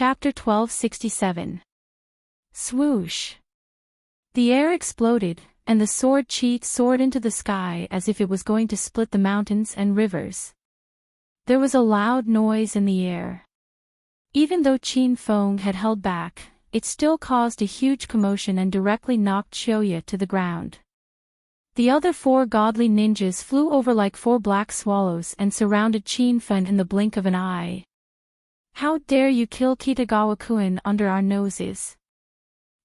Chapter 1267. Swoosh. The air exploded, and the sword chi soared into the sky as if it was going to split the mountains and rivers. There was a loud noise in the air. Even though Qin Feng had held back, it still caused a huge commotion and directly knocked Xiaoya to the ground. The other 4 godly ninjas flew over like 4 black swallows and surrounded Qin Feng in the blink of an eye. "How dare you kill Kitagawa-kun under our noses?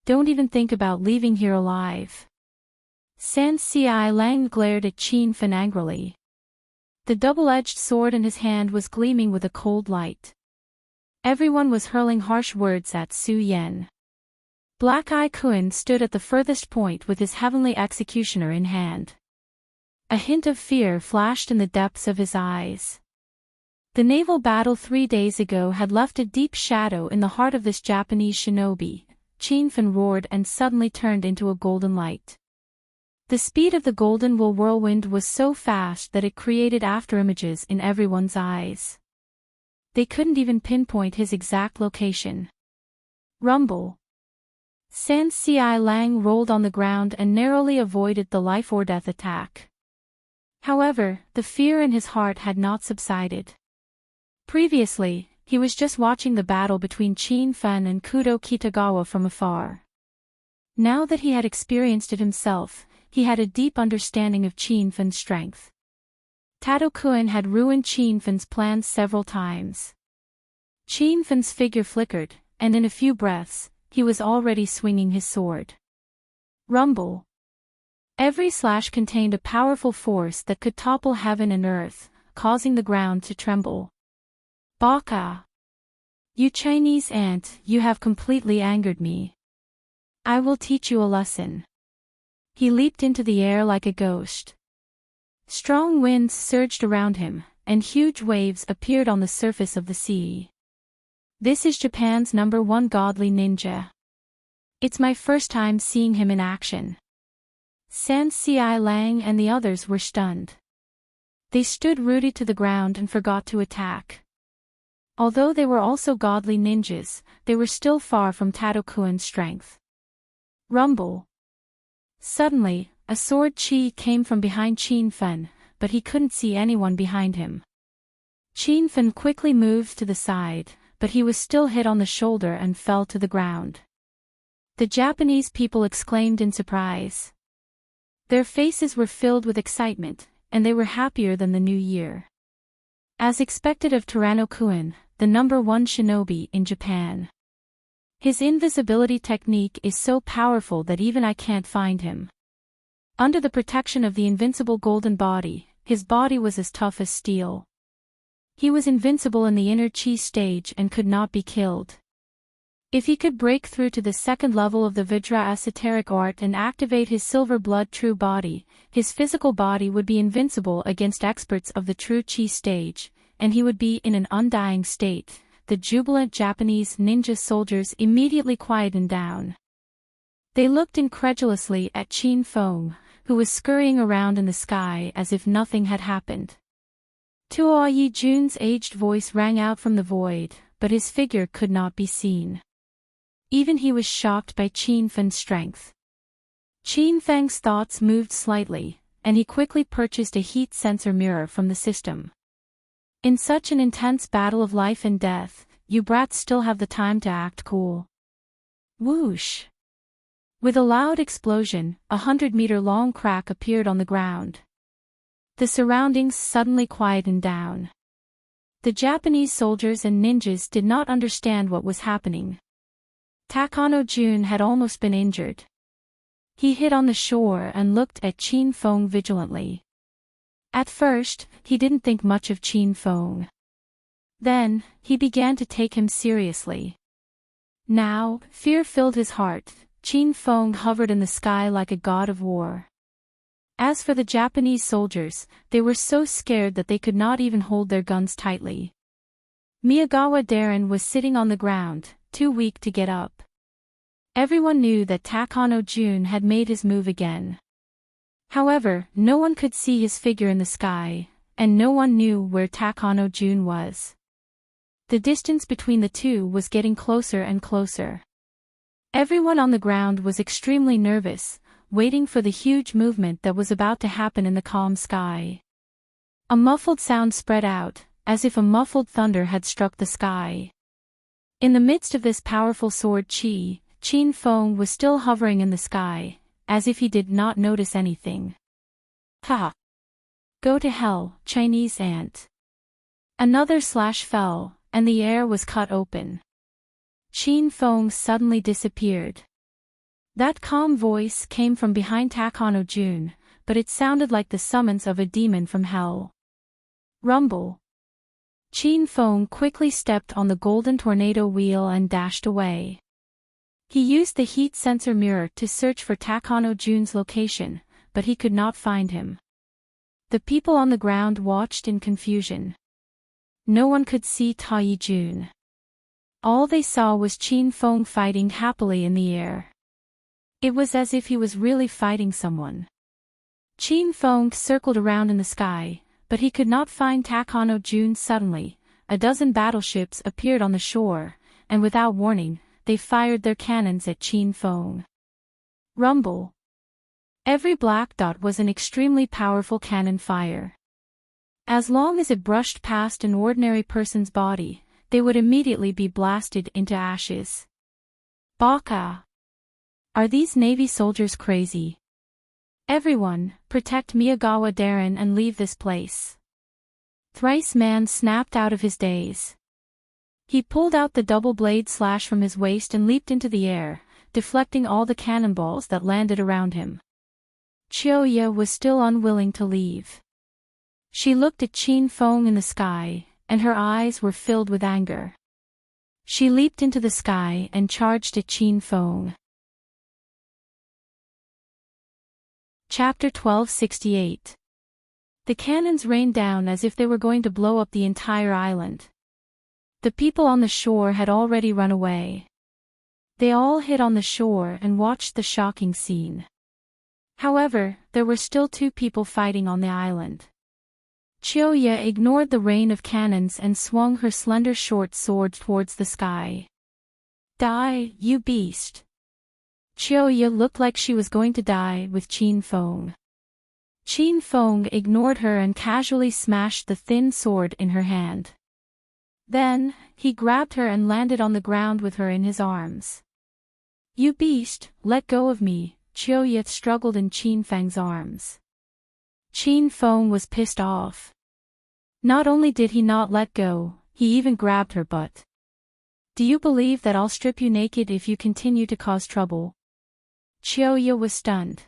Don't even think about leaving here alive." San Ci Lang glared at Qin Feng angrily. The double-edged sword in his hand was gleaming with a cold light. Everyone was hurling harsh words at Su Yen. Black Eye Kun stood at the furthest point with his heavenly executioner in hand. A hint of fear flashed in the depths of his eyes. The naval battle 3 days ago had left a deep shadow in the heart of this Japanese shinobi. Qin Feng roared and suddenly turned into a golden light. The speed of the golden wool whirlwind was so fast that it created afterimages in everyone's eyes. They couldn't even pinpoint his exact location. Rumble. San Ci Lang rolled on the ground and narrowly avoided the life-or-death attack. However, the fear in his heart had not subsided. Previously, he was just watching the battle between Qin Feng and Kudo Kitagawa from afar. Now that he had experienced it himself, he had a deep understanding of Qin Feng's strength. Tado-kun had ruined Qin Feng's plans several times. Qin Feng's figure flickered, and in a few breaths, he was already swinging his sword. Rumble. Every slash contained a powerful force that could topple heaven and earth, causing the ground to tremble. Baka! You Chinese ant, you have completely angered me. I will teach you a lesson. He leaped into the air like a ghost. Strong winds surged around him, and huge waves appeared on the surface of the sea. This is Japan's #1 godly ninja. It's my first time seeing him in action. San Ci Lang and the others were stunned. They stood rooted to the ground and forgot to attack. Although they were also godly ninjas, they were still far from Tado-kun's strength. Rumble. Suddenly, a sword chi came from behind Qin Feng, but he couldn't see anyone behind him. Qin Feng quickly moved to the side, but he was still hit on the shoulder and fell to the ground. The Japanese people exclaimed in surprise. Their faces were filled with excitement, and they were happier than the new year. As expected of Tyranno-kun, the #1 shinobi in Japan. His invisibility technique is so powerful that even I can't find him. Under the protection of the invincible golden body, his body was as tough as steel. He was invincible in the inner chi stage and could not be killed. If he could break through to the second level of the Vajra esoteric art and activate his silver blood true body, his physical body would be invincible against experts of the true chi stage, and he would be in an undying state. The jubilant Japanese ninja soldiers immediately quietened down. They looked incredulously at Qin Feng, who was scurrying around in the sky as if nothing had happened. Tuo Yi Jun's aged voice rang out from the void, but his figure could not be seen. Even he was shocked by Qin Feng's strength. Qin Feng's thoughts moved slightly, and he quickly purchased a heat sensor mirror from the system. In such an intense battle of life and death, you brats still have the time to act cool. Whoosh! With a loud explosion, a 100-meter-long crack appeared on the ground. The surroundings suddenly quietened down. The Japanese soldiers and ninjas did not understand what was happening. Takano Jun had almost been injured. He hid on the shore and looked at Qin Feng vigilantly. At first, he didn't think much of Qin Feng. Then, he began to take him seriously. Now, fear filled his heart. Qin Feng hovered in the sky like a god of war. As for the Japanese soldiers, they were so scared that they could not even hold their guns tightly. Miyagawa Darren was sitting on the ground, too weak to get up. Everyone knew that Takano Jun had made his move again. However, no one could see his figure in the sky, and no one knew where Takano Jun was. The distance between the two was getting closer and closer. Everyone on the ground was extremely nervous, waiting for the huge movement that was about to happen in the calm sky. A muffled sound spread out, as if a muffled thunder had struck the sky. In the midst of this powerful sword Qin Feng was still hovering in the sky, as if he did not notice anything. Ha! Go to hell, Chinese ant. Another slash fell, and the air was cut open. Qin Feng suddenly disappeared. That calm voice came from behind Takano Jun, but it sounded like the summons of a demon from hell. Rumble. Qin Feng quickly stepped on the golden tornado wheel and dashed away. He used the heat sensor mirror to search for Takano Jun's location, but he could not find him. The people on the ground watched in confusion. No one could see Tai Jun. All they saw was Qin Feng fighting happily in the air. It was as if he was really fighting someone. Qin Feng circled around in the sky, but he could not find Takano Jun. Suddenly, a dozen battleships appeared on the shore, and without warning, they fired their cannons at Qin Feng. Rumble. Every black dot was an extremely powerful cannon fire. As long as it brushed past an ordinary person's body, they would immediately be blasted into ashes. Baka! Are these Navy soldiers crazy? Everyone, protect Miyagawa Darren and leave this place. Thrice Man snapped out of his daze. He pulled out the double-blade slash from his waist and leaped into the air, deflecting all the cannonballs that landed around him. Chiyoya was still unwilling to leave. She looked at Qin Feng in the sky, and her eyes were filled with anger. She leaped into the sky and charged at Qin Feng. Chapter 1268. The cannons rained down as if they were going to blow up the entire island. The people on the shore had already run away. They all hid on the shore and watched the shocking scene. However, there were still two people fighting on the island. Chiyoya ignored the rain of cannons and swung her slender short sword towards the sky. Die, you beast! Chiyoya looked like she was going to die with Qin Feng. Qin Feng ignored her and casually smashed the thin sword in her hand. Then, he grabbed her and landed on the ground with her in his arms. You beast, let go of me, Chiyoya struggled in Qin Feng's arms. Qin Feng was pissed off. Not only did he not let go, he even grabbed her butt. Do you believe that I'll strip you naked if you continue to cause trouble? Chiyoya was stunned.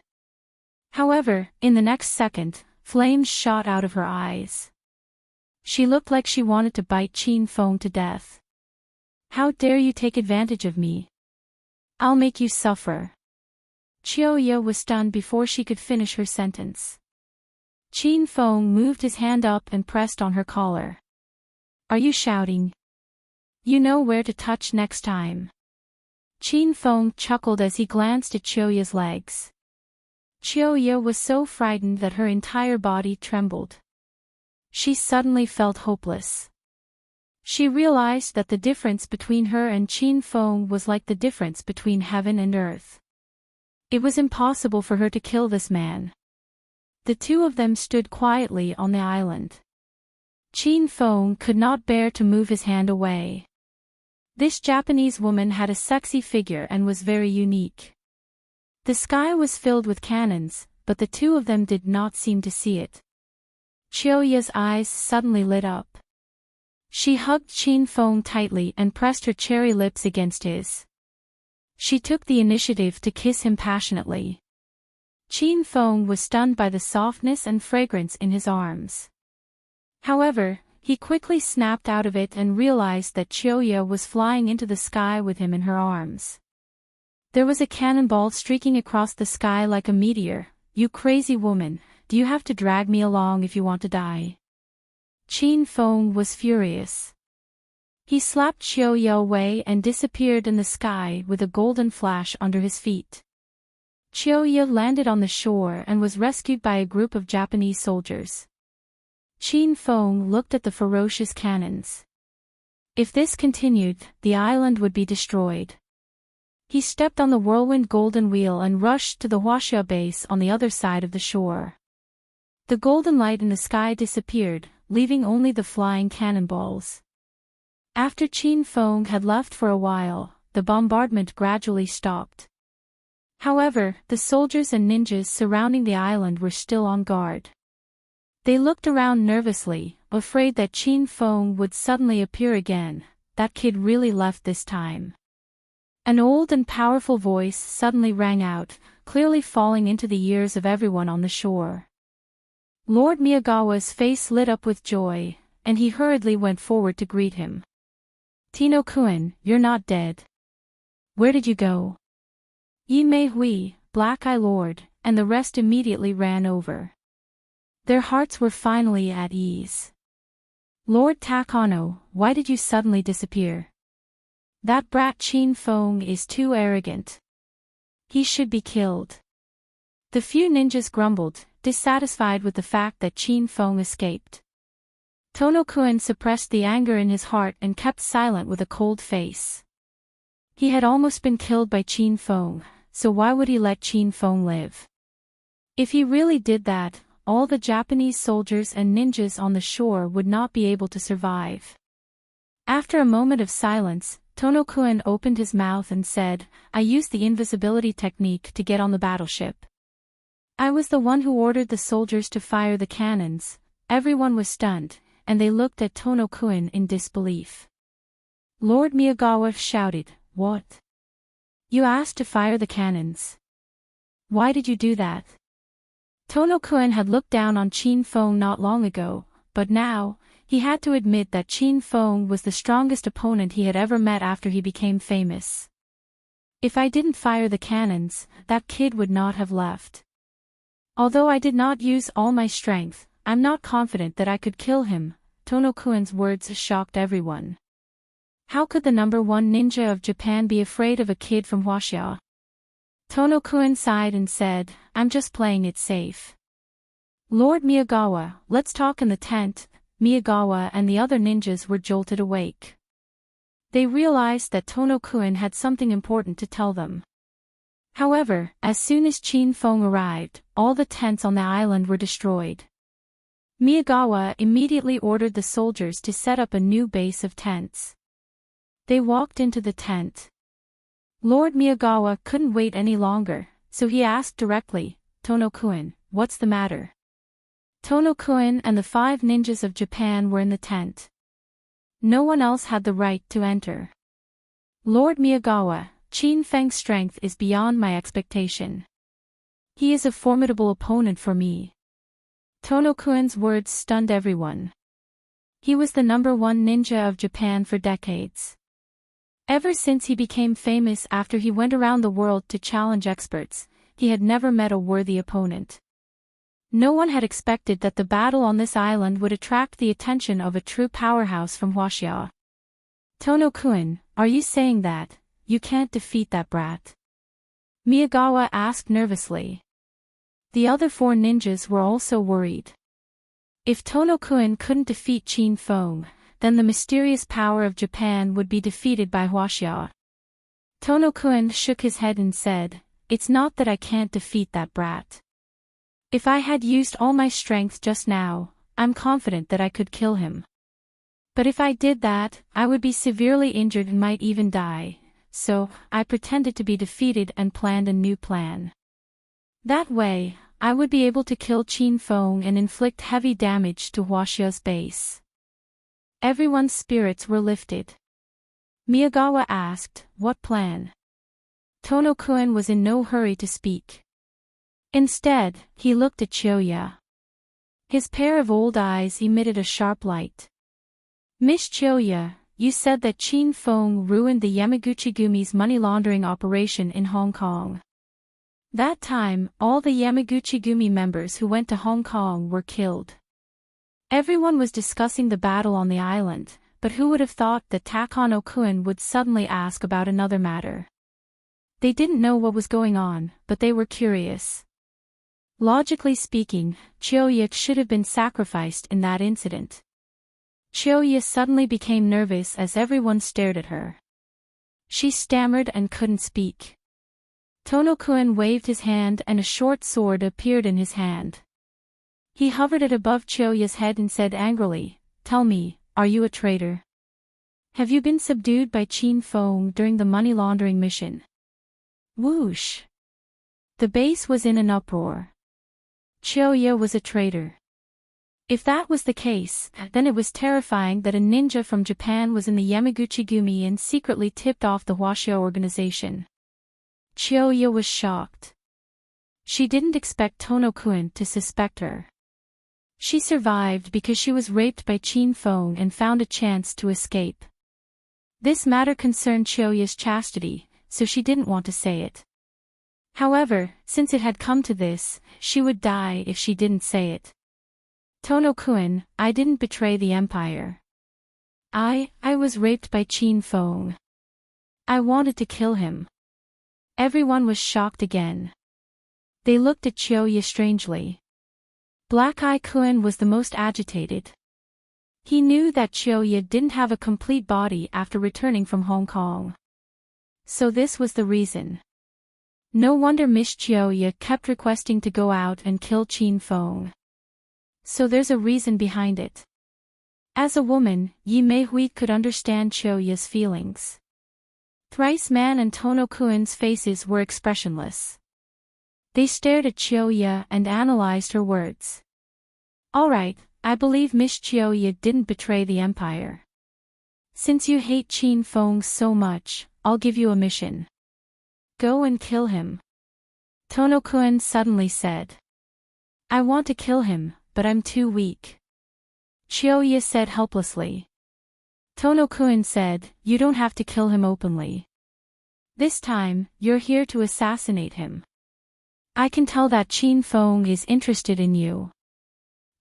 However, in the next second, flames shot out of her eyes. She looked like she wanted to bite Qin Feng to death. How dare you take advantage of me? I'll make you suffer. Chiyoya was stunned before she could finish her sentence. Qin Feng moved his hand up and pressed on her collar. Are you shouting? You know where to touch next time. Qin Feng chuckled as he glanced at Chiyoya's legs. Chiyoya was so frightened that her entire body trembled. She suddenly felt hopeless. She realized that the difference between her and Qin Feng was like the difference between heaven and earth. It was impossible for her to kill this man. The two of them stood quietly on the island. Qin Feng could not bear to move his hand away. This Japanese woman had a sexy figure and was very unique. The sky was filled with cannons, but the two of them did not seem to see it. Chiyoya's eyes suddenly lit up. She hugged Qin Feng tightly and pressed her cherry lips against his. She took the initiative to kiss him passionately. Qin Feng was stunned by the softness and fragrance in his arms. However, he quickly snapped out of it and realized that Chiyoya was flying into the sky with him in her arms. There was a cannonball streaking across the sky like a meteor. You crazy woman, do you have to drag me along if you want to die? Qin Feng was furious. He slapped Chiyoya away and disappeared in the sky with a golden flash under his feet. Chiyoya landed on the shore and was rescued by a group of Japanese soldiers. Qin Feng looked at the ferocious cannons. If this continued, the island would be destroyed. He stepped on the whirlwind golden wheel and rushed to the Huaxia base on the other side of the shore. The golden light in the sky disappeared, leaving only the flying cannonballs. After Qin Feng had left for a while, the bombardment gradually stopped. However, the soldiers and ninjas surrounding the island were still on guard. They looked around nervously, afraid that Qin Feng would suddenly appear again. That kid really left this time. An old and powerful voice suddenly rang out, clearly falling into the ears of everyone on the shore. Lord Miyagawa's face lit up with joy, and he hurriedly went forward to greet him. "Tino-kun, you're not dead. Where did you go?" Yi Mei Hui, Black Eye Lord, and the rest immediately ran over. Their hearts were finally at ease. "Lord Takano, why did you suddenly disappear? That brat Qin Feng is too arrogant. He should be killed." The few ninjas grumbled, dissatisfied with the fact that Qin Feng escaped. Tono-kun suppressed the anger in his heart and kept silent with a cold face. He had almost been killed by Qin Feng, so why would he let Qin Feng live? If he really did that, all the Japanese soldiers and ninjas on the shore would not be able to survive. After a moment of silence, Tono-kun opened his mouth and said, "I used the invisibility technique to get on the battleship. I was the one who ordered the soldiers to fire the cannons." Everyone was stunned, and they looked at Tono-kun in disbelief. Lord Miyagawa shouted, "What? You asked to fire the cannons? Why did you do that?" Tono-kun had looked down on Qin Feng not long ago, but now, he had to admit that Qin Feng was the strongest opponent he had ever met after he became famous. "If I didn't fire the cannons, that kid would not have left. Although I did not use all my strength, I'm not confident that I could kill him." Tono-kun's words shocked everyone. How could the #1 ninja of Japan be afraid of a kid from Huaxia? Tono-kun sighed and said, "I'm just playing it safe." "Lord Miyagawa, let's talk in the tent." Miyagawa and the other ninjas were jolted awake. They realized that Tono-kun had something important to tell them. However, as soon as Qin Feng arrived, all the tents on the island were destroyed. Miyagawa immediately ordered the soldiers to set up a new base of tents. They walked into the tent. Lord Miyagawa couldn't wait any longer, so he asked directly, "Tono-kun, what's the matter?" Tono-kun and the 5 ninjas of Japan were in the tent. No one else had the right to enter. "Lord Miyagawa, Qin Feng's strength is beyond my expectation. He is a formidable opponent for me." Tono-kun's words stunned everyone. He was the #1 ninja of Japan for decades. Ever since he became famous after he went around the world to challenge experts, he had never met a worthy opponent. No one had expected that the battle on this island would attract the attention of a true powerhouse from Huaxia. "Tono-kun, are you saying that you can't defeat that brat?" Miyagawa asked nervously. The other 4 ninjas were also worried. If Tono-kun couldn't defeat Qin Feng, then the mysterious power of Japan would be defeated by Huaxia. Tono-kun shook his head and said, "It's not that I can't defeat that brat. If I had used all my strength just now, I'm confident that I could kill him. But if I did that, I would be severely injured and might even die, so I pretended to be defeated and planned a new plan. That way, I would be able to kill Qin Feng and inflict heavy damage to Huaxia's base." Everyone's spirits were lifted. Miyagawa asked, "What plan?" Tono-kun was in no hurry to speak. Instead, he looked at Chiyoya. His pair of old eyes emitted a sharp light. "Miss Chiyoya, you said that Qin Feng ruined the Yamaguchi-gumi's money laundering operation in Hong Kong. That time, all the Yamaguchi-gumi members who went to Hong Kong were killed. Everyone was discussing the battle on the island, but who would have thought that Takano-kun would suddenly ask about another matter? They didn't know what was going on, but they were curious. Logically speaking, Chiyoya should have been sacrificed in that incident. Chiyoya suddenly became nervous as everyone stared at her. She stammered and couldn't speak. Tono-kun waved his hand and a short sword appeared in his hand. He hovered it above Chiyoya's head and said angrily, "Tell me, are you a traitor? Have you been subdued by Qin Feng during the money laundering mission?" Whoosh! The base was in an uproar. Chiyoya was a traitor. If that was the case, then it was terrifying that a ninja from Japan was in the Yamaguchi-gumi and secretly tipped off the Huaxia organization. Chiyoya was shocked. She didn't expect Tono-kun to suspect her. She survived because she was raped by Qin Feng and found a chance to escape. This matter concerned Chiyoya's chastity, so she didn't want to say it. However, since it had come to this, she would die if she didn't say it. Tono-kun, I didn't betray the empire. I was raped by Qin Feng. I wanted to kill him. Everyone was shocked again. They looked at Chiyoya strangely. Black Eye Kun was the most agitated. He knew that Chiyoya didn't have a complete body after returning from Hong Kong. So this was the reason. No wonder Miss Chiyoya kept requesting to go out and kill Qin Feng. So there's a reason behind it. As a woman, Yi Meihui could understand Chiyoya's feelings. Thrice Man and Tono-kun's faces were expressionless. They stared at Chiyoya and analyzed her words. Alright, I believe Miss Chiyoya didn't betray the empire. Since you hate Qin Feng so much, I'll give you a mission. Go and kill him. Tono-kun suddenly said. I want to kill him, but I'm too weak. Chiyoya said helplessly. Tono-kun said, you don't have to kill him openly. This time, you're here to assassinate him. I can tell that Qin Feng is interested in you.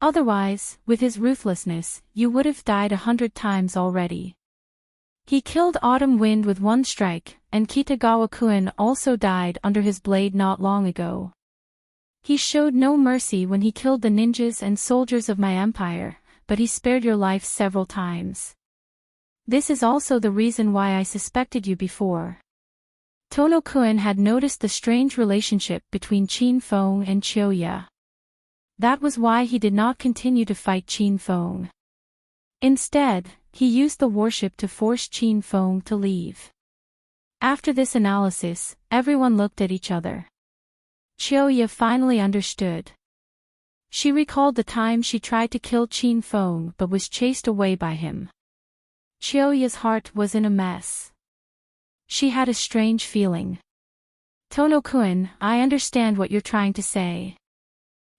Otherwise, with his ruthlessness, you would have died 100 times already. He killed Autumn Wind with one strike, and Kitagawa-kun also died under his blade not long ago. He showed no mercy when he killed the ninjas and soldiers of my empire, but he spared your life several times. This is also the reason why I suspected you before. Tono-kun had noticed the strange relationship between Qin Feng and Chiyoya. That was why he did not continue to fight Qin Feng. Instead, he used the warship to force Qin Feng to leave. After this analysis, everyone looked at each other. Chiyoya finally understood. She recalled the time she tried to kill Qin Feng but was chased away by him. Chiyoya's heart was in a mess. She had a strange feeling. Tono-kun, I understand what you're trying to say.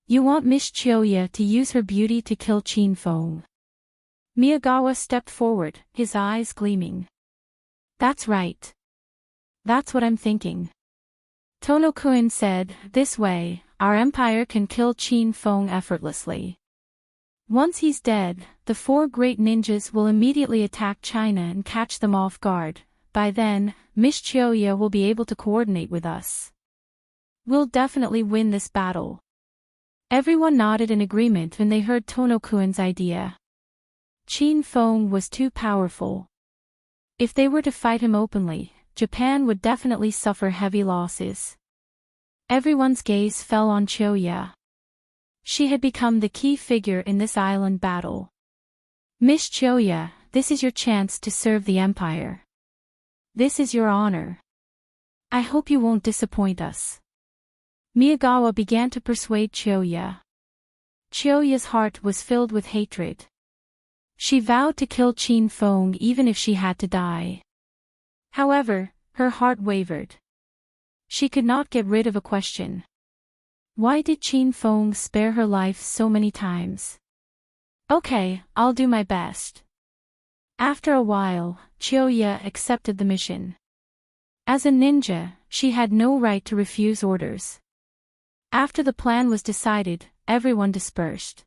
You want Miss Chiyoya to use her beauty to kill Qin Feng. Miyagawa stepped forward, his eyes gleaming. That's right. That's what I'm thinking. Tono-kun said, this way, our empire can kill Qin Feng effortlessly. Once he's dead, the 4 great ninjas will immediately attack China and catch them off guard. By then, Miss Chiyoya will be able to coordinate with us. We'll definitely win this battle. Everyone nodded in agreement when they heard Tono-kun's idea. Qin Feng was too powerful. If they were to fight him openly, Japan would definitely suffer heavy losses. Everyone's gaze fell on Chiyoya. She had become the key figure in this island battle. Miss Chiyoya, this is your chance to serve the empire. This is your honor. I hope you won't disappoint us. Miyagawa began to persuade Chiyoya. Chiyoya's heart was filled with hatred. She vowed to kill Qin Feng even if she had to die. However, her heart wavered. She could not get rid of a question. Why did Qin Feng spare her life so many times? Okay, I'll do my best. After a while, Chiyoya accepted the mission. As a ninja, she had no right to refuse orders. After the plan was decided, everyone dispersed.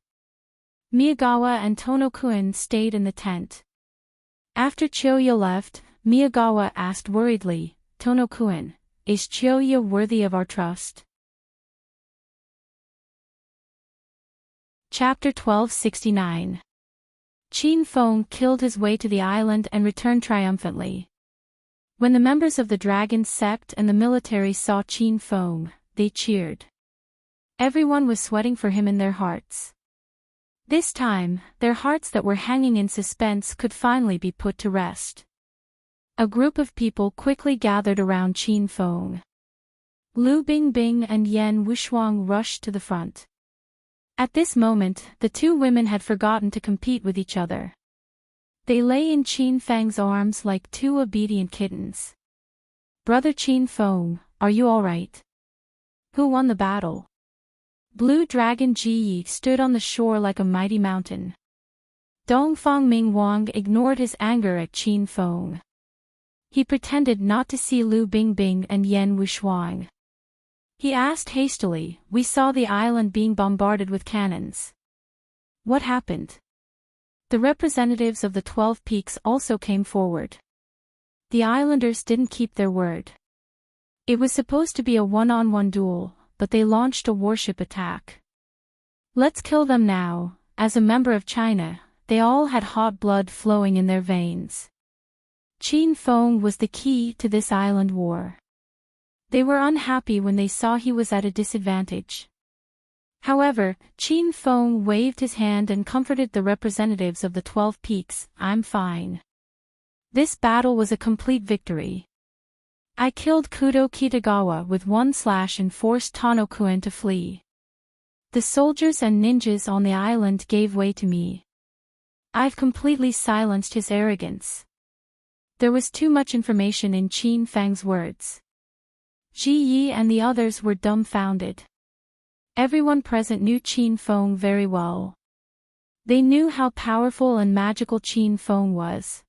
Miyagawa and Tono-kun stayed in the tent. After Chiyoya left, Miyagawa asked worriedly, Tono-kun, is Chiyoya worthy of our trust? Chapter 1269. Qin Feng killed his way to the island and returned triumphantly. When the members of the dragon sect and the military saw Qin Feng, they cheered. Everyone was sweating for him in their hearts. This time, their hearts that were hanging in suspense could finally be put to rest. A group of people quickly gathered around Qin Feng. Lu Bingbing and Yan Wushuang rushed to the front. At this moment, the two women had forgotten to compete with each other. They lay in Qin Feng's arms like two obedient kittens. "Brother Qin Feng, are you all right? Who won the battle?" Blue Dragon Ji Yi stood on the shore like a mighty mountain. Dongfang Ming Wang ignored his anger at Qin Feng. He pretended not to see Lu Bingbing and Yan Wushuang. He asked hastily, "We saw the island being bombarded with cannons. What happened?" The representatives of the 12 Peaks also came forward. The islanders didn't keep their word. It was supposed to be a one-on-one duel, but they launched a warship attack. "Let's kill them now." As a member of China, they all had hot blood flowing in their veins. Qin Feng was the key to this island war. They were unhappy when they saw he was at a disadvantage. However, Qin Feng waved his hand and comforted the representatives of the 12 Peaks. "I'm fine. This battle was a complete victory. I killed Kudo Kitagawa with one slash and forced Tano-kun to flee. The soldiers and ninjas on the island gave way to me. I've completely silenced his arrogance." There was too much information in Qin Feng's words. Ji Yi and the others were dumbfounded. Everyone present knew Qin Feng very well. They knew how powerful and magical Qin Feng was.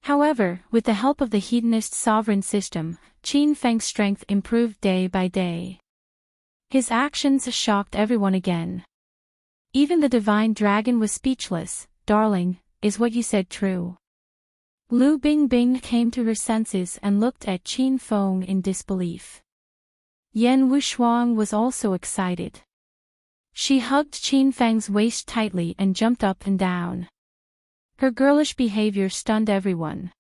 However, with the help of the Hedonist sovereign system, Qin Feng's strength improved day by day. His actions shocked everyone again. Even the divine dragon was speechless. "Darling, is what you said true?" Lu Bingbing came to her senses and looked at Qin Feng in disbelief. Yan Wushuang was also excited. She hugged Qin Feng's waist tightly and jumped up and down. Her girlish behavior stunned everyone.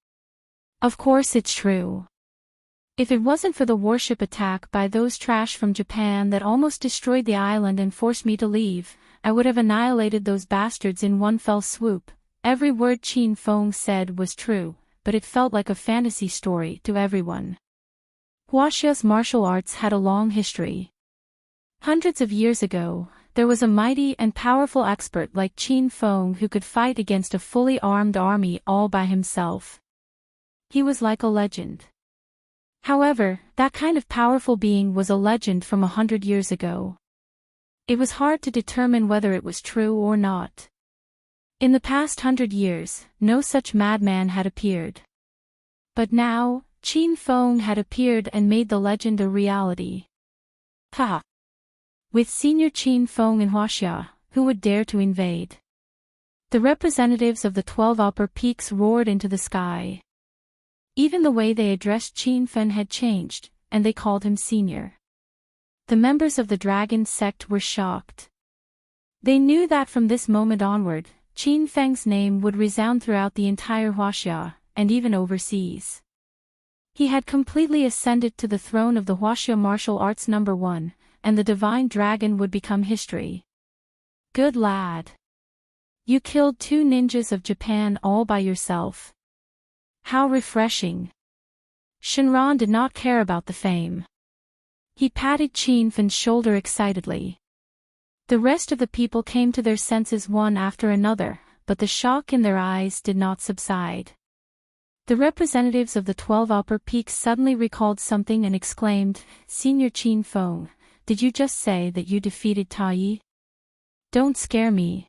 "Of course it's true. If it wasn't for the warship attack by those trash from Japan that almost destroyed the island and forced me to leave, I would have annihilated those bastards in one fell swoop." Every word Qin Feng said was true, but it felt like a fantasy story to everyone. Huaxia's martial arts had a long history. Hundreds of years ago, there was a mighty and powerful expert like Qin Feng who could fight against a fully armed army all by himself. He was like a legend. However, that kind of powerful being was a legend from 100 years ago. It was hard to determine whether it was true or not. In the past 100 years, no such madman had appeared. But now, Qin Feng had appeared and made the legend a reality. Ha! With Senior Qin Feng in Huaxia, who would dare to invade? The representatives of the 12 upper peaks roared into the sky. Even the way they addressed Qin Feng had changed, and they called him Senior. The members of the dragon sect were shocked. They knew that from this moment onward, Qin Feng's name would resound throughout the entire Huaxia, and even overseas. He had completely ascended to the throne of the Huaxia martial arts #1, and the divine dragon would become history. Good lad. You killed 2 ninjas of Japan all by yourself. How refreshing. Shenron did not care about the fame. He patted Qin Feng's shoulder excitedly. The rest of the people came to their senses one after another, but the shock in their eyes did not subside. The representatives of the 12 upper peaks suddenly recalled something and exclaimed, "Senior Qin Feng, did you just say that you defeated Tai? Don't scare me."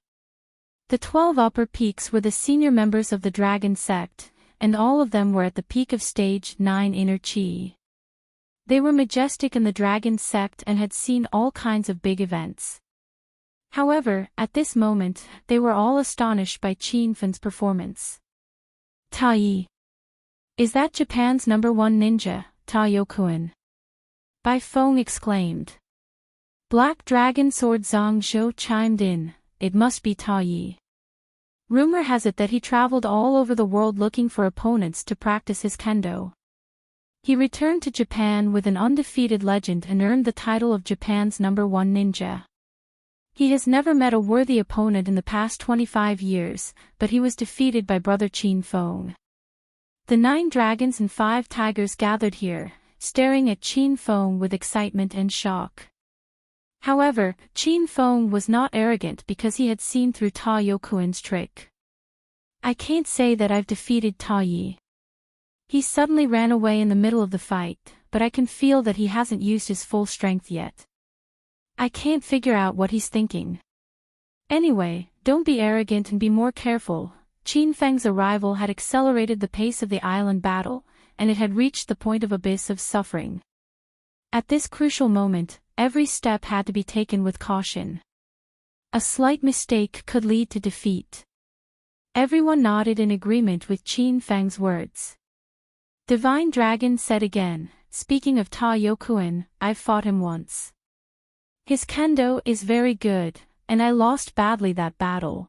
The 12 upper peaks were the senior members of the dragon sect, and all of them were at the peak of stage 9 inner chi. They were majestic in the dragon sect and had seen all kinds of big events. However, at this moment, they were all astonished by Qin Feng's performance. Tai. Is that Japan's #1 ninja, Taiyokuen? Bai Feng exclaimed. Black Dragon Sword Zhang Zhou chimed in, it must be Tai. Rumor has it that he traveled all over the world looking for opponents to practice his kendo. He returned to Japan with an undefeated legend and earned the title of Japan's #1 ninja. He has never met a worthy opponent in the past 25 years, but he was defeated by brother Qin Feng. The 9 dragons and 5 tigers gathered here, staring at Qin Feng with excitement and shock. However, Qin Feng was not arrogant because he had seen through Ta Yokuen's trick. "I can't say that I've defeated Ta Yi. He suddenly ran away in the middle of the fight, but I can feel that he hasn't used his full strength yet. I can't figure out what he's thinking. Anyway, don't be arrogant and be more careful." Qin Feng's arrival had accelerated the pace of the island battle, and it had reached the point of abyss of suffering. At this crucial moment, every step had to be taken with caution. A slight mistake could lead to defeat. Everyone nodded in agreement with Qin Feng's words. Divine Dragon said again, "Speaking of Ta Yokuen, I've fought him once. His kendo is very good, and I lost badly that battle.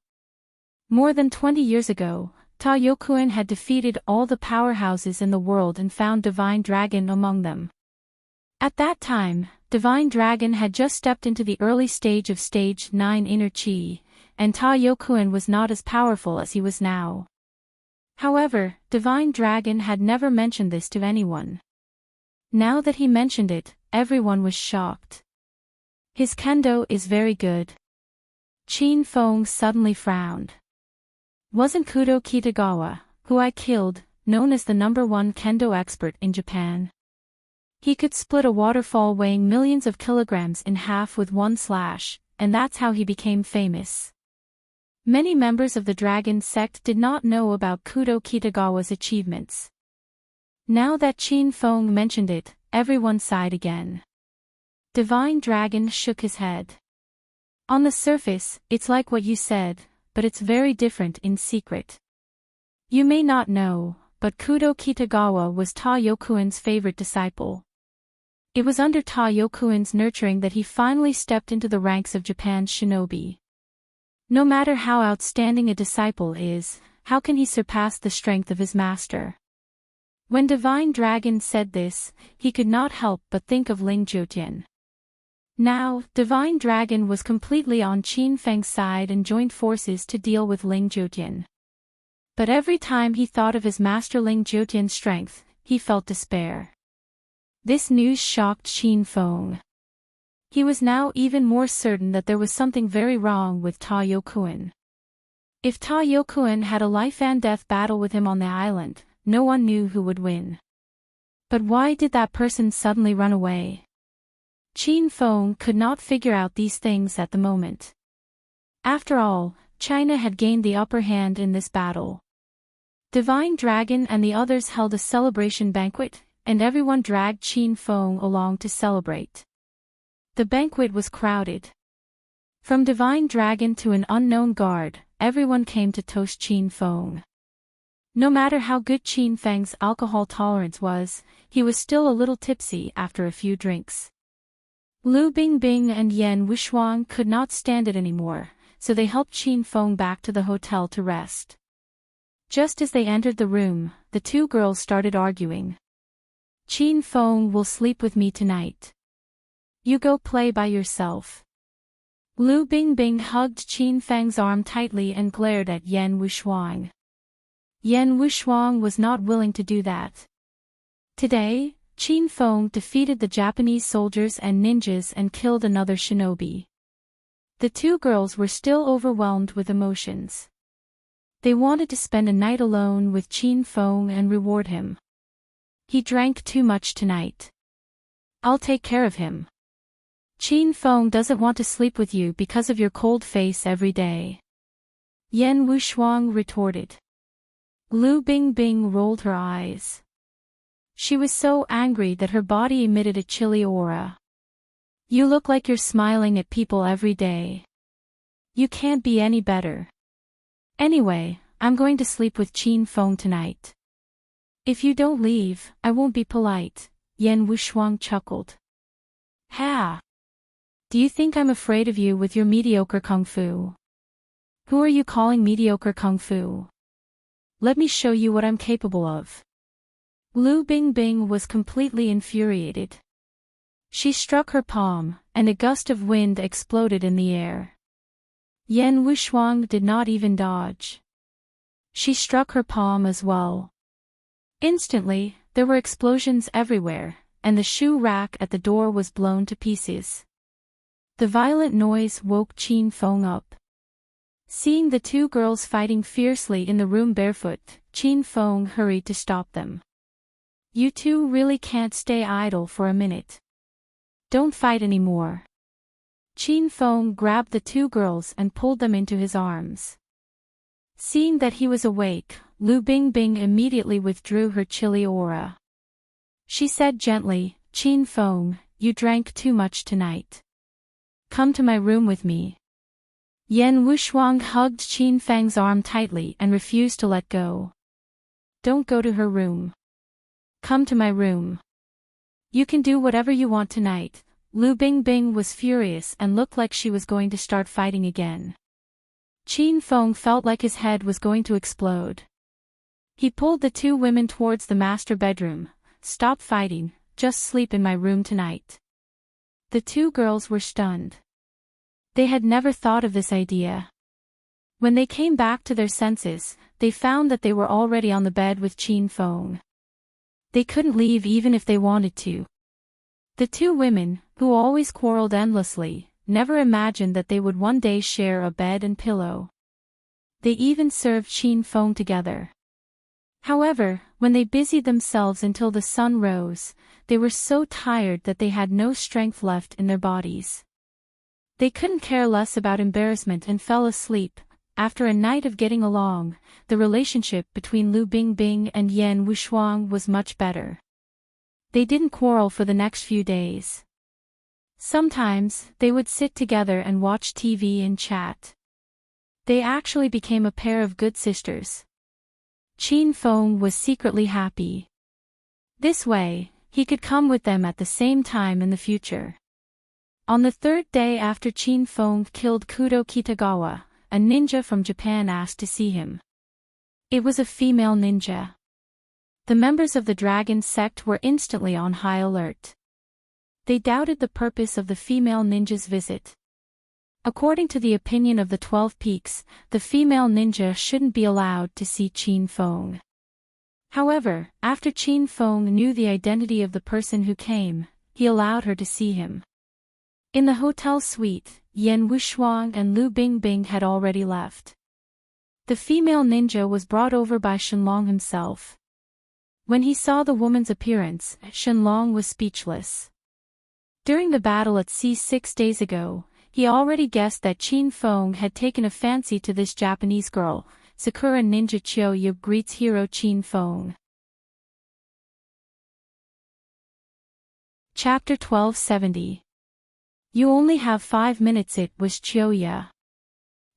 More than 20 years ago, Ta Yokuen had defeated all the powerhouses in the world and found Divine Dragon among them. At that time, Divine Dragon had just stepped into the early stage of Stage 9 Inner Chi, and Ta Yokuen was not as powerful as he was now. However, Divine Dragon had never mentioned this to anyone. Now that he mentioned it, everyone was shocked. His kendo is very good." Qin Feng suddenly frowned. "Wasn't Kudo Kitagawa, who I killed, known as the #1 kendo expert in Japan? He could split a waterfall weighing millions of kilograms in half with one slash, and that's how he became famous." Many members of the Dragon sect did not know about Kudo Kitagawa's achievements. Now that Qin Feng mentioned it, everyone sighed again. Divine Dragon shook his head. "On the surface, it's like what you said, but it's very different in secret. You may not know, but Kudo Kitagawa was Ta Yokuen's favorite disciple. It was under Ta Yokuen's nurturing that he finally stepped into the ranks of Japan's shinobi. No matter how outstanding a disciple is, how can he surpass the strength of his master?" When Divine Dragon said this, he could not help but think of Ling Jiutian. Now, Divine Dragon was completely on Qin Feng's side and joined forces to deal with Ling Jiutian. But every time he thought of his master Ling Jiutian's strength, he felt despair. This news shocked Qin Feng. He was now even more certain that there was something very wrong with Ta Yokuen. If Ta Yokuen had a life-and-death battle with him on the island, no one knew who would win. But why did that person suddenly run away? Qin Feng could not figure out these things at the moment. After all, China had gained the upper hand in this battle. Divine Dragon and the others held a celebration banquet, and everyone dragged Qin Feng along to celebrate. The banquet was crowded. From Divine Dragon to an unknown guard, everyone came to toast Qin Feng. No matter how good Qin Feng's alcohol tolerance was, he was still a little tipsy after a few drinks. Lu Bingbing and Yan Wushuang could not stand it anymore, so they helped Qin Feng back to the hotel to rest. Just as they entered the room, the two girls started arguing. "Qin Feng will sleep with me tonight. You go play by yourself." Lu Bingbing hugged Qin Feng's arm tightly and glared at Yan Wushuang. Yan Wushuang was not willing to do that. Today, Qin Feng defeated the Japanese soldiers and ninjas and killed another shinobi. The two girls were still overwhelmed with emotions. They wanted to spend a night alone with Qin Feng and reward him. "He drank too much tonight. I'll take care of him. Qin Feng doesn't want to sleep with you because of your cold face every day," Yan Wushuang retorted. Lu Bingbing rolled her eyes. She was so angry that her body emitted a chilly aura. "You look like you're smiling at people every day. You can't be any better. Anyway, I'm going to sleep with Qin Feng tonight. If you don't leave, I won't be polite," Yan Wushuang chuckled. "Ha! Do you think I'm afraid of you with your mediocre kung fu? Who are you calling mediocre kung fu? Let me show you what I'm capable of. Lu Bingbing was completely infuriated. She struck her palm, and a gust of wind exploded in the air. Yan Wushuang did not even dodge. She struck her palm as well. Instantly, there were explosions everywhere, and the shoe rack at the door was blown to pieces. The violent noise woke Qin Feng up. Seeing the two girls fighting fiercely in the room barefoot, Qin Feng hurried to stop them. You two really can't stay idle for a minute. Don't fight anymore. Qin Feng grabbed the two girls and pulled them into his arms. Seeing that he was awake, Lu Bingbing immediately withdrew her chilly aura. She said gently, Qin Feng, you drank too much tonight. Come to my room with me. Yan Wushuang hugged Qin Feng's arm tightly and refused to let go. Don't go to her room. Come to my room. You can do whatever you want tonight. Lu Bingbing was furious and looked like she was going to start fighting again. Qin Feng felt like his head was going to explode. He pulled the two women towards the master bedroom. Stop fighting, just sleep in my room tonight. The two girls were stunned. They had never thought of this idea. When they came back to their senses, they found that they were already on the bed with Qin Feng. They couldn't leave even if they wanted to. The two women, who always quarreled endlessly, never imagined that they would one day share a bed and pillow. They even served Qin Feng together. However, when they busied themselves until the sun rose, they were so tired that they had no strength left in their bodies. They couldn't care less about embarrassment and fell asleep. After a night of getting along, the relationship between Lu Bingbing and Yan Wushuang was much better. They didn't quarrel for the next few days. Sometimes, they would sit together and watch TV and chat. They actually became a pair of good sisters. Qin Feng was secretly happy. This way, he could come with them at the same time in the future. On the third day after Qin Feng killed Kudo Kitagawa, a ninja from Japan asked to see him. It was a female ninja. The members of the dragon sect were instantly on high alert. They doubted the purpose of the female ninja's visit. According to the opinion of the 12 Peaks, the female ninja shouldn't be allowed to see Qin Feng. However, after Qin Feng knew the identity of the person who came, he allowed her to see him. In the hotel suite, Yan Wushuang and Lu Bingbing had already left. The female ninja was brought over by Shenlong himself. When he saw the woman's appearance, Shenlong was speechless. During the battle at sea 6 days ago, he already guessed that Qin Feng had taken a fancy to this Japanese girl. Sakura Ninja Chiyoyu greets hero Qin Feng. Chapter 1270. You only have 5 minutes. It was Chiyoya.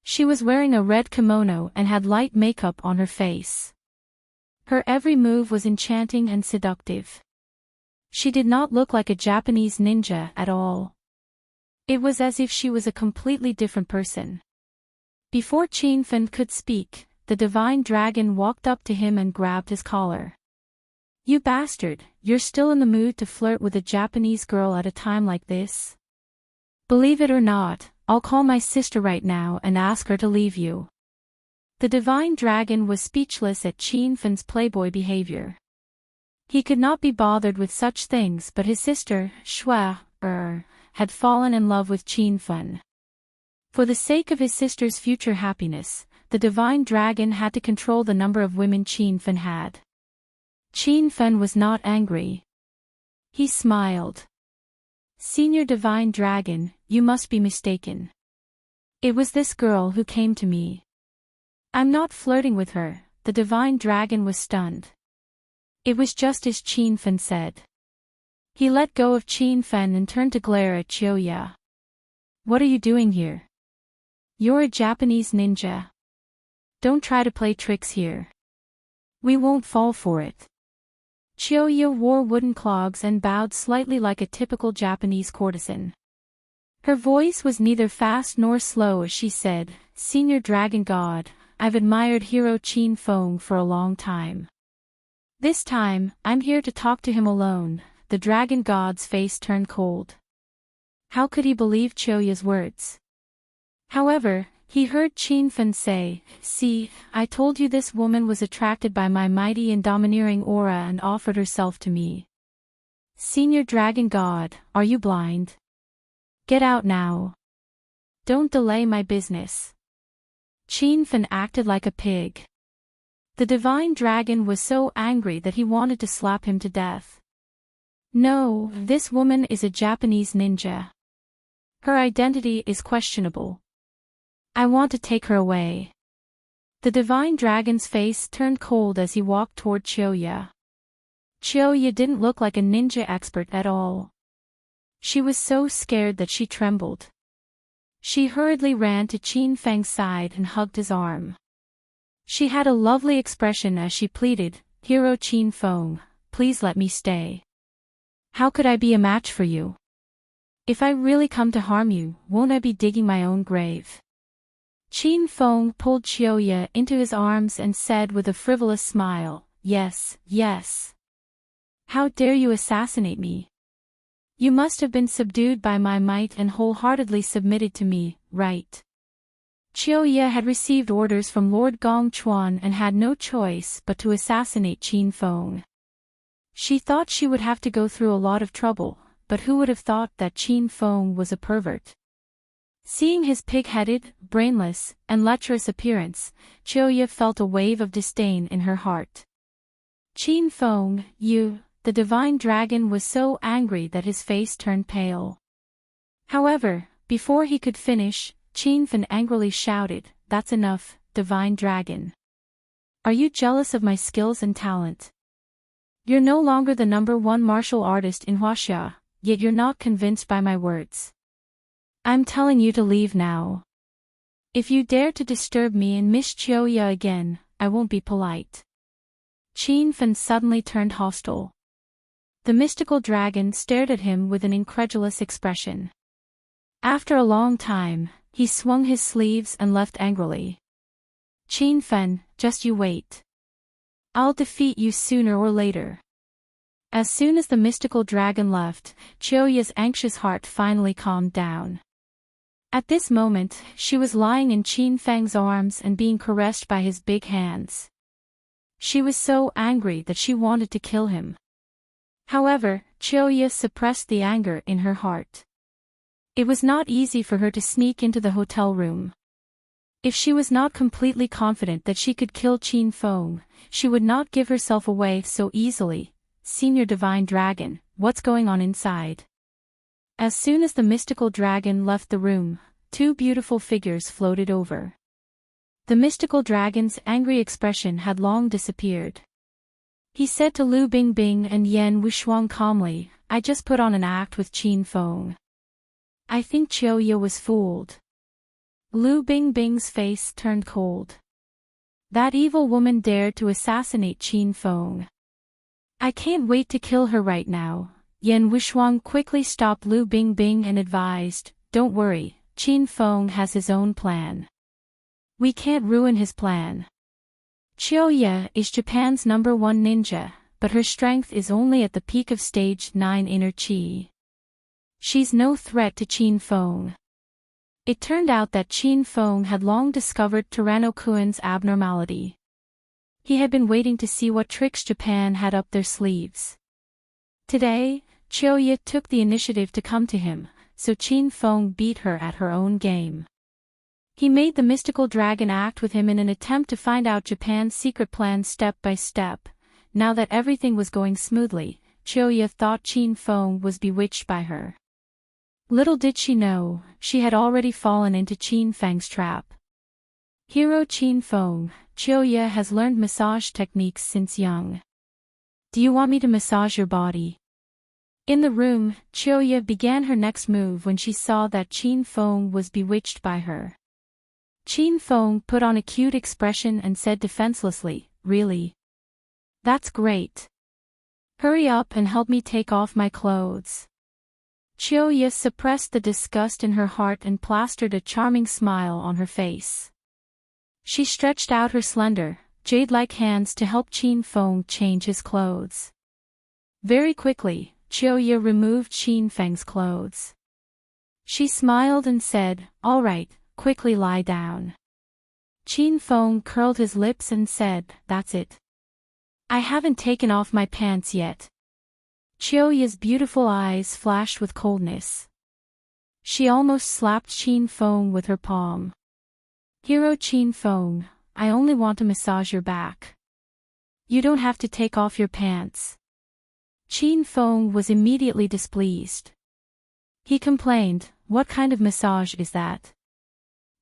She was wearing a red kimono and had light makeup on her face. Her every move was enchanting and seductive. She did not look like a Japanese ninja at all. It was as if she was a completely different person. Before Qin Feng could speak, the divine dragon walked up to him and grabbed his collar. You bastard, you're still in the mood to flirt with a Japanese girl at a time like this? Believe it or not, I'll call my sister right now and ask her to leave you. The divine dragon was speechless at Qin Feng's playboy behavior. He could not be bothered with such things, but his sister, Shui, had fallen in love with Qin Feng. For the sake of his sister's future happiness, the divine dragon had to control the number of women Qin Feng had. Qin Feng was not angry. He smiled. Senior divine dragon, you must be mistaken. It was this girl who came to me. I'm not flirting with her. The divine dragon was stunned. It was just as Qin Feng said. He let go of Qin Feng and turned to glare at Chiyoya. What are you doing here? You're a Japanese ninja. Don't try to play tricks here. We won't fall for it. Chiyoya wore wooden clogs and bowed slightly like a typical Japanese courtesan. Her voice was neither fast nor slow as she said, Senior Dragon God, I've admired Hero Qin Feng for a long time. This time, I'm here to talk to him alone." The dragon god's face turned cold. How could he believe Chiyoya's words? However, he heard Qin Feng say, "See, I told you this woman was attracted by my mighty and domineering aura and offered herself to me. Senior Dragon God, are you blind? Get out now. Don't delay my business." Qin Feng acted like a pig. The divine dragon was so angry that he wanted to slap him to death. "No, this woman is a Japanese ninja. Her identity is questionable. I want to take her away." The divine dragon's face turned cold as he walked toward Chiyoya. Chiyoya didn't look like a ninja expert at all. She was so scared that she trembled. She hurriedly ran to Qin Feng's side and hugged his arm. She had a lovely expression as she pleaded, "Hero Qin Feng, please let me stay. How could I be a match for you? If I really come to harm you, won't I be digging my own grave?" Qin Feng pulled Chiyoya into his arms and said with a frivolous smile, "Yes, yes. How dare you assassinate me? You must have been subdued by my might and wholeheartedly submitted to me, right?" Chiyoya had received orders from Lord Gongchuan and had no choice but to assassinate Qin Feng. She thought she would have to go through a lot of trouble, but who would have thought that Qin Feng was a pervert? Seeing his pig-headed, brainless, and lecherous appearance, Chiyoya felt a wave of disdain in her heart. "Qin Feng, you..." The divine dragon was so angry that his face turned pale. However, before he could finish, Qin Feng angrily shouted, "That's enough, divine dragon. Are you jealous of my skills and talent? You're no longer the #1 martial artist in Huaxia, yet you're not convinced by my words. I'm telling you to leave now. If you dare to disturb me and Miss Chiyoya again, I won't be polite." Qin Feng suddenly turned hostile. The mystical dragon stared at him with an incredulous expression. After a long time, he swung his sleeves and left angrily. "Qin Feng, just you wait. I'll defeat you sooner or later." As soon as the mystical dragon left, Chiyoya's anxious heart finally calmed down. At this moment, she was lying in Qin Feng's arms and being caressed by his big hands. She was so angry that she wanted to kill him. However, Chiyoya suppressed the anger in her heart. It was not easy for her to sneak into the hotel room. If she was not completely confident that she could kill Qin Feng, she would not give herself away so easily. "Senior Divine Dragon, what's going on inside?" As soon as the mystical dragon left the room, two beautiful figures floated over. The mystical dragon's angry expression had long disappeared. He said to Lu Bingbing and Yan Wushuang calmly, "I just put on an act with Qin Feng. I think Chiyoya was fooled." Lu Bingbing's face turned cold. That evil woman dared to assassinate Qin Feng. "I can't wait to kill her right now." Yan Wushuang quickly stopped Lu Bingbing and advised, "Don't worry, Qin Feng has his own plan. We can't ruin his plan. Chiyoya is Japan's #1 ninja, but her strength is only at the peak of stage 9 inner chi. She's no threat to Qin Feng." It turned out that Qin Feng had long discovered Tyrannokuan's abnormality. He had been waiting to see what tricks Japan had up their sleeves. Today, Chiyoya took the initiative to come to him, so Qin Feng beat her at her own game. He made the mystical dragon act with him in an attempt to find out Japan's secret plan step by step. Now that everything was going smoothly, Chiyoya thought Qin Feng was bewitched by her. Little did she know, she had already fallen into Qin Feng's trap. Hero Qin Feng, Chiyoya has learned massage techniques since young. "Do you want me to massage your body?" In the room, Chiyoya began her next move when she saw that Qin Feng was bewitched by her. Qin Feng put on a cute expression and said defenselessly, "Really? That's great. Hurry up and help me take off my clothes." Chiyoya suppressed the disgust in her heart and plastered a charming smile on her face. She stretched out her slender, jade-like hands to help Qin Feng change his clothes. Very quickly, Chiyoya removed Qin Feng's clothes. She smiled and said, "All right, quickly lie down." Qin Feng curled his lips and said, "That's it. I haven't taken off my pants yet." Chiyoya's beautiful eyes flashed with coldness. She almost slapped Qin Feng with her palm. "Hero Qin Feng, I only want to massage your back. You don't have to take off your pants." Qin Feng was immediately displeased. He complained, "What kind of massage is that?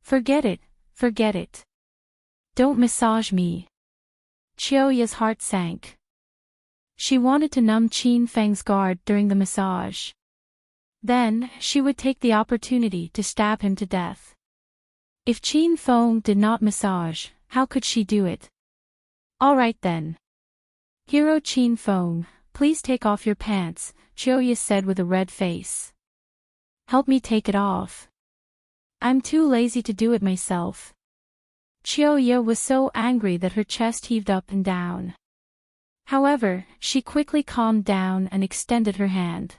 Forget it, forget it. Don't massage me." Chiyoya's heart sank. She wanted to numb Qin Feng's guard during the massage. Then, she would take the opportunity to stab him to death. If Qin Feng did not massage, how could she do it? "All right then. Hero Qin Feng, please take off your pants," Chiyoya said with a red face. "Help me take it off. I'm too lazy to do it myself." Chiyoya was so angry that her chest heaved up and down. However, she quickly calmed down and extended her hand.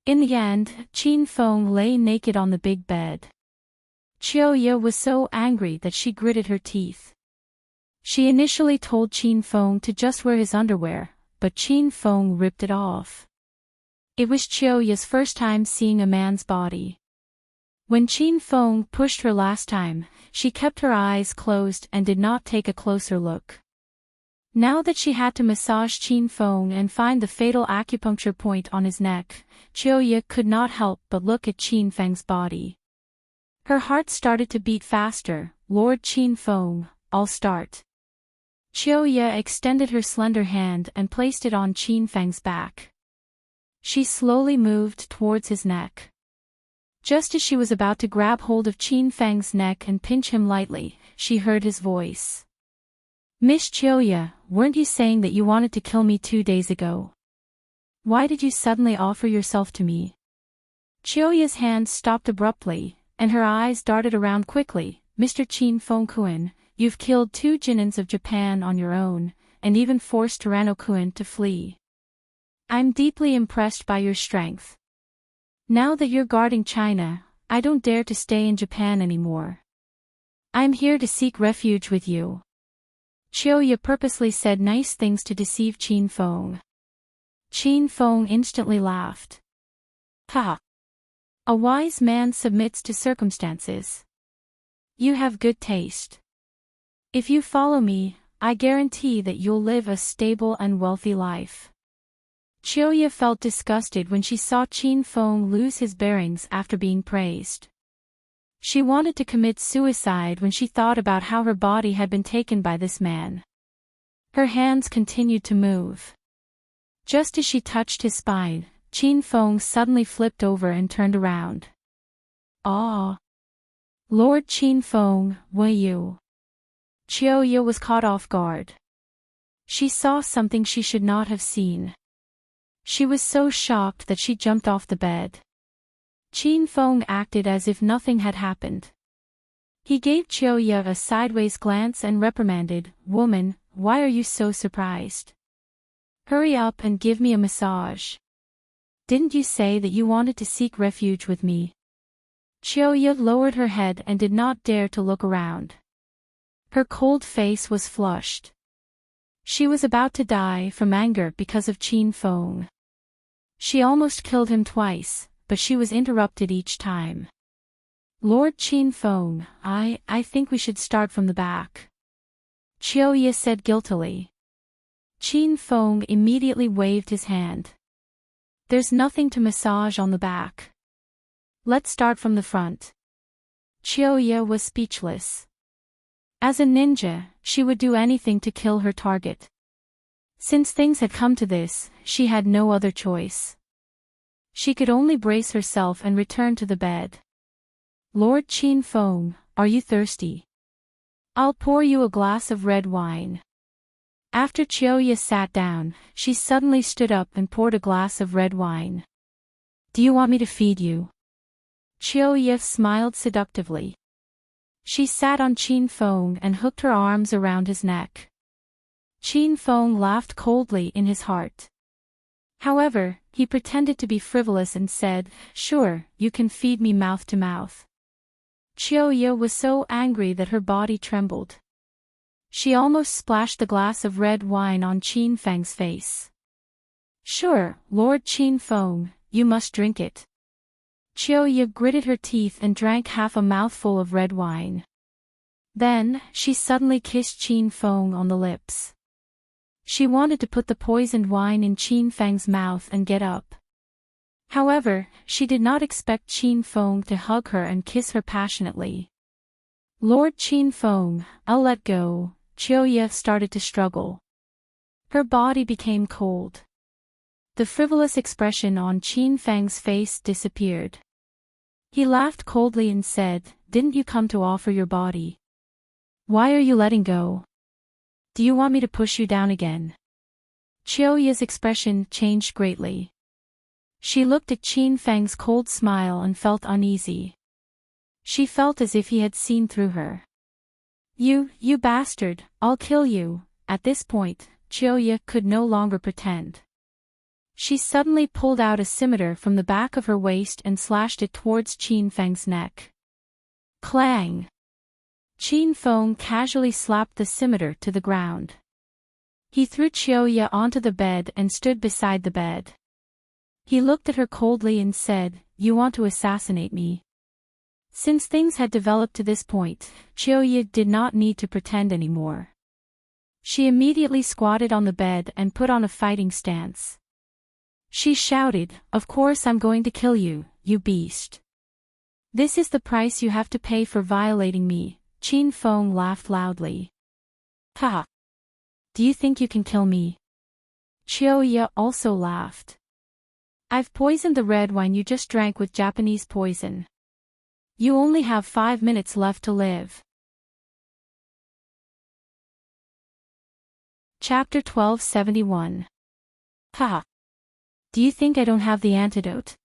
In the end, Qin Feng lay naked on the big bed. Chiyoya was so angry that she gritted her teeth. She initially told Qin Feng to just wear his underwear, but Qin Feng ripped it off. It was Chiyoya's first time seeing a man's body. When Qin Feng pushed her last time, she kept her eyes closed and did not take a closer look. Now that she had to massage Qin Feng and find the fatal acupuncture point on his neck, Chiyoya could not help but look at Qin Feng's body. Her heart started to beat faster. "Lord Qin Feng, I'll start." Chiyoya extended her slender hand and placed it on Qin Feng's back. She slowly moved towards his neck. Just as she was about to grab hold of Qin Feng's neck and pinch him lightly, she heard his voice. "Miss Chiyoya, weren't you saying that you wanted to kill me 2 days ago? Why did you suddenly offer yourself to me?" Chiyoya's hand stopped abruptly, and her eyes darted around quickly. "Mr. Qin Feng-kun, you've killed 2 Jinins of Japan on your own, and even forced Tyranno-kun to flee. I'm deeply impressed by your strength. Now that you're guarding China, I don't dare to stay in Japan anymore. I'm here to seek refuge with you." Chiyoya purposely said nice things to deceive Qin Feng. Qin Feng instantly laughed. "Ha! A wise man submits to circumstances. You have good taste. If you follow me, I guarantee that you'll live a stable and wealthy life." Chiyoya felt disgusted when she saw Qin Feng lose his bearings after being praised. She wanted to commit suicide when she thought about how her body had been taken by this man. Her hands continued to move. Just as she touched his spine, Qin Feng suddenly flipped over and turned around. "Ah! Lord Qin Feng, were you?" Chiyoya was caught off guard. She saw something she should not have seen. She was so shocked that she jumped off the bed. Qin Feng acted as if nothing had happened. He gave Chiyoya a sideways glance and reprimanded, "Woman, why are you so surprised? Hurry up and give me a massage. Didn't you say that you wanted to seek refuge with me?" Chiyoya lowered her head and did not dare to look around. Her cold face was flushed. She was about to die from anger because of Qin Feng. She almost killed him twice, but she was interrupted each time. "Lord Qin Feng, I think we should start from the back," Chiyoya said guiltily. Qin Feng immediately waved his hand. "There's nothing to massage on the back. Let's start from the front." Chiyoya was speechless. As a ninja, she would do anything to kill her target. Since things had come to this, she had no other choice. She could only brace herself and return to the bed. "Lord Qin Feng, are you thirsty? I'll pour you a glass of red wine." After Chiyoya sat down, she suddenly stood up and poured a glass of red wine. Do you want me to feed you? Chiyo smiled seductively. She sat on Qin Feng and hooked her arms around his neck. Qin Feng laughed coldly in his heart. However, he pretended to be frivolous and said, "Sure, you can feed me mouth to mouth." Chiyo was so angry that her body trembled. She almost splashed the glass of red wine on Qin Feng's face. "Sure, Lord Qin Feng, you must drink it." Chiyo gritted her teeth and drank half a mouthful of red wine. Then, she suddenly kissed Qin Feng on the lips. She wanted to put the poisoned wine in Qin Feng's mouth and get up. However, she did not expect Qin Feng to hug her and kiss her passionately. "Lord Qin Feng, I'll let go." Chiyo started to struggle. Her body became cold. The frivolous expression on Qin Feng's face disappeared. He laughed coldly and said, "Didn't you come to offer your body? Why are you letting go? Do you want me to push you down again?" Chiyo's expression changed greatly. She looked at Qin Feng's cold smile and felt uneasy. She felt as if he had seen through her. You bastard, I'll kill you." At this point, Chiyo could no longer pretend. She suddenly pulled out a scimitar from the back of her waist and slashed it towards Qin Feng's neck. Clang! Qin Feng casually slapped the scimitar to the ground. He threw Chiyo onto the bed and stood beside the bed. He looked at her coldly and said, "You want to assassinate me?" Since things had developed to this point, Chiyo did not need to pretend anymore. She immediately squatted on the bed and put on a fighting stance. She shouted, "Of course I'm going to kill you, you beast. This is the price you have to pay for violating me." Qin Feng laughed loudly. "Ha! Do you think you can kill me?" Chiyo also laughed. "I've poisoned the red wine you just drank with Japanese poison. You only have 5 minutes left to live." Chapter 1271. Ha! Do you think I don't have the antidote?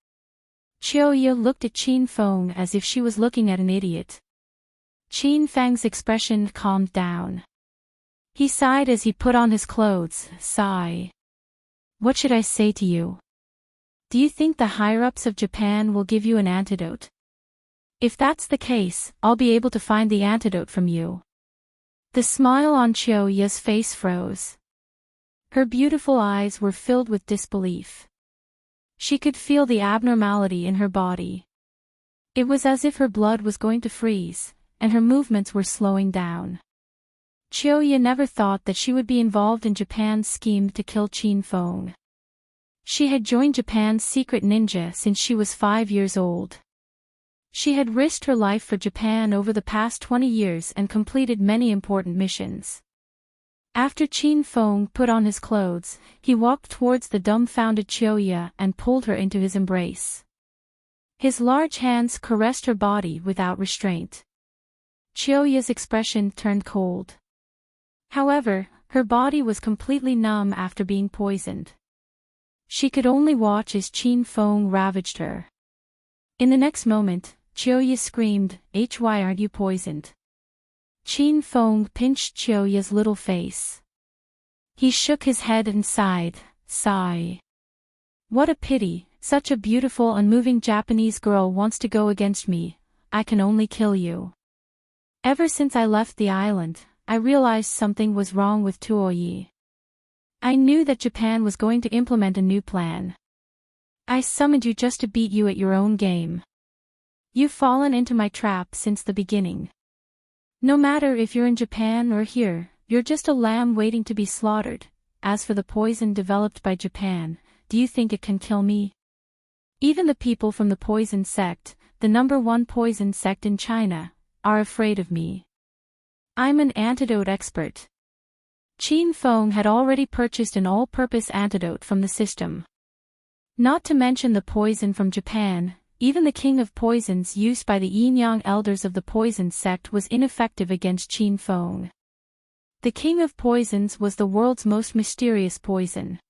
Chiyo looked at Qin Feng as if she was looking at an idiot. Qin Feng's expression calmed down. He sighed as he put on his clothes. Sigh. "What should I say to you? Do you think the higher-ups of Japan will give you an antidote? If that's the case, I'll be able to find the antidote from you." The smile on Chiyo's face froze. Her beautiful eyes were filled with disbelief. She could feel the abnormality in her body. It was as if her blood was going to freeze, and her movements were slowing down. Chiyo never thought that she would be involved in Japan's scheme to kill Qin Feng. She had joined Japan's secret ninja since she was 5 years old. She had risked her life for Japan over the past 20 years and completed many important missions. After Qin Feng put on his clothes, he walked towards the dumbfounded Chiyo and pulled her into his embrace. His large hands caressed her body without restraint. Chiyo's expression turned cold. However, her body was completely numb after being poisoned. She could only watch as Qin Feng ravaged her. In the next moment, Chiyo screamed, "Why aren't you poisoned?" Qin Feng pinched Chiyo's little face. He shook his head and sighed, sigh. "What a pity, such a beautiful and moving Japanese girl wants to go against me. I can only kill you." Ever since I left the island, I realized something was wrong with Tuoyi. I knew that Japan was going to implement a new plan. I summoned you just to beat you at your own game. You've fallen into my trap since the beginning. No matter if you're in Japan or here, you're just a lamb waiting to be slaughtered. As for the poison developed by Japan, do you think it can kill me? Even the people from the poison sect, the #1 poison sect in China, are afraid of me. I'm an antidote expert. Qin Feng had already purchased an all-purpose antidote from the system. Not to mention the poison from Japan, even the king of poisons used by the yin-yang elders of the poison sect was ineffective against Qin Feng. The king of poisons was the world's most mysterious poison.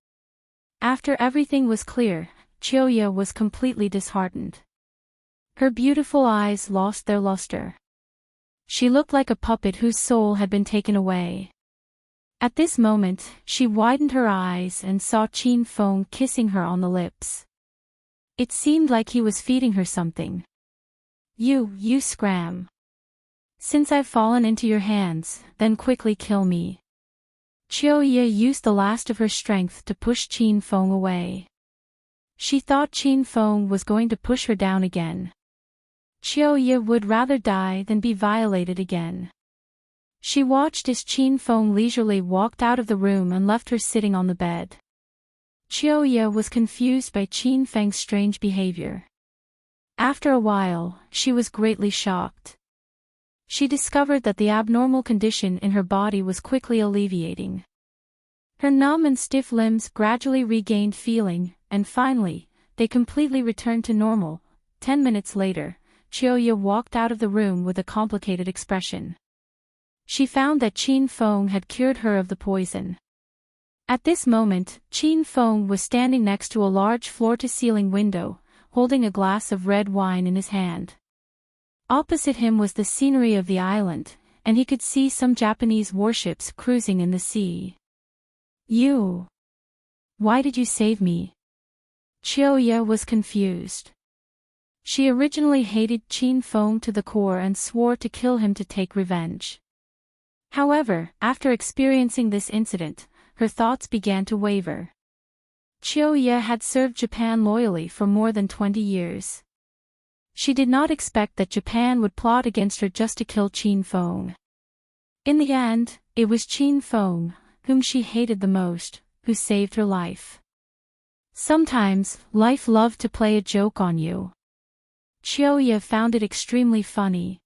After everything was clear, Chiyoya was completely disheartened. Her beautiful eyes lost their luster. She looked like a puppet whose soul had been taken away. At this moment, she widened her eyes and saw Qin Feng kissing her on the lips. It seemed like he was feeding her something. You scram. Since I've fallen into your hands, then quickly kill me. Chiyoya used the last of her strength to push Qin Feng away. She thought Qin Feng was going to push her down again. Chiyoya would rather die than be violated again. She watched as Qin Feng leisurely walked out of the room and left her sitting on the bed. Chiyoya was confused by Qin Feng's strange behavior. After a while, she was greatly shocked. She discovered that the abnormal condition in her body was quickly alleviating. Her numb and stiff limbs gradually regained feeling, and finally, they completely returned to normal. 10 minutes later, Chiyoya walked out of the room with a complicated expression. She found that Qin Feng had cured her of the poison. At this moment, Qin Feng was standing next to a large floor-to-ceiling window, holding a glass of red wine in his hand. Opposite him was the scenery of the island, and he could see some Japanese warships cruising in the sea. You! Why did you save me? Chiyoya was confused. She originally hated Qin Feng to the core and swore to kill him to take revenge. However, after experiencing this incident, her thoughts began to waver. Chiyoya had served Japan loyally for more than 20 years. She did not expect that Japan would plot against her just to kill Qin Feng. In the end, it was Qin Feng, whom she hated the most, who saved her life. Sometimes, life loved to play a joke on you. Chiyoya found it extremely funny.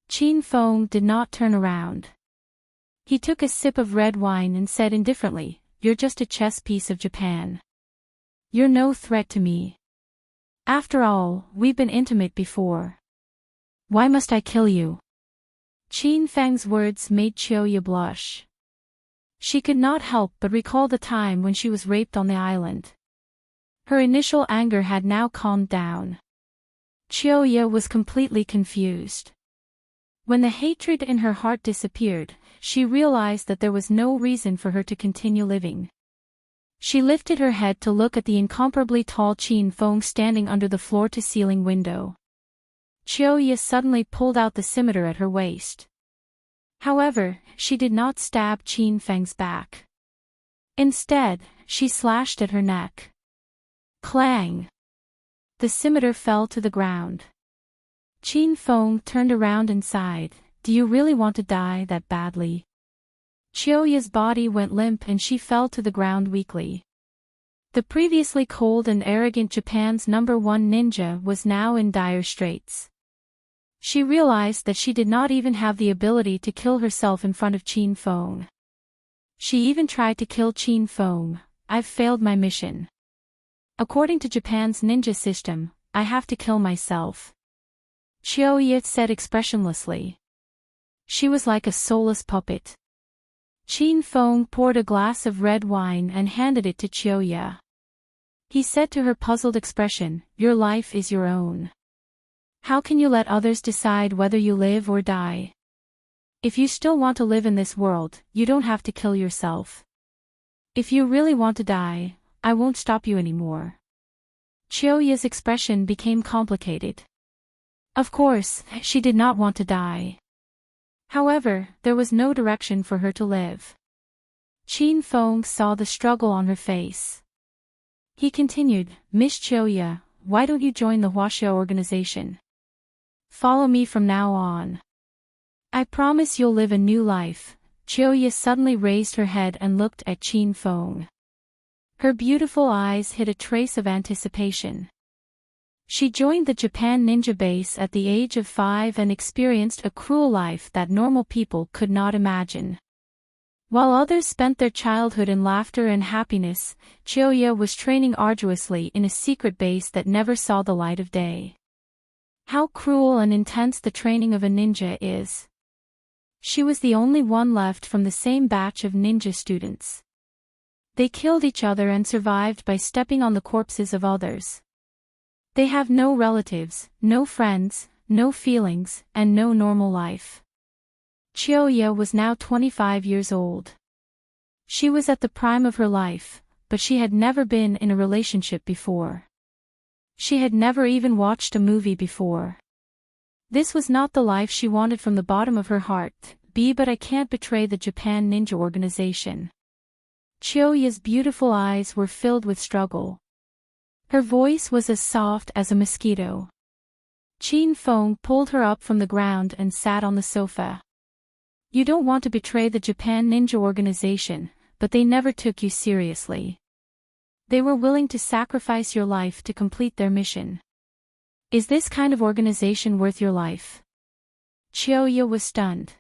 Qin Feng did not turn around. He took a sip of red wine and said indifferently, "You're just a chess piece of Japan. You're no threat to me. After all, we've been intimate before. Why must I kill you?" Qin Feng's words made Chiyoya blush. She could not help but recall the time when she was raped on the island. Her initial anger had now calmed down. Chiyoya was completely confused. When the hatred in her heart disappeared, she realized that there was no reason for her to continue living. She lifted her head to look at the incomparably tall Qin Feng standing under the floor-to-ceiling window. Chiyoya suddenly pulled out the scimitar at her waist. However, she did not stab Qin Feng's back. Instead, she slashed at her neck. Clang! The scimitar fell to the ground. Qin Feng turned around and sighed, "Do you really want to die that badly?" Chiyoya's body went limp and she fell to the ground weakly. The previously cold and arrogant Japan's #1 ninja was now in dire straits. She realized that she did not even have the ability to kill herself in front of Qin Feng. She even tried to kill Qin Feng. "I've failed my mission. According to Japan's ninja system, I have to kill myself," Chiyoya said expressionlessly. She was like a soulless puppet. Qin Feng poured a glass of red wine and handed it to Chiyoya. He said to her puzzled expression, "Your life is your own. How can you let others decide whether you live or die? If you still want to live in this world, you don't have to kill yourself. If you really want to die, I won't stop you anymore." Chiyoya's expression became complicated. Of course, she did not want to die. However, there was no direction for her to live. Qin Feng saw the struggle on her face. He continued, "Miss Chiyoya, why don't you join the Huaxia organization? Follow me from now on. I promise you'll live a new life." Chiyoya suddenly raised her head and looked at Qin Feng. Her beautiful eyes hid a trace of anticipation. She joined the Japan Ninja Base at the age of 5 and experienced a cruel life that normal people could not imagine. While others spent their childhood in laughter and happiness, Chiyoya was training arduously in a secret base that never saw the light of day. How cruel and intense the training of a ninja is. She was the only one left from the same batch of ninja students. They killed each other and survived by stepping on the corpses of others. They have no relatives, no friends, no feelings, and no normal life. Chiyoya was now 25 years old. She was at the prime of her life, but she had never been in a relationship before. She had never even watched a movie before. This was not the life she wanted from the bottom of her heart, but I can't betray the Japan Ninja Organization. Chiyoya's beautiful eyes were filled with struggle. Her voice was as soft as a mosquito. Chin Feng pulled her up from the ground and sat on the sofa. You don't want to betray the Japan Ninja Organization, but they never took you seriously. They were willing to sacrifice your life to complete their mission. Is this kind of organization worth your life? Chiyoya was stunned.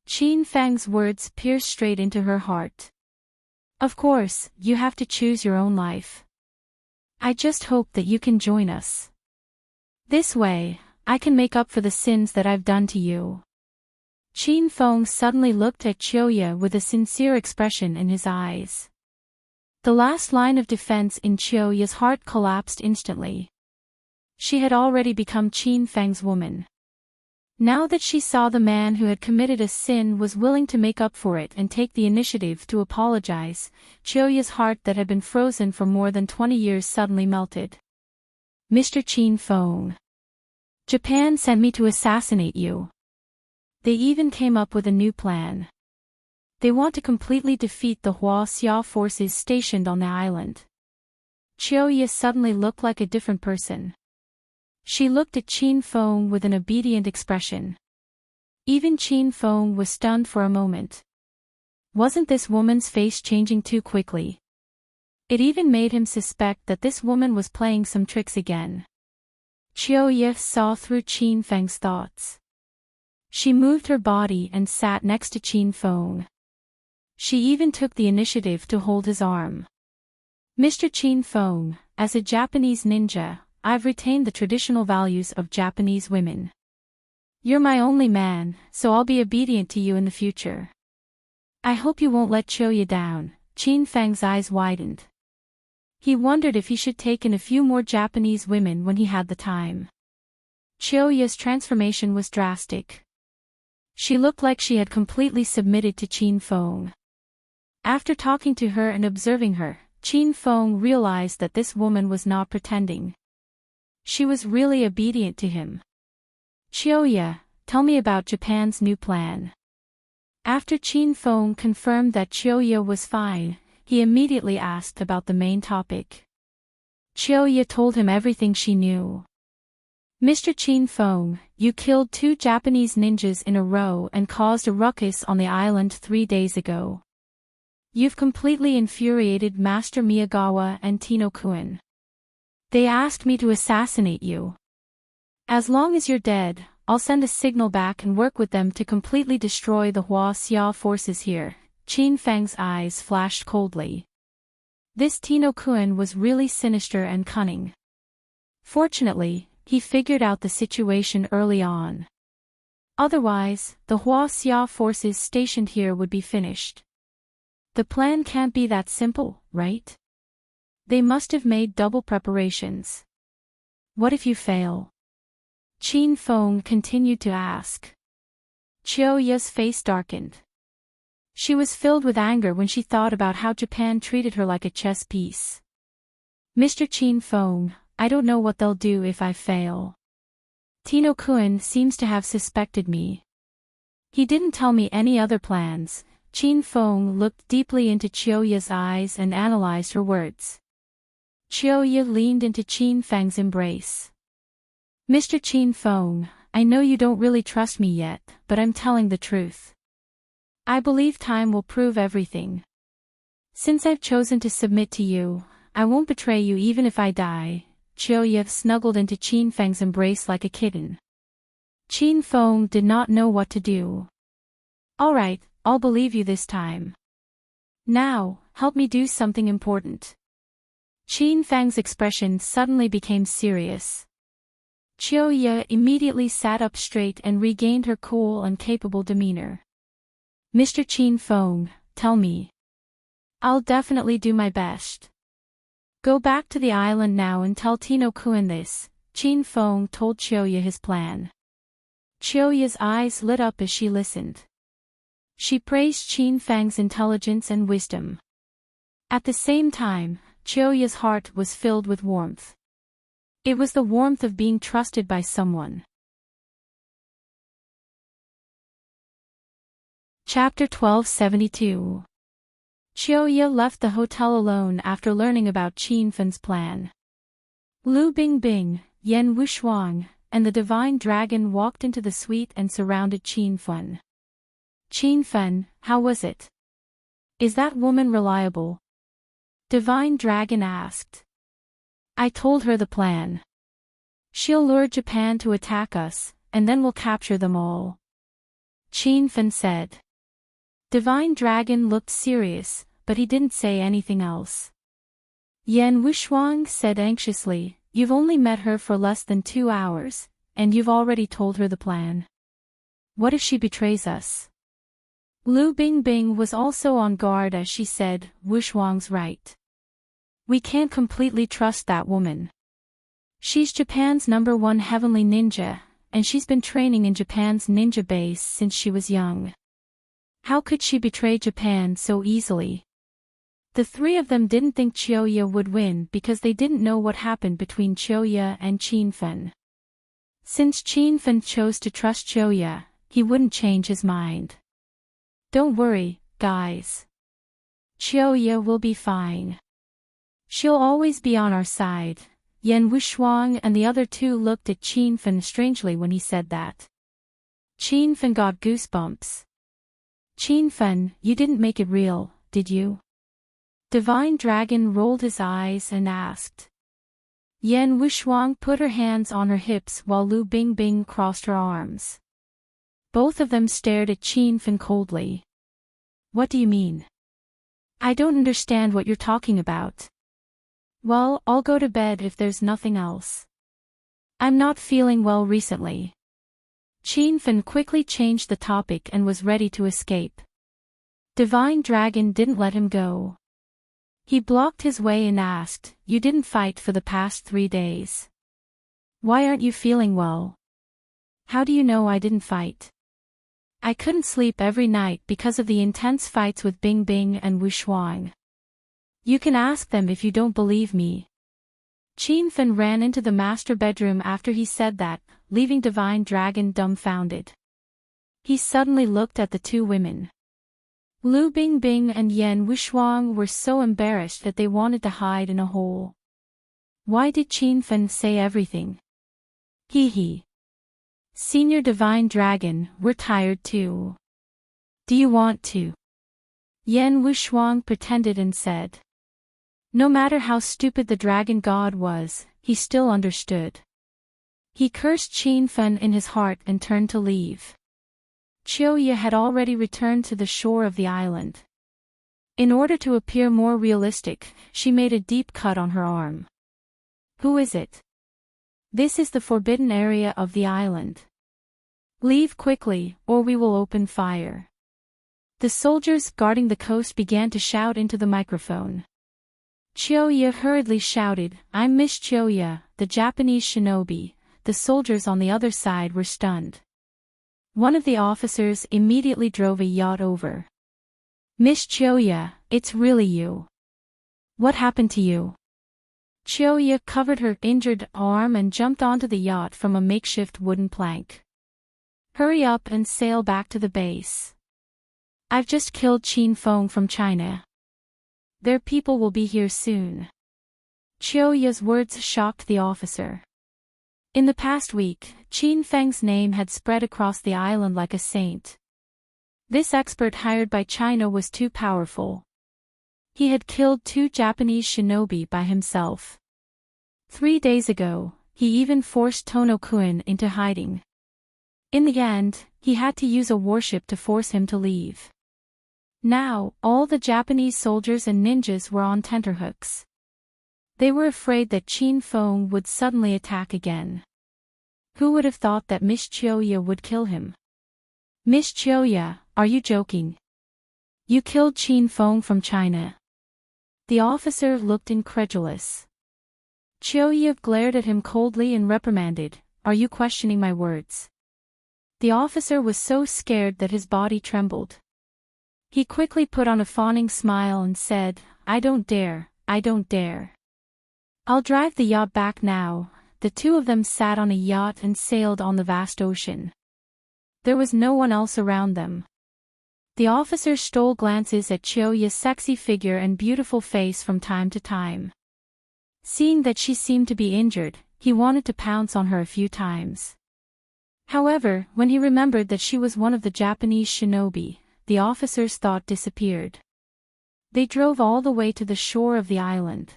Chin Feng's words pierced straight into her heart. Of course, you have to choose your own life. I just hope that you can join us. This way, I can make up for the sins that I've done to you. Chin Feng suddenly looked at Chiyoya with a sincere expression in his eyes. The last line of defense in Chiyoya's heart collapsed instantly. She had already become Chin Feng's woman. Now that she saw the man who had committed a sin was willing to make up for it and take the initiative to apologize, Chiyoya's heart that had been frozen for more than 20 years suddenly melted. Mr. Chin Feng. Japan sent me to assassinate you. They even came up with a new plan. They want to completely defeat the Xia forces stationed on the island. Chiyoya suddenly looked like a different person. She looked at Chin Feng with an obedient expression. Even Chin Feng was stunned for a moment. Wasn't this woman's face changing too quickly? It even made him suspect that this woman was playing some tricks again. Chiyoya saw through Chin Feng's thoughts. She moved her body and sat next to Chin Feng. She even took the initiative to hold his arm. Mr. Chin Feng, as a Japanese ninja, I've retained the traditional values of Japanese women. You're my only man, so I'll be obedient to you in the future. I hope you won't let Chiyoya down. Chin Feng's eyes widened. He wondered if he should take in a few more Japanese women when he had the time. Chiyoya's transformation was drastic. She looked like she had completely submitted to Chin Feng. After talking to her and observing her, Chin Feng realized that this woman was not pretending. She was really obedient to him. Chiyoya, tell me about Japan's new plan. After Chin Feng confirmed that Chiyoya was fine, he immediately asked about the main topic. Chiyoya told him everything she knew. Mr. Chin Feng, you killed 2 Japanese ninjas in a row and caused a ruckus on the island 3 days ago. You've completely infuriated Master Miyagawa and Tino-kun. They asked me to assassinate you. As long as you're dead, I'll send a signal back and work with them to completely destroy the Xia forces here. Chin Feng's eyes flashed coldly. This Tino-kun was really sinister and cunning. Fortunately, he figured out the situation early on. Otherwise, the Xia forces stationed here would be finished. The plan can't be that simple, right? They must have made double preparations. What if you fail? Chin Feng continued to ask. Chiyoya's face darkened. She was filled with anger when she thought about how Japan treated her like a chess piece. Mr. Chin Feng, I don't know what they'll do if I fail. Tino-kun seems to have suspected me. He didn't tell me any other plans. Chin Feng looked deeply into Chiyoya's eyes and analyzed her words. Chiyoya leaned into Chin Feng's embrace. Mr. Chin Feng, I know you don't really trust me yet, but I'm telling the truth. I believe time will prove everything. Since I've chosen to submit to you, I won't betray you even if I die. Chiyoya snuggled into Chin Feng's embrace like a kitten. Chin Feng did not know what to do. All right, I'll believe you this time. Now, help me do something important. Chin Feng's expression suddenly became serious. Chiyoya immediately sat up straight and regained her cool and capable demeanor. Mr. Chin Feng, tell me. I'll definitely do my best. Go back to the island now and tell Tino-kun this, Qin Feng told Chiyoya his plan. Chiyoya's eyes lit up as she listened. She praised Qin Feng's intelligence and wisdom. At the same time, Chiyoya's heart was filled with warmth. It was the warmth of being trusted by someone. Chapter 1272. Chiyoya left the hotel alone after learning about Qin Feng's plan. Lu Bingbing, Yan Wushuang, and the Divine Dragon walked into the suite and surrounded Qin Feng. Qin Feng, how was it? Is that woman reliable? Divine Dragon asked. I told her the plan. She'll lure Japan to attack us, and then we'll capture them all. Qin Feng said. Divine Dragon looked serious, but he didn't say anything else. Yan Wushuang said anxiously, You've only met her for less than 2 hours, and you've already told her the plan. What if she betrays us? Lu Bingbing was also on guard as she said, Wushuang's right. We can't completely trust that woman. She's Japan's #1 heavenly ninja, and she's been training in Japan's ninja base since she was young. How could she betray Japan so easily? The three of them didn't think Chiyoya would win because they didn't know what happened between Chiyoya and Qin Feng. Since Qin Feng chose to trust Chiyoya, he wouldn't change his mind. Don't worry, guys. Chiyoya will be fine. She'll always be on our side. Yan Wushuang and the other two looked at Qin Feng strangely when he said that. Qin Feng got goosebumps. Qin Feng, you didn't make it real, did you? Divine Dragon rolled his eyes and asked. Yan Wushuang put her hands on her hips while Lu Bingbing crossed her arms. Both of them stared at Qin Feng coldly. What do you mean? I don't understand what you're talking about. Well, I'll go to bed if there's nothing else. I'm not feeling well recently. Qin Feng quickly changed the topic and was ready to escape. Divine Dragon didn't let him go. He blocked his way and asked, You didn't fight for the past 3 days. Why aren't you feeling well? How do you know I didn't fight? I couldn't sleep every night because of the intense fights with Bingbing and Wushuang. You can ask them if you don't believe me. Qin Feng ran into the master bedroom after he said that, leaving Divine Dragon dumbfounded. He suddenly looked at the two women. Lu Bingbing and Yan Wushuang were so embarrassed that they wanted to hide in a hole. Why did Qin Feng say everything? Hee. Senior Divine Dragon, we're tired too. Do you want to? Yan Wushuang pretended and said. No matter how stupid the dragon god was, he still understood. He cursed Qin Feng in his heart and turned to leave. Chiyoya had already returned to the shore of the island. In order to appear more realistic, she made a deep cut on her arm. Who is it? This is the forbidden area of the island. Leave quickly, or we will open fire. The soldiers guarding the coast began to shout into the microphone. Chiyoya hurriedly shouted, I'm Miss Chiyoya, the Japanese shinobi. The soldiers on the other side were stunned. One of the officers immediately drove a yacht over. Miss Chiyoya, it's really you. What happened to you? Chiyoya covered her injured arm and jumped onto the yacht from a makeshift wooden plank. Hurry up and sail back to the base. I've just killed Qin Feng from China. Their people will be here soon. Chiyoya's words shocked the officer. In the past week, Qin Feng's name had spread across the island like a saint. This expert hired by China was too powerful. He had killed 2 Japanese shinobi by himself. 3 days ago, he even forced Tono-kun into hiding. In the end, he had to use a warship to force him to leave. Now, all the Japanese soldiers and ninjas were on tenterhooks. They were afraid that Qin Feng would suddenly attack again. Who would have thought that Miss Chiyoya would kill him? Miss Chiyoya, are you joking? You killed Qin Feng from China. The officer looked incredulous. Chiyoya glared at him coldly and reprimanded, "Are you questioning my words?" The officer was so scared that his body trembled. He quickly put on a fawning smile and said, I don't dare. I'll drive the yacht back now." The two of them sat on a yacht and sailed on the vast ocean. There was no one else around them. The officer stole glances at Chiyoya's sexy figure and beautiful face from time to time. Seeing that she seemed to be injured, he wanted to pounce on her a few times. However, when he remembered that she was one of the Japanese shinobi, the officer's thought disappeared. They drove all the way to the shore of the island.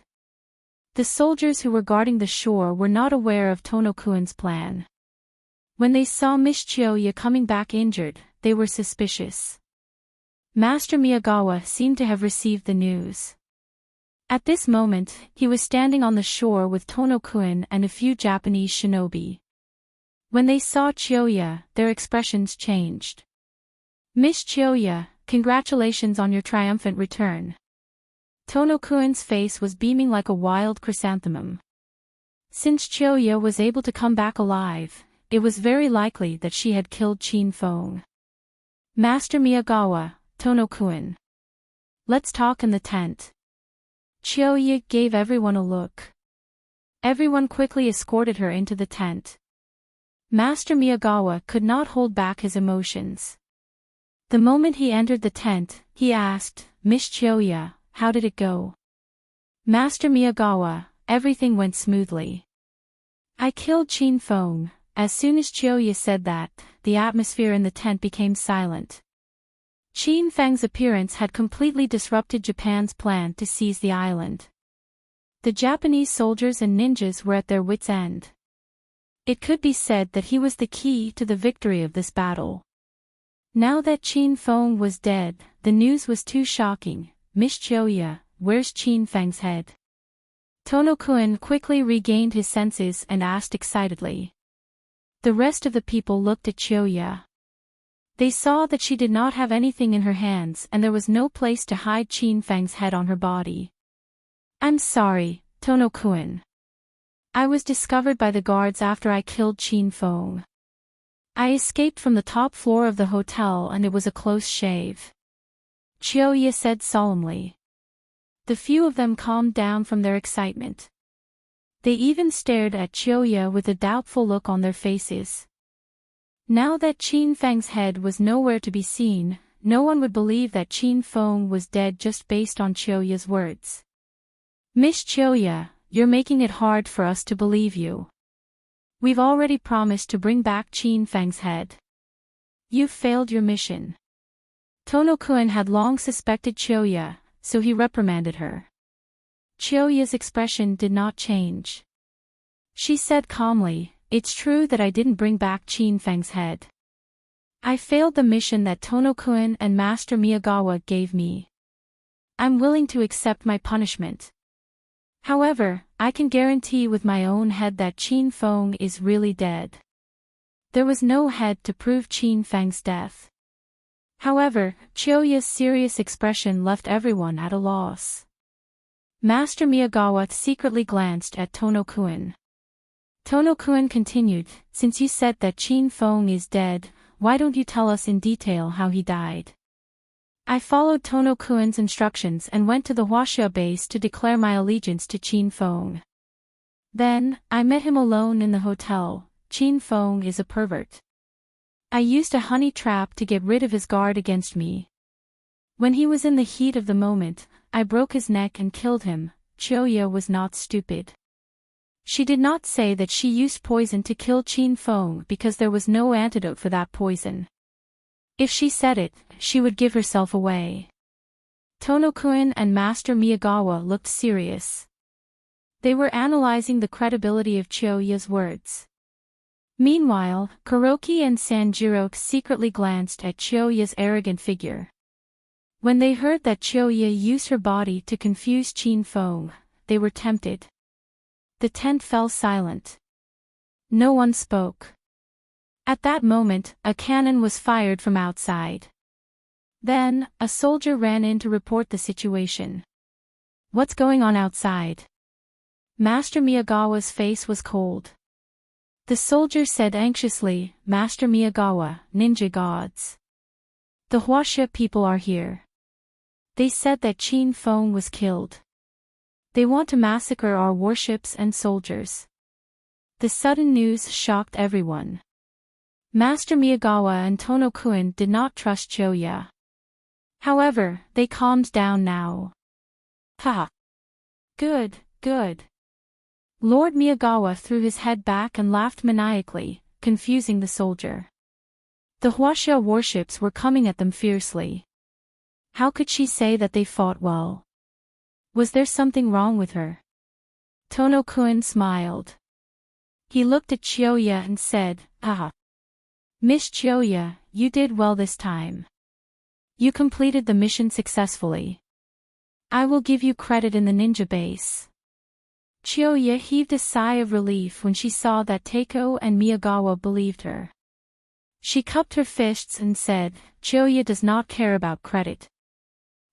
The soldiers who were guarding the shore were not aware of Tono-kun's plan. When they saw Miss Chiyoya coming back injured, they were suspicious. Master Miyagawa seemed to have received the news. At this moment, he was standing on the shore with Tono-kun and a few Japanese shinobi. When they saw Chiyoya, their expressions changed. "Miss Chiyoya, congratulations on your triumphant return." Tono-kun's face was beaming like a wild chrysanthemum. Since Chiyoya was able to come back alive, it was very likely that she had killed Chin Fong. "Master Miyagawa, Tono-kun. Let's talk in the tent." Chiyoya gave everyone a look. Everyone quickly escorted her into the tent. Master Miyagawa could not hold back his emotions. The moment he entered the tent, he asked, "Miss Chiyoya, how did it go?" "Master Miyagawa, everything went smoothly. I killed Chin Fong." As soon as Chiyoya said that, the atmosphere in the tent became silent. Chin Feng's appearance had completely disrupted Japan's plan to seize the island. The Japanese soldiers and ninjas were at their wits' end. It could be said that he was the key to the victory of this battle. Now that Chin Fong was dead, the news was too shocking. "Miss Chiyoya, where's Chin Feng's head?" Tono-kun quickly regained his senses and asked excitedly. The rest of the people looked at Chiyoya. They saw that she did not have anything in her hands and there was no place to hide Chin Feng's head on her body. "I'm sorry, Tono-kun. I was discovered by the guards after I killed Chin Fong. I escaped from the top floor of the hotel and it was a close shave," Chiyoya said solemnly. The few of them calmed down from their excitement. They even stared at Chiyoya with a doubtful look on their faces. Now that Chin Feng's head was nowhere to be seen, no one would believe that Chin Fong was dead just based on Chiyoya's words. "Miss Chiyoya, you're making it hard for us to believe you. We've already promised to bring back Chin Feng's head. You've failed your mission." Tono-kun had long suspected Chiyoya, so he reprimanded her. Chiyoya's expression did not change. She said calmly, "It's true that I didn't bring back Chin Feng's head. I failed the mission that Tono-kun and Master Miyagawa gave me. I'm willing to accept my punishment. However, I can guarantee with my own head that Chin Fong is really dead. There was no head to prove Chin Feng's death." However, Chiyoya's serious expression left everyone at a loss. Master Miyagawa secretly glanced at Tono-kun. Tono-kun continued, "Since you said that Chin Fong is dead, why don't you tell us in detail how he died?" I followed Tono-kun's instructions and went to the Huaxia base to declare my allegiance to Chin Fong. Then, I met him alone in the hotel. Chin Fong is a pervert. I used a honey trap to get rid of his guard against me. When he was in the heat of the moment, I broke his neck and killed him. Chiyoya was not stupid. She did not say that she used poison to kill Chin Fong because there was no antidote for that poison. If she said it, she would give herself away. Tono-kun and Master Miyagawa looked serious. They were analyzing the credibility of Chiyoya's words. Meanwhile, Kuroki and Sanjiro secretly glanced at Chiyoya's arrogant figure. When they heard that Chiyoya used her body to confuse Chin Fong, they were tempted. The tent fell silent. No one spoke. At that moment, a cannon was fired from outside. Then, a soldier ran in to report the situation. What's going on outside? Master Miyagawa's face was cold. The soldier said anxiously, Master Miyagawa, ninja gods. The Huaxia people are here. They said that Qin Feng was killed. They want to massacre our warships and soldiers. The sudden news shocked everyone. Master Miyagawa and Tono-kun did not trust Choya. However, they calmed down now. Ha! Good, good. Lord Miyagawa threw his head back and laughed maniacally, confusing the soldier. The Huaxia warships were coming at them fiercely. How could she say that they fought well? Was there something wrong with her? Tono-kun smiled. He looked at Choya and said, Ah! Miss Choya, you did well this time. You completed the mission successfully. I will give you credit in the ninja base. Choya heaved a sigh of relief when she saw that Takeo and Miyagawa believed her. She cupped her fists and said, Choya does not care about credit.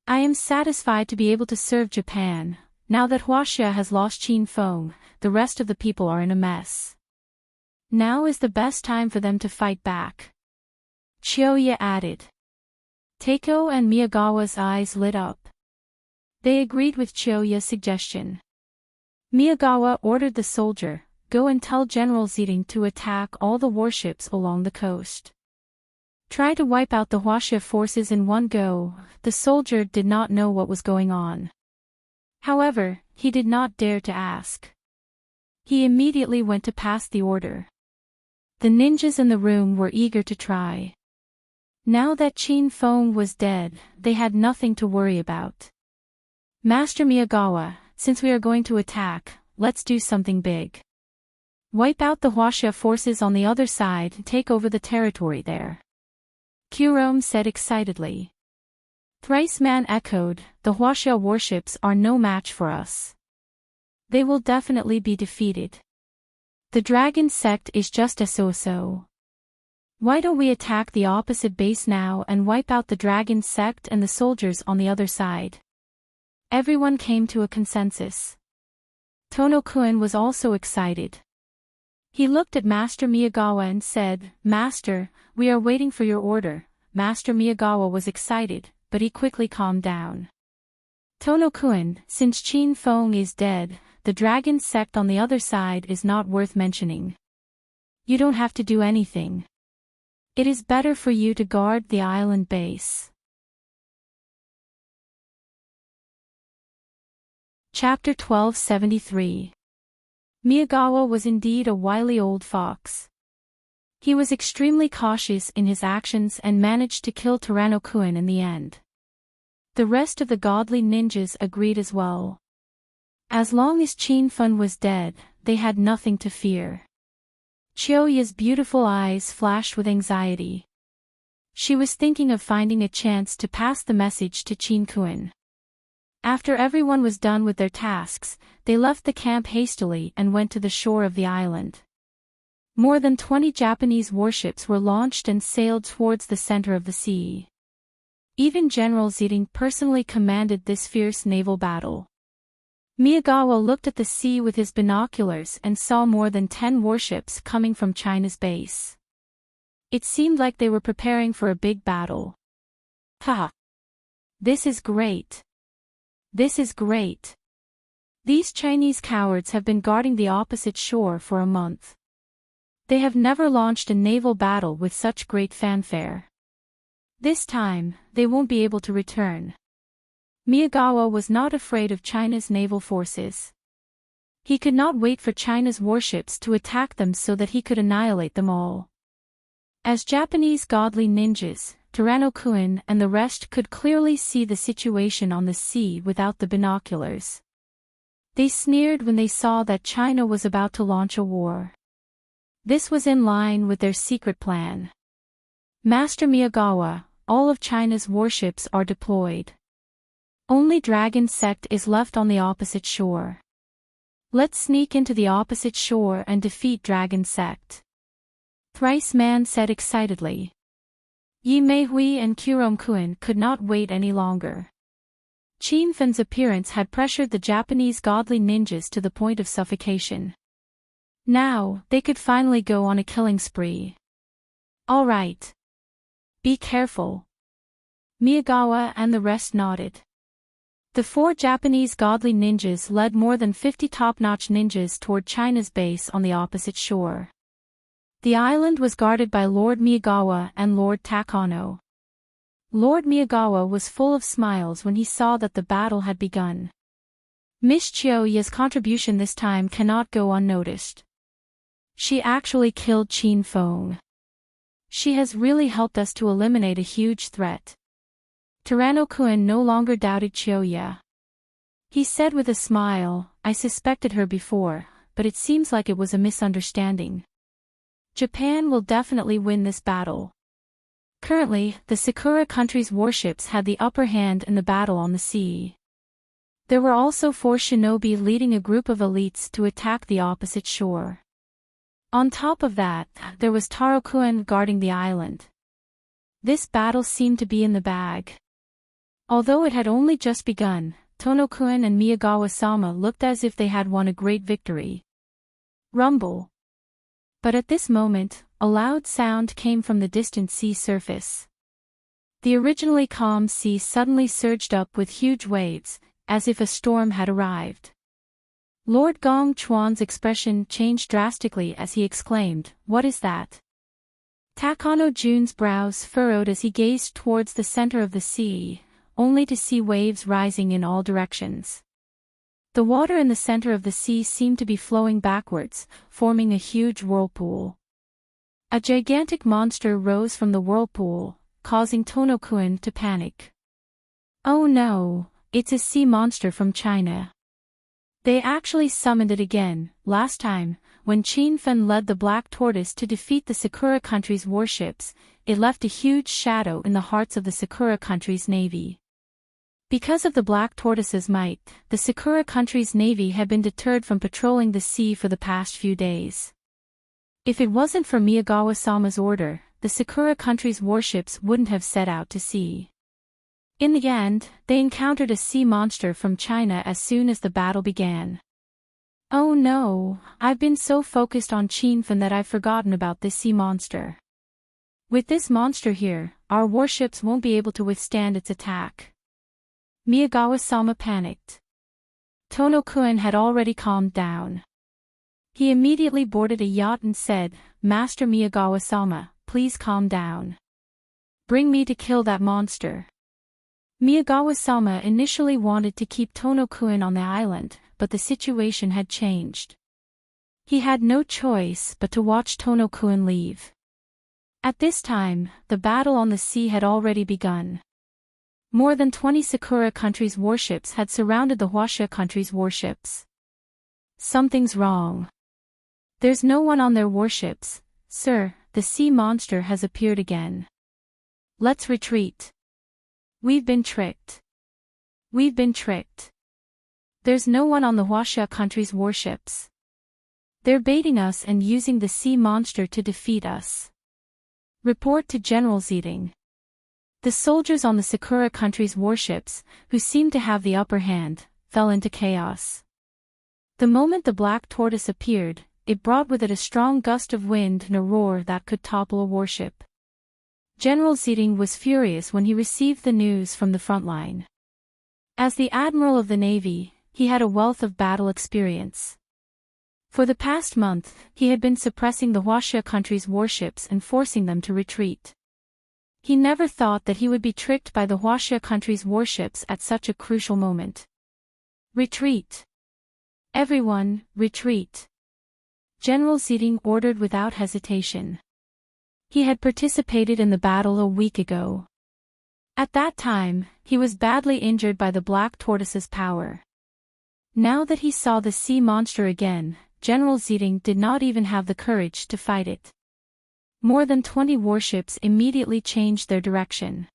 I am satisfied to be able to serve Japan. Now that Huaxia has lost Qin Feng, the rest of the people are in a mess. Now is the best time for them to fight back. Choya added. Takeo and Miyagawa's eyes lit up. They agreed with Choya's suggestion. Miyagawa ordered the soldier, go and tell General Zeding to attack all the warships along the coast. Try to wipe out the Huaxia forces in one go. The soldier did not know what was going on. However, he did not dare to ask. He immediately went to pass the order. The ninjas in the room were eager to try. Now that Qin Feng was dead, they had nothing to worry about. Master Miyagawa, since we are going to attack, let's do something big. Wipe out the Huaxia forces on the other side and take over the territory there. Kurome said excitedly. Thrice Man echoed, the Huaxia warships are no match for us. They will definitely be defeated. The dragon sect is just a so-so. Why don't we attack the opposite base now and wipe out the dragon sect and the soldiers on the other side? Everyone came to a consensus. Tono-kun was also excited. He looked at Master Miyagawa and said, Master, we are waiting for your order. Master Miyagawa was excited, but he quickly calmed down. Tono-kun, since Qin Feng is dead, the dragon sect on the other side is not worth mentioning. You don't have to do anything. It is better for you to guard the island base. Chapter 1273. Miyagawa was indeed a wily old fox. He was extremely cautious in his actions and managed to kill Tyranno-kun in the end. The rest of the godly ninjas agreed as well. As long as Qin Feng was dead, they had nothing to fear. Choya's beautiful eyes flashed with anxiety. She was thinking of finding a chance to pass the message to Qin-kun. After everyone was done with their tasks, they left the camp hastily and went to the shore of the island. More than 20 Japanese warships were launched and sailed towards the center of the sea. Even General Zeding personally commanded this fierce naval battle. Miyagawa looked at the sea with his binoculars and saw more than 10 warships coming from China's base. It seemed like they were preparing for a big battle. Ha! This is great. This is great. These Chinese cowards have been guarding the opposite shore for a month. They have never launched a naval battle with such great fanfare. This time, they won't be able to return. Miyagawa was not afraid of China's naval forces. He could not wait for China's warships to attack them so that he could annihilate them all. As Japanese godly ninjas, Tyranno-kun and the rest could clearly see the situation on the sea without the binoculars. They sneered when they saw that China was about to launch a war. This was in line with their secret plan. Master Miyagawa, all of China's warships are deployed. Only Dragon Sect is left on the opposite shore. Let's sneak into the opposite shore and defeat Dragon Sect. Thrice Man said excitedly. Yi Meihui and Kurome-kun could not wait any longer. Qin appearance had pressured the Japanese godly ninjas to the point of suffocation. Now, they could finally go on a killing spree. All right. Be careful. Miyagawa and the rest nodded. The 4 Japanese godly ninjas led more than 50 top-notch ninjas toward China's base on the opposite shore. The island was guarded by Lord Miyagawa and Lord Takano. Lord Miyagawa was full of smiles when he saw that the battle had begun. Miss Chiyoya's contribution this time cannot go unnoticed. She actually killed Qin Feng. She has really helped us to eliminate a huge threat. Tyranno-kun no longer doubted Chiyoya. He said with a smile, I suspected her before, but it seems like it was a misunderstanding. Japan will definitely win this battle. Currently, the Sakura country's warships had the upper hand in the battle on the sea. There were also 4 shinobi leading a group of elites to attack the opposite shore. On top of that, there was Taro-kun guarding the island. This battle seemed to be in the bag. Although it had only just begun, Tono-kun and Miyagawa-sama looked as if they had won a great victory. Rumble. But at this moment, a loud sound came from the distant sea surface. The originally calm sea suddenly surged up with huge waves, as if a storm had arrived. Lord Gong Chuan's expression changed drastically as he exclaimed, "What is that?" Takano Jun's brows furrowed as he gazed towards the center of the sea, only to see waves rising in all directions. The water in the center of the sea seemed to be flowing backwards, forming a huge whirlpool. A gigantic monster rose from the whirlpool, causing Tono-kun to panic. Oh no, it's a sea monster from China. They actually summoned it again. Last time, when Qin Fen led the Black Tortoise to defeat the Sakura country's warships, it left a huge shadow in the hearts of the Sakura country's navy. Because of the Black Tortoise's might, the Sakura country's navy had been deterred from patrolling the sea for the past few days. If it wasn't for Miyagawa-sama's order, the Sakura country's warships wouldn't have set out to sea. In the end, they encountered a sea monster from China as soon as the battle began. Oh no, I've been so focused on Qin Fen that I've forgotten about this sea monster. With this monster here, our warships won't be able to withstand its attack. Miyagawa-sama panicked. Tono-kun had already calmed down. He immediately boarded a yacht and said, Master Miyagawa-sama, please calm down. Bring me to kill that monster. Miyagawa-sama initially wanted to keep Tono-kun on the island, but the situation had changed. He had no choice but to watch Tono-kun leave. At this time, the battle on the sea had already begun. More than 20 Sakura country's warships had surrounded the Huaxia country's warships. Something's wrong. There's no one on their warships, sir, the sea monster has appeared again. Let's retreat. We've been tricked. We've been tricked. There's no one on the Huaxia country's warships. They're baiting us and using the sea monster to defeat us. Report to General Zeting. The soldiers on the Sakura country's warships, who seemed to have the upper hand, fell into chaos. The moment the Black Tortoise appeared, it brought with it a strong gust of wind and a roar that could topple a warship. General Zeting was furious when he received the news from the front line. As the Admiral of the Navy, he had a wealth of battle experience. For the past month, he had been suppressing the Huaxia country's warships and forcing them to retreat. He never thought that he would be tricked by the Huaxia country's warships at such a crucial moment. Retreat! Everyone, retreat! General Zeting ordered without hesitation. He had participated in the battle a week ago. At that time, he was badly injured by the Black Tortoise's power. Now that he saw the sea monster again, General Zeting did not even have the courage to fight it. More than 20 warships immediately changed their direction.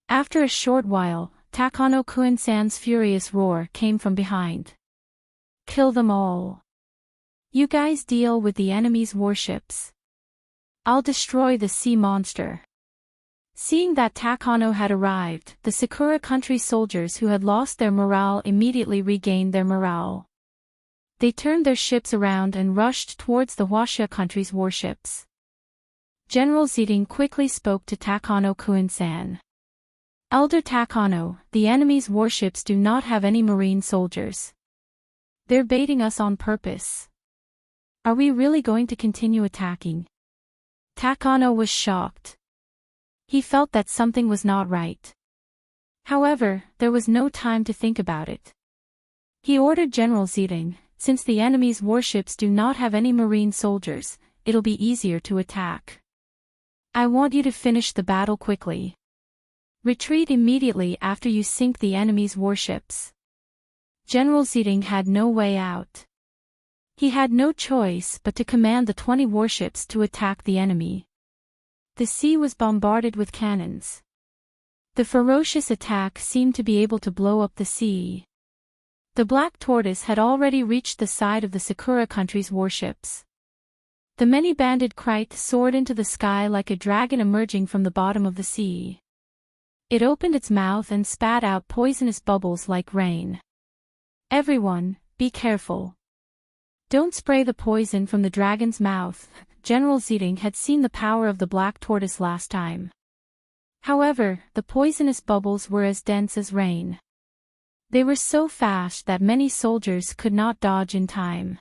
After a short while, Takano Kuin-san's furious roar came from behind. Kill them all. You guys deal with the enemy's warships. I'll destroy the sea monster. Seeing that Takano had arrived, the Sakura country soldiers who had lost their morale immediately regained their morale. They turned their ships around and rushed towards the Huaxia country's warships. General Ziding quickly spoke to Takano Kuin-san. Elder Takano, the enemy's warships do not have any marine soldiers. They're baiting us on purpose. Are we really going to continue attacking? Takano was shocked. He felt that something was not right. However, there was no time to think about it. He ordered General Ziding, since the enemy's warships do not have any marine soldiers, it'll be easier to attack. I want you to finish the battle quickly. Retreat immediately after you sink the enemy's warships. General Ziding had no way out. He had no choice but to command the 20 warships to attack the enemy. The sea was bombarded with cannons. The ferocious attack seemed to be able to blow up the sea. The Black Tortoise had already reached the side of the Sakura country's warships. The many-banded kite soared into the sky like a dragon emerging from the bottom of the sea. It opened its mouth and spat out poisonous bubbles like rain. Everyone, be careful. Don't spray the poison from the dragon's mouth. General Ziding had seen the power of the Black Tortoise last time. However, the poisonous bubbles were as dense as rain. They were so fast that many soldiers could not dodge in time.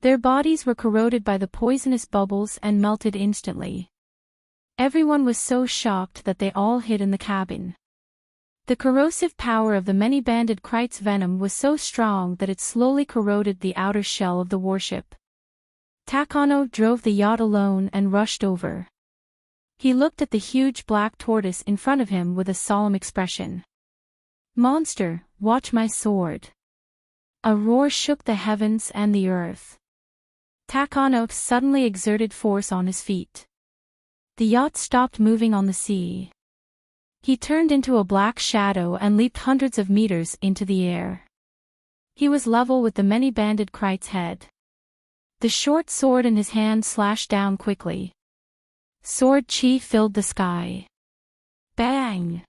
Their bodies were corroded by the poisonous bubbles and melted instantly. Everyone was so shocked that they all hid in the cabin. The corrosive power of the many-banded kite's venom was so strong that it slowly corroded the outer shell of the warship. Takano drove the yacht alone and rushed over. He looked at the huge black tortoise in front of him with a solemn expression. "Monster, watch my sword." A roar shook the heavens and the earth. Takano suddenly exerted force on his feet. The yacht stopped moving on the sea. He turned into a black shadow and leaped hundreds of meters into the air. He was level with the many-banded kite's head. The short sword in his hand slashed down quickly. Sword chi filled the sky. Bang!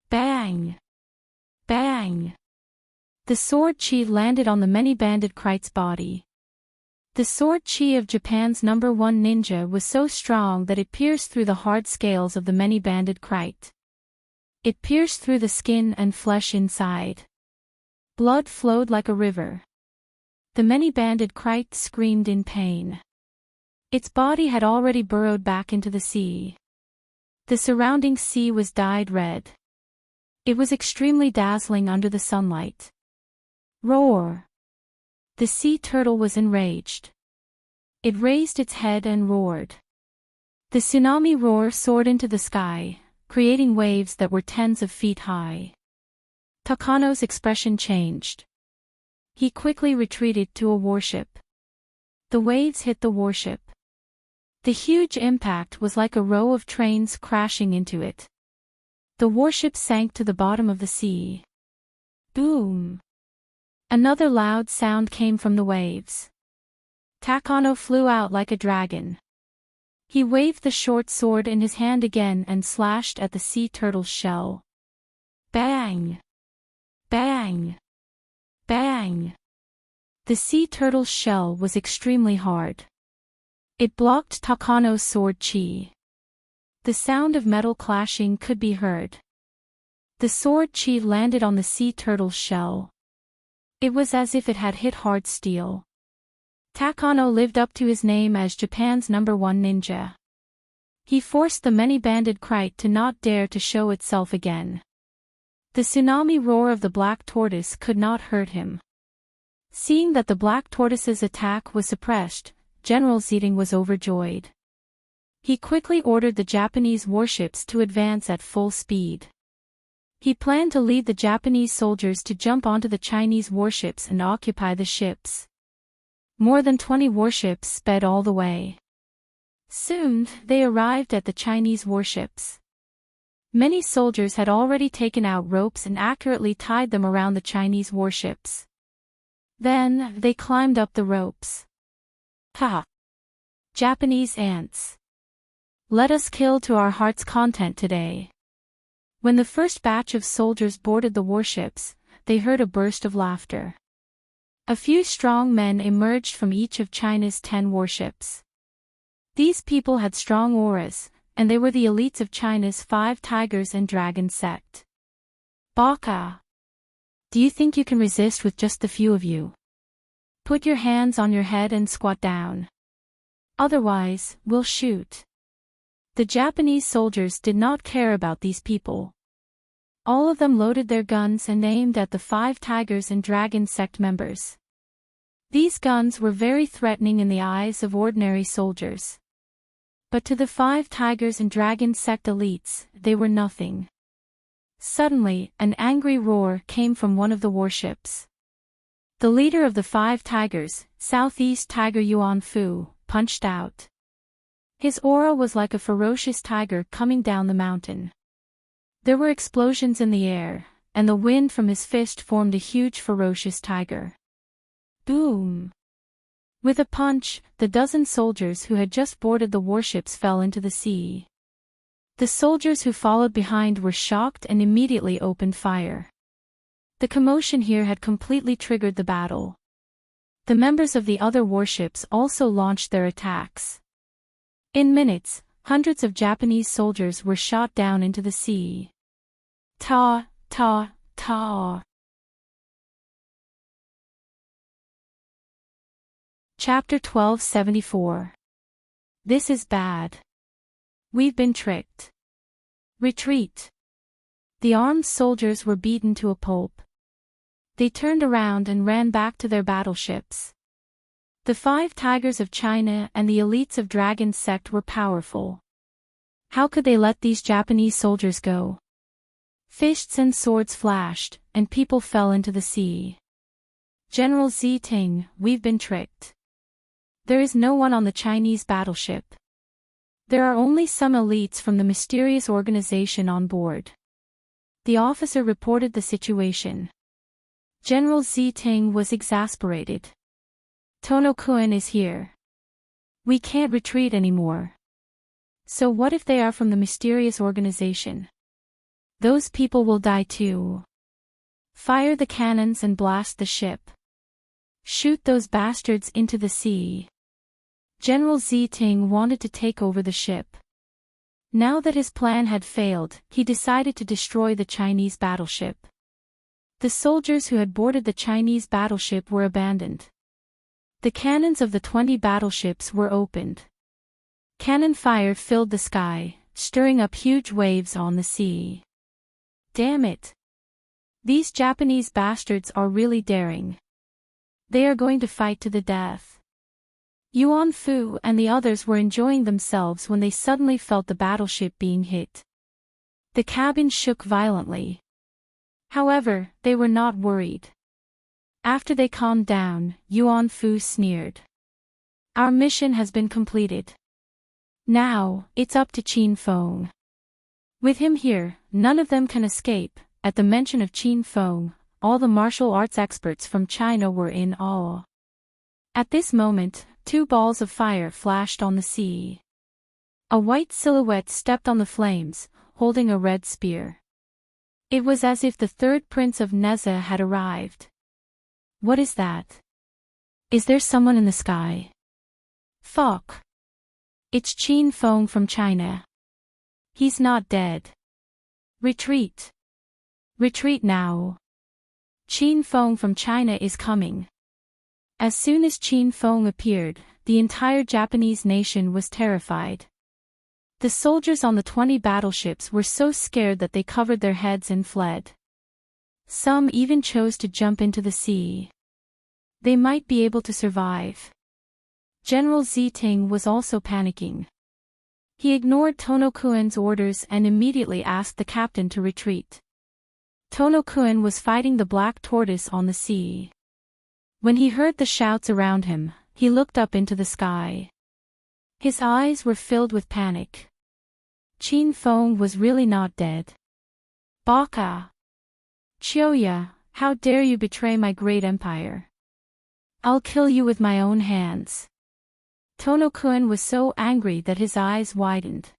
Bang! Bang! The sword chi landed on the many-banded kite's body. The sword chi of Japan's #1 ninja was so strong that it pierced through the hard scales of the many-banded kite. It pierced through the skin and flesh inside. Blood flowed like a river. The many-banded kite screamed in pain. Its body had already burrowed back into the sea. The surrounding sea was dyed red. It was extremely dazzling under the sunlight. Roar! The sea turtle was enraged. It raised its head and roared. The tsunami roar soared into the sky, creating waves that were tens of feet high. Takano's expression changed. He quickly retreated to a warship. The waves hit the warship. The huge impact was like a row of trains crashing into it. The warship sank to the bottom of the sea. Boom! Another loud sound came from the waves. Takano flew out like a dragon. He waved the short sword in his hand again and slashed at the sea turtle's shell. Bang! Bang! Bang! The sea turtle's shell was extremely hard. It blocked Takano's sword chi. The sound of metal clashing could be heard. The sword chi landed on the sea turtle's shell. It was as if it had hit hard steel. Takano lived up to his name as Japan's #1 ninja. He forced the many-banded kite to not dare to show itself again. The tsunami roar of the black tortoise could not hurt him. Seeing that the black tortoise's attack was suppressed, General Ziding was overjoyed. He quickly ordered the Japanese warships to advance at full speed. He planned to lead the Japanese soldiers to jump onto the Chinese warships and occupy the ships. More than 20 warships sped all the way. Soon, they arrived at the Chinese warships. Many soldiers had already taken out ropes and accurately tied them around the Chinese warships. Then, they climbed up the ropes. Ha! Japanese ants. Let us kill to our heart's content today. When the first batch of soldiers boarded the warships, they heard a burst of laughter. A few strong men emerged from each of China's 10 warships. These people had strong auras, and they were the elites of China's 5 tigers and dragon sect. Baka! Do you think you can resist with just the few of you? Put your hands on your head and squat down. Otherwise, we'll shoot. The Japanese soldiers did not care about these people. All of them loaded their guns and aimed at the 5 tigers and dragon sect members. These guns were very threatening in the eyes of ordinary soldiers. But to the 5 tigers and dragon sect elites, they were nothing. Suddenly, an angry roar came from one of the warships. The leader of the 5 tigers, Southeast Tiger Yuan Fu, punched out. His aura was like a ferocious tiger coming down the mountain. There were explosions in the air, and the wind from his fist formed a huge ferocious tiger. Boom! With a punch, the dozen soldiers who had just boarded the warships fell into the sea. The soldiers who followed behind were shocked and immediately opened fire. The commotion here had completely triggered the battle. The members of the other warships also launched their attacks. In minutes, hundreds of Japanese soldiers were shot down into the sea. Ta, ta, ta. Chapter 1274. This is bad. We've been tricked. Retreat. The armed soldiers were beaten to a pulp. They turned around and ran back to their battleships. The 5 tigers of China and the elites of Dragon Sect were powerful. How could they let these Japanese soldiers go? Fists and swords flashed, and people fell into the sea. General Ziting, we've been tricked. There is no one on the Chinese battleship. There are only some elites from the mysterious organization on board. The officer reported the situation. General Ziting was exasperated. Tono-kun is here. We can't retreat anymore. So what if they are from the mysterious organization? Those people will die too. Fire the cannons and blast the ship. Shoot those bastards into the sea. General Ziting wanted to take over the ship. Now that his plan had failed, he decided to destroy the Chinese battleship. The soldiers who had boarded the Chinese battleship were abandoned. The cannons of the 20 battleships were opened. Cannon fire filled the sky, stirring up huge waves on the sea. Damn it! These Japanese bastards are really daring. They are going to fight to the death. Yuan Fu and the others were enjoying themselves when they suddenly felt the battleship being hit. The cabin shook violently. However, they were not worried. After they calmed down, Yuan Fu sneered. Our mission has been completed. Now, it's up to Qin Feng. With him here, none of them can escape. At the mention of Qin Feng, all the martial arts experts from China were in awe. At this moment, 2 balls of fire flashed on the sea. A white silhouette stepped on the flames, holding a red spear. It was as if the 3rd Prince of Neza had arrived. What is that? Is there someone in the sky? Fuck. It's Qin Feng from China. He's not dead. Retreat. Retreat now. Qin Feng from China is coming. As soon as Qin Feng appeared, the entire Japanese nation was terrified. The soldiers on the 20 battleships were so scared that they covered their heads and fled. Some even chose to jump into the sea. They might be able to survive. General Ziting was also panicking. He ignored Tono-kun's orders and immediately asked the captain to retreat. Tono-kun was fighting the black tortoise on the sea. When he heard the shouts around him, he looked up into the sky. His eyes were filled with panic. Qin Feng was really not dead. Baka! Chioya, how dare you betray my great empire? I'll kill you with my own hands. Tono-kun was so angry that his eyes widened.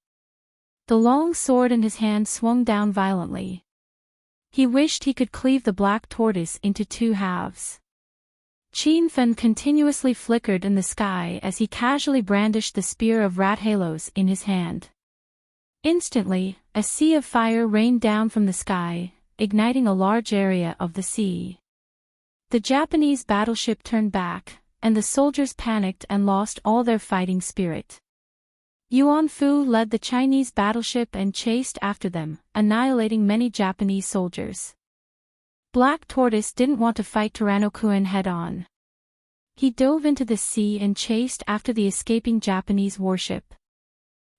The long sword in his hand swung down violently. He wished he could cleave the black tortoise into two halves. Qin Fen continuously flickered in the sky as he casually brandished the spear of rat halos in his hand. Instantly, a sea of fire rained down from the sky, igniting a large area of the sea. The Japanese battleship turned back, and the soldiers panicked and lost all their fighting spirit. Yuan Fu led the Chinese battleship and chased after them, annihilating many Japanese soldiers. Black Tortoise didn't want to fight Tyrannokuan head-on. He dove into the sea and chased after the escaping Japanese warship.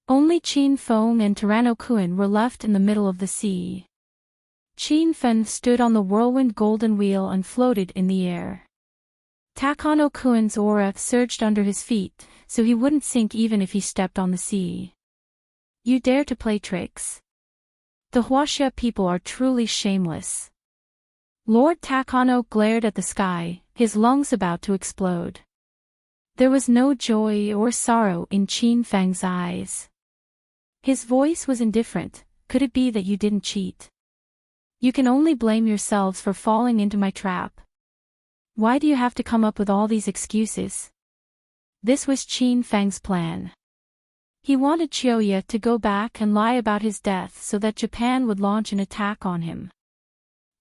Only Qin Feng and Tyrannokuan were left in the middle of the sea. Qin Fen stood on the whirlwind golden wheel and floated in the air. Takano-kuan's aura surged under his feet, so he wouldn't sink even if he stepped on the sea. You dare to play tricks? The Huaxia people are truly shameless. Lord Takano glared at the sky, his lungs about to explode. There was no joy or sorrow in Qin Feng's eyes. His voice was indifferent. Could it be that you didn't cheat? You can only blame yourselves for falling into my trap. Why do you have to come up with all these excuses? This was Qin Feng's plan. He wanted Chiyoya to go back and lie about his death so that Japan would launch an attack on him.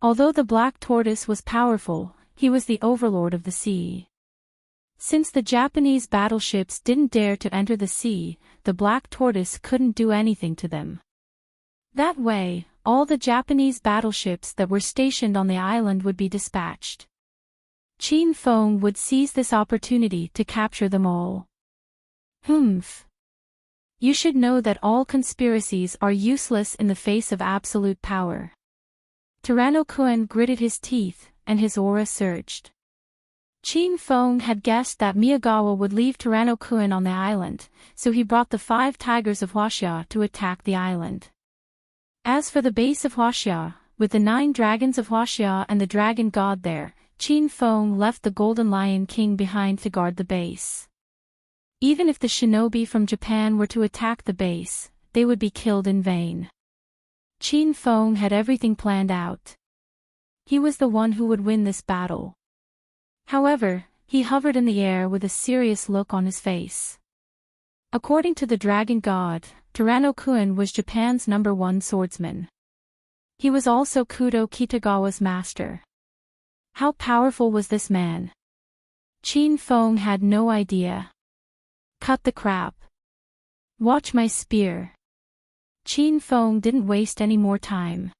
Although the Black Tortoise was powerful, he was the overlord of the sea. Since the Japanese battleships didn't dare to enter the sea, the Black Tortoise couldn't do anything to them. That way, all the Japanese battleships that were stationed on the island would be dispatched. Qin Feng would seize this opportunity to capture them all. Humph. You should know that all conspiracies are useless in the face of absolute power. Tyrannokuan gritted his teeth, and his aura surged. Qin Feng had guessed that Miyagawa would leave Tyrannokuan on the island, so he brought the 5 tigers of Huaxia to attack the island. As for the base of Huaxia, with the 9 dragons of Huaxia and the dragon god there, Qin Feng left the Golden Lion King behind to guard the base. Even if the shinobi from Japan were to attack the base, they would be killed in vain. Qin Feng had everything planned out. He was the one who would win this battle. However, he hovered in the air with a serious look on his face. According to the dragon god, Tyrannokuan was Japan's #1 swordsman. He was also Kudo Kitagawa's master. How powerful was this man? Qin Feng had no idea. Cut the crap. Watch my spear. Qin Feng didn't waste any more time.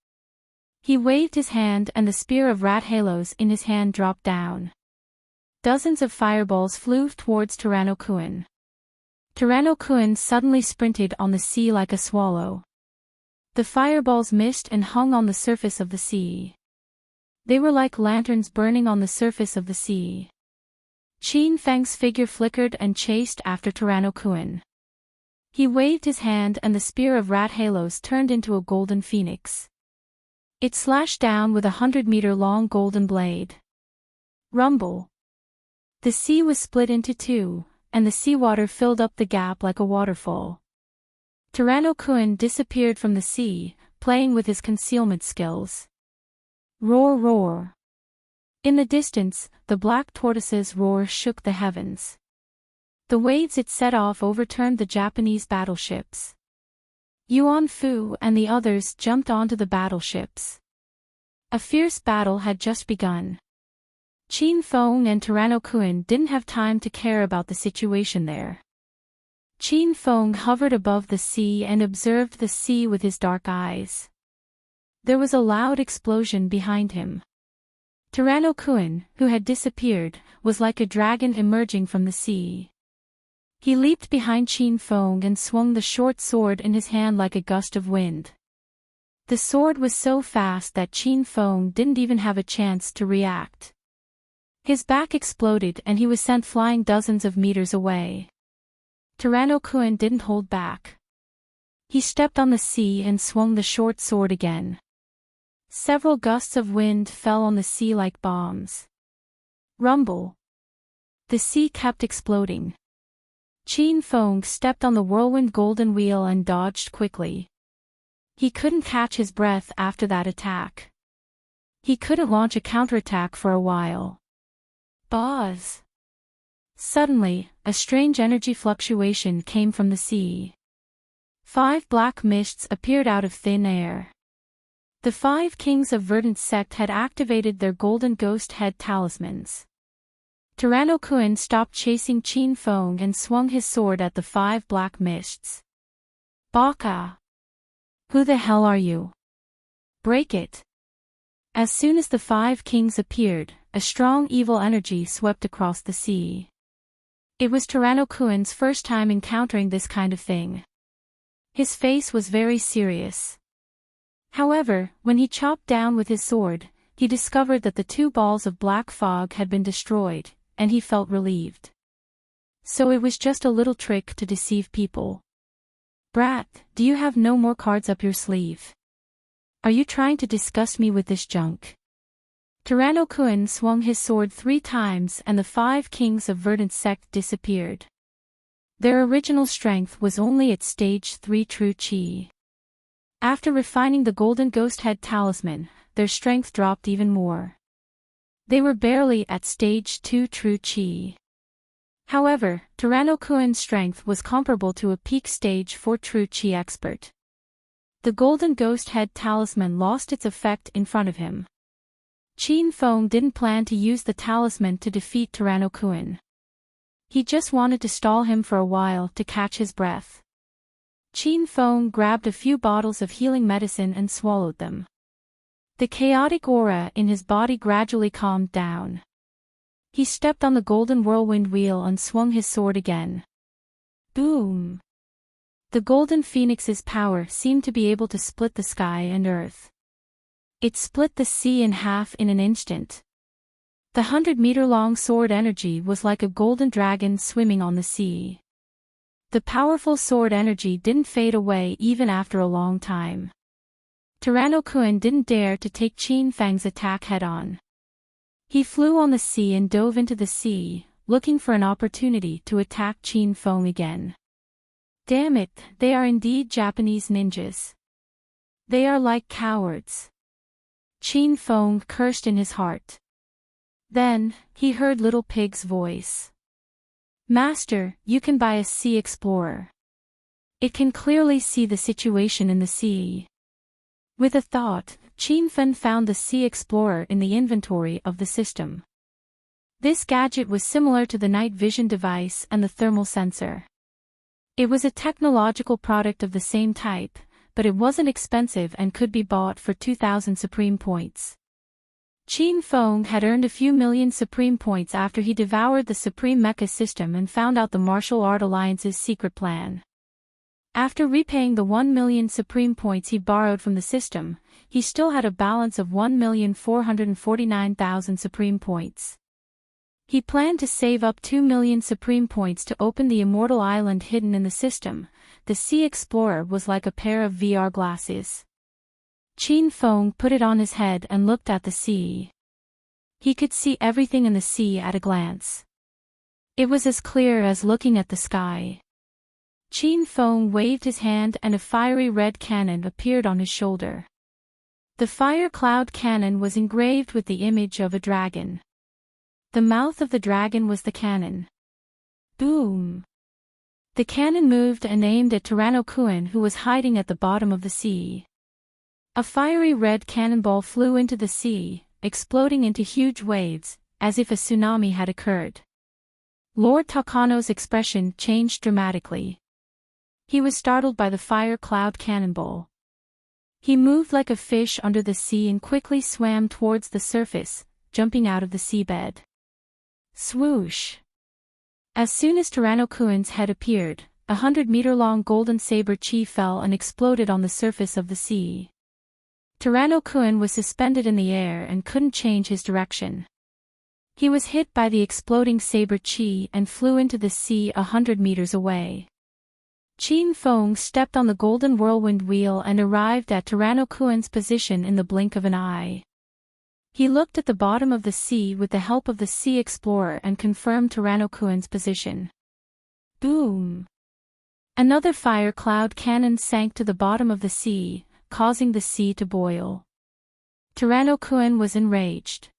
He waved his hand and the spear of rat halos in his hand dropped down. Dozens of fireballs flew towards Tyrannokuan. Tyrannokuan suddenly sprinted on the sea like a swallow. The fireballs missed and hung on the surface of the sea. They were like lanterns burning on the surface of the sea. Qin Feng's figure flickered and chased after Tyrannokuan. He waved his hand and the spear of rat halos turned into a golden phoenix. It slashed down with a 100-meter-long golden blade. Rumble. The sea was split into 2, and the seawater filled up the gap like a waterfall. Tyrannokuan disappeared from the sea, playing with his concealment skills. Roar, roar. In the distance, the Black Tortoise's roar shook the heavens. The waves it set off overturned the Japanese battleships. Yuan Fu and the others jumped onto the battleships. A fierce battle had just begun. Qin Feng and Tyrannokuan didn't have time to care about the situation there. Qin Feng hovered above the sea and observed the sea with his dark eyes. There was a loud explosion behind him. Tyrannokuan, who had disappeared, was like a dragon emerging from the sea. He leaped behind Qin Feng and swung the short sword in his hand like a gust of wind. The sword was so fast that Qin Feng didn't even have a chance to react. His back exploded and he was sent flying dozens of meters away. Tyrannokuan didn't hold back. He stepped on the sea and swung the short sword again. Several gusts of wind fell on the sea like bombs. Rumble. The sea kept exploding. Qin Feng stepped on the whirlwind golden wheel and dodged quickly. He couldn't catch his breath after that attack. He couldn't launch a counterattack for a while. Buzz! Suddenly, a strange energy fluctuation came from the sea. 5 black mists appeared out of thin air. The 5 kings of Verdant sect had activated their golden ghost head talismans. Tyrannokuan stopped chasing Qin Feng and swung his sword at the 5 black mists. Baka! Who the hell are you? Break it! As soon as the 5 kings appeared, a strong evil energy swept across the sea. It was Tyrannokuan's first time encountering this kind of thing. His face was very serious. However, when he chopped down with his sword, he discovered that the 2 balls of black fog had been destroyed, and he felt relieved. So it was just a little trick to deceive people. Brat, do you have no more cards up your sleeve? Are you trying to disgust me with this junk? Tyrannokuan swung his sword 3 times and the 5 kings of Verdant sect disappeared. Their original strength was only at stage 3 true chi. After refining the golden ghost head talisman, their strength dropped even more. They were barely at stage 2 true chi. However, Tyrannokuan's strength was comparable to a peak stage 4 true chi expert. The golden ghost head talisman lost its effect in front of him. Qin Feng didn't plan to use the talisman to defeat Tyrannokuan. He just wanted to stall him for a while to catch his breath. Qin Feng grabbed a few bottles of healing medicine and swallowed them. The chaotic aura in his body gradually calmed down. He stepped on the golden whirlwind wheel and swung his sword again. Boom! The golden phoenix's power seemed to be able to split the sky and earth. It split the sea in half in an instant. The 100-meter-long sword energy was like a golden dragon swimming on the sea. The powerful sword energy didn't fade away even after a long time. Tyrannokuan didn't dare to take Qin Feng's attack head-on. He flew on the sea and dove into the sea, looking for an opportunity to attack Qin Feng again. Damn it, they are indeed Japanese ninjas. They are like cowards. Qin Feng cursed in his heart. Then, he heard Little Pig's voice. Master, you can buy a Sea Explorer. It can clearly see the situation in the sea. With a thought, Qin Feng found the Sea Explorer in the inventory of the system. This gadget was similar to the night vision device and the thermal sensor. It was a technological product of the same type, but it wasn't expensive and could be bought for 2,000 Supreme Points. Qin Feng had earned a few million Supreme Points after he devoured the Supreme Mecha system and found out the Martial Art Alliance's secret plan. After repaying the 1 million Supreme Points he borrowed from the system, he still had a balance of 1,449,000 Supreme Points. He planned to save up 2 million Supreme Points to open the Immortal Island hidden in the system. The Sea Explorer was like a pair of VR glasses. Qin Feng put it on his head and looked at the sea. He could see everything in the sea at a glance. It was as clear as looking at the sky. Qin Feng waved his hand and a fiery red cannon appeared on his shoulder. The fire cloud cannon was engraved with the image of a dragon. The mouth of the dragon was the cannon. Boom! The cannon moved and aimed at Tyrannokuan, who was hiding at the bottom of the sea. A fiery red cannonball flew into the sea, exploding into huge waves, as if a tsunami had occurred. Lord Takano's expression changed dramatically. He was startled by the fire cloud cannonball. He moved like a fish under the sea and quickly swam towards the surface, jumping out of the seabed. Swoosh! As soon as Tyrannokuan's head appeared, 100-meter-long golden saber chi fell and exploded on the surface of the sea. Tyrannokuan was suspended in the air and couldn't change his direction. He was hit by the exploding saber chi and flew into the sea 100 meters away. Qin Feng stepped on the golden whirlwind wheel and arrived at Tyrannokuan's position in the blink of an eye. He looked at the bottom of the sea with the help of the Sea Explorer and confirmed Tyrannokuan's position. Boom! Another fire cloud cannon sank to the bottom of the sea, causing the sea to boil. Tyranno-kun was enraged.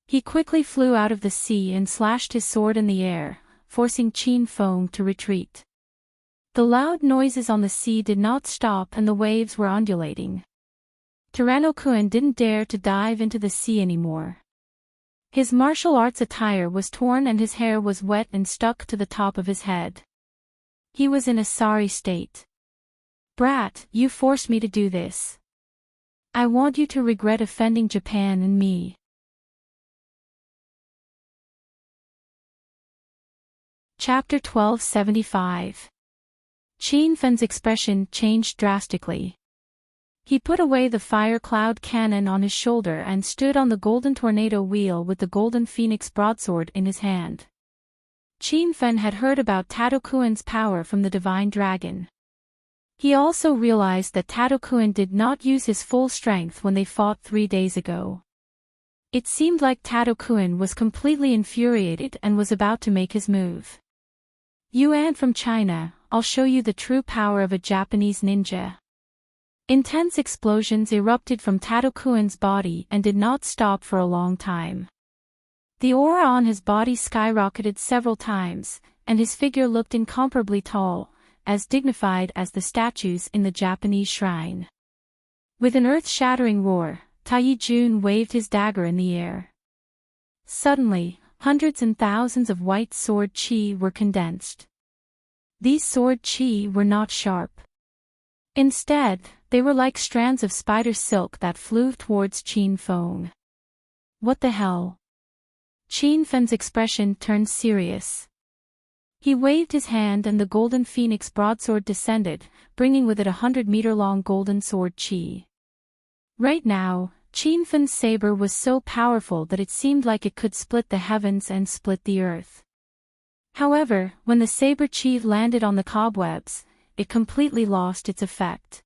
He quickly flew out of the sea and slashed his sword in the air, forcing Qin Feng to retreat. The loud noises on the sea did not stop and the waves were undulating. Tyranno-kun didn't dare to dive into the sea anymore. His martial arts attire was torn and his hair was wet and stuck to the top of his head. He was in a sorry state. "Brat, you forced me to do this. I want you to regret offending Japan and me." Chapter 1275. Qin Fen's expression changed drastically. He put away the fire cloud cannon on his shoulder and stood on the golden tornado wheel with the golden phoenix broadsword in his hand. Qin Fen had heard about Tado-kun's power from the divine dragon. He also realized that Tado-kun did not use his full strength when they fought 3 days ago. It seemed like Tado-kun was completely infuriated and was about to make his move. "Yuan from China, I'll show you the true power of a Japanese ninja." Intense explosions erupted from Tado-kun's body and did not stop for a long time. The aura on his body skyrocketed several times, and his figure looked incomparably tall, as dignified as the statues in the Japanese shrine. With an earth-shattering roar, Taiyi Jun waved his dagger in the air. Suddenly, hundreds and thousands of white sword chi were condensed. These sword chi were not sharp. Instead, they were like strands of spider silk that flew towards Qin Feng. "What the hell?" Qin Fen's expression turned serious. He waved his hand and the golden phoenix broadsword descended, bringing with it 100-meter-long golden sword chi. Right now, Qin Fen's saber was so powerful that it seemed like it could split the heavens and split the earth. However, when the saber chi landed on the cobwebs, it completely lost its effect.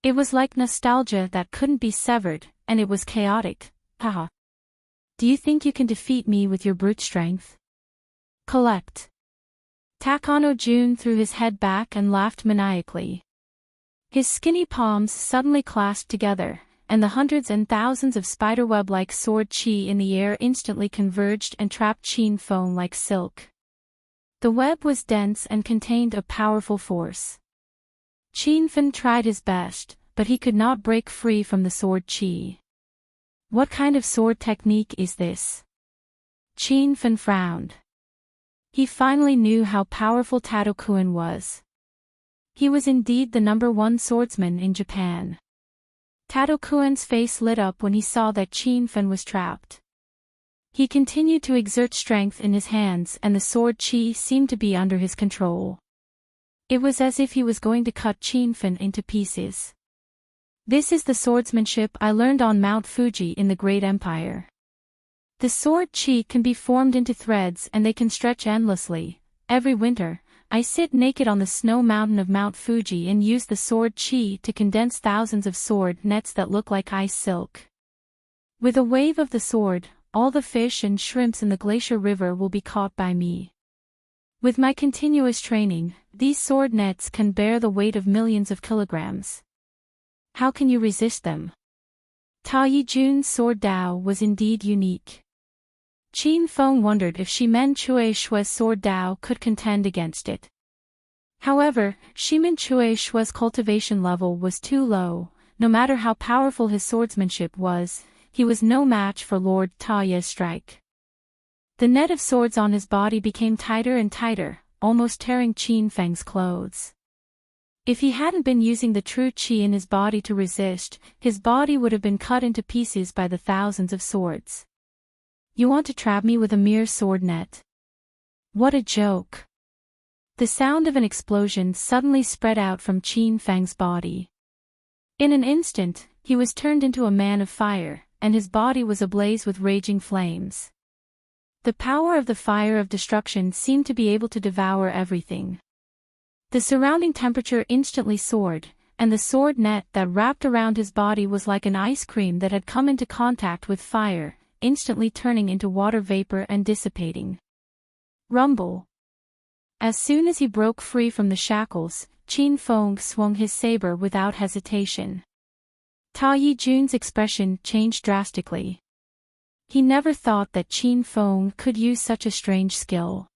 It was like nostalgia that couldn't be severed, and it was chaotic. Haha. "Do you think you can defeat me with your brute strength?" "Collect." Takano Jun threw his head back and laughed maniacally. His skinny palms suddenly clasped together, and the hundreds and thousands of spiderweb-like sword chi in the air instantly converged and trapped Qin Feng like silk. The web was dense and contained a powerful force. Qin Fen tried his best, but he could not break free from the sword chi. "What kind of sword technique is this?" Qin Fen frowned. He finally knew how powerful Tado-kun was. He was indeed the #1 swordsman in Japan. Tado-kun's face lit up when he saw that Qin Fen was trapped. He continued to exert strength in his hands and the sword chi seemed to be under his control. It was as if he was going to cut Qin Fen into pieces. "This is the swordsmanship I learned on Mount Fuji in the Great Empire. The sword chi can be formed into threads and they can stretch endlessly. Every winter, I sit naked on the snow mountain of Mount Fuji and use the sword chi to condense thousands of sword nets that look like ice silk. With a wave of the sword, all the fish and shrimps in the glacier river will be caught by me. With my continuous training, these sword nets can bear the weight of millions of kilograms. How can you resist them?" Taiyi Jun's sword Dao was indeed unique. Qin Feng wondered if Shimen Chui Shui's sword Dao could contend against it. However, Shimen Chui Shui's cultivation level was too low. No matter how powerful his swordsmanship was, he was no match for Lord Taoya's strike. The net of swords on his body became tighter and tighter, almost tearing Qin Feng's clothes. If he hadn't been using the true qi in his body to resist, his body would have been cut into pieces by the thousands of swords. "You want to trap me with a mere sword net? What a joke!" The sound of an explosion suddenly spread out from Qin Feng's body. In an instant, he was turned into a man of fire, and his body was ablaze with raging flames. The power of the fire of destruction seemed to be able to devour everything. The surrounding temperature instantly soared, and the sword net that wrapped around his body was like an ice cream that had come into contact with fire, instantly turning into water vapor and dissipating. Rumble. As soon as he broke free from the shackles, Qin Feng swung his saber without hesitation. Ta Yijun's expression changed drastically. He never thought that Qin Feng could use such a strange skill.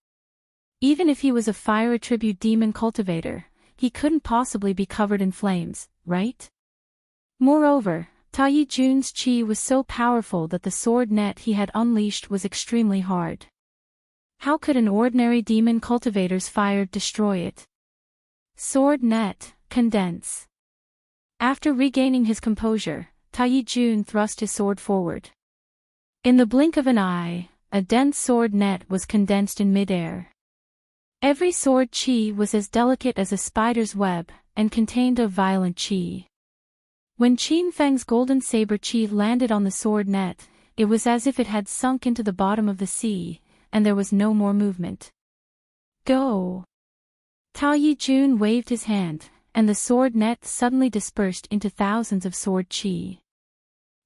Even if he was a fire attribute demon cultivator, he couldn't possibly be covered in flames, right? Moreover, Ta Yijun's qi was so powerful that the sword net he had unleashed was extremely hard. How could an ordinary demon cultivator's fire destroy it? Sword net, condense. After regaining his composure, Ta Yijun thrust his sword forward. In the blink of an eye, a dense sword net was condensed in midair. Every sword qi was as delicate as a spider's web, and contained a violent qi. When Qin Feng's golden saber qi landed on the sword net, it was as if it had sunk into the bottom of the sea, and there was no more movement. Go! Ta Yijun waved his hand, and the sword net suddenly dispersed into thousands of sword qi.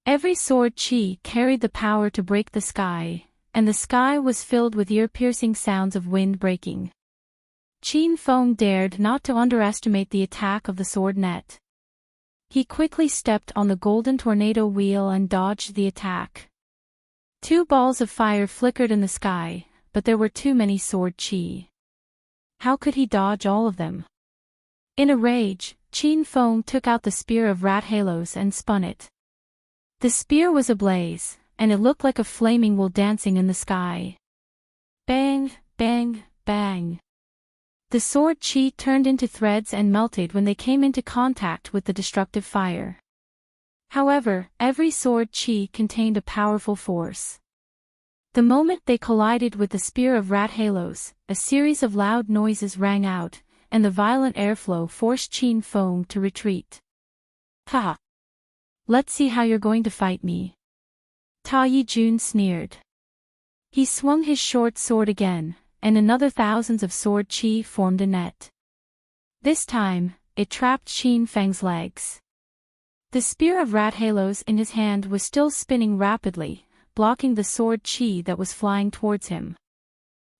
Every sword qi carried the power to break the sky, and the sky was filled with ear-piercing sounds of wind breaking. Qin Feng dared not to underestimate the attack of the sword net. He quickly stepped on the golden tornado wheel and dodged the attack. 2 balls of fire flickered in the sky, but there were too many sword qi. How could he dodge all of them? In a rage, Qin Feng took out the spear of rat halos and spun it. The spear was ablaze, and it looked like a flaming wool dancing in the sky. Bang, bang, bang. The sword qi turned into threads and melted when they came into contact with the destructive fire. However, every sword qi contained a powerful force. The moment they collided with the spear of rat halos, a series of loud noises rang out, and the violent airflow forced Qin Feng to retreat. Ha! Let's see how you're going to fight me. Ta Yijun sneered. He swung his short sword again, and another thousands of sword qi formed a net. This time, it trapped Qin Feng's legs. The spear of rat halos in his hand was still spinning rapidly, blocking the sword qi that was flying towards him.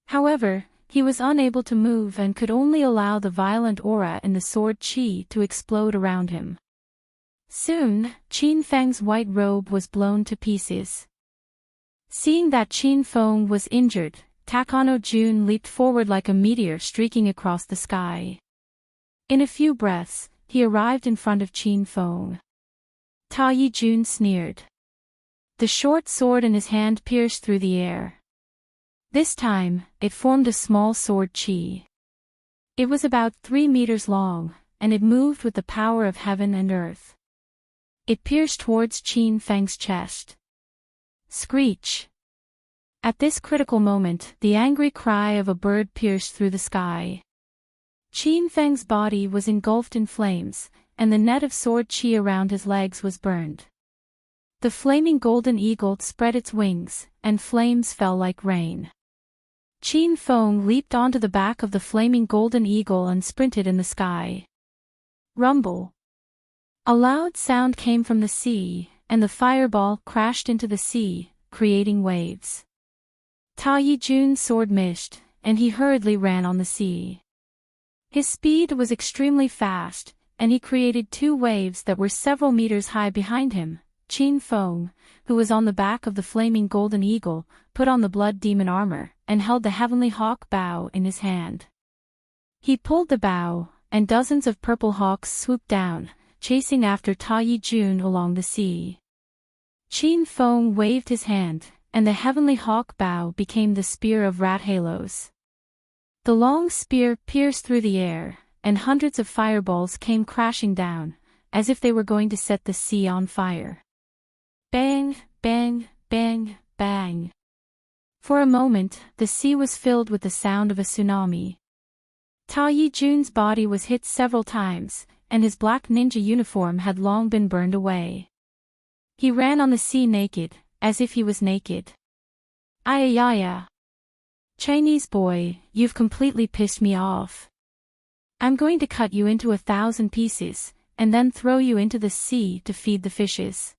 However, he was unable to move and could only allow the violent aura in the sword qi to explode around him. Soon, Qin Feng's white robe was blown to pieces. Seeing that Qin Feng was injured, Takano Jun leaped forward like a meteor streaking across the sky. In a few breaths, he arrived in front of Qin Feng. Ta Yijun sneered. The short sword in his hand pierced through the air. This time, it formed a small sword qi. It was about 3 meters long, and it moved with the power of heaven and earth. It pierced towards Qin Feng's chest. Screech! At this critical moment, the angry cry of a bird pierced through the sky. Qin Feng's body was engulfed in flames, and the net of sword qi around his legs was burned. The flaming golden eagle spread its wings, and flames fell like rain. Qin Feng leaped onto the back of the flaming golden eagle and sprinted in the sky. Rumble! A loud sound came from the sea, and the fireball crashed into the sea, creating waves. Ta Yijun's sword missed, and he hurriedly ran on the sea. His speed was extremely fast, and he created 2 waves that were several meters high behind him. Qin Feng, who was on the back of the flaming golden eagle, put on the blood demon armor, and held the heavenly hawk bow in his hand. He pulled the bow, and dozens of purple hawks swooped down, chasing after Ta Yijun along the sea. Qin Feng waved his hand, and the heavenly hawk bow became the spear of rat halos. The long spear pierced through the air, and hundreds of fireballs came crashing down, as if they were going to set the sea on fire. Bang, bang, bang, bang. For a moment, the sea was filled with the sound of a tsunami. Ta Yijun's body was hit several times, and his black ninja uniform had long been burned away. He ran on the sea naked, as if he was naked. Ayayaya. Chinese boy, you've completely pissed me off. I'm going to cut you into 1,000 pieces, and then throw you into the sea to feed the fishes.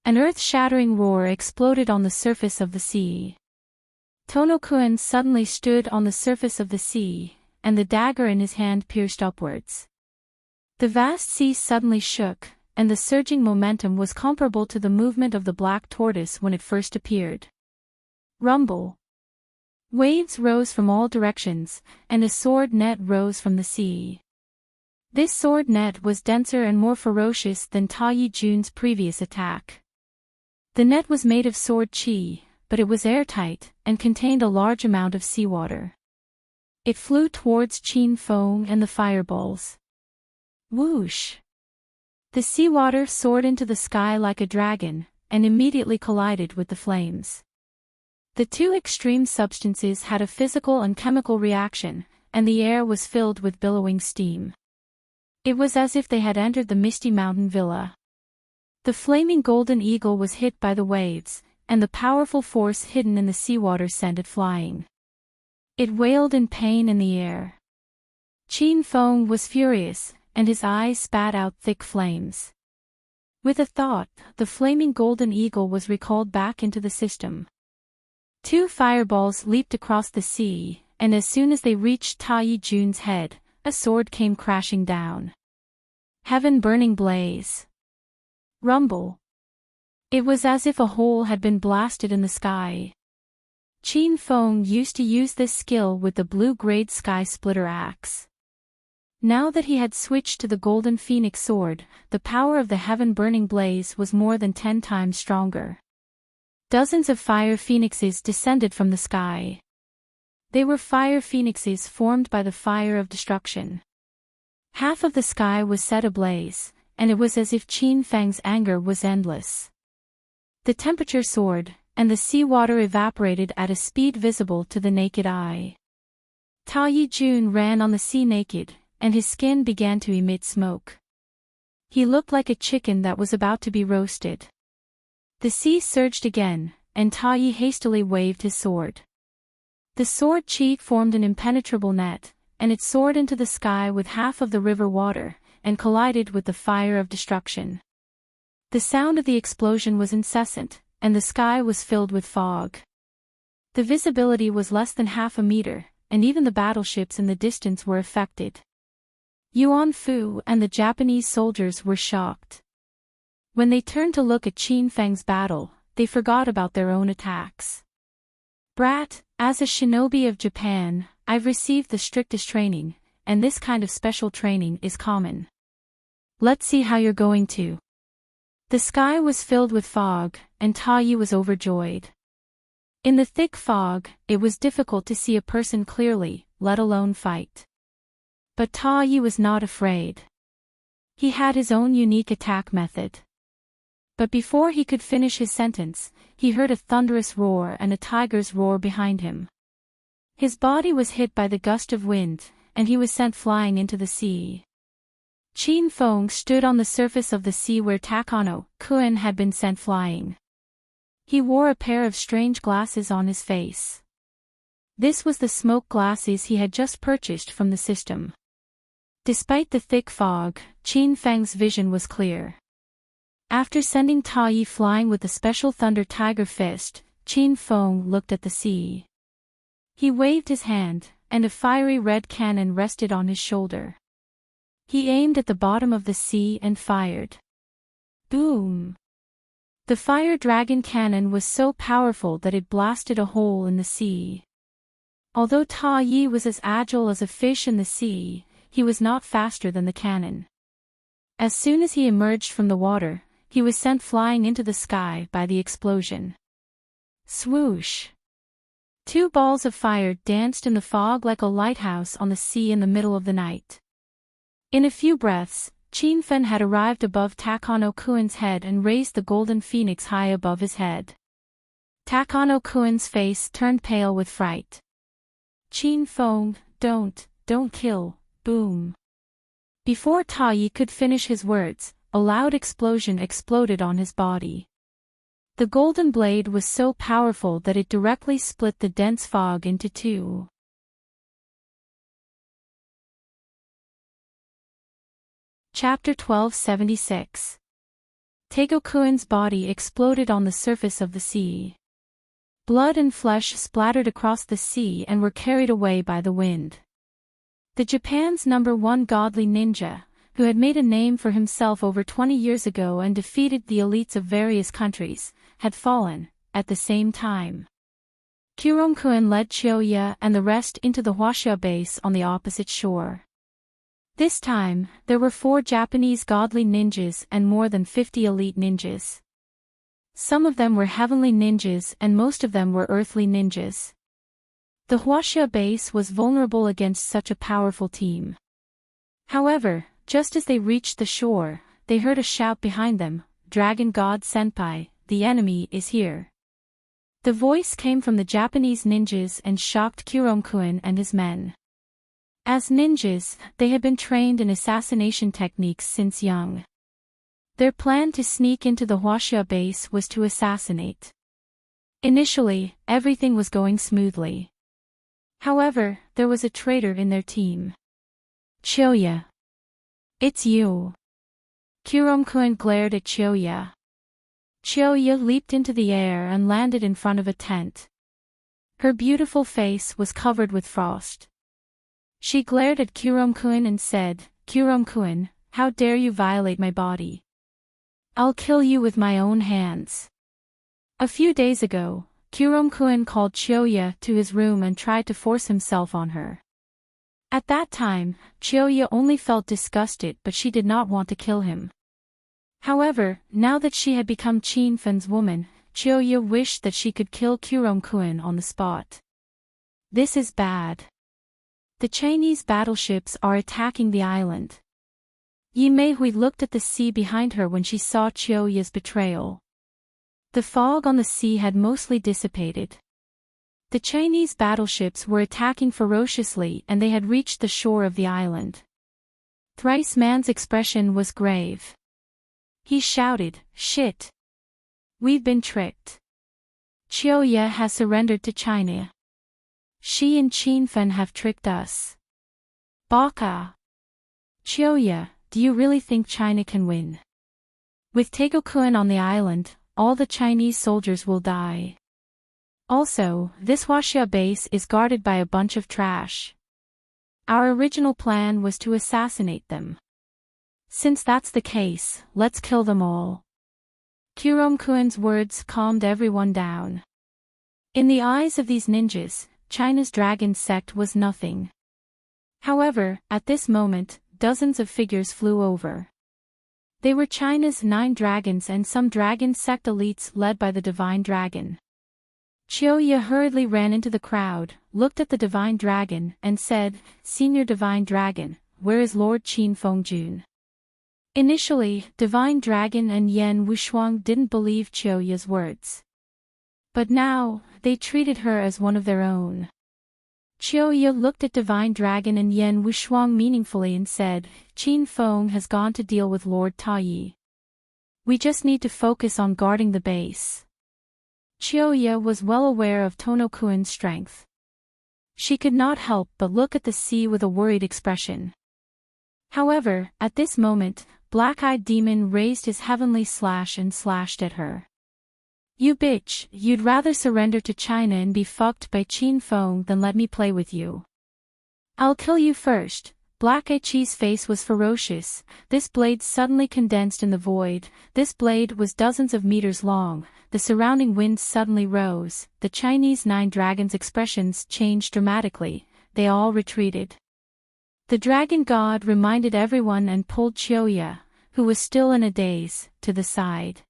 An earth-shattering roar exploded on the surface of the sea. Tono-kun suddenly stood on the surface of the sea, and the dagger in his hand pierced upwards. The vast sea suddenly shook, and the surging momentum was comparable to the movement of the black tortoise when it first appeared. Rumble. Waves rose from all directions, and a sword net rose from the sea. This sword net was denser and more ferocious than Ta Yi Jun's previous attack. The net was made of sword chi, but it was airtight, and contained a large amount of seawater. It flew towards Qin Feng and the fireballs. Whoosh! The seawater soared into the sky like a dragon, and immediately collided with the flames. The two extreme substances had a physical and chemical reaction, and the air was filled with billowing steam. It was as if they had entered the misty mountain villa. The flaming golden eagle was hit by the waves, and the powerful force hidden in the seawater sent it flying. It wailed in pain in the air. Qin Feng was furious, and his eyes spat out thick flames. With a thought, the flaming golden eagle was recalled back into the system. Two fireballs leaped across the sea, and as soon as they reached Ta Yi Jun's head, a sword came crashing down. Heaven burning blaze. Rumble. It was as if a hole had been blasted in the sky. Qin Feng used to use this skill with the blue-grade sky splitter axe. Now that he had switched to the golden phoenix sword, the power of the heaven-burning blaze was more than 10 times stronger. Dozens of fire phoenixes descended from the sky. They were fire phoenixes formed by the fire of destruction. Half of the sky was set ablaze, and it was as if Qin Feng's anger was endless. The temperature soared, and the seawater evaporated at a speed visible to the naked eye. Ta Yi Jun ran on the sea naked, and his skin began to emit smoke. He looked like a chicken that was about to be roasted. The sea surged again, and Ta Yi hastily waved his sword. The sword chi formed an impenetrable net, and it soared into the sky with half of the river water, and collided with the fire of destruction. The sound of the explosion was incessant, and the sky was filled with fog. The visibility was less than half a meter, and even the battleships in the distance were affected. Yuan Fu and the Japanese soldiers were shocked. When they turned to look at Qin Feng's battle, they forgot about their own attacks. Brat, as a shinobi of Japan, I've received the strictest training, and this kind of special training is common. Let's see how you're going to. The sky was filled with fog, and Ta Yi was overjoyed. In the thick fog, it was difficult to see a person clearly, let alone fight. But Ta Yi was not afraid. He had his own unique attack method. But before he could finish his sentence, he heard a thunderous roar and a tiger's roar behind him. His body was hit by the gust of wind, and he was sent flying into the sea. Qin Feng stood on the surface of the sea where Takano Kun had been sent flying. He wore a pair of strange glasses on his face. This was the smoke glasses he had just purchased from the system. Despite the thick fog, Qin Feng's vision was clear. After sending Ta Yi flying with the special Thunder Tiger Fist, Qin Feng looked at the sea. He waved his hand, and a fiery red cannon rested on his shoulder. He aimed at the bottom of the sea and fired. Boom! The fire dragon cannon was so powerful that it blasted a hole in the sea. Although Ta Yi was as agile as a fish in the sea, he was not faster than the cannon. As soon as he emerged from the water, he was sent flying into the sky by the explosion. Swoosh! 2 balls of fire danced in the fog like a lighthouse on the sea in the middle of the night. In a few breaths, Qin Feng had arrived above Takano Kun's head and raised the golden phoenix high above his head. Takano Kun's face turned pale with fright. Qin Feng, don't kill, boom. Before Ta Yi could finish his words, a loud explosion exploded on his body. The golden blade was so powerful that it directly split the dense fog into 2. Chapter 1276. Tagokuin's body exploded on the surface of the sea. Blood and flesh splattered across the sea and were carried away by the wind. The Japan's #1 godly ninja, who had made a name for himself over 20 years ago and defeated the elites of various countries, had fallen, at the same time. Kuromkuen led Chiyoya and the rest into the Huaxia base on the opposite shore. This time, there were 4 Japanese godly ninjas and more than 50 elite ninjas. Some of them were heavenly ninjas and most of them were earthly ninjas. The Huaxia base was vulnerable against such a powerful team. However, just as they reached the shore, they heard a shout behind them, "Dragon God Senpai, the enemy is here." The voice came from the Japanese ninjas and shocked Kuromkuen and his men. As ninjas, they had been trained in assassination techniques since young. Their plan to sneak into the Huaxia base was to assassinate. Initially, everything was going smoothly. However, there was a traitor in their team. "Chiyoya. It's you." Kuromkuen glared at Chiyoya. Chiyoya leaped into the air and landed in front of a tent. Her beautiful face was covered with frost. She glared at Kuromkuen and said, "Kuromkuen, how dare you violate my body? I'll kill you with my own hands." A few days ago, Kuromkuen called Chiyoya to his room and tried to force himself on her. At that time, Chiyoya only felt disgusted but she did not want to kill him. However, now that she had become Qin Fen's woman, Chiyoya wished that she could kill Kuromkuen on the spot. This is bad. The Chinese battleships are attacking the island. Yi Meihui looked at the sea behind her when she saw Chiyoya's betrayal. The fog on the sea had mostly dissipated. The Chinese battleships were attacking ferociously and they had reached the shore of the island. Thrice Man's expression was grave. He shouted, "Shit! We've been tricked. Chiyoya has surrendered to China. She and Qin Fen have tricked us. Baka! Chiyoya, do you really think China can win? With Tegokuen on the island, all the Chinese soldiers will die. Also, this Huaxia base is guarded by a bunch of trash. Our original plan was to assassinate them. Since that's the case, let's kill them all." Kuromkuen's words calmed everyone down. In the eyes of these ninjas, China's dragon sect was nothing. However, at this moment, dozens of figures flew over. They were China's 9 dragons and some dragon sect elites led by the Divine Dragon. Chiyoya hurriedly ran into the crowd, looked at the Divine Dragon, and said, "Senior Divine Dragon, where is Lord Qin Fengjun?" Initially, Divine Dragon and Yen Wushuang didn't believe Chiyoya's words. But now, they treated her as one of their own. Chiyoya looked at Divine Dragon and Yen Wushuang meaningfully and said, "Qin Feng has gone to deal with Lord Taoyi. We just need to focus on guarding the base." Chiyoya was well aware of Tonokuen's strength. She could not help but look at the sea with a worried expression. However, at this moment, Black-Eyed Demon raised his heavenly slash and slashed at her. "You bitch, you'd rather surrender to China and be fucked by Qin Feng than let me play with you. I'll kill you first." Black-Eyed Chi's face was ferocious. This blade suddenly condensed in the void. This blade was dozens of meters long. The surrounding wind suddenly rose. The Chinese 9 dragons' expressions changed dramatically. They all retreated. The dragon god reminded everyone and pulled Chiyoya, who was still in a daze, to the side.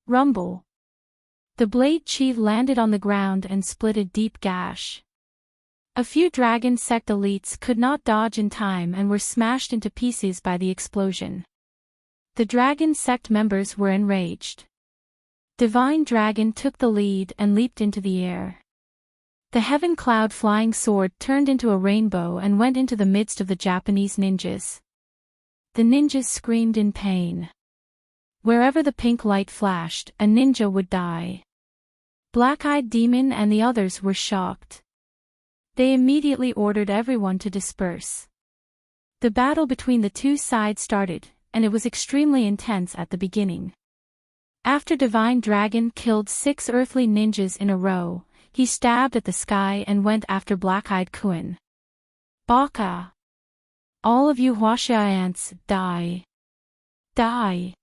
Rumble. The blade chi landed on the ground and split a deep gash. A few dragon sect elites could not dodge in time and were smashed into pieces by the explosion. The dragon sect members were enraged. Divine Dragon took the lead and leaped into the air. The heaven cloud flying sword turned into a rainbow and went into the midst of the Japanese ninjas. The ninjas screamed in pain. Wherever the pink light flashed, a ninja would die. Black-Eyed Demon and the others were shocked. They immediately ordered everyone to disperse. The battle between the two sides started, and it was extremely intense at the beginning. After Divine Dragon killed 6 earthly ninjas in a row, he stabbed at the sky and went after Black-Eyed Kuen. Baka! All of you Huaxia ants, die. Die.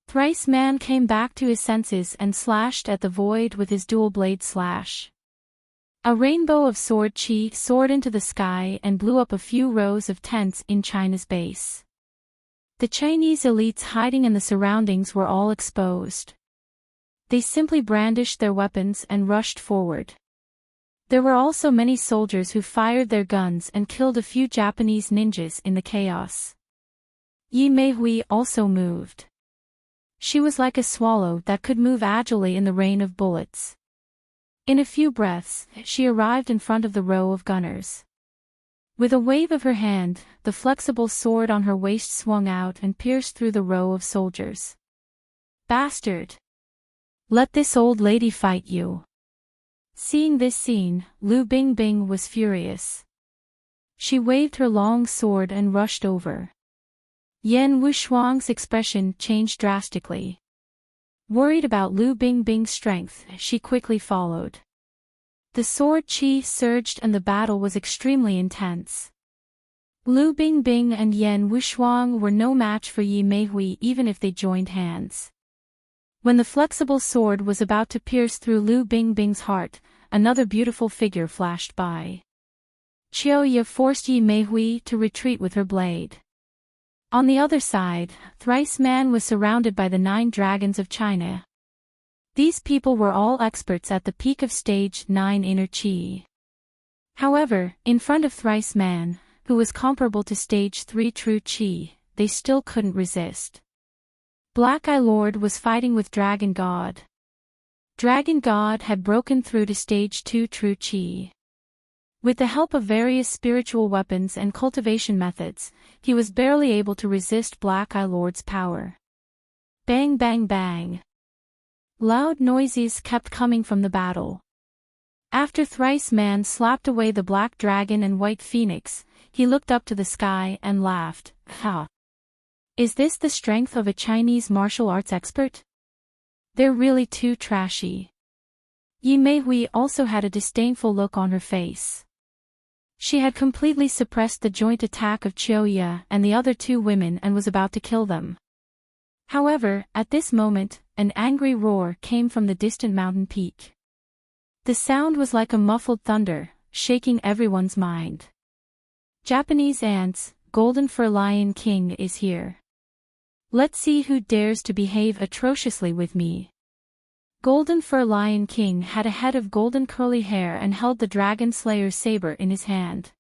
Thrice Man came back to his senses and slashed at the void with his dual blade slash. A rainbow of sword chi soared into the sky and blew up a few rows of tents in China's base. The Chinese elites hiding in the surroundings were all exposed. They simply brandished their weapons and rushed forward. There were also many soldiers who fired their guns and killed a few Japanese ninjas in the chaos. Yi Meihui also moved. She was like a swallow that could move agilely in the rain of bullets. In a few breaths, she arrived in front of the row of gunners. With a wave of her hand, the flexible sword on her waist swung out and pierced through the row of soldiers. Bastard! Let this old lady fight you. Seeing this scene, Lu Bingbing was furious. She waved her long sword and rushed over. Yan Wushuang's expression changed drastically. Worried about Lu Bingbing's strength, she quickly followed. The sword chi surged and the battle was extremely intense. Lu Bingbing and Yan Wushuang were no match for Yi Meihui even if they joined hands. When the flexible sword was about to pierce through Lu Bingbing's heart, another beautiful figure flashed by. Qiao Ye forced Yi Meihui to retreat with her blade. On the other side, Thrice Man was surrounded by the 9 dragons of China. These people were all experts at the peak of stage 9 inner chi. However, in front of Thrice Man, who was comparable to stage 3 true chi, they still couldn't resist. Black Eye Lord was fighting with Dragon God. Dragon God had broken through to stage 2 true chi. With the help of various spiritual weapons and cultivation methods, he was barely able to resist Black Eye Lord's power. Bang bang bang. Loud noises kept coming from the battle. After Thrice Man slapped away the Black Dragon and White Phoenix, he looked up to the sky and laughed. Ha! Is this the strength of a Chinese martial arts expert? They're really too trashy. Yi Meihui also had a disdainful look on her face. She had completely suppressed the joint attack of Qiao Ye and the other 2 women and was about to kill them. However, at this moment, an angry roar came from the distant mountain peak. The sound was like a muffled thunder, shaking everyone's mind. Japanese ants, Golden Fur Lion King is here. Let's see who dares to behave atrociously with me. Golden Fur Lion King had a head of golden curly hair and held the Dragon Slayer's saber in his hand.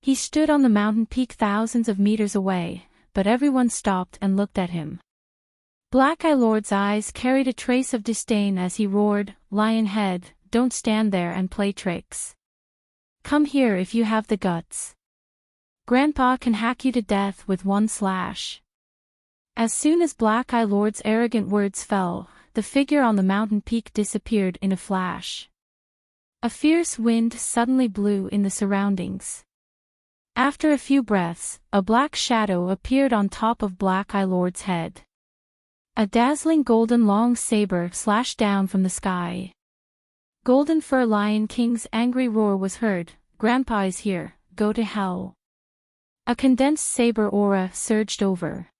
He stood on the mountain peak thousands of meters away, but everyone stopped and looked at him. Black Eye Lord's eyes carried a trace of disdain as he roared, "Lionhead, don't stand there and play tricks. Come here if you have the guts. Grandpa can hack you to death with one slash." As soon as Black Eye Lord's arrogant words fell, the figure on the mountain peak disappeared in a flash. A fierce wind suddenly blew in the surroundings. After a few breaths, a black shadow appeared on top of Black Eye Lord's head. A dazzling golden long saber slashed down from the sky. Golden Fur Lion King's angry roar was heard, "Grandpa is here, go to hell." A condensed saber aura surged over.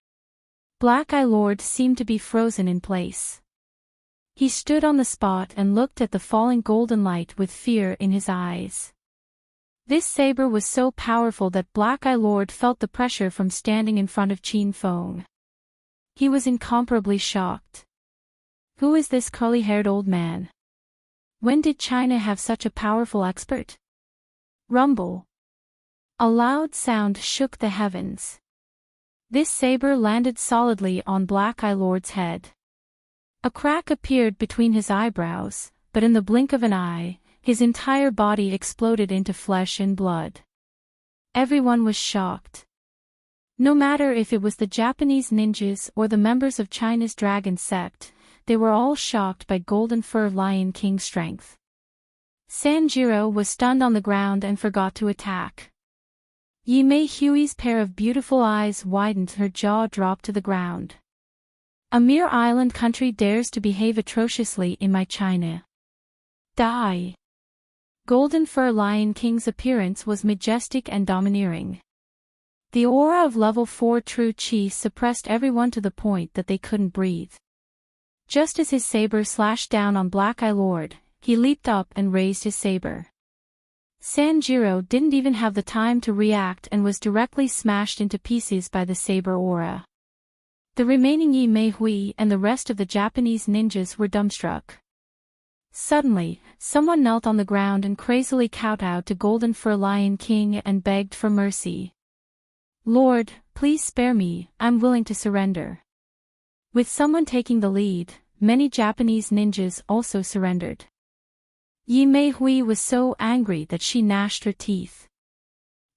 Black Eye Lord seemed to be frozen in place. He stood on the spot and looked at the falling golden light with fear in his eyes. This saber was so powerful that Black Eye Lord felt the pressure from standing in front of Qin Feng. He was incomparably shocked. Who is this curly-haired old man? When did China have such a powerful expert? Rumble. A loud sound shook the heavens. This saber landed solidly on Black Eye Lord's head. A crack appeared between his eyebrows, but in the blink of an eye, his entire body exploded into flesh and blood. Everyone was shocked. No matter if it was the Japanese ninjas or the members of China's dragon sect, they were all shocked by Golden Fur Lion King's strength. Sanjiro was stunned on the ground and forgot to attack. Yi Meihui's pair of beautiful eyes widened, her jaw dropped to the ground. A mere island country dares to behave atrociously in my China. Die! Golden Fur Lion King's appearance was majestic and domineering. The aura of level 4 true chi suppressed everyone to the point that they couldn't breathe. Just as his saber slashed down on Black Eye Lord, he leaped up and raised his saber. Sanjiro didn't even have the time to react and was directly smashed into pieces by the saber aura. The remaining Yi Meihui and the rest of the Japanese ninjas were dumbstruck. Suddenly, someone knelt on the ground and crazily kowtowed to Golden Fur Lion King and begged for mercy. "Lord, please spare me, I'm willing to surrender." With someone taking the lead, many Japanese ninjas also surrendered. Yi Meihui was so angry that she gnashed her teeth.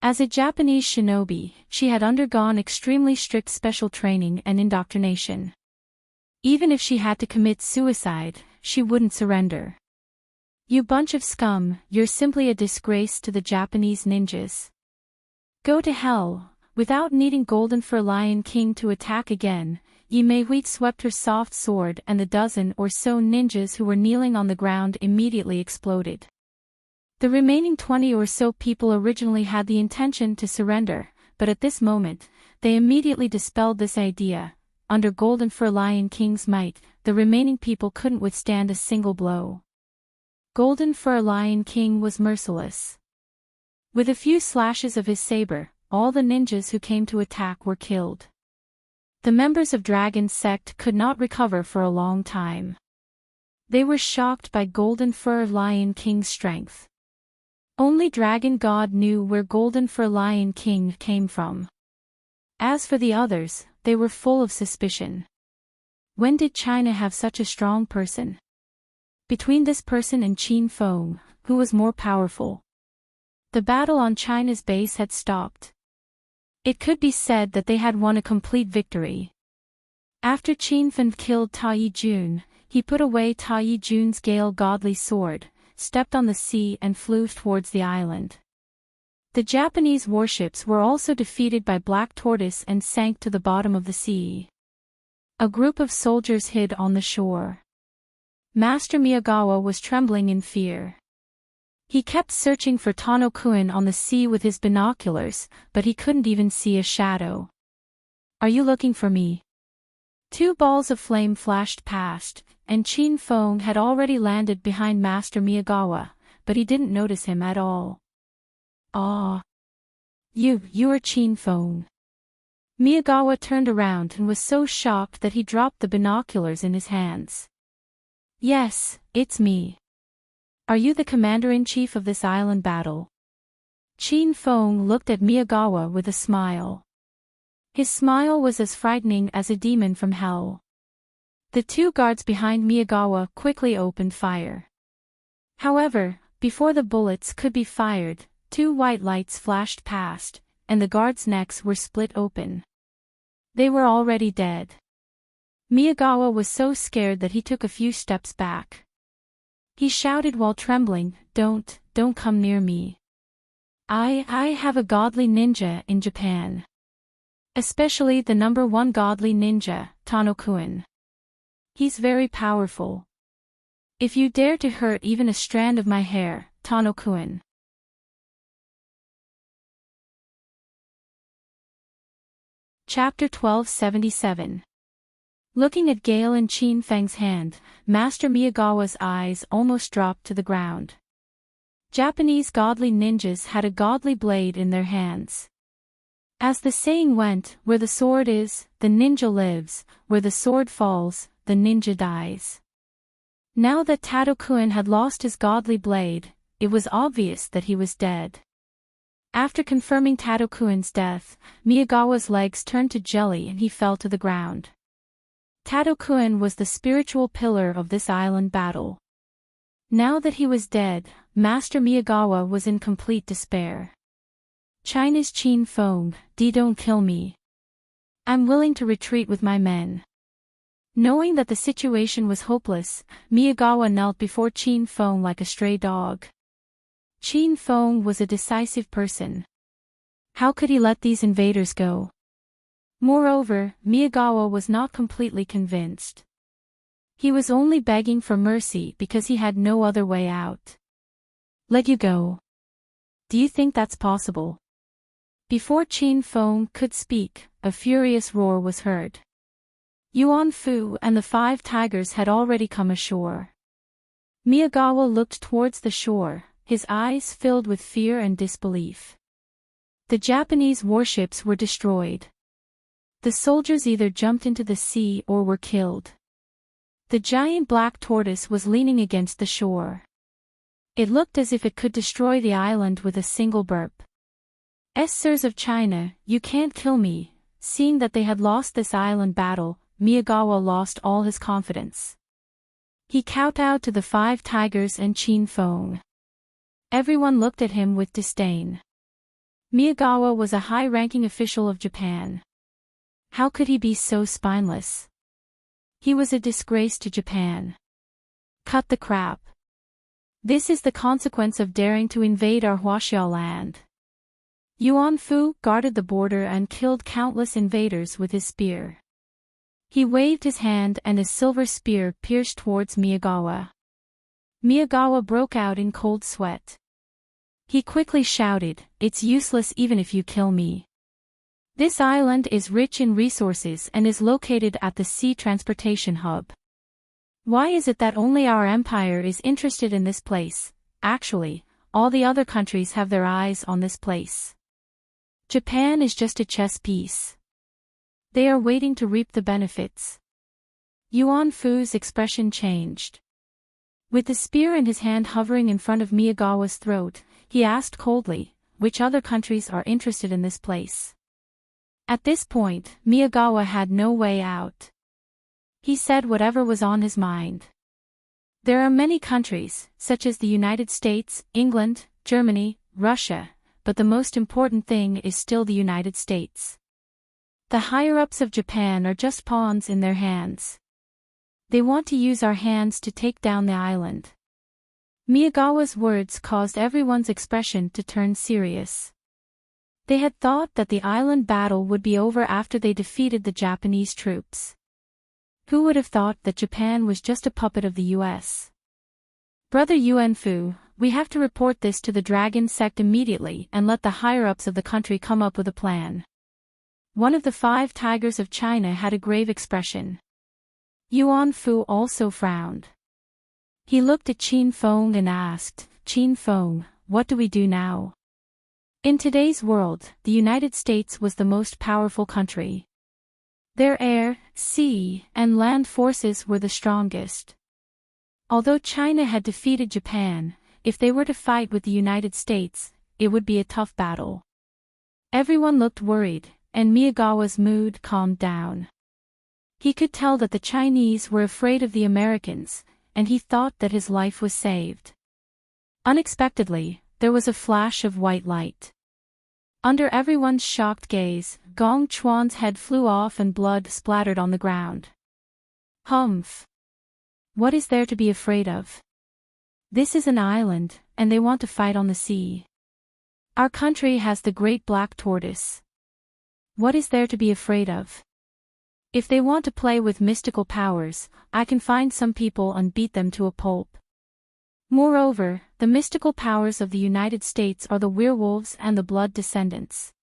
As a Japanese shinobi, she had undergone extremely strict special training and indoctrination. Even if she had to commit suicide, she wouldn't surrender. "You bunch of scum, you're simply a disgrace to the Japanese ninjas. Go to hell." Without needing Golden Fur Lion King to attack again, Yi Meihui swept her soft sword and the dozen or so ninjas who were kneeling on the ground immediately exploded. The remaining 20 or so people originally had the intention to surrender, but at this moment, they immediately dispelled this idea. Under Golden Fur Lion King's might, the remaining people couldn't withstand a single blow. Golden Fur Lion King was merciless. With a few slashes of his saber, all the ninjas who came to attack were killed. The members of Dragon's sect could not recover for a long time. They were shocked by Golden Fur Lion King's strength. Only Dragon God knew where Golden Fur Lion King came from. As for the others, they were full of suspicion. When did China have such a strong person? Between this person and Qin Feng, who was more powerful? The battle on China's base had stopped. It could be said that they had won a complete victory. After Qin Feng killed Ta Yijun, he put away Ta Yijun's Gale Godly Sword, stepped on the sea and flew towards the island. The Japanese warships were also defeated by Black Tortoise and sank to the bottom of the sea. A group of soldiers hid on the shore. Master Miyagawa was trembling in fear. He kept searching for Tano-kun on the sea with his binoculars, but he couldn't even see a shadow. "Are you looking for me?" Two balls of flame flashed past, and Qin Feng had already landed behind Master Miyagawa, but he didn't notice him at all. "Ah. You are Qin Feng." Miyagawa turned around and was so shocked that he dropped the binoculars in his hands. "Yes, it's me. Are you the commander-in-chief of this island battle?" Qin Feng looked at Miyagawa with a smile. His smile was as frightening as a demon from hell. The two guards behind Miyagawa quickly opened fire. However, before the bullets could be fired, two white lights flashed past, and the guards' necks were split open. They were already dead. Miyagawa was so scared that he took a few steps back. He shouted while trembling, don't come near me. I have a godly ninja in Japan. Especially the number 1 godly ninja, Tano-kun. He's very powerful. If you dare to hurt even a strand of my hair, Tano-kun." Chapter 1277. Looking at Gale and Qin Feng's hand, Master Miyagawa's eyes almost dropped to the ground. Japanese godly ninjas had a godly blade in their hands. As the saying went, where the sword is, the ninja lives, where the sword falls, the ninja dies. Now that Tano-kun had lost his godly blade, it was obvious that he was dead. After confirming Tano-kun's death, Miyagawa's legs turned to jelly and he fell to the ground. Tano-kun was the spiritual pillar of this island battle. Now that he was dead, Master Miyagawa was in complete despair. "China's Qin Feng, don't kill me. I'm willing to retreat with my men." Knowing that the situation was hopeless, Miyagawa knelt before Qin Feng like a stray dog. Qin Feng was a decisive person. How could he let these invaders go? Moreover, Miyagawa was not completely convinced. He was only begging for mercy because he had no other way out. "Let you go. Do you think that's possible?" Before Qin Feng could speak, a furious roar was heard. Yuan Fu and the 5 tigers had already come ashore. Miyagawa looked towards the shore, his eyes filled with fear and disbelief. The Japanese warships were destroyed. The soldiers either jumped into the sea or were killed. The giant black tortoise was leaning against the shore. It looked as if it could destroy the island with a single burp. Sirs of China, you can't kill me. Seeing that they had lost this island battle, Miyagawa lost all his confidence. He kowtowed to the 5 tigers and Qin Feng. Everyone looked at him with disdain. Miyagawa was a high-ranking official of Japan. How could he be so spineless? He was a disgrace to Japan. Cut the crap. This is the consequence of daring to invade our Huaxia land. Yuan Fu guarded the border and killed countless invaders with his spear. He waved his hand and his silver spear pierced towards Miyagawa. Miyagawa broke out in cold sweat. He quickly shouted, "It's useless even if you kill me. This island is rich in resources and is located at the sea transportation hub. Why is it that only our empire is interested in this place? Actually, all the other countries have their eyes on this place. Japan is just a chess piece. They are waiting to reap the benefits." Yuan Fu's expression changed. With the spear in his hand hovering in front of Miyagawa's throat, he asked coldly, "Which other countries are interested in this place?" At this point, Miyagawa had no way out. He said whatever was on his mind. There are many countries, such as the United States, England, Germany, Russia, but the most important thing is still the United States. The higher-ups of Japan are just pawns in their hands. They want to use our hands to take down the island. Miyagawa's words caused everyone's expression to turn serious. They had thought that the island battle would be over after they defeated the Japanese troops. Who would have thought that Japan was just a puppet of the US? "Brother Yuan Fu, we have to report this to the Dragon Sect immediately and let the higher-ups of the country come up with a plan." One of the 5 tigers of China had a grave expression. Yuan Fu also frowned. He looked at Qin Feng and asked, "Qin Feng, what do we do now?" In today's world, the United States was the most powerful country. Their air, sea, and land forces were the strongest. Although China had defeated Japan, if they were to fight with the United States, it would be a tough battle. Everyone looked worried, and Miyagawa's mood calmed down. He could tell that the Chinese were afraid of the Americans, and he thought that his life was saved. Unexpectedly, there was a flash of white light. Under everyone's shocked gaze, Gong Chuan's head flew off and blood splattered on the ground. Humph! What is there to be afraid of? This is an island, and they want to fight on the sea. Our country has the great black tortoise. What is there to be afraid of? If they want to play with mystical powers, I can find some people and beat them to a pulp. Moreover, the mystical powers of the United States are the werewolves and the blood descendants.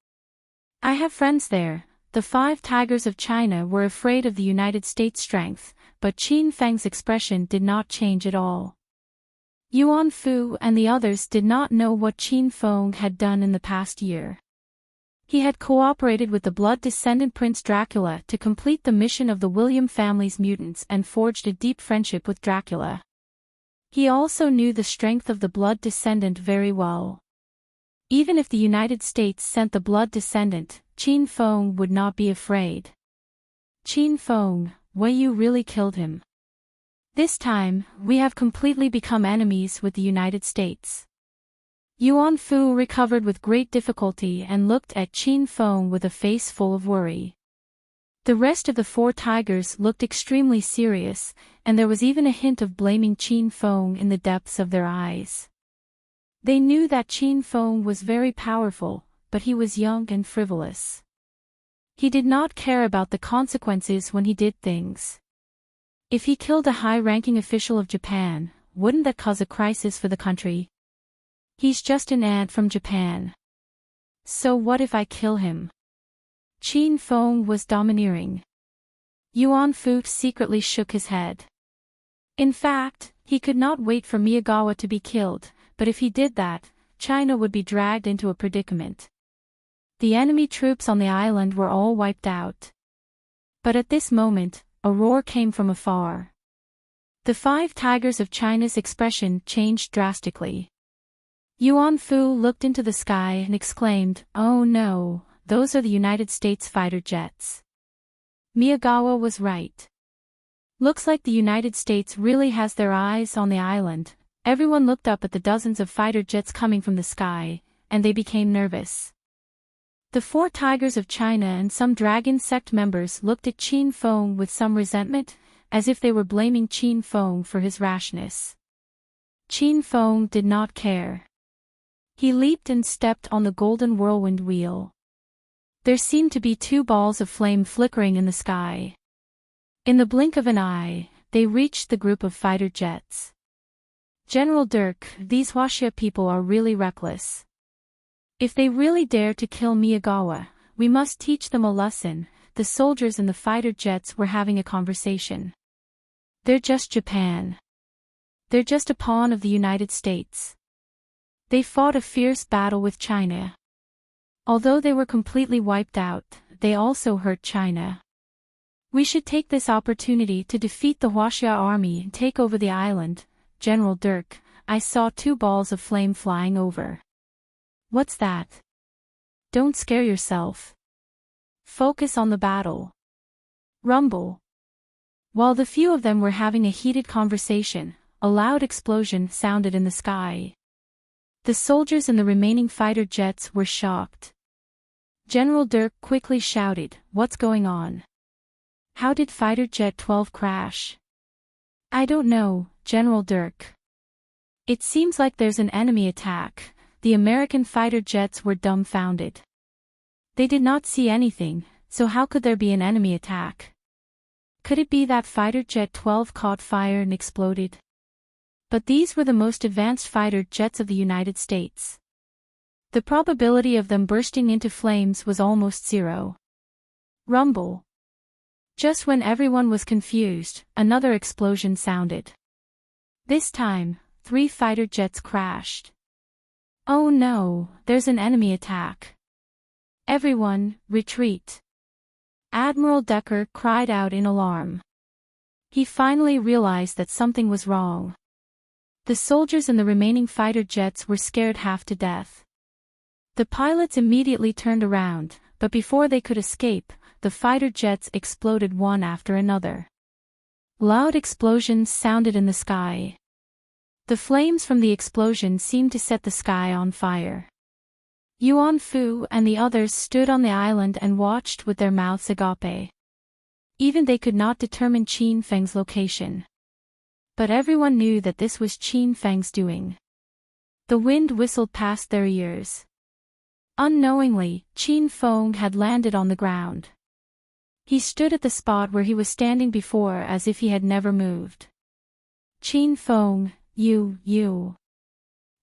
I have friends there. The 5 tigers of China were afraid of the United States' strength, but Qin Feng's expression did not change at all. Yuan Fu and the others did not know what Qin Feng had done in the past year. He had cooperated with the blood descendant Prince Dracula to complete the mission of the William family's mutants and forged a deep friendship with Dracula. He also knew the strength of the blood descendant very well. Even if the United States sent the blood descendant, Qin Feng would not be afraid. Qin Feng, Wei Yu really killed him. This time, we have completely become enemies with the United States. Yuan Fu recovered with great difficulty and looked at Qin Feng with a face full of worry. The rest of the 4 tigers looked extremely serious, and there was even a hint of blaming Qin Feng in the depths of their eyes. They knew that Qin Feng was very powerful, but he was young and frivolous. He did not care about the consequences when he did things. If he killed a high-ranking official of Japan, wouldn't that cause a crisis for the country? He's just an ant from Japan. So what if I kill him? Qin Feng was domineering. Yuan Fu secretly shook his head. In fact, he could not wait for Miyagawa to be killed, but if he did that, China would be dragged into a predicament. The enemy troops on the island were all wiped out. But at this moment, a roar came from afar. The 5 tigers of China's expression changed drastically. Yuan Fu looked into the sky and exclaimed, "Oh no, those are the United States fighter jets." Miyagawa was right. Looks like the United States really has their eyes on the island. Everyone looked up at the dozens of fighter jets coming from the sky, and they became nervous. The 4 tigers of China and some dragon sect members looked at Qin Feng with some resentment, as if they were blaming Qin Feng for his rashness. Qin Feng did not care. He leaped and stepped on the golden whirlwind wheel. There seemed to be 2 balls of flame flickering in the sky. In the blink of an eye, they reached the group of fighter jets. "General Dirk, these Huaxia people are really reckless. If they really dare to kill Miyagawa, we must teach them a lesson." The soldiers in the fighter jets were having a conversation. "They're just Japan. They're just a pawn of the United States. They fought a fierce battle with China. Although they were completely wiped out, they also hurt China. We should take this opportunity to defeat the Huaxia army and take over the island." "General Dirk, I saw 2 balls of flame flying over." "What's that?" "Don't scare yourself. Focus on the battle." Rumble. While the few of them were having a heated conversation, a loud explosion sounded in the sky. The soldiers in the remaining fighter jets were shocked. General Dirk quickly shouted, "What's going on? How did Fighter Jet 12 crash?" "I don't know, General Dirk. It seems like there's an enemy attack." The American fighter jets were dumbfounded. They did not see anything, so how could there be an enemy attack? Could it be that Fighter Jet 12 caught fire and exploded? But these were the most advanced fighter jets of the United States. The probability of them bursting into flames was almost 0. Rumble. Just when everyone was confused, another explosion sounded. This time, 3 fighter jets crashed. "Oh no, there's an enemy attack. Everyone, retreat." Admiral Decker cried out in alarm. He finally realized that something was wrong. The soldiers in the remaining fighter jets were scared half to death. The pilots immediately turned around, but before they could escape, the fighter jets exploded one after another. Loud explosions sounded in the sky. The flames from the explosion seemed to set the sky on fire. Yuan Fu and the others stood on the island and watched with their mouths agape. Even they could not determine Qin Feng's location. But everyone knew that this was Qin Feng's doing. The wind whistled past their ears. Unknowingly, Qin Feng had landed on the ground. He stood at the spot where he was standing before as if he had never moved. "Qin Feng, you.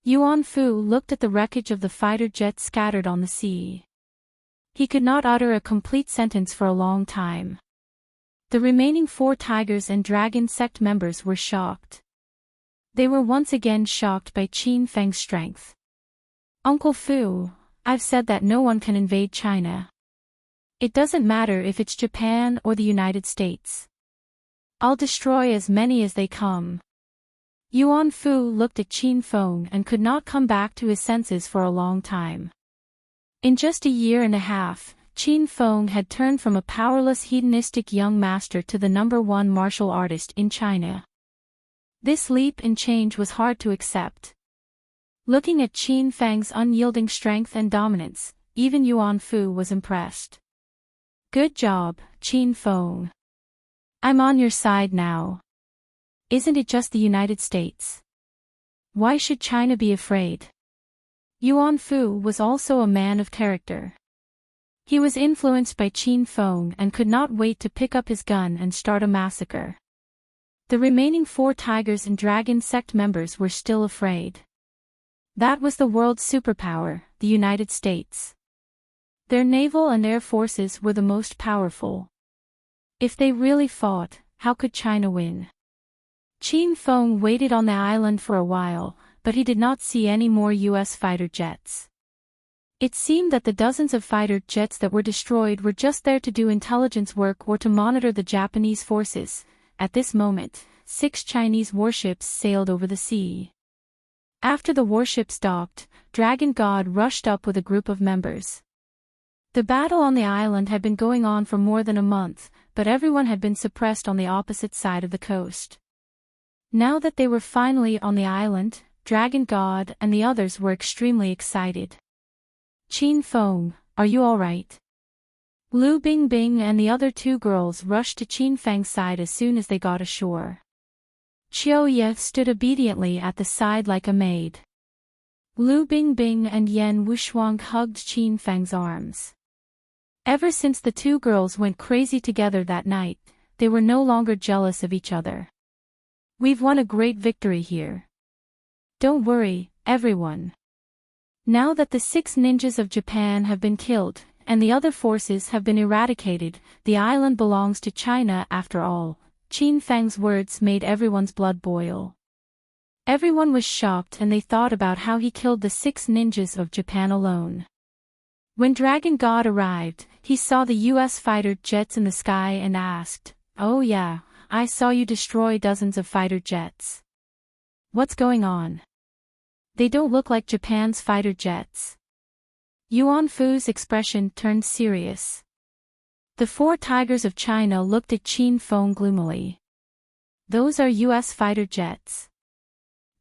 Yuan Fu looked at the wreckage of the fighter jet scattered on the sea. He could not utter a complete sentence for a long time. The remaining 4 tigers and dragon sect members were shocked. They were once again shocked by Qin Feng's strength. "Uncle Fu, I've said that no one can invade China. It doesn't matter if it's Japan or the United States. I'll destroy as many as they come." Yuan Fu looked at Qin Feng and could not come back to his senses for a long time. In just a year and a half, Qin Feng had turned from a powerless hedonistic young master to the #1 martial artist in China. This leap in change was hard to accept. Looking at Qin Feng's unyielding strength and dominance, even Yuan Fu was impressed. "Good job, Qin Feng. I'm on your side now. Isn't it just the United States? Why should China be afraid?" Yuan Fu was also a man of character. He was influenced by Qin Feng and could not wait to pick up his gun and start a massacre. The remaining 4 tigers and dragon sect members were still afraid. That was the world's superpower, the United States. Their naval and air forces were the most powerful. If they really fought, how could China win? Qin Feng waited on the island for a while, but he did not see any more U.S. fighter jets. It seemed that the dozens of fighter jets that were destroyed were just there to do intelligence work or to monitor the Japanese forces. At this moment, 6 Chinese warships sailed over the sea. After the warships docked, Dragon God rushed up with a group of members. The battle on the island had been going on for more than a month, but everyone had been suppressed on the opposite side of the coast. Now that they were finally on the island, Dragon God and the others were extremely excited. Qin Feng, are you all right? Lu Bingbing and the other 2 girls rushed to Qin Feng's side as soon as they got ashore. Qiu Ye stood obediently at the side like a maid. Lu Bingbing and Yan Wushuang hugged Qin Feng's arms. Ever since the 2 girls went crazy together that night, they were no longer jealous of each other. We've won a great victory here. Don't worry, everyone. Now that the 6 ninjas of Japan have been killed, and the other forces have been eradicated, the island belongs to China after all. Qin Feng's words made everyone's blood boil. Everyone was shocked and they thought about how he killed the 6 ninjas of Japan alone. When Dragon God arrived, he saw the U.S. fighter jets in the sky and asked, "Oh yeah, I saw you destroy dozens of fighter jets. What's going on? They don't look like Japan's fighter jets." Yuan Fu's expression turned serious. The 4 tigers of China looked at Qin Feng gloomily. Those are U.S. fighter jets.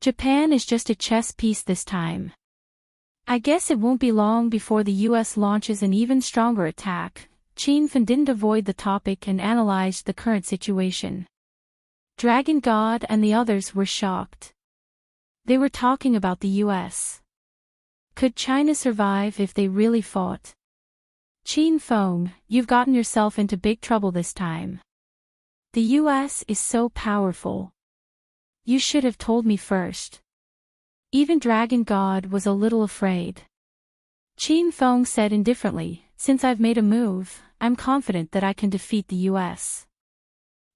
Japan is just a chess piece this time. I guess it won't be long before the U.S. launches an even stronger attack. Qin Feng didn't avoid the topic and analyzed the current situation. Dragon God and the others were shocked. They were talking about the U.S. Could China survive if they really fought? Qin Feng, you've gotten yourself into big trouble this time. The U.S. is so powerful. You should have told me first. Even Dragon God was a little afraid. Qin Feng said indifferently, "Since I've made a move, I'm confident that I can defeat the U.S.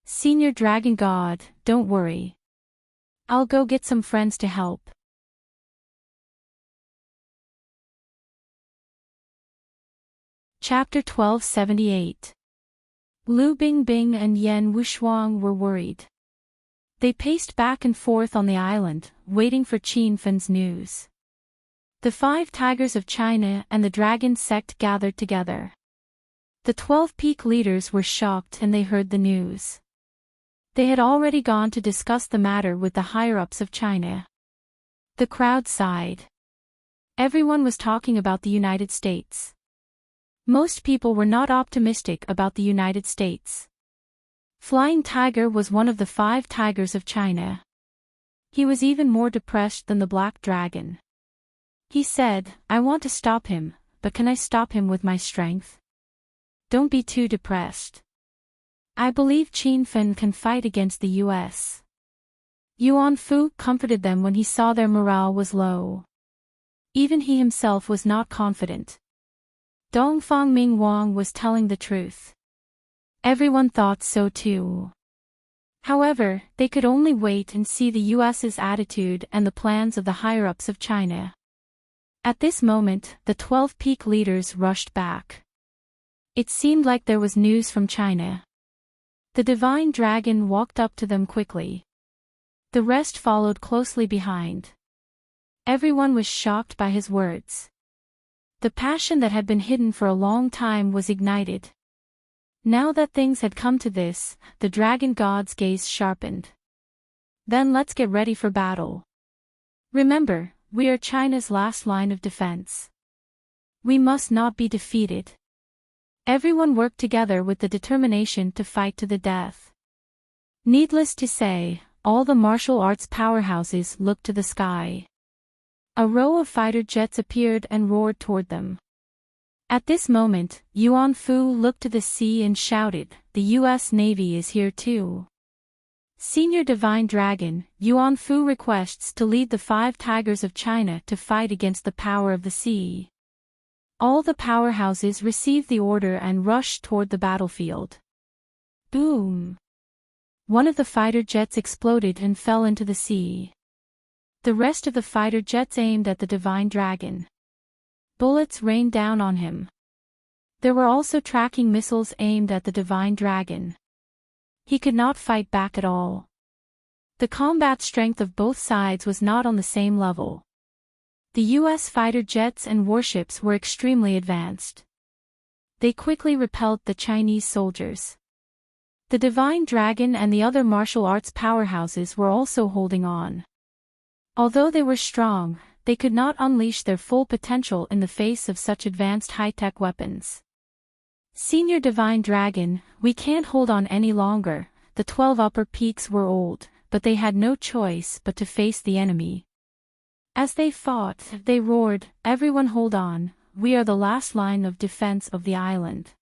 Senior Dragon God, don't worry. I'll go get some friends to help." Chapter 1278. Lu Bingbing and Yan Wushuang were worried. They paced back and forth on the island, waiting for Qin Feng's news. The 5 tigers of China and the dragon sect gathered together. The 12 peak leaders were shocked and they heard the news. They had already gone to discuss the matter with the higher-ups of China. The crowd sighed. Everyone was talking about the United States. Most people were not optimistic about the United States. Flying Tiger was one of the 5 tigers of China. He was even more depressed than the Black Dragon. He said, "I want to stop him, but can I stop him with my strength? Don't be too depressed. I believe Qin Feng can fight against the U.S. Yuan Fu comforted them when he saw their morale was low. Even he himself was not confident. Dongfang Ming Wang was telling the truth. Everyone thought so too. However, they could only wait and see the U.S.'s attitude and the plans of the higher-ups of China. At this moment, the 12 peak leaders rushed back. It seemed like there was news from China. The divine dragon walked up to them quickly. The rest followed closely behind. Everyone was shocked by his words. The passion that had been hidden for a long time was ignited. Now that things had come to this, the dragon god's gaze sharpened. Then let's get ready for battle. Remember, we are China's last line of defense. We must not be defeated. Everyone worked together with the determination to fight to the death. Needless to say, all the martial arts powerhouses looked to the sky. A row of fighter jets appeared and roared toward them. At this moment, Yuan Fu looked to the sea and shouted, "The U.S. Navy is here too." Senior Divine Dragon, Yuan Fu requests to lead the 5 tigers of China to fight against the power of the sea. All the powerhouses received the order and rushed toward the battlefield. Boom! One of the fighter jets exploded and fell into the sea. The rest of the fighter jets aimed at the divine dragon. Bullets rained down on him. There were also tracking missiles aimed at the divine dragon. He could not fight back at all. The combat strength of both sides was not on the same level. The U.S. fighter jets and warships were extremely advanced. They quickly repelled the Chinese soldiers. The divine dragon and the other martial arts powerhouses were also holding on. Although they were strong, they could not unleash their full potential in the face of such advanced high-tech weapons. Senior Divine Dragon, we can't hold on any longer. The 12 upper peaks were old, but they had no choice but to face the enemy. As they fought, they roared, "Everyone hold on, we are the last line of defense of the island."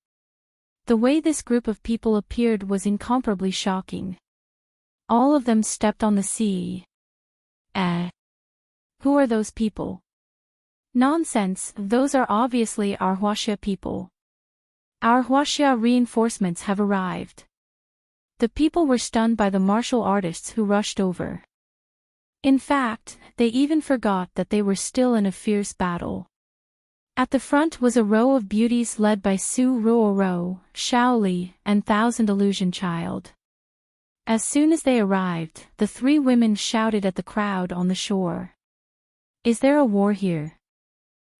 The way this group of people appeared was incomparably shocking. All of them stepped on the sea. Who are those people? Nonsense, those are obviously our Huaxia people. Our Huaxia reinforcements have arrived. The people were stunned by the martial artists who rushed over. In fact, they even forgot that they were still in a fierce battle. At the front was a row of beauties led by Su Ruoro, Shaoli, and Thousand Illusion Child. As soon as they arrived, the three women shouted at the crowd on the shore. "Is there a war here?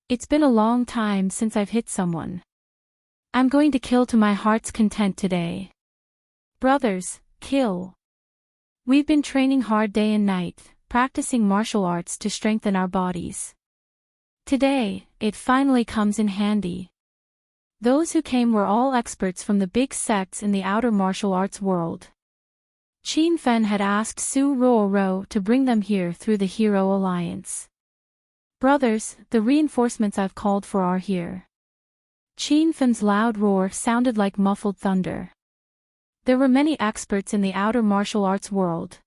It's been a long time since I've hit someone. I'm going to kill to my heart's content today. Brothers, kill. We've been training hard day and night, practicing martial arts to strengthen our bodies. Today, it finally comes in handy." Those who came were all experts from the big sects in the outer martial arts world. Qin Fen had asked Su Ruoro to bring them here through the Hero Alliance. "Brothers, the reinforcements I've called for are here." Qin Fen's loud roar sounded like muffled thunder. There were many experts in the outer martial arts world.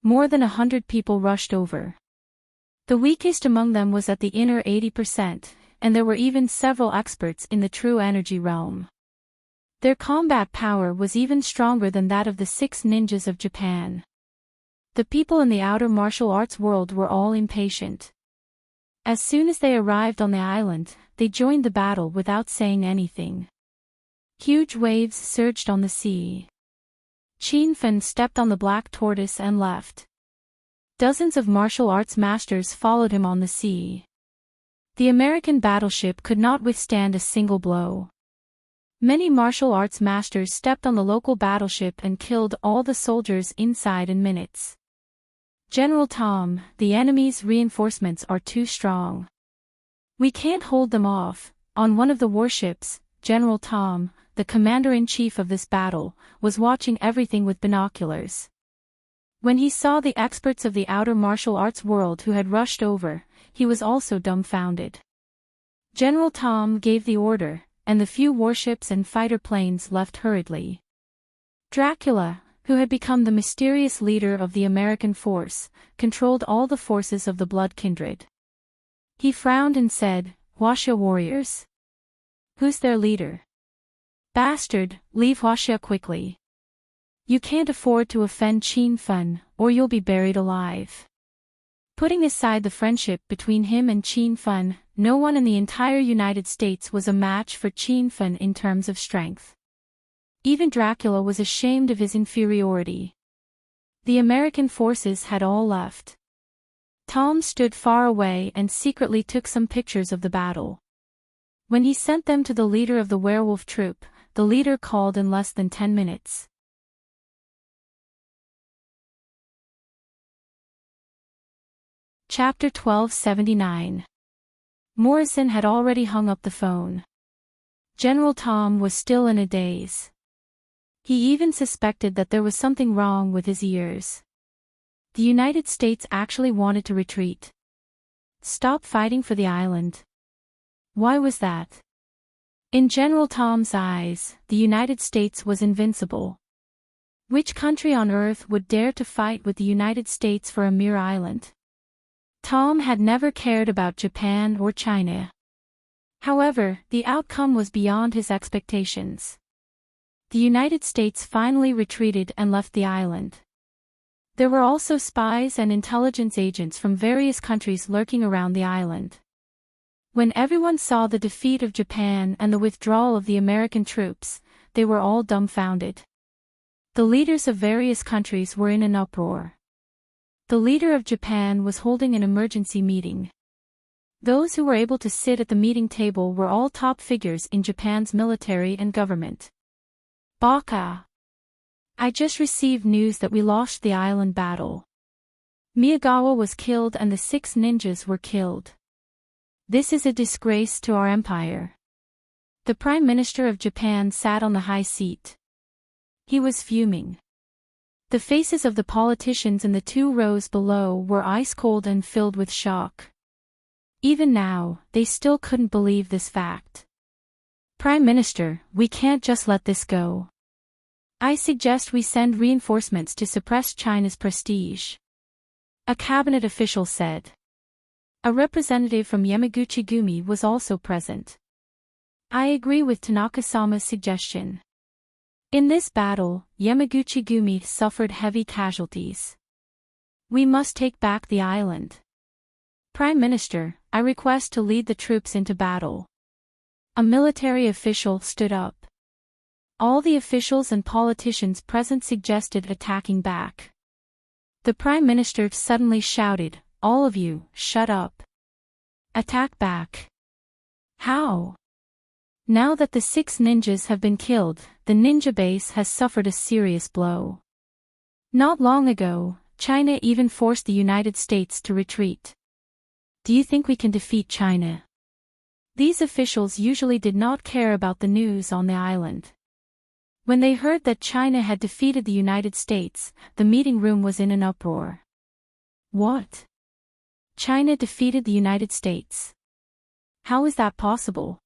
More than 100 people rushed over. The weakest among them was at the inner 80%, and there were even several experts in the true energy realm. Their combat power was even stronger than that of the 6 ninjas of Japan. The people in the outer martial arts world were all impatient. As soon as they arrived on the island, they joined the battle without saying anything. Huge waves surged on the sea. Qin Fen stepped on the black tortoise and left. Dozens of martial arts masters followed him on the sea. The American battleship could not withstand a single blow. Many martial arts masters stepped on the local battleship and killed all the soldiers inside in minutes. "General Tom, the enemy's reinforcements are too strong. We can't hold them off." On one of the warships, General Tom, the commander-in-chief of this battle, was watching everything with binoculars. When he saw the experts of the outer martial arts world who had rushed over, he was also dumbfounded. General Tom gave the order, and the few warships and fighter planes left hurriedly. Dracula, who had become the mysterious leader of the American force, controlled all the forces of the Blood Kindred. He frowned and said, "Huaxia warriors? Who's their leader? Bastard, leave Huaxia quickly. You can't afford to offend Qin Fen, or you'll be buried alive." Putting aside the friendship between him and Qin Fen, no one in the entire United States was a match for Qin Fen in terms of strength. Even Dracula was ashamed of his inferiority. The American forces had all left. Tom stood far away and secretly took some pictures of the battle. When he sent them to the leader of the werewolf troop, the leader called in less than 10 minutes. Chapter 1279. Morrison had already hung up the phone. General Tom was still in a daze. He even suspected that there was something wrong with his ears. The United States actually wanted to retreat. Stop fighting for the island. Why was that? In General Tom's eyes, the United States was invincible. Which country on earth would dare to fight with the United States for a mere island? Tom had never cared about Japan or China. However, the outcome was beyond his expectations. The United States finally retreated and left the island. There were also spies and intelligence agents from various countries lurking around the island. When everyone saw the defeat of Japan and the withdrawal of the American troops, they were all dumbfounded. The leaders of various countries were in an uproar. The leader of Japan was holding an emergency meeting. Those who were able to sit at the meeting table were all top figures in Japan's military and government. Baka! I just received news that we lost the island battle. Miyagawa was killed and the 6 ninjas were killed. This is a disgrace to our empire. The Prime Minister of Japan sat on the high seat. He was fuming. The faces of the politicians in the 2 rows below were ice-cold and filled with shock. Even now, they still couldn't believe this fact. Prime Minister, we can't just let this go. I suggest we send reinforcements to suppress China's prestige. A cabinet official said. A representative from Yamaguchi-gumi was also present. I agree with Tanaka-sama's suggestion. In this battle, Yamaguchi-gumi suffered heavy casualties. We must take back the island. Prime Minister, I request to lead the troops into battle. A military official stood up. All the officials and politicians present suggested attacking back. The Prime Minister suddenly shouted, "All of you, shut up. Attack back." How? Now that the 6 ninjas have been killed, the ninja base has suffered a serious blow. Not long ago, China even forced the United States to retreat. Do you think we can defeat China? These officials usually did not care about the news on the island. When they heard that China had defeated the United States, the meeting room was in an uproar. What? China defeated the United States? How is that possible?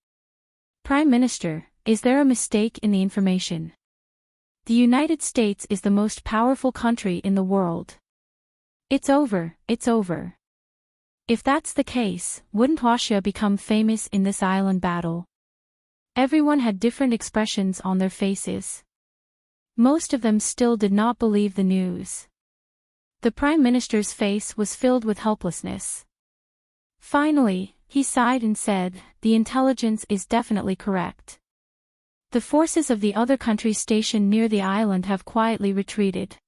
Prime Minister, is there a mistake in the information? The United States is the most powerful country in the world. It's over, it's over. If that's the case, wouldn't Huaxia become famous in this island battle? Everyone had different expressions on their faces. Most of them still did not believe the news. The Prime Minister's face was filled with helplessness. Finally, he sighed and said, "The intelligence is definitely correct. The forces of the other countries stationed near the island have quietly retreated.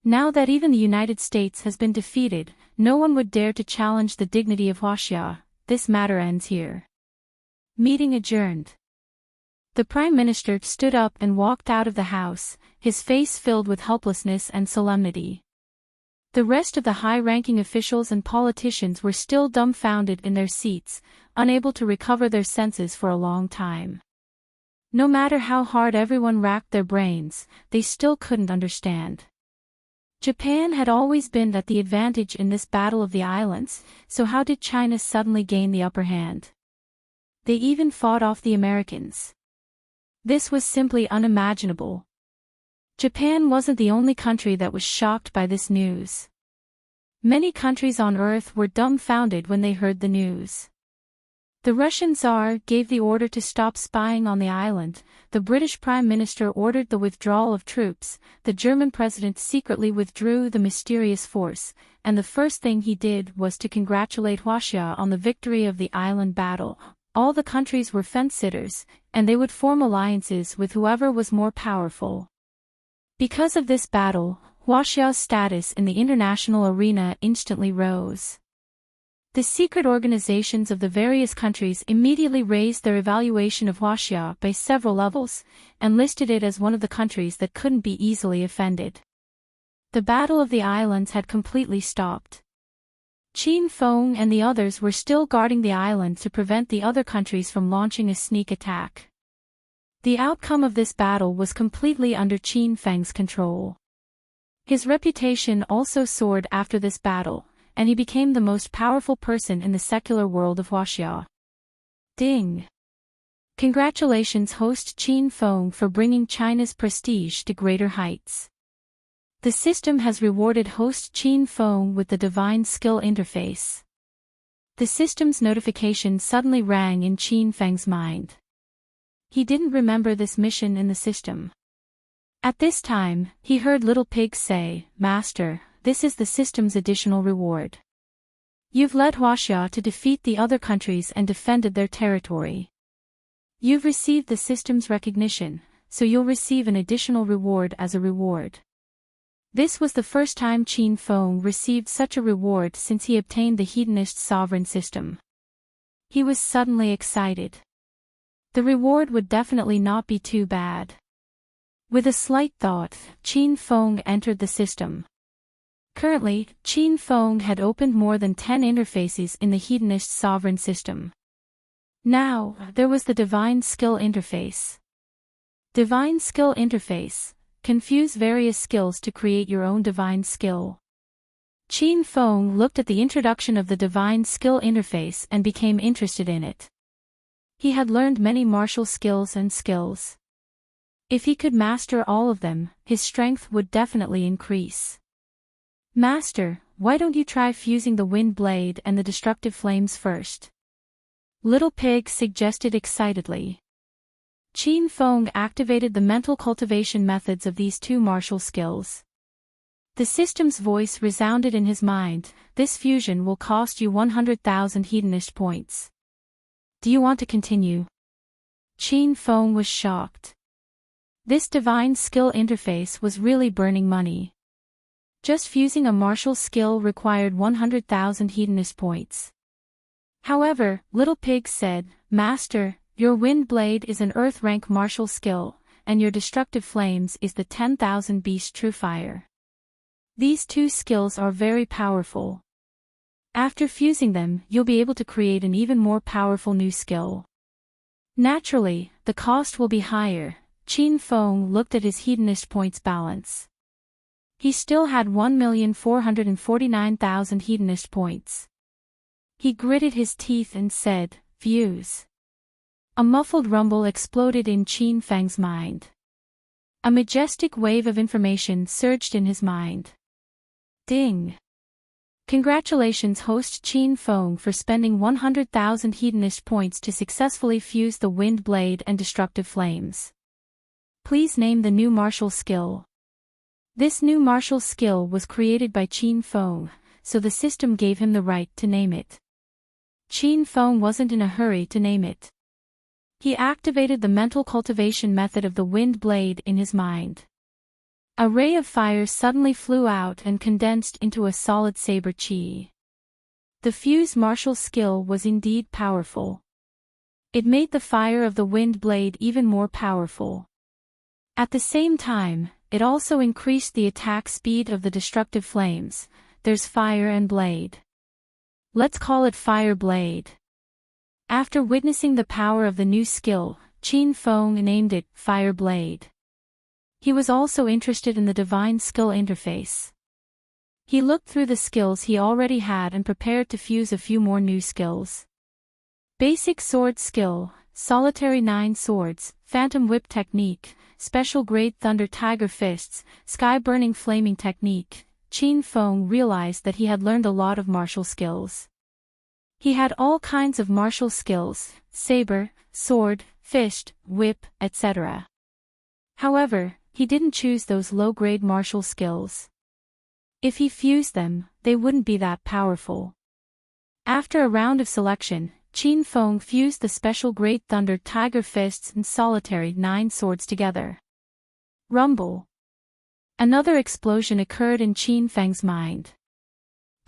Now that even the United States has been defeated, no one would dare to challenge the dignity of Huaxia. This matter ends here." Meeting adjourned. The Prime Minister stood up and walked out of the house, his face filled with helplessness and solemnity. The rest of the high-ranking officials and politicians were still dumbfounded in their seats, unable to recover their senses for a long time. No matter how hard everyone racked their brains, they still couldn't understand. Japan had always been at the advantage in this battle of the islands, so how did China suddenly gain the upper hand? They even fought off the Americans. This was simply unimaginable. Japan wasn't the only country that was shocked by this news. Many countries on Earth were dumbfounded when they heard the news. The Russian Tsar gave the order to stop spying on the island, the British Prime Minister ordered the withdrawal of troops, the German President secretly withdrew the mysterious force, and the first thing he did was to congratulate Huaxia on the victory of the island battle. All the countries were fence-sitters, and they would form alliances with whoever was more powerful. Because of this battle, Huaxia's status in the international arena instantly rose. The secret organizations of the various countries immediately raised their evaluation of Huaxia by several levels, and listed it as one of the countries that couldn't be easily offended. The Battle of the Islands had completely stopped. Qin Feng and the others were still guarding the island to prevent the other countries from launching a sneak attack. The outcome of this battle was completely under Qin Feng's control. His reputation also soared after this battle, and he became the most powerful person in the secular world of Huaxia. Ding! Congratulations host Qin Feng for bringing China's prestige to greater heights. The system has rewarded host Qin Feng with the Divine Skill interface. The system's notification suddenly rang in Qin Feng's mind. He didn't remember this mission in the system. At this time, he heard Little Pig say, "Master, this is the system's additional reward. You've led Huaxia to defeat the other countries and defended their territory. You've received the system's recognition, so you'll receive an additional reward as a reward." This was the first time Qin Feng received such a reward since he obtained the Hedonist sovereign system. He was suddenly excited. The reward would definitely not be too bad. With a slight thought, Qin Feng entered the system. Currently, Qin Feng had opened more than 10 interfaces in the Hedonist sovereign system. Now, there was the Divine Skill Interface. Divine Skill Interface. Confuse various skills to create your own divine skill. Qin Feng looked at the introduction of the Divine Skill Interface and became interested in it. He had learned many martial skills and skills. If he could master all of them, his strength would definitely increase. "Master, why don't you try fusing the Wind Blade and the Destructive Flames first?" Little Pig suggested excitedly. Qin Feng activated the mental cultivation methods of these two martial skills. The system's voice resounded in his mind, "This fusion will cost you 100,000 hedonist points. Do you want to continue?" Qin Feng was shocked. This divine skill interface was really burning money. Just fusing a martial skill required 100,000 hedonist points. However, Little Pig said, "Master, your Wind Blade is an Earth-rank martial skill, and your Destructive Flames is the 10,000 Beast True Fire. These two skills are very powerful. After fusing them, you'll be able to create an even more powerful new skill. Naturally, the cost will be higher." Qin Feng looked at his hedonist points balance. He still had 1,449,000 hedonist points. He gritted his teeth and said, "Fuse." A muffled rumble exploded in Qin Feng's mind. A majestic wave of information surged in his mind. Ding! Congratulations, host Qin Feng, for spending 100,000 hedonist points to successfully fuse the Wind Blade and Destructive Flames. Please name the new martial skill. This new martial skill was created by Qin Feng, so the system gave him the right to name it. Qin Feng wasn't in a hurry to name it. He activated the mental cultivation method of the Wind Blade in his mind. A ray of fire suddenly flew out and condensed into a solid saber chi. The fused martial skill was indeed powerful. It made the fire of the Wind Blade even more powerful. At the same time, it also increased the attack speed of the Destructive Flames. There's fire and blade. Let's call it Fire Blade. After witnessing the power of the new skill, Qin Feng named it Fire Blade. He was also interested in the Divine Skill Interface. He looked through the skills he already had and prepared to fuse a few more new skills. Basic Sword Skill, Solitary 9 Swords, Phantom Whip Technique, Special Grade Thunder Tiger Fists, Sky Burning Flaming Technique. Qin Feng realized that he had learned a lot of martial skills. He had all kinds of martial skills, saber, sword, fist, whip, etc. However, he didn't choose those low-grade martial skills. If he fused them, they wouldn't be that powerful. After a round of selection, Qin Feng fused the Special Grade Thunder Tiger Fists and Solitary 9 Swords together. Rumble. Another explosion occurred in Qin Feng's mind.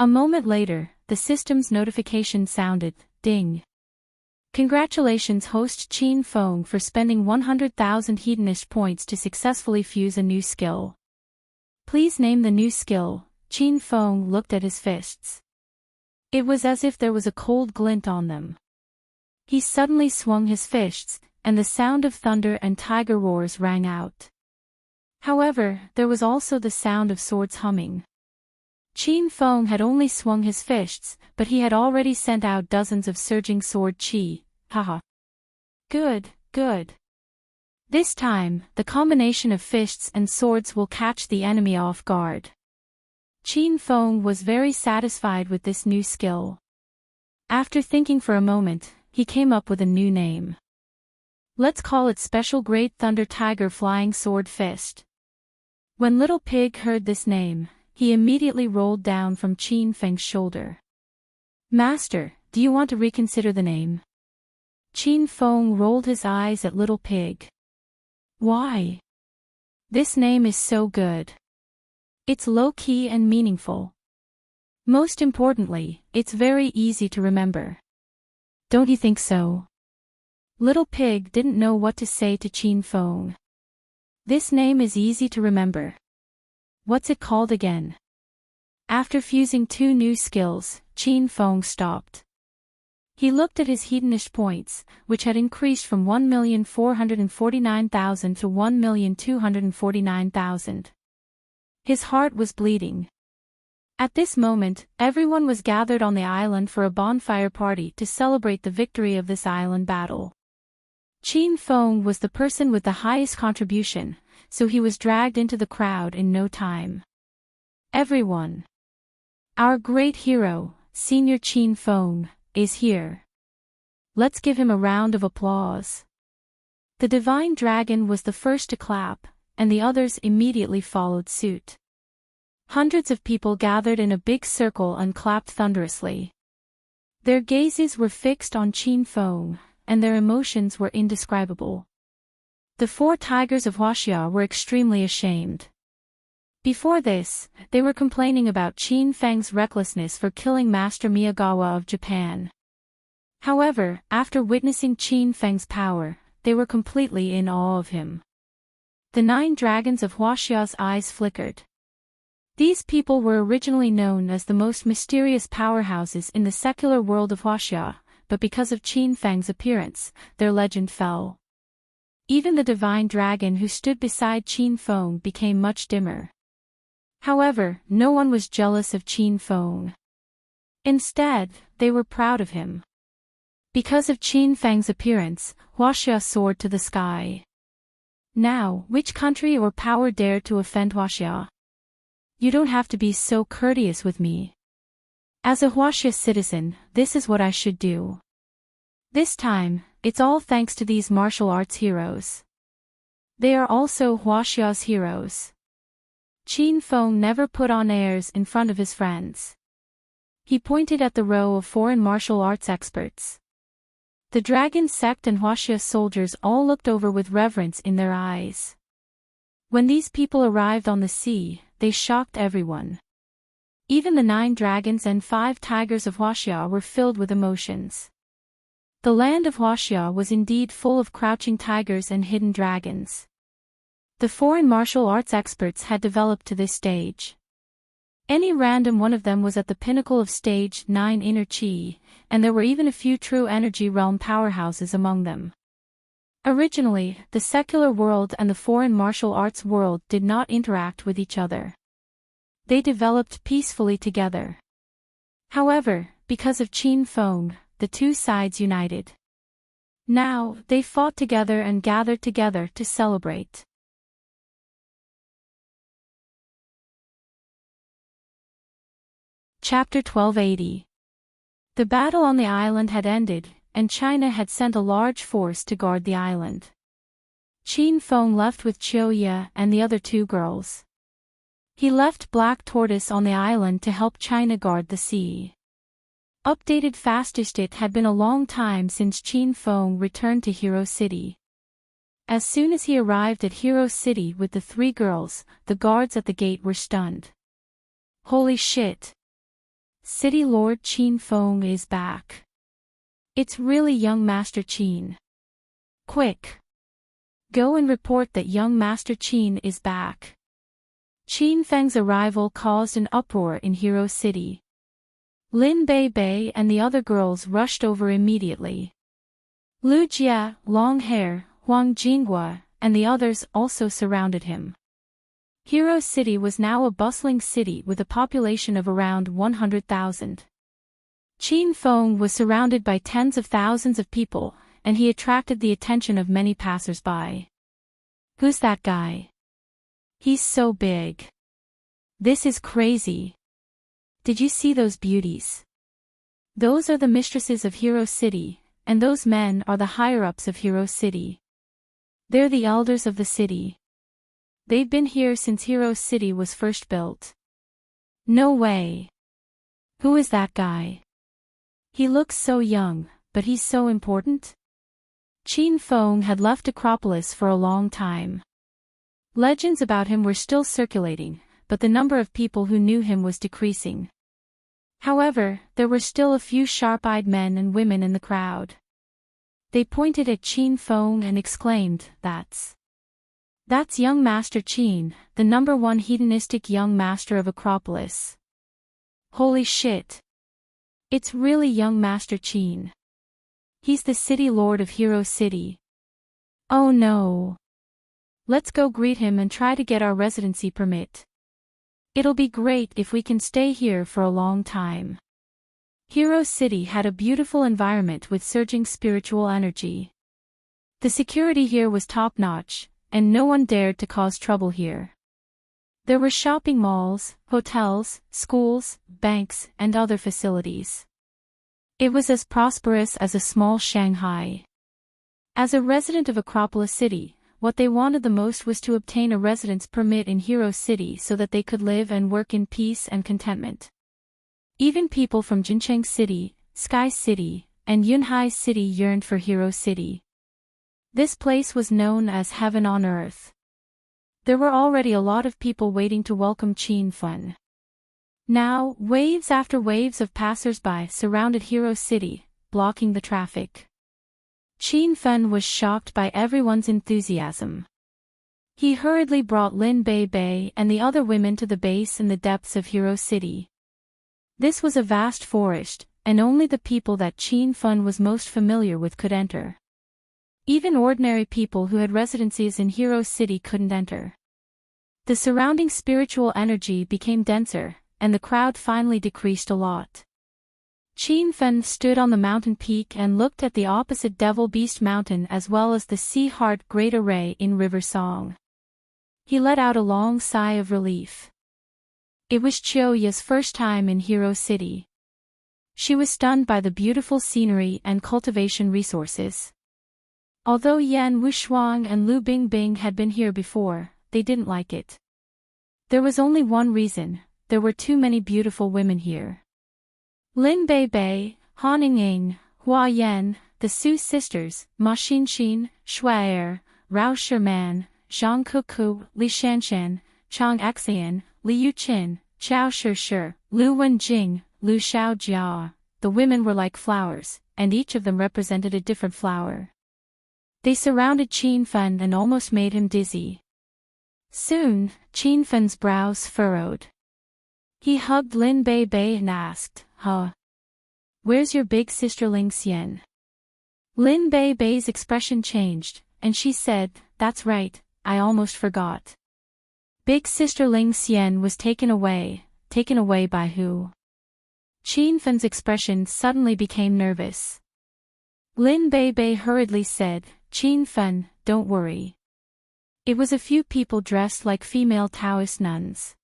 A moment later, the system's notification sounded, "Ding. Congratulations, host Qin Feng, for spending 100,000 hedonist points to successfully fuse a new skill. Please name the new skill." Qin Feng looked at his fists. It was as if there was a cold glint on them. He suddenly swung his fists, and the sound of thunder and tiger roars rang out. However, there was also the sound of swords humming. Qin Feng had only swung his fists, but he had already sent out dozens of surging sword chi. Haha. Good, good. This time, the combination of fists and swords will catch the enemy off guard. Qin Feng was very satisfied with this new skill. After thinking for a moment, he came up with a new name. Let's call it Special Great Thunder Tiger Flying Sword Fist. When Little Pig heard this name, he immediately rolled down from Qin Feng's shoulder. Master, do you want to reconsider the name? Qin Feng rolled his eyes at Little Pig. Why? This name is so good. It's low-key and meaningful. Most importantly, it's very easy to remember. Don't you think so? Little Pig didn't know what to say to Qin Feng. This name is easy to remember. What's it called again? After fusing two new skills, Qin Feng stopped. He looked at his hedonist points, which had increased from 1,449,000 to 1,249,000. His heart was bleeding. At this moment, everyone was gathered on the island for a bonfire party to celebrate the victory of this island battle. Qin Feng was the person with the highest contribution, so he was dragged into the crowd in no time. Everyone. Our great hero, Senior Qin Feng, is here. Let's give him a round of applause. The divine dragon was the first to clap, and the others immediately followed suit. Hundreds of people gathered in a big circle and clapped thunderously. Their gazes were fixed on Qin Feng, and their emotions were indescribable. The four tigers of Huaxia were extremely ashamed. Before this, they were complaining about Qin Feng's recklessness for killing Master Miyagawa of Japan. However, after witnessing Qin Feng's power, they were completely in awe of him. The 9 dragons of Huaxia's eyes flickered. These people were originally known as the most mysterious powerhouses in the secular world of Huaxia, but because of Qin Feng's appearance, their legend fell. Even the divine dragon who stood beside Qin Feng became much dimmer. However, no one was jealous of Qin Feng. Instead, they were proud of him. Because of Qin Feng's appearance, Huaxia soared to the sky. Now, which country or power dared to offend Huaxia? You don't have to be so courteous with me. As a Huaxia citizen, this is what I should do. This time, it's all thanks to these martial arts heroes. They are also Huaxia's heroes. Qin Feng never put on airs in front of his friends. He pointed at the row of foreign martial arts experts. The dragon sect and Huaxia soldiers all looked over with reverence in their eyes. When these people arrived on the sea, they shocked everyone. Even the 9 dragons and 5 tigers of Huaxia were filled with emotions. The land of Huaxia was indeed full of crouching tigers and hidden dragons. The foreign martial arts experts had developed to this stage. Any random one of them was at the pinnacle of stage 9 inner chi, and there were even a few true energy realm powerhouses among them. Originally, the secular world and the foreign martial arts world did not interact with each other. They developed peacefully together. However, because of Qin Feng, the two sides united. Now, they fought together and gathered together to celebrate. Chapter 1280. The battle on the island had ended, and China had sent a large force to guard the island. Qin Feng left with Chiuya and the other 2 girls. He left Black Tortoise on the island to help China guard the sea. Updated fastest. It had been a long time since Qin Feng returned to Hero City. As soon as he arrived at Hero City with the 3 girls, the guards at the gate were stunned. Holy shit! City Lord Qin Feng is back. It's really young Master Qin. Quick! Go and report that young Master Qin is back. Qin Feng's arrival caused an uproar in Hero City. Lin Bei and the other girls rushed over immediately. Lu Jia, Long Hair, Huang Jinghua, and the others also surrounded him. Hero City was now a bustling city with a population of around 100,000. Qin Feng was surrounded by tens of thousands of people, and he attracted the attention of many passers-by. Who's that guy? He's so big. This is crazy. Did you see those beauties? Those are the mistresses of Hero City, and those men are the higher-ups of Hero City. They're the elders of the city. They've been here since Hero City was first built. No way. Who is that guy? He looks so young, but he's so important? Qin Feng had left Acropolis for a long time. Legends about him were still circulating, but the number of people who knew him was decreasing. However, there were still a few sharp-eyed men and women in the crowd. They pointed at Qin Feng and exclaimed, That's young Master Qin, the #1 hedonistic young master of Acropolis. Holy shit! It's really young Master Qin. He's the city lord of Hero City. Oh no! Let's go greet him and try to get our residency permit. It'll be great if we can stay here for a long time. Hero City had a beautiful environment with surging spiritual energy. The security here was top-notch, and no one dared to cause trouble here. There were shopping malls, hotels, schools, banks, and other facilities. It was as prosperous as a small Shanghai. As a resident of Acropolis City, what they wanted the most was to obtain a residence permit in Hero City so that they could live and work in peace and contentment. Even people from Jincheng City, Sky City, and Yunhai City yearned for Hero City. This place was known as Heaven on Earth. There were already a lot of people waiting to welcome Qin Feng. Now, waves after waves of passers-by surrounded Hero City, blocking the traffic. Qin Feng was shocked by everyone's enthusiasm. He hurriedly brought Lin Bei and the other women to the base in the depths of Hero City. This was a vast forest, and only the people that Qin Feng was most familiar with could enter. Even ordinary people who had residencies in Hero City couldn't enter. The surrounding spiritual energy became denser, and the crowd finally decreased a lot. Qin Feng stood on the mountain peak and looked at the opposite Devil Beast Mountain as well as the Sea Heart Great Array in River Song. He let out a long sigh of relief. It was Chiyoya's first time in Hero City. She was stunned by the beautiful scenery and cultivation resources. Although Yan Wushuang and Lu Bingbing had been here before, they didn't like it. There was only one reason: there were too many beautiful women here. Lin Bei, Han Ying, Hua Yan, the Su sisters, Ma Xinxin, Shui Er, Rao Sherman, Zhang Kuku, Li Shanshan, Chang Xian, Li Yuqin, Chao Shi, Lu Wenjing, Lu Xiaojia. The women were like flowers, and each of them represented a different flower. They surrounded Qin Feng and almost made him dizzy. Soon, Qin Feng's brows furrowed. He hugged Lin Bei and asked, Huh? Where's your big sister Ling Xian? Lin Bei's expression changed, and she said, That's right, I almost forgot. Big sister Ling Xian was taken away by who? Qin Feng's expression suddenly became nervous. Lin Bei hurriedly said, Qin Feng, don't worry. It was a few people dressed like female Taoist nuns.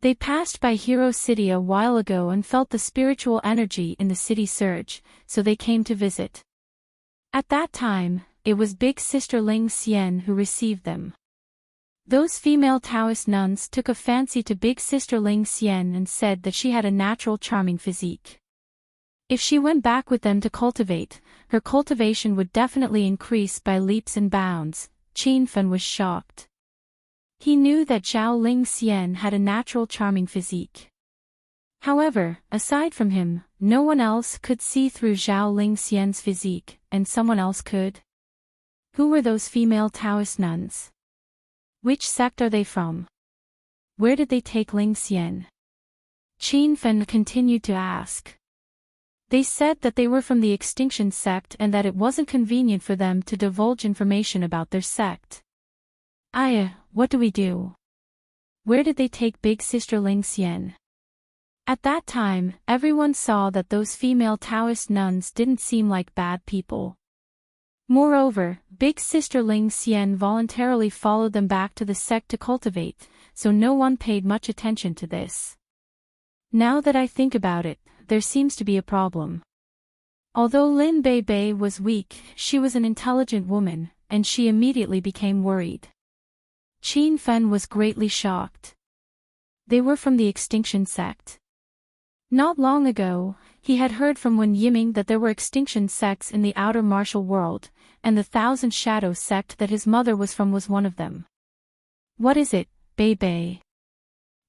They passed by Hero City a while ago and felt the spiritual energy in the city surge, so they came to visit. At that time, it was Big Sister Ling Xian who received them. Those female Taoist nuns took a fancy to Big Sister Ling Xian and said that she had a natural charming physique. If she went back with them to cultivate, her cultivation would definitely increase by leaps and bounds. Qin Feng was shocked. He knew that Zhao Ling Xian had a natural charming physique. However, aside from him, no one else could see through Zhao Ling Xian's physique, and someone else could. Who were those female Taoist nuns? Which sect are they from? Where did they take Ling Xian? Qin Feng continued to ask. They said that they were from the Extinction sect and that it wasn't convenient for them to divulge information about their sect. What do we do? Where did they take Big Sister Ling Xian? At that time, everyone saw that those female Taoist nuns didn't seem like bad people. Moreover, Big Sister Ling Xian voluntarily followed them back to the sect to cultivate, so no one paid much attention to this. Now that I think about it, there seems to be a problem. Although Lin Bei was weak, she was an intelligent woman, and she immediately became worried. Qin Fen was greatly shocked. They were from the Extinction sect. Not long ago, he had heard from Wen Yiming that there were extinction sects in the outer martial world, and the Thousand Shadow sect that his mother was from was one of them. What is it, Bei?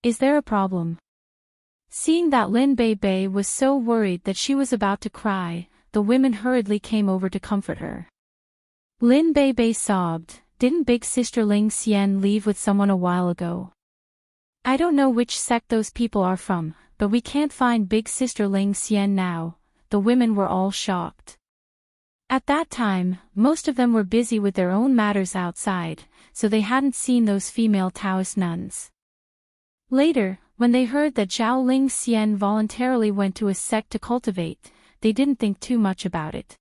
Is there a problem? Seeing that Lin Bei was so worried that she was about to cry, the women hurriedly came over to comfort her. Lin Bei sobbed, "Didn't big sister Ling Xian leave with someone a while ago? I don't know which sect those people are from, but we can't find big sister Ling Xian now." The women were all shocked. At that time, most of them were busy with their own matters outside, so they hadn't seen those female Taoist nuns. Later, when they heard that Zhao Ling Xian voluntarily went to a sect to cultivate, they didn't think too much about it.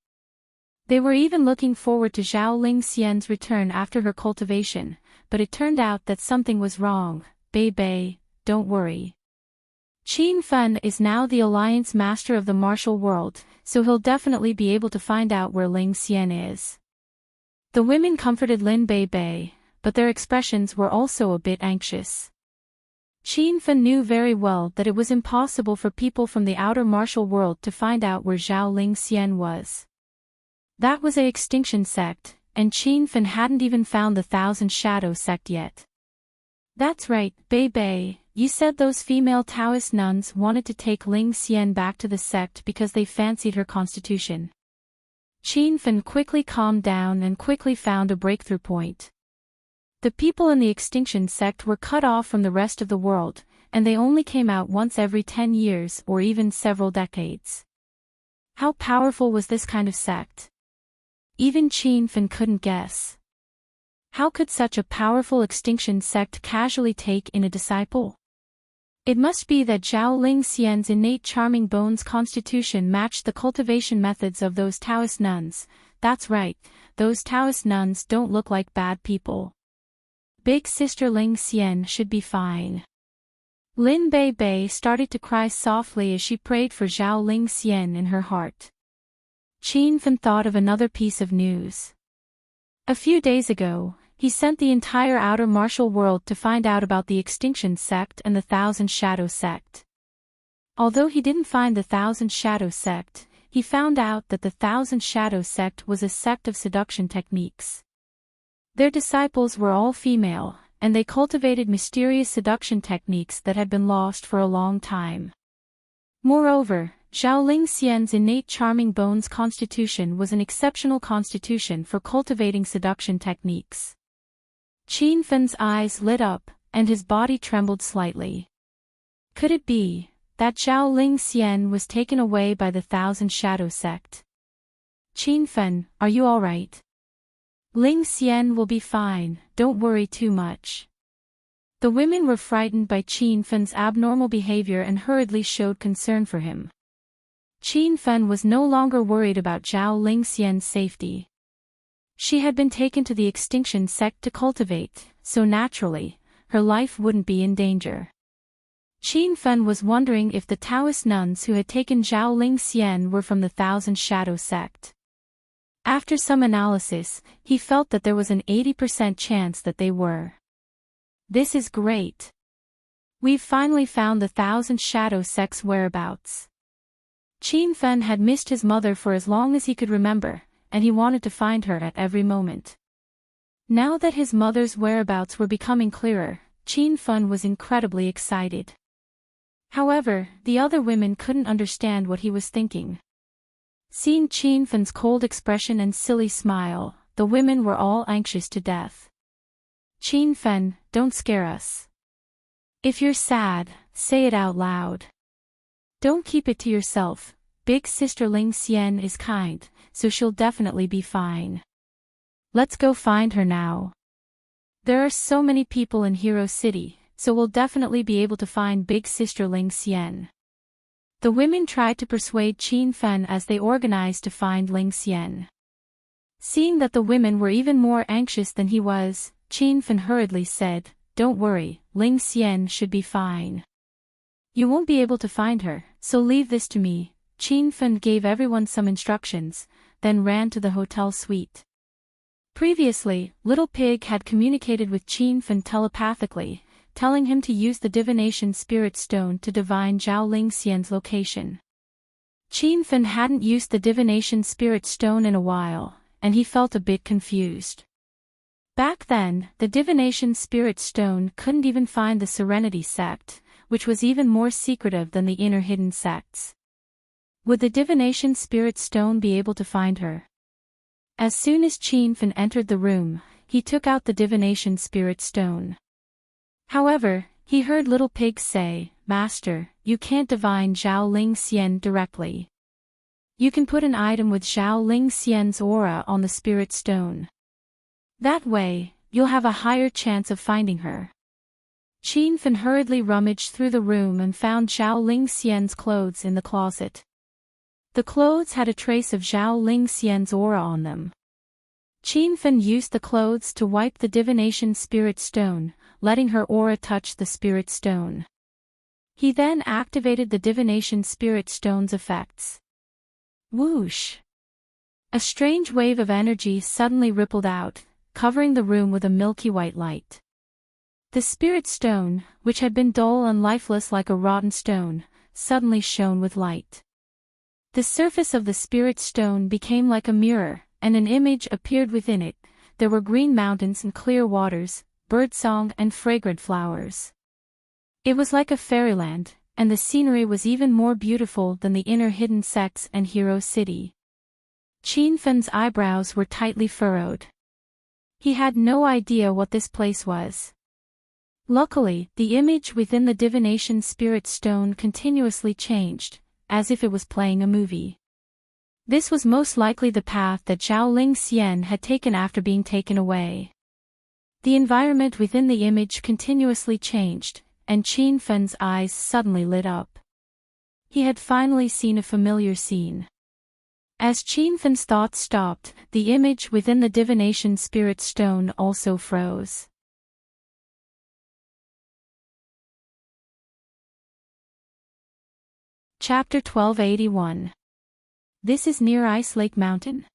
They were even looking forward to Zhao Ling Xian's return after her cultivation, but it turned out that something was wrong. Bei, don't worry. Qin Fen is now the Alliance Master of the martial world, so he'll definitely be able to find out where Ling Xian is. The women comforted Lin Bei, but their expressions were also a bit anxious. Qin Fen knew very well that it was impossible for people from the outer martial world to find out where Zhao Ling Xian was. That was a extinction sect, and Qin Fen hadn't even found the Thousand Shadow sect yet. That's right, Bei, you said those female Taoist nuns wanted to take Ling Xian back to the sect because they fancied her constitution. Qin Fen quickly calmed down and quickly found a breakthrough point. The people in the extinction sect were cut off from the rest of the world, and they only came out once every 10 years or even several decades. How powerful was this kind of sect? Even Qin Fen couldn't guess. How could such a powerful extinction sect casually take in a disciple? It must be that Zhao Ling Xian's innate charming bones constitution matched the cultivation methods of those Taoist nuns. That's right, those Taoist nuns don't look like bad people. Big sister Ling Xian should be fine. Lin Bei started to cry softly as she prayed for Zhao Ling Xian in her heart. Qin Fen thought of another piece of news. A few days ago, he sent the entire outer martial world to find out about the Extinction sect and the Thousand Shadow sect. Although he didn't find the Thousand Shadow sect, he found out that the Thousand Shadow sect was a sect of seduction techniques. Their disciples were all female, and they cultivated mysterious seduction techniques that had been lost for a long time. Moreover, Zhao Ling Xian's innate charming bones constitution was an exceptional constitution for cultivating seduction techniques. Qin Fen's eyes lit up, and his body trembled slightly. Could it be that Zhao Ling Xian was taken away by the Thousand Shadow sect? Qin Fen, are you all right? Ling Xian will be fine, don't worry too much. The women were frightened by Qin Fen's abnormal behavior and hurriedly showed concern for him. Qin Fen was no longer worried about Zhao Ling Xian's safety. She had been taken to the Extinction sect to cultivate, so naturally, her life wouldn't be in danger. Qin Fen was wondering if the Taoist nuns who had taken Zhao Ling Xian were from the Thousand Shadow sect. After some analysis, he felt that there was an 80% chance that they were. This is great. We've finally found the Thousand Shadow sect's whereabouts. Qin Fen had missed his mother for as long as he could remember, and he wanted to find her at every moment. Now that his mother's whereabouts were becoming clearer, Qin Fen was incredibly excited. However, the other women couldn't understand what he was thinking. Seeing Qin Fen's cold expression and silly smile, the women were all anxious to death. Qin Fen, don't scare us. If you're sad, say it out loud. Don't keep it to yourself. Big sister Ling Xian is kind, so she'll definitely be fine. Let's go find her now. There are so many people in Hero City, so we'll definitely be able to find big sister Ling Xian. The women tried to persuade Qin Fen as they organized to find Ling Xian. Seeing that the women were even more anxious than he was, Qin Fen hurriedly said, "Don't worry, Ling Xian should be fine. You won't be able to find her, so leave this to me. Qin Fen gave everyone some instructions, then ran to the hotel suite. Previously, Little Pig had communicated with Qin Fen telepathically, telling him to use the divination spirit stone to divine Zhao Lingxian's location. Qin Fen hadn't used the divination spirit stone in a while, and he felt a bit confused. Back then, the divination spirit stone couldn't even find the Serenity sect, which was even more secretive than the inner hidden sects. Would the divination spirit stone be able to find her? As soon as Qin Fen entered the room, he took out the divination spirit stone. However, he heard Little Pig say, "Master, you can't divine Zhao Lingxian directly. You can put an item with Zhao Lingxian's aura on the spirit stone. That way, you'll have a higher chance of finding her." Qin Fen hurriedly rummaged through the room and found Zhao Lingxian's clothes in the closet. The clothes had a trace of Zhao Lingxian's aura on them. Qin Fen used the clothes to wipe the divination spirit stone, letting her aura touch the spirit stone. He then activated the divination spirit stone's effects. Whoosh! A strange wave of energy suddenly rippled out, covering the room with a milky white light. The spirit stone, which had been dull and lifeless like a rotten stone, suddenly shone with light. The surface of the spirit stone became like a mirror, and an image appeared within it. There were green mountains and clear waters, birdsong and fragrant flowers. It was like a fairyland, and the scenery was even more beautiful than the inner hidden sects and Hero City. Qin Fen's eyebrows were tightly furrowed. He had no idea what this place was. Luckily, the image within the divination spirit stone continuously changed, as if it was playing a movie. This was most likely the path that Zhao Lingxian had taken after being taken away. The environment within the image continuously changed, and Qin Fen's eyes suddenly lit up. He had finally seen a familiar scene. As Qin Fen's thoughts stopped, the image within the divination spirit stone also froze. Chapter 1281. This is near Ice Lake Mountain?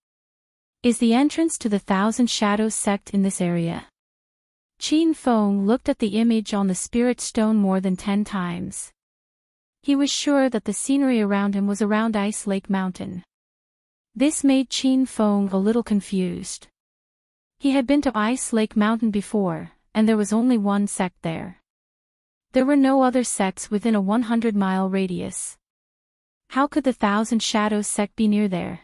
Is the entrance to the Thousand Shadows sect in this area? Qin Feng looked at the image on the spirit stone more than 10 times. He was sure that the scenery around him was around Ice Lake Mountain. This made Qin Feng a little confused. He had been to Ice Lake Mountain before, and there was only one sect there. There were no other sects within a 100-mile radius. How could the Thousand Shadows sect be near there?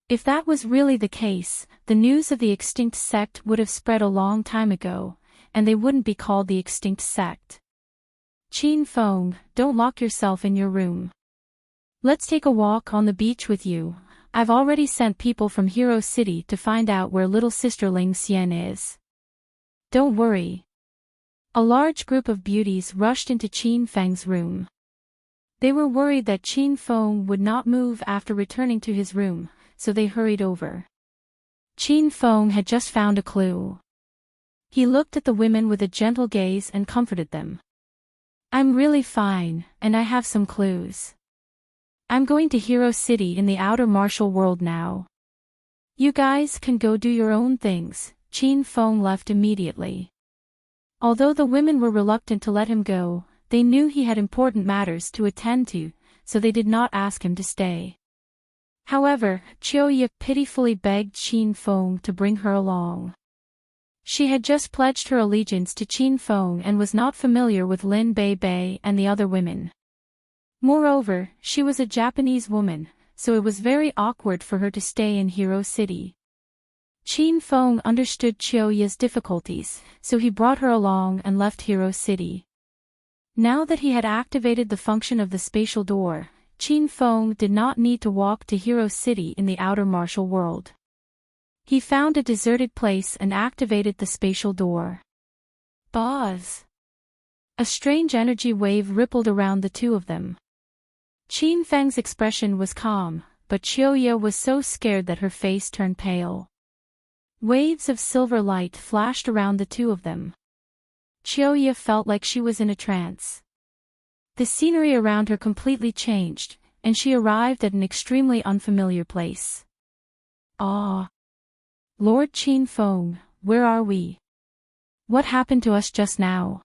If that was really the case, the news of the extinct sect would have spread a long time ago, and they wouldn't be called the extinct sect. Qin Feng, don't lock yourself in your room. Let's take a walk on the beach with you. I've already sent people from Hero City to find out where little sister Lingxian is. Don't worry. A large group of beauties rushed into Qin Feng's room. They were worried that Qin Feng would not move after returning to his room, so they hurried over. Qin Feng had just found a clue. He looked at the women with a gentle gaze and comforted them. I'm really fine, and I have some clues. I'm going to Hero City in the outer martial world now. You guys can go do your own things. Qin Feng left immediately. Although the women were reluctant to let him go, they knew he had important matters to attend to, so they did not ask him to stay. However, Qiuye pitifully begged Qin Feng to bring her along. She had just pledged her allegiance to Qin Feng and was not familiar with Lin Bei Bei and the other women. Moreover, she was a Japanese woman, so it was very awkward for her to stay in Hero City. Qin Feng understood Qiuye's difficulties, so he brought her along and left Hero City. Now that he had activated the function of the spatial door, Qin Feng did not need to walk to Hero City in the outer martial world. He found a deserted place and activated the spatial door. Buzz! A strange energy wave rippled around the two of them. Qin Feng's expression was calm, but Qiuye was so scared that her face turned pale. Waves of silver light flashed around the two of them. Qiuye felt like she was in a trance. The scenery around her completely changed, and she arrived at an extremely unfamiliar place. Ah! Lord Qin Feng, where are we? What happened to us just now?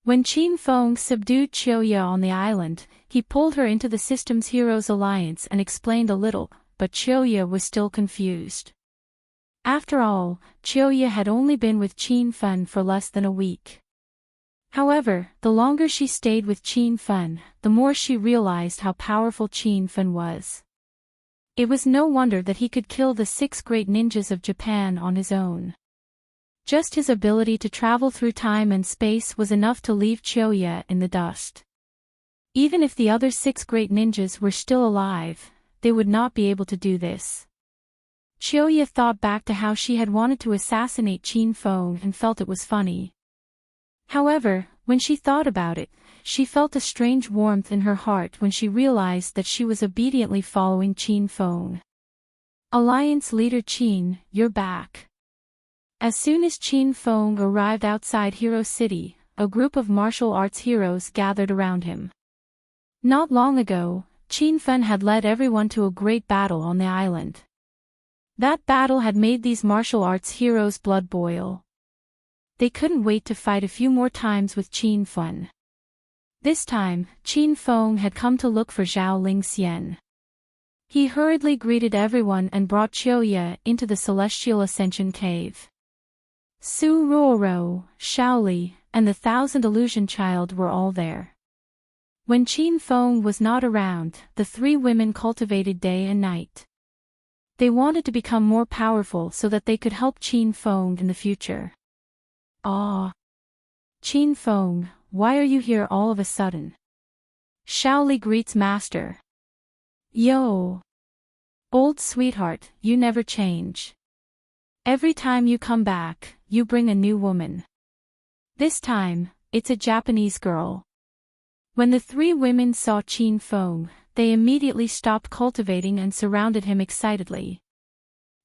When Qin Feng subdued Qiuya on the island, he pulled her into the Systems Heroes Alliance and explained a little, but Qiuya was still confused. After all, Qiuya had only been with Qin Feng for less than a week. However, the longer she stayed with Qin Feng, the more she realized how powerful Qin Feng was. It was no wonder that he could kill the 6 great ninjas of Japan on his own. Just his ability to travel through time and space was enough to leave Qiuya in the dust. Even if the other 6 great ninjas were still alive, they would not be able to do this. Qiuya thought back to how she had wanted to assassinate Qin Feng and felt it was funny. However, when she thought about it, she felt a strange warmth in her heart when she realized that she was obediently following Qin Feng. Alliance leader Qin, you're back. As soon as Qin Feng arrived outside Hero City, a group of martial arts heroes gathered around him. Not long ago, Qin Feng had led everyone to a great battle on the island. That battle had made these martial arts heroes' blood boil. They couldn't wait to fight a few more times with Qin Feng. This time, Qin Feng had come to look for Zhao Lingxian. He hurriedly greeted everyone and brought Qiuya into the Celestial Ascension Cave. Su Ruoro, Shaoli, and the Thousand Illusion Child were all there. When Qin Feng was not around, the 3 women cultivated day and night. They wanted to become more powerful so that they could help Qin Feng in the future. Ah! Qin Feng, why are you here all of a sudden? Shaoli greets Master. Yo! Old sweetheart, you never change. Every time you come back, you bring a new woman. This time, it's a Japanese girl. When the 3 women saw Qin Feng, they immediately stopped cultivating and surrounded him excitedly.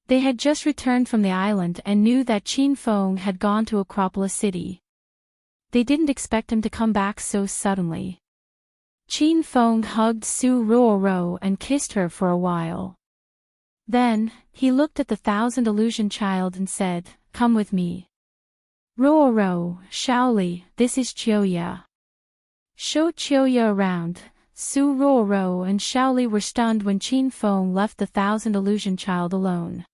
They had just returned from the island and knew that Qin Feng had gone to Acropolis City. They didn't expect him to come back so suddenly. Qin Feng hugged Su Ruoro and kissed her for a while. Then, he looked at the Thousand Illusion Child and said, "Come with me. Ruoro, Shaoli, this is Qiuya." Show Qiuya around. Su Ruoro and Shaoli were stunned when Qin Feng left the Thousand Illusion Child alone.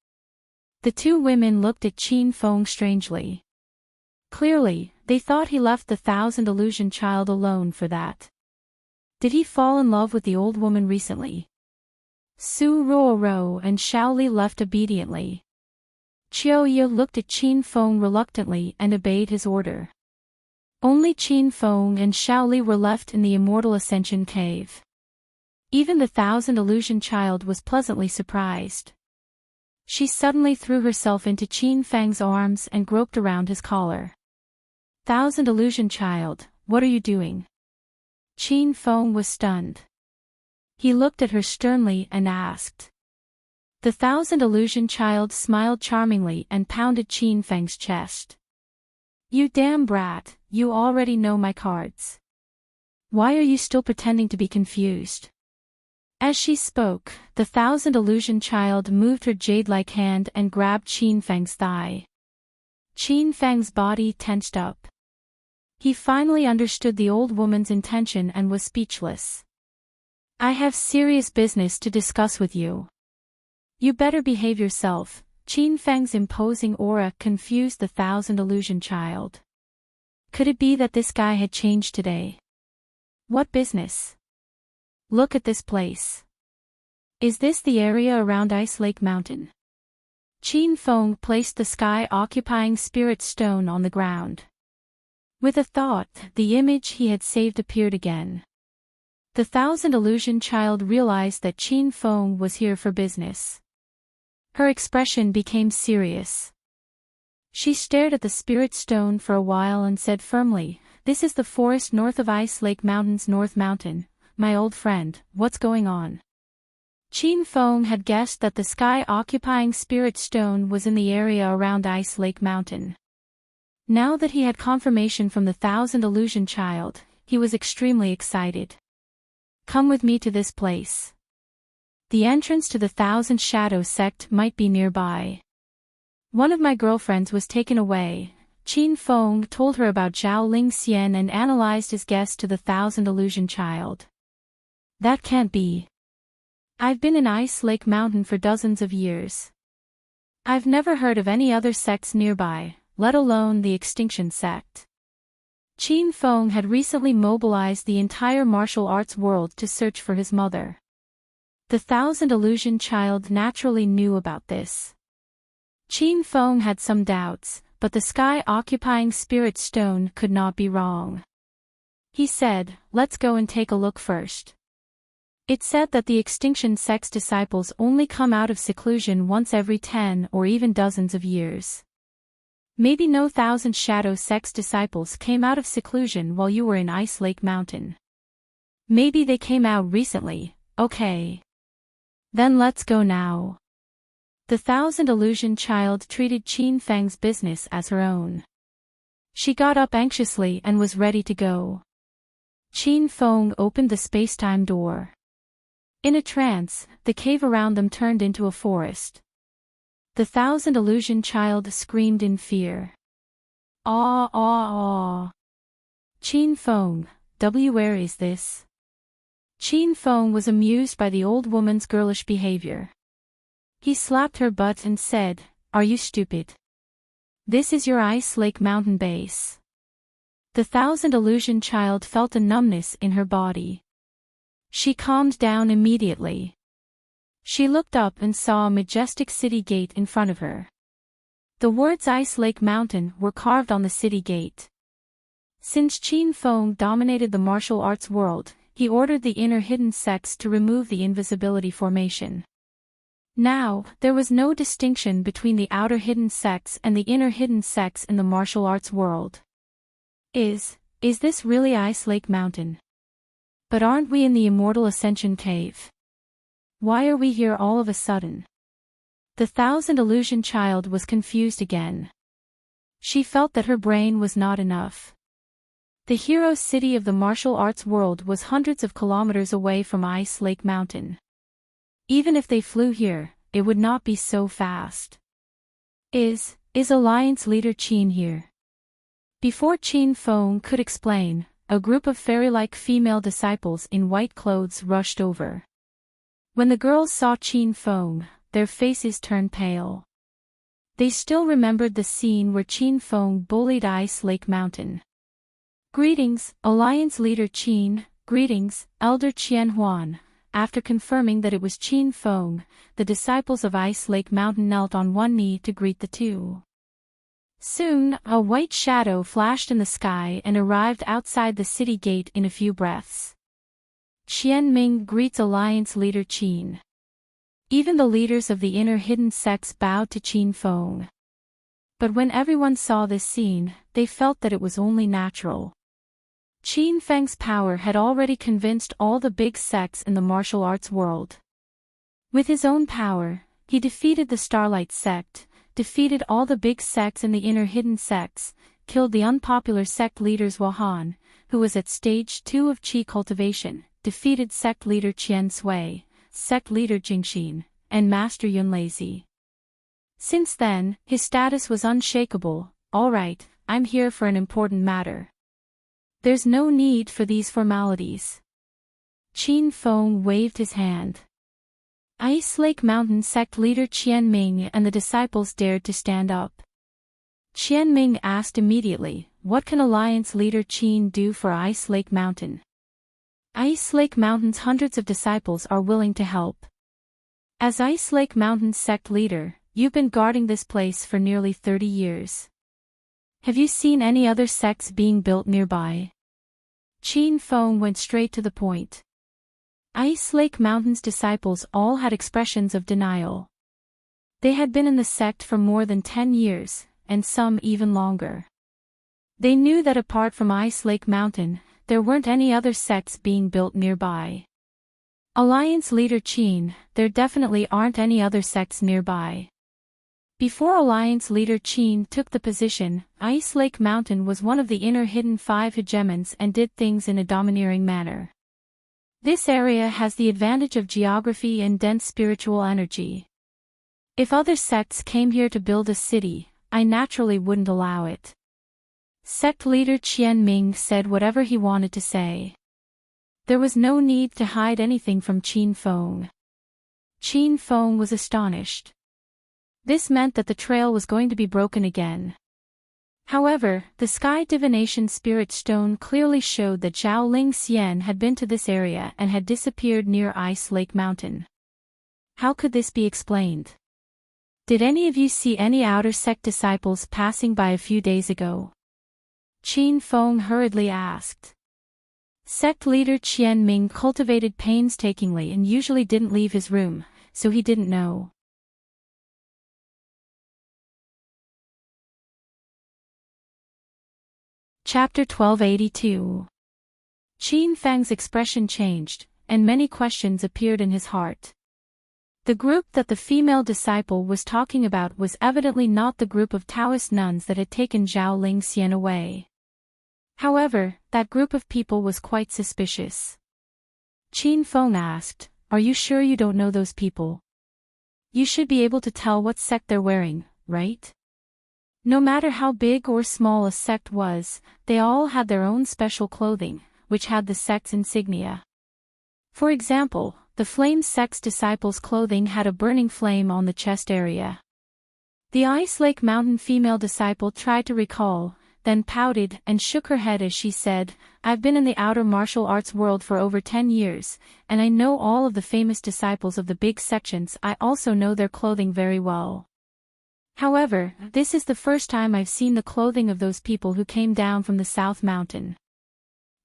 The 2 women looked at Qin Feng strangely. Clearly, they thought he left the Thousand Illusion Child alone for that. Did he fall in love with the old woman recently? Su Ruoro and Shaoli left obediently. Qiuya looked at Qin Feng reluctantly and obeyed his order. Only Qin Feng and Shaoli were left in the Immortal Ascension Cave. Even the Thousand Illusion Child was pleasantly surprised. She suddenly threw herself into Qin Feng's arms and groped around his collar. "Thousand Illusion Child, what are you doing?" Qin Feng was stunned. He looked at her sternly and asked. The Thousand Illusion Child smiled charmingly and pounded Qin Feng's chest. "You damn brat, you already know my cards. Why are you still pretending to be confused?" As she spoke, the Thousand Illusion Child moved her jade-like hand and grabbed Qin Feng's thigh. Qin Feng's body tensed up. He finally understood the old woman's intention and was speechless. "I have serious business to discuss with you. You better behave yourself." Qin Feng's imposing aura confused the Thousand Illusion Child. Could it be that this guy had changed today? What business? Look at this place. Is this the area around Ice Lake Mountain? Qin Feng placed the sky-occupying spirit stone on the ground. With a thought, the image he had saved appeared again. The Thousand Illusion Child realized that Qin Feng was here for business. Her expression became serious. She stared at the spirit stone for a while and said firmly, "This is the forest north of Ice Lake Mountain's North Mountain. My old friend, what's going on?" Qin Feng had guessed that the sky-occupying spirit stone was in the area around Ice Lake Mountain. Now that he had confirmation from the Thousand Illusion Child, he was extremely excited. Come with me to this place. The entrance to the Thousand Shadow sect might be nearby. One of my girlfriends was taken away. Qin Feng told her about Zhao Ling Xian and analyzed his guess to the Thousand Illusion Child. That can't be. I've been in Ice Lake Mountain for dozens of years. I've never heard of any other sects nearby, let alone the Extinction sect. Qin Feng had recently mobilized the entire martial arts world to search for his mother. The Thousand Illusion Child naturally knew about this. Qin Feng had some doubts, but the sky-occupying spirit stone could not be wrong. He said, let's go and take a look first. It said that the Extinction sect's disciples only come out of seclusion once every 10 or even dozens of years. Maybe no Thousand Shadow sect's disciples came out of seclusion while you were in Ice Lake Mountain. Maybe they came out recently, okay. Then let's go now. The Thousand Illusion Child treated Qin Feng's business as her own. She got up anxiously and was ready to go. Qin Feng opened the space-time door. In a trance, the cave around them turned into a forest. The Thousand Illusion Child screamed in fear. Ah ah ah. Qin Feng, where is this? Qin Feng was amused by the old woman's girlish behavior. He slapped her butt and said, are you stupid? This is your Ice Lake Mountain base. The Thousand Illusion Child felt a numbness in her body. She calmed down immediately. She looked up and saw a majestic city gate in front of her. The words Ice Lake Mountain were carved on the city gate. Since Qin Feng dominated the martial arts world, he ordered the inner hidden sects to remove the invisibility formation. Now, there was no distinction between the outer hidden sects and the inner hidden sects in the martial arts world. Is this really Ice Lake Mountain? But aren't we in the Immortal Ascension Cave? Why are we here all of a sudden? The Thousand Illusion Child was confused again. She felt that her brain was not enough. The hero city of the martial arts world was hundreds of kilometers away from Ice Lake Mountain. Even if they flew here, it would not be so fast. Is Alliance leader Qin here? Before Qin Feng could explain, a group of fairy-like female disciples in white clothes rushed over. When the girls saw Qin Feng, their faces turned pale. They still remembered the scene where Qin Feng bullied Ice Lake Mountain. Greetings, Alliance leader Qin, greetings, Elder Qian Huan. After confirming that it was Qin Feng, the disciples of Ice Lake Mountain knelt on one knee to greet the two. Soon, a white shadow flashed in the sky and arrived outside the city gate in a few breaths. Qian Ming greets Alliance leader Qin. Even the leaders of the inner hidden sects bowed to Qin Feng. But when everyone saw this scene, they felt that it was only natural. Qin Feng's power had already convinced all the big sects in the martial arts world. With his own power, he defeated the Starlight sect, defeated all the big sects in the inner hidden sects, killed the unpopular sect leader Zhuohan, who was at stage 2 of qi cultivation, defeated sect leader Qian Sui, sect leader Jingxin, and Master Yunlazi. Since then, his status was unshakable. All right, I'm here for an important matter. There's no need for these formalities. Qin Feng waved his hand. Ice Lake Mountain sect leader Qian Ming and the disciples dared to stand up. Qian Ming asked immediately, what can Alliance leader Qin do for Ice Lake Mountain? Ice Lake Mountain's hundreds of disciples are willing to help. As Ice Lake Mountain's sect leader, you've been guarding this place for nearly 30 years. Have you seen any other sects being built nearby? Qin Feng went straight to the point. Ice Lake Mountain's disciples all had expressions of denial. They had been in the sect for more than 10 years, and some even longer. They knew that apart from Ice Lake Mountain, there weren't any other sects being built nearby. Alliance leader Qin, there definitely aren't any other sects nearby. Before Alliance leader Qin took the position, Ice Lake Mountain was one of the inner hidden 5 hegemons and did things in a domineering manner. This area has the advantage of geography and dense spiritual energy. If other sects came here to build a city, I naturally wouldn't allow it. Sect leader Qian Ming said whatever he wanted to say. There was no need to hide anything from Qin Feng. Qin Feng was astonished. This meant that the trail was going to be broken again. However, the Sky Divination Spirit Stone clearly showed that Zhao Ling Xian had been to this area and had disappeared near Ice Lake Mountain. How could this be explained? Did any of you see any outer sect disciples passing by a few days ago? Qin Feng hurriedly asked. Sect leader Qian Ming cultivated painstakingly and usually didn't leave his room, so he didn't know. Chapter 1282. Qin Feng's expression changed, and many questions appeared in his heart. The group that the female disciple was talking about was evidently not the group of Taoist nuns that had taken Zhao Ling Xian away. However, that group of people was quite suspicious. Qin Feng asked, "Are you sure you don't know those people? You should be able to tell what sect they're wearing, right?" No matter how big or small a sect was, they all had their own special clothing, which had the sect's insignia. For example, the Flame sect's disciples' clothing had a burning flame on the chest area. The Ice Lake Mountain female disciple tried to recall, then pouted and shook her head as she said, "I've been in the outer martial arts world for over 10 years, and I know all of the famous disciples of the big sections. I also know their clothing very well. However, this is the first time I've seen the clothing of those people who came down from the South Mountain.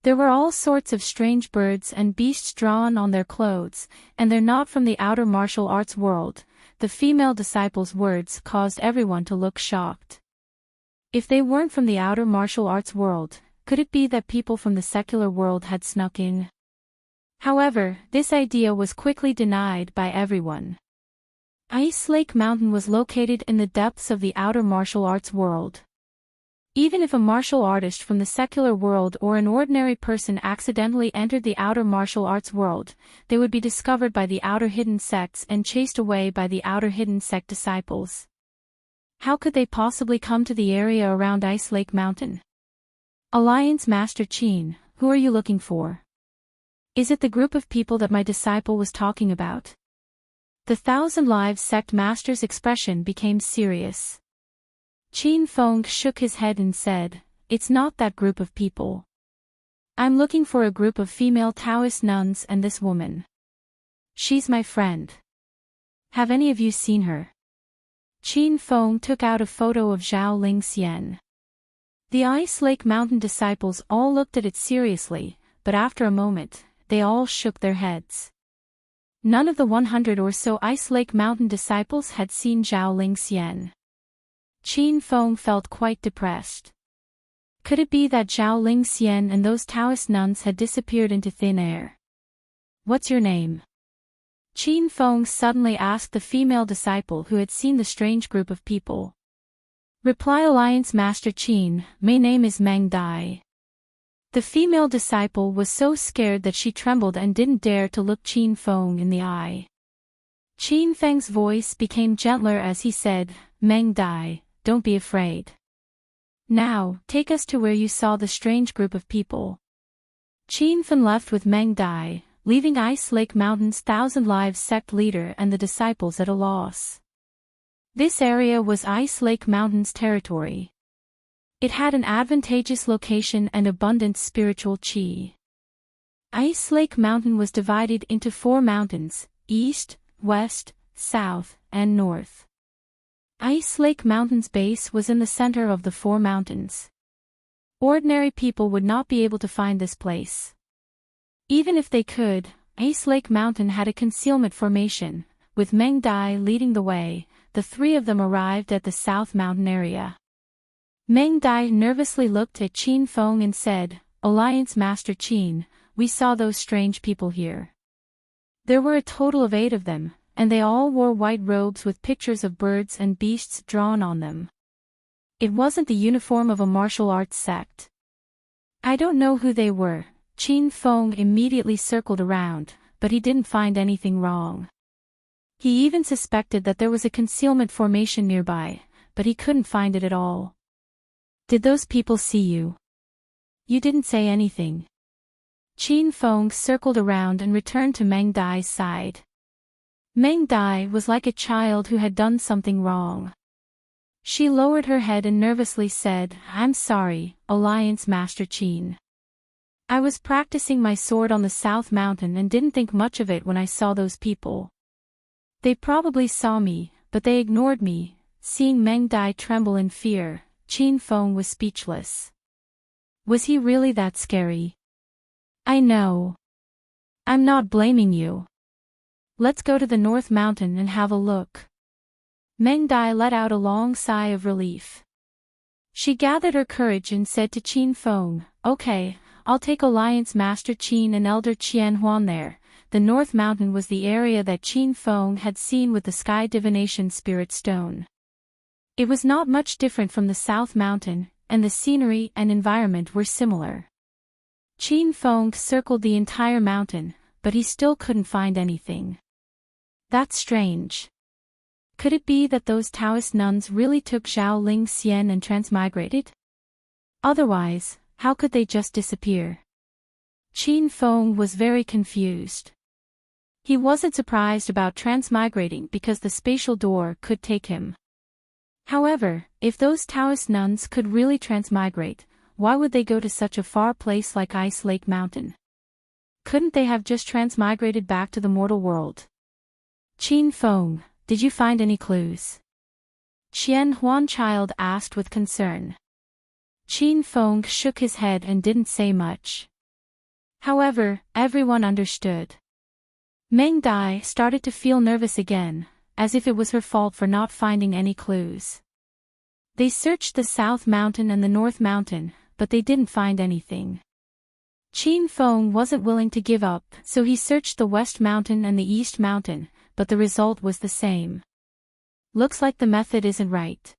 There were all sorts of strange birds and beasts drawn on their clothes, and they're not from the outer martial arts world." The female disciple's words caused everyone to look shocked. If they weren't from the outer martial arts world, could it be that people from the secular world had snuck in? However, this idea was quickly denied by everyone. Ice Lake Mountain was located in the depths of the outer martial arts world. Even if a martial artist from the secular world or an ordinary person accidentally entered the outer martial arts world, they would be discovered by the outer hidden sects and chased away by the outer hidden sect disciples. How could they possibly come to the area around Ice Lake Mountain? Alliance Master Qin, who are you looking for? Is it the group of people that my disciple was talking about? The Thousand Lives sect master's expression became serious. Qin Feng shook his head and said, "It's not that group of people. I'm looking for a group of female Taoist nuns and this woman. She's my friend. Have any of you seen her?" Qin Feng took out a photo of Zhao Ling Xian. The Ice Lake Mountain disciples all looked at it seriously, but after a moment, they all shook their heads. None of the 100 or so Ice Lake Mountain disciples had seen Zhao Ling Xian. Qin Feng felt quite depressed. Could it be that Zhao Ling Xian and those Taoist nuns had disappeared into thin air? "What's your name?" Qin Feng suddenly asked the female disciple who had seen the strange group of people. "Reply Alliance Master Qin, my name is Meng Dai." The female disciple was so scared that she trembled and didn't dare to look Qin Feng in the eye. Qin Feng's voice became gentler as he said, "Meng Dai, don't be afraid. Now, take us to where you saw the strange group of people." Qin Feng left with Meng Dai, leaving Ice Lake Mountain's Thousand Lives sect leader and the disciples at a loss. This area was Ice Lake Mountain's territory. It had an advantageous location and abundant spiritual qi. Ice Lake Mountain was divided into 4 mountains, east, west, south, and north. Ice Lake Mountain's base was in the center of the 4 mountains. Ordinary people would not be able to find this place. Even if they could, Ice Lake Mountain had a concealment formation. With Meng Dai leading the way, the 3 of them arrived at the South Mountain area. Meng Dai nervously looked at Qin Feng and said, "Alliance Master Qin, we saw those strange people here. There were a total of 8 of them, and they all wore white robes with pictures of birds and beasts drawn on them. It wasn't the uniform of a martial arts sect. I don't know who they were. Qin Feng immediately circled around, but he didn't find anything wrong. He even suspected that there was a concealment formation nearby, but he couldn't find it at all. Did those people see you? You didn't say anything. Qin Feng circled around and returned to Meng Dai's side. Meng Dai was like a child who had done something wrong. She lowered her head and nervously said, "I'm sorry, Alliance Master Qin. I was practicing my sword on the South Mountain and didn't think much of it when I saw those people. They probably saw me, but they ignored me." Seeing Meng Dai tremble in fear, Qin Feng was speechless. Was he really that scary? I know. I'm not blaming you. Let's go to the North Mountain and have a look. Meng Dai let out a long sigh of relief. She gathered her courage and said to Qin Feng, "Okay, I'll take Alliance Master Qin and Elder Qian Huan there." The North Mountain was the area that Qin Feng had seen with the Sky Divination Spirit Stone. It was not much different from the South Mountain, and the scenery and environment were similar. Qin Feng circled the entire mountain, but he still couldn't find anything. That's strange. Could it be that those Taoist nuns really took Zhao Ling Xian and transmigrated? Otherwise, how could they just disappear? Qin Feng was very confused. He wasn't surprised about transmigrating because the spatial door could take him. However, if those Taoist nuns could really transmigrate, why would they go to such a far place like Ice Lake Mountain? Couldn't they have just transmigrated back to the mortal world? Qin Feng, did you find any clues? Qian Huan Child asked with concern. Qin Feng shook his head and didn't say much. However, everyone understood. Meng Dai started to feel nervous again, as if it was her fault for not finding any clues. They searched the South Mountain and the North Mountain, but they didn't find anything. Qin Feng wasn't willing to give up, so he searched the West Mountain and the East Mountain, but the result was the same. Looks like the method isn't right.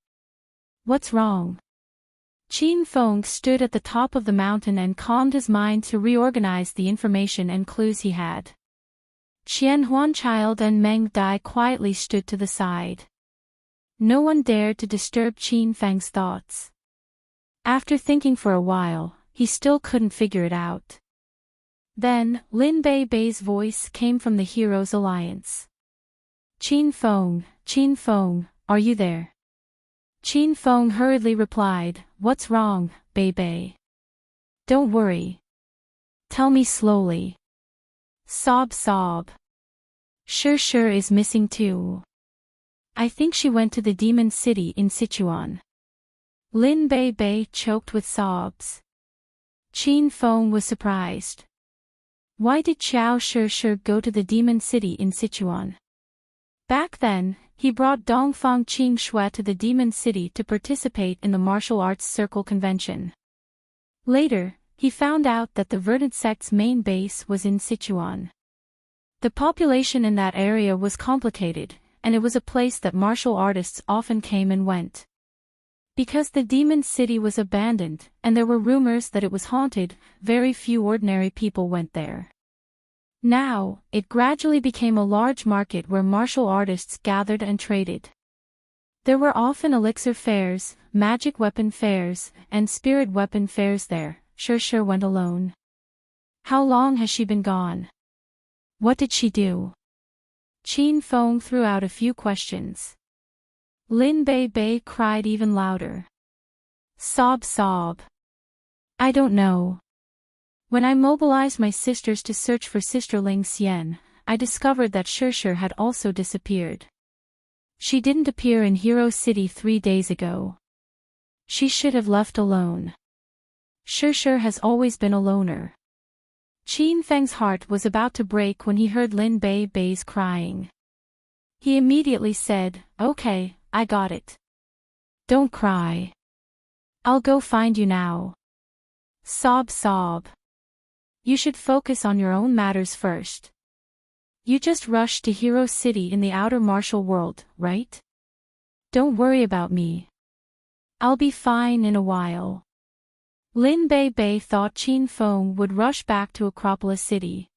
What's wrong? Qin Feng stood at the top of the mountain and calmed his mind to reorganize the information and clues he had. Qian Huan Child and Meng Dai quietly stood to the side. No one dared to disturb Qin Feng's thoughts. After thinking for a while, he still couldn't figure it out. Then, Lin Bei's voice came from the Heroes Alliance. Qin Feng, are you there? Qin Feng hurriedly replied, "What's wrong, Bei? Don't worry. Tell me slowly." Sob. Sure is missing too. I think she went to the demon city in Sichuan. Lin Bei choked with sobs. Qin Feng was surprised. Why did Xiao Sure go to the demon city in Sichuan? Back then, he brought Dongfang Qing Shui to the demon city to participate in the martial arts circle convention. Later, he found out that the Verdant sect's main base was in Sichuan. The population in that area was complicated, and it was a place that martial artists often came and went. Because the demon city was abandoned, and there were rumors that it was haunted, very few ordinary people went there. Now, it gradually became a large market where martial artists gathered and traded. There were often elixir fairs, magic weapon fairs, and spirit weapon fairs there. Sure went alone. How long has she been gone? What did she do? Qin Feng threw out a few questions. Lin Bei cried even louder. Sob. I don't know. When I mobilized my sisters to search for Sister Ling Xian, I discovered that Sure had also disappeared. She didn't appear in Hero City 3 days ago. She should have left alone. Sure has always been a loner. Qin Feng's heart was about to break when he heard Lin Bei's crying. He immediately said, "Okay, I got it. Don't cry. I'll go find you now." Sob. You should focus on your own matters first. You just rushed to Hero City in the outer martial world, right? Don't worry about me. I'll be fine in a while. Lin Bei thought Qin Feng would rush back to Acropolis City.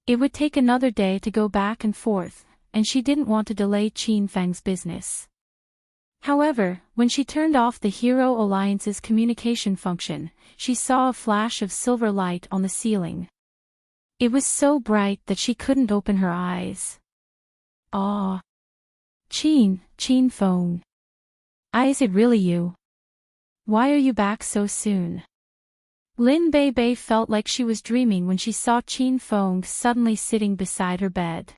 It would take another day to go back and forth, and she didn't want to delay Qin Feng's business. However, when she turned off the Hero Alliance's communication function, she saw a flash of silver light on the ceiling. It was so bright that she couldn't open her eyes. Ah! Qin Feng. Is it really you? Why are you back so soon? Lin Bei felt like she was dreaming when she saw Qin Feng suddenly sitting beside her bed.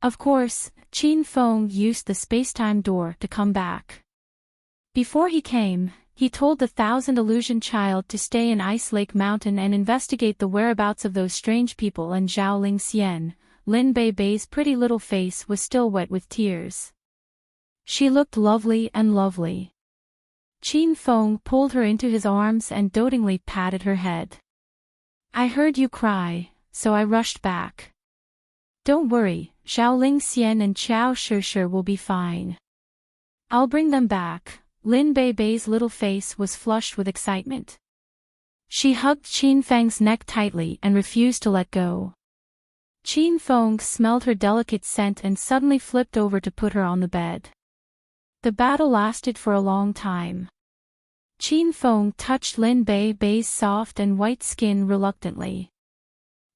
Of course, Qin Feng used the spacetime door to come back. Before he came, he told the Thousand Illusion Child to stay in Ice Lake Mountain and investigate the whereabouts of those strange people, and Zhao Lingxian, Lin Bei's pretty little face was still wet with tears. She looked lovely and lovely. Qin Feng pulled her into his arms and dotingly patted her head. I heard you cry, so I rushed back. Don't worry, Zhao Lingxian and Qiao Shishir will be fine. I'll bring them back. Lin Bei's little face was flushed with excitement. She hugged Qin Feng's neck tightly and refused to let go. Qin Feng smelled her delicate scent and suddenly flipped over to put her on the bed. The battle lasted for a long time. Qin Feng touched Lin Bei's soft and white skin reluctantly.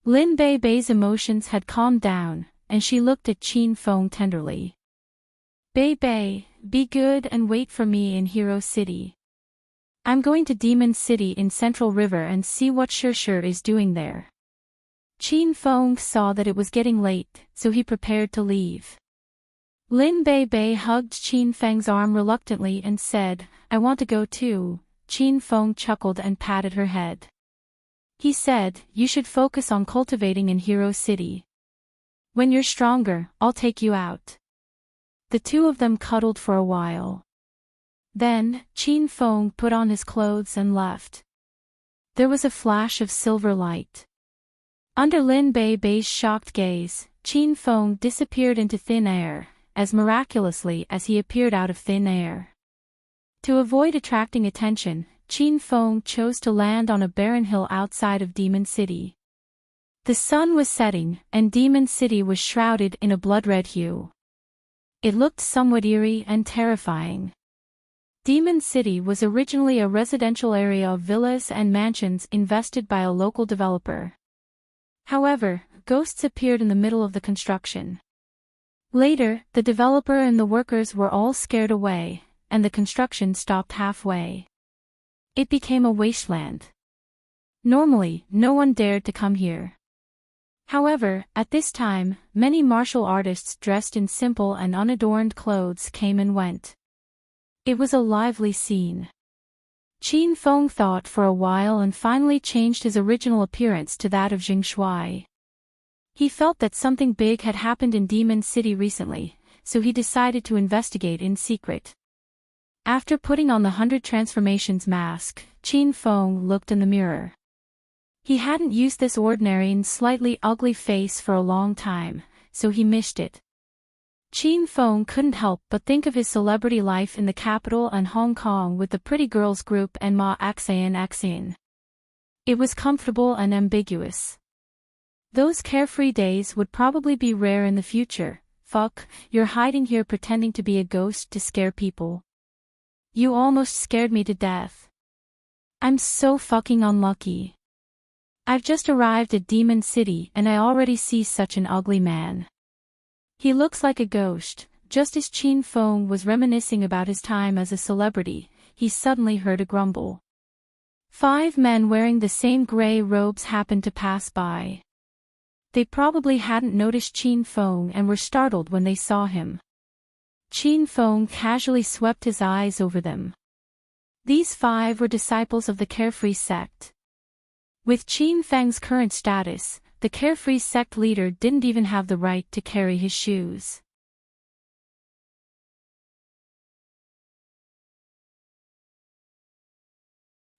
Lin Bei's emotions had calmed down, and she looked at Qin Feng tenderly. Bei, be good and wait for me in Hero City. I'm going to Demon City in Central River and see what Shishir is doing there. Qin Feng saw that it was getting late, so he prepared to leave. Lin Bei hugged Qin Feng's arm reluctantly and said, I want to go too. Qin Feng chuckled and patted her head. He said, you should focus on cultivating in Hero City. When you're stronger, I'll take you out. The two of them cuddled for a while. Then, Qin Feng put on his clothes and left. There was a flash of silver light. Under Lin Bei's shocked gaze, Qin Feng disappeared into thin air, as miraculously as he appeared out of thin air. To avoid attracting attention, Qin Feng chose to land on a barren hill outside of Demon City. The sun was setting, and Demon City was shrouded in a blood-red hue. It looked somewhat eerie and terrifying. Demon City was originally a residential area of villas and mansions invested by a local developer. However, ghosts appeared in the middle of the construction. Later, the developer and the workers were all scared away, and the construction stopped halfway. It became a wasteland. Normally, no one dared to come here. However, at this time, many martial artists dressed in simple and unadorned clothes came and went. It was a lively scene. Qin Feng thought for a while and finally changed his original appearance to that of Jing Shuai. He felt that something big had happened in Demon City recently, so he decided to investigate in secret. After putting on the 100 Transformations mask, Qin Feng looked in the mirror. He hadn't used this ordinary and slightly ugly face for a long time, so he missed it. Qin Feng couldn't help but think of his celebrity life in the capital and Hong Kong with the pretty girls group and Ma Axian. It was comfortable and ambiguous. Those carefree days would probably be rare in the future. Fuck, you're hiding here pretending to be a ghost to scare people. You almost scared me to death. I'm so fucking unlucky. I've just arrived at Demon City and I already see such an ugly man. He looks like a ghost. Just as Qin Feng was reminiscing about his time as a celebrity, he suddenly heard a grumble. 5 men wearing the same gray robes happened to pass by. They probably hadn't noticed Qin Feng and were startled when they saw him. Qin Feng casually swept his eyes over them. These 5 were disciples of the Carefree sect. With Qin Feng's current status, the Carefree sect leader didn't even have the right to carry his shoes.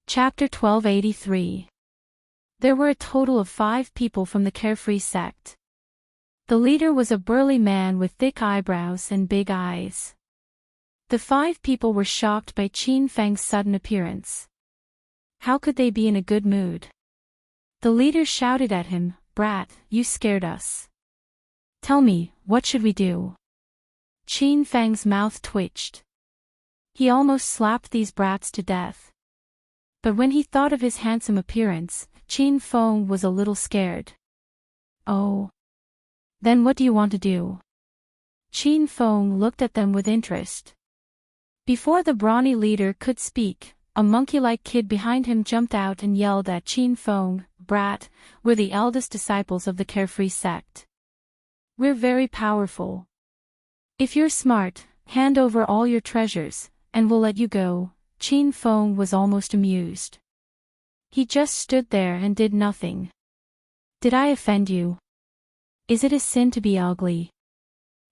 Chapter 1283. There were a total of 5 people from the Carefree sect. The leader was a burly man with thick eyebrows and big eyes. The 5 people were shocked by Qin Feng's sudden appearance. How could they be in a good mood? The leader shouted at him, "Brat, you scared us. Tell me, what should we do?" Qin Feng's mouth twitched. He almost slapped these brats to death. But when he thought of his handsome appearance, Qin Feng was a little scared. "Oh. Then what do you want to do?" Qin Feng looked at them with interest. Before the brawny leader could speak, a monkey-like kid behind him jumped out and yelled at Qin Feng, "Brat, we're the eldest disciples of the Carefree sect. We're very powerful. If you're smart, hand over all your treasures, and we'll let you go." Qin Feng was almost amused. He just stood there and did nothing. "Did I offend you? Is it a sin to be ugly?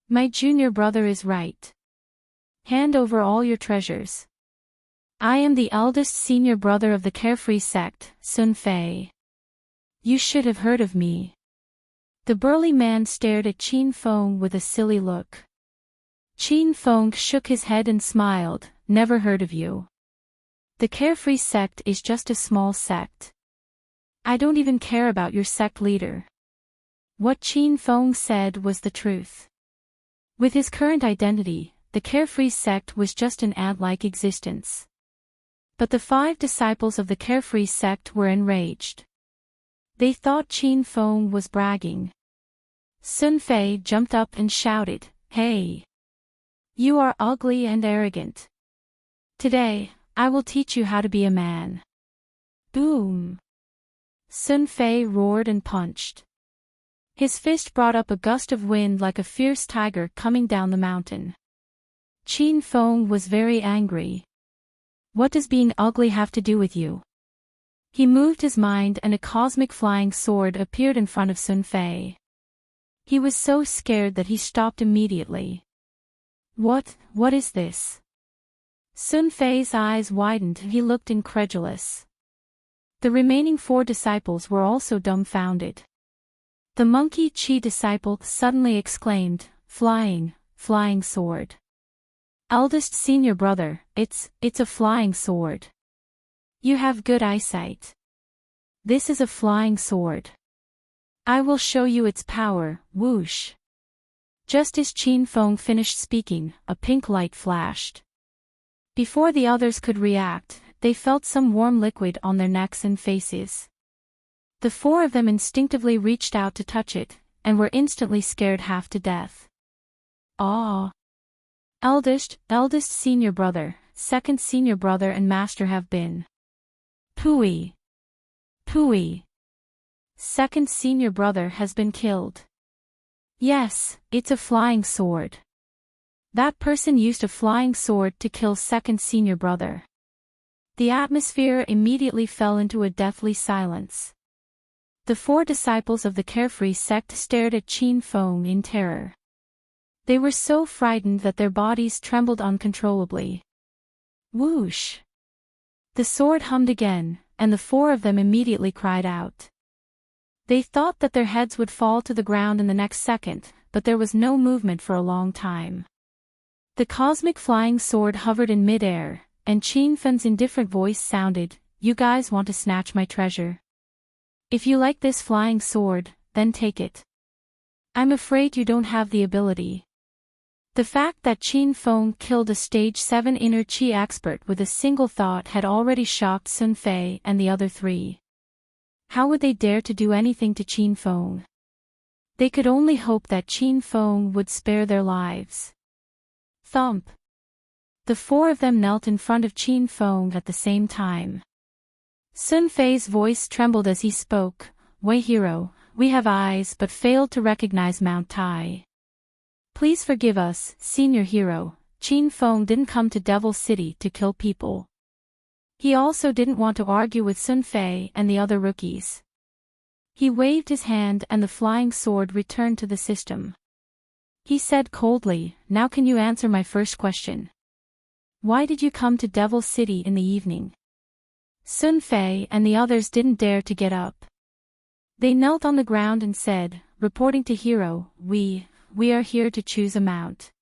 My junior brother is right. Hand over all your treasures. I am the eldest senior brother of the Carefree sect, Sun Fei. You should have heard of me." The burly man stared at Qin Feng with a silly look. Qin Feng shook his head and smiled, "Never heard of you. The Carefree sect is just a small sect. I don't even care about your sect leader." What Qin Feng said was the truth. With his current identity, the Carefree sect was just an ant-like existence. But the 5 disciples of the Carefree sect were enraged. They thought Qin Feng was bragging. Sun Fei jumped up and shouted, "Hey! You are ugly and arrogant. Today, I will teach you how to be a man." Boom! Sun Fei roared and punched. His fist brought up a gust of wind like a fierce tiger coming down the mountain. Qin Feng was very angry. "What does being ugly have to do with you?" He moved his mind and a cosmic flying sword appeared in front of Sun Fei. He was so scared that he stopped immediately. What is this?" Sun Fei's eyes widened and he looked incredulous. The remaining 4 disciples were also dumbfounded. The monkey Chi disciple suddenly exclaimed, Flying sword. Eldest senior brother, it's a flying sword. You have good eyesight. This is a flying sword. I will show you its power." Whoosh! Just as Qin Feng finished speaking, a pink light flashed. Before the others could react, they felt some warm liquid on their necks and faces. The 4 of them instinctively reached out to touch it, and were instantly scared half to death. "Ah! Eldest senior brother, second senior brother and master have been. Pooey! Second senior brother has been killed. Yes, it's a flying sword. That person used a flying sword to kill second senior brother." The atmosphere immediately fell into a deathly silence. The 4 disciples of the Carefree sect stared at Qin Feng in terror. They were so frightened that their bodies trembled uncontrollably. Whoosh! The sword hummed again, and the 4 of them immediately cried out. They thought that their heads would fall to the ground in the next second, but there was no movement for a long time. The cosmic flying sword hovered in mid-air, and Qin Feng's indifferent voice sounded, "You guys want to snatch my treasure? If you like this flying sword, then take it. I'm afraid you don't have the ability." The fact that Qin Feng killed a stage 7 inner chi expert with a single thought had already shocked Sun Fei and the other 3. How would they dare to do anything to Qin Feng? They could only hope that Qin Feng would spare their lives. Thump! The 4 of them knelt in front of Qin Feng at the same time. Sun Fei's voice trembled as he spoke, "Wei hero, we have eyes but failed to recognize Mount Tai. Please forgive us, senior hero. Qin Feng didn't come to Devil City to kill people. He also didn't want to argue with Sun Fei and the other rookies." He waved his hand and the flying sword returned to the system. He said coldly, "Now can you answer my first question? Why did you come to Devil City in the evening?" Sun Fei and the others didn't dare to get up. They knelt on the ground and said, reporting to Hero, we are here to choose a mount.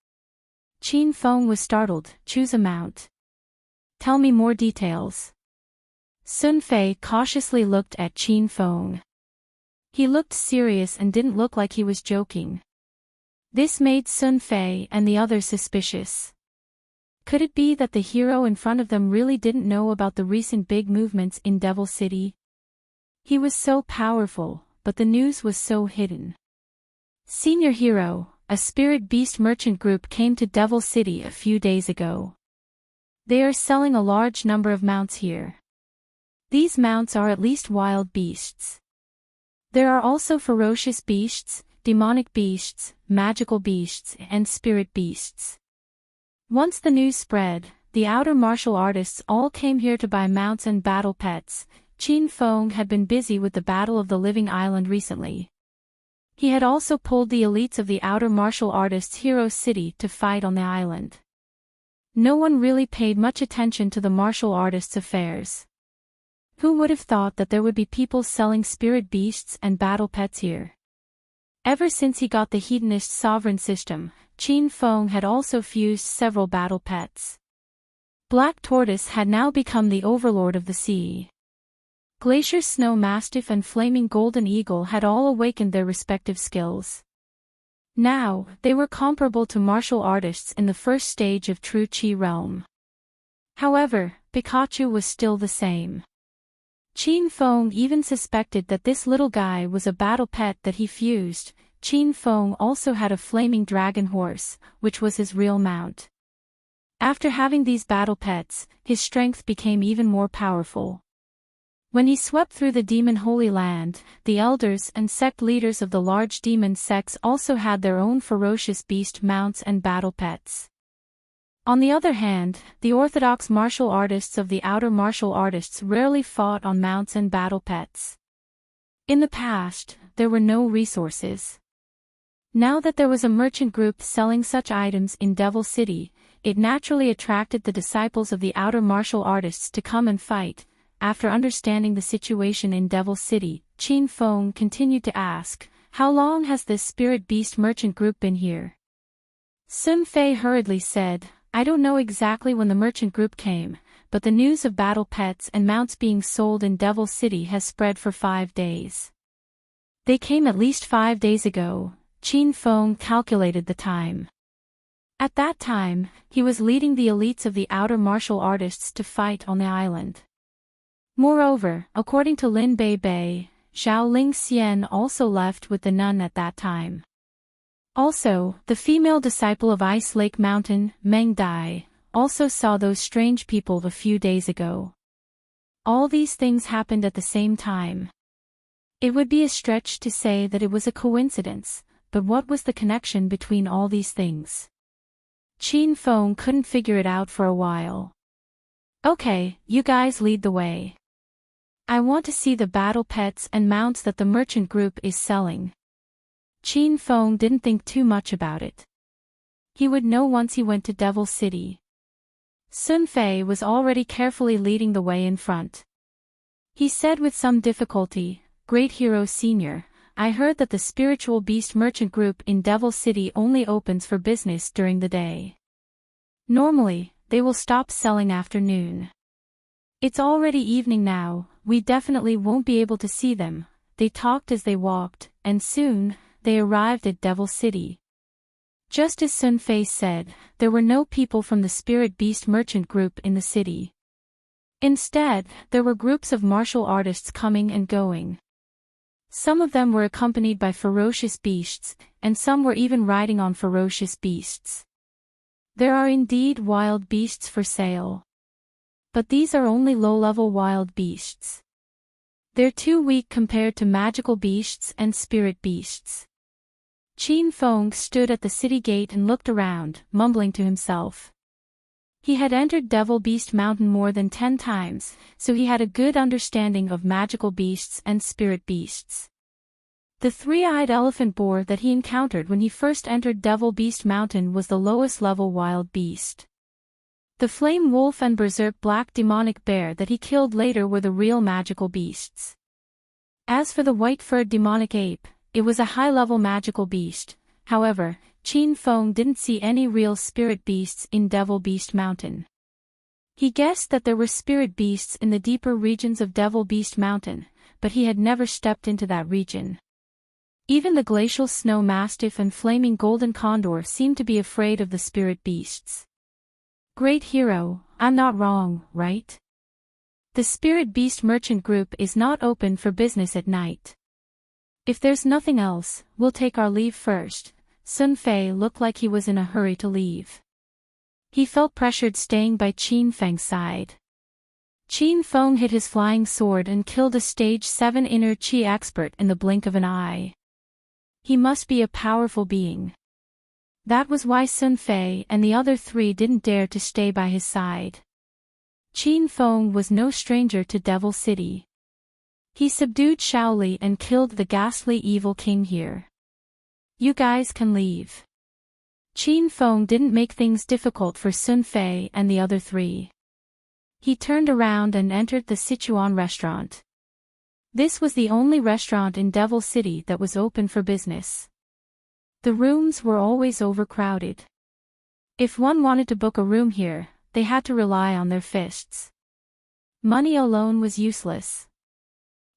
Qin Feng was startled. Choose a mount? Tell me more details. Sun Fei cautiously looked at Qin Feng. He looked serious and didn't look like he was joking. This made Sun Fei and the others suspicious. Could it be that the hero in front of them really didn't know about the recent big movements in Devil City? He was so powerful, but the news was so hidden. Senior Hero, a spirit beast merchant group came to Devil City a few days ago. They are selling a large number of mounts here. These mounts are at least wild beasts. There are also ferocious beasts, demonic beasts, magical beasts, and spirit beasts. Once the news spread, the outer martial artists all came here to buy mounts and battle pets. Qin Feng had been busy with the Battle of the Living Island recently. He had also pulled the elites of the outer martial artists' hero city to fight on the island. No one really paid much attention to the martial artists' affairs. Who would have thought that there would be people selling spirit beasts and battle pets here? Ever since he got the Hedonist sovereign system, Qin Feng had also fused several battle pets. Black Tortoise had now become the overlord of the sea. Glacier Snow Mastiff and Flaming Golden Eagle had all awakened their respective skills. Now, they were comparable to martial artists in the first stage of True Qi realm. However, Pikachu was still the same. Qin Feng even suspected that this little guy was a battle pet that he fused. Qin Feng also had a flaming dragon horse, which was his real mount. After having these battle pets, his strength became even more powerful. When he swept through the demon holy land, the elders and sect leaders of the large demon sects also had their own ferocious beast mounts and battle pets. On the other hand, the orthodox martial artists of the outer martial artists rarely fought on mounts and battle pets. In the past, there were no resources. Now that there was a merchant group selling such items in Devil City, it naturally attracted the disciples of the outer martial artists to come and fight. After understanding the situation in Devil City, Qin Feng continued to ask, "How long has this spirit beast merchant group been here?" Sun Fei hurriedly said, "I don't know exactly when the merchant group came, but the news of battle pets and mounts being sold in Devil City has spread for 5 days. They came at least 5 days ago." Qin Feng calculated the time. At that time, he was leading the elites of the outer martial artists to fight on the island. Moreover, according to Lin Bei, Zhao Ling Xian also left with the nun at that time. Also, the female disciple of Ice Lake Mountain, Meng Dai, also saw those strange people a few days ago. All these things happened at the same time. It would be a stretch to say that it was a coincidence, but what was the connection between all these things? Qin Feng couldn't figure it out for a while. "Okay, you guys lead the way. I want to see the battle pets and mounts that the merchant group is selling." Qin Feng didn't think too much about it. He would know once he went to Devil City. Sun Fei was already carefully leading the way in front. He said with some difficulty, "Great Hero Senior, I heard that the spiritual beast merchant group in Devil City only opens for business during the day. Normally, they will stop selling after noon. It's already evening now, we definitely won't be able to see them." They talked as they walked, and soon, they arrived at Devil City. Just as Sun Fei said, there were no people from the spirit beast merchant group in the city. Instead, there were groups of martial artists coming and going. Some of them were accompanied by ferocious beasts, and some were even riding on ferocious beasts. There are indeed wild beasts for sale. But these are only low-level wild beasts. They're too weak compared to magical beasts and spirit beasts. Qin Feng stood at the city gate and looked around, mumbling to himself. He had entered Devil Beast Mountain more than 10 times, so he had a good understanding of magical beasts and spirit beasts. The three-eyed elephant boar that he encountered when he first entered Devil Beast Mountain was the lowest level wild beast. The flame wolf and berserk black demonic bear that he killed later were the real magical beasts. As for the white-furred demonic ape, it was a high-level magical beast. However, Qin Feng didn't see any real spirit beasts in Devil Beast Mountain. He guessed that there were spirit beasts in the deeper regions of Devil Beast Mountain, but he had never stepped into that region. Even the glacial snow mastiff and flaming golden condor seemed to be afraid of the spirit beasts. Great hero, I'm not wrong, right? The spirit beast merchant group is not open for business at night. If there's nothing else, we'll take our leave first. Sun Fei looked like he was in a hurry to leave. He felt pressured staying by Qin Feng's side. Qin Feng hit his flying sword and killed a stage 7 inner chi expert in the blink of an eye. He must be a powerful being. That was why Sun Fei and the other 3 didn't dare to stay by his side. Qin Feng was no stranger to Devil City. He subdued Shaoli and killed the ghastly evil king here. You guys can leave. Qin Feng didn't make things difficult for Sun Fei and the other 3. He turned around and entered the Sichuan restaurant. This was the only restaurant in Devil City that was open for business. The rooms were always overcrowded. If one wanted to book a room here, they had to rely on their fists. Money alone was useless.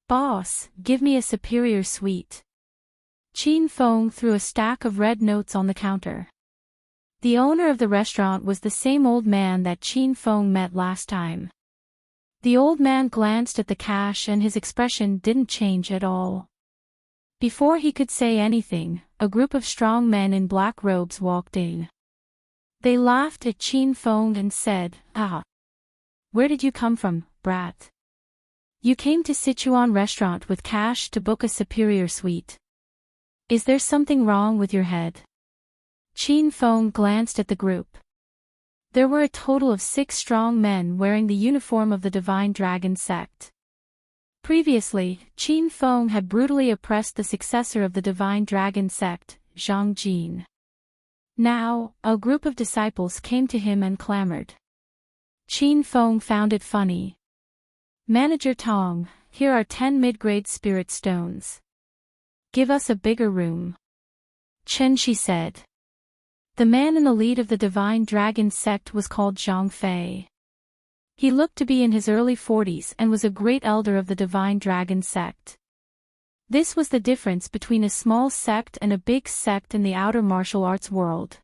Boss, give me a superior suite. Qin Feng threw a stack of red notes on the counter. The owner of the restaurant was the same old man that Qin Feng met last time. The old man glanced at the cash and his expression didn't change at all. Before he could say anything, a group of strong men in black robes walked in. They laughed at Qin Feng and said, "Ah. Where did you come from, brat? You came to Sichuan restaurant with cash to book a superior suite. Is there something wrong with your head?" Qin Feng glanced at the group. There were a total of 6 strong men wearing the uniform of the Divine Dragon sect. Previously, Qin Feng had brutally oppressed the successor of the Divine Dragon sect, Zhang Jin. Now, a group of disciples came to him and clamored. Qin Feng found it funny. "Manager Tong, here are 10 mid-grade spirit stones. Give us a bigger room." Chen Shi said. The man in the lead of the Divine Dragon sect was called Zhang Fei. He looked to be in his early 40s and was a great elder of the Divine Dragon sect. This was the difference between a small sect and a big sect in the outer martial arts world.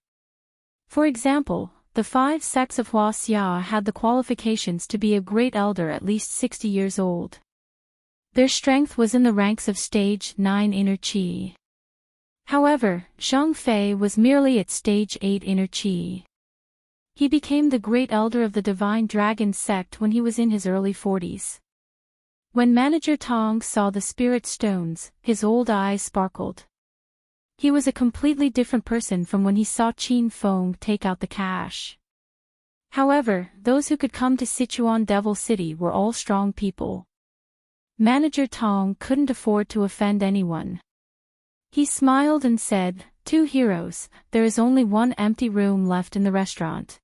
For example, the 5 sects of Hua Xia had the qualifications to be a great elder at least 60 years old. Their strength was in the ranks of stage 9 inner chi. However, Zhang Fei was merely at stage 8 inner chi. He became the great elder of the Divine Dragon sect when he was in his early 40s. When Manager Tong saw the spirit stones, his old eyes sparkled. He was a completely different person from when he saw Qin Feng take out the cash. However, those who could come to Sichuan Devil City were all strong people. Manager Tong couldn't afford to offend anyone. He smiled and said, "2 heroes, there is only 1 empty room left in the restaurant.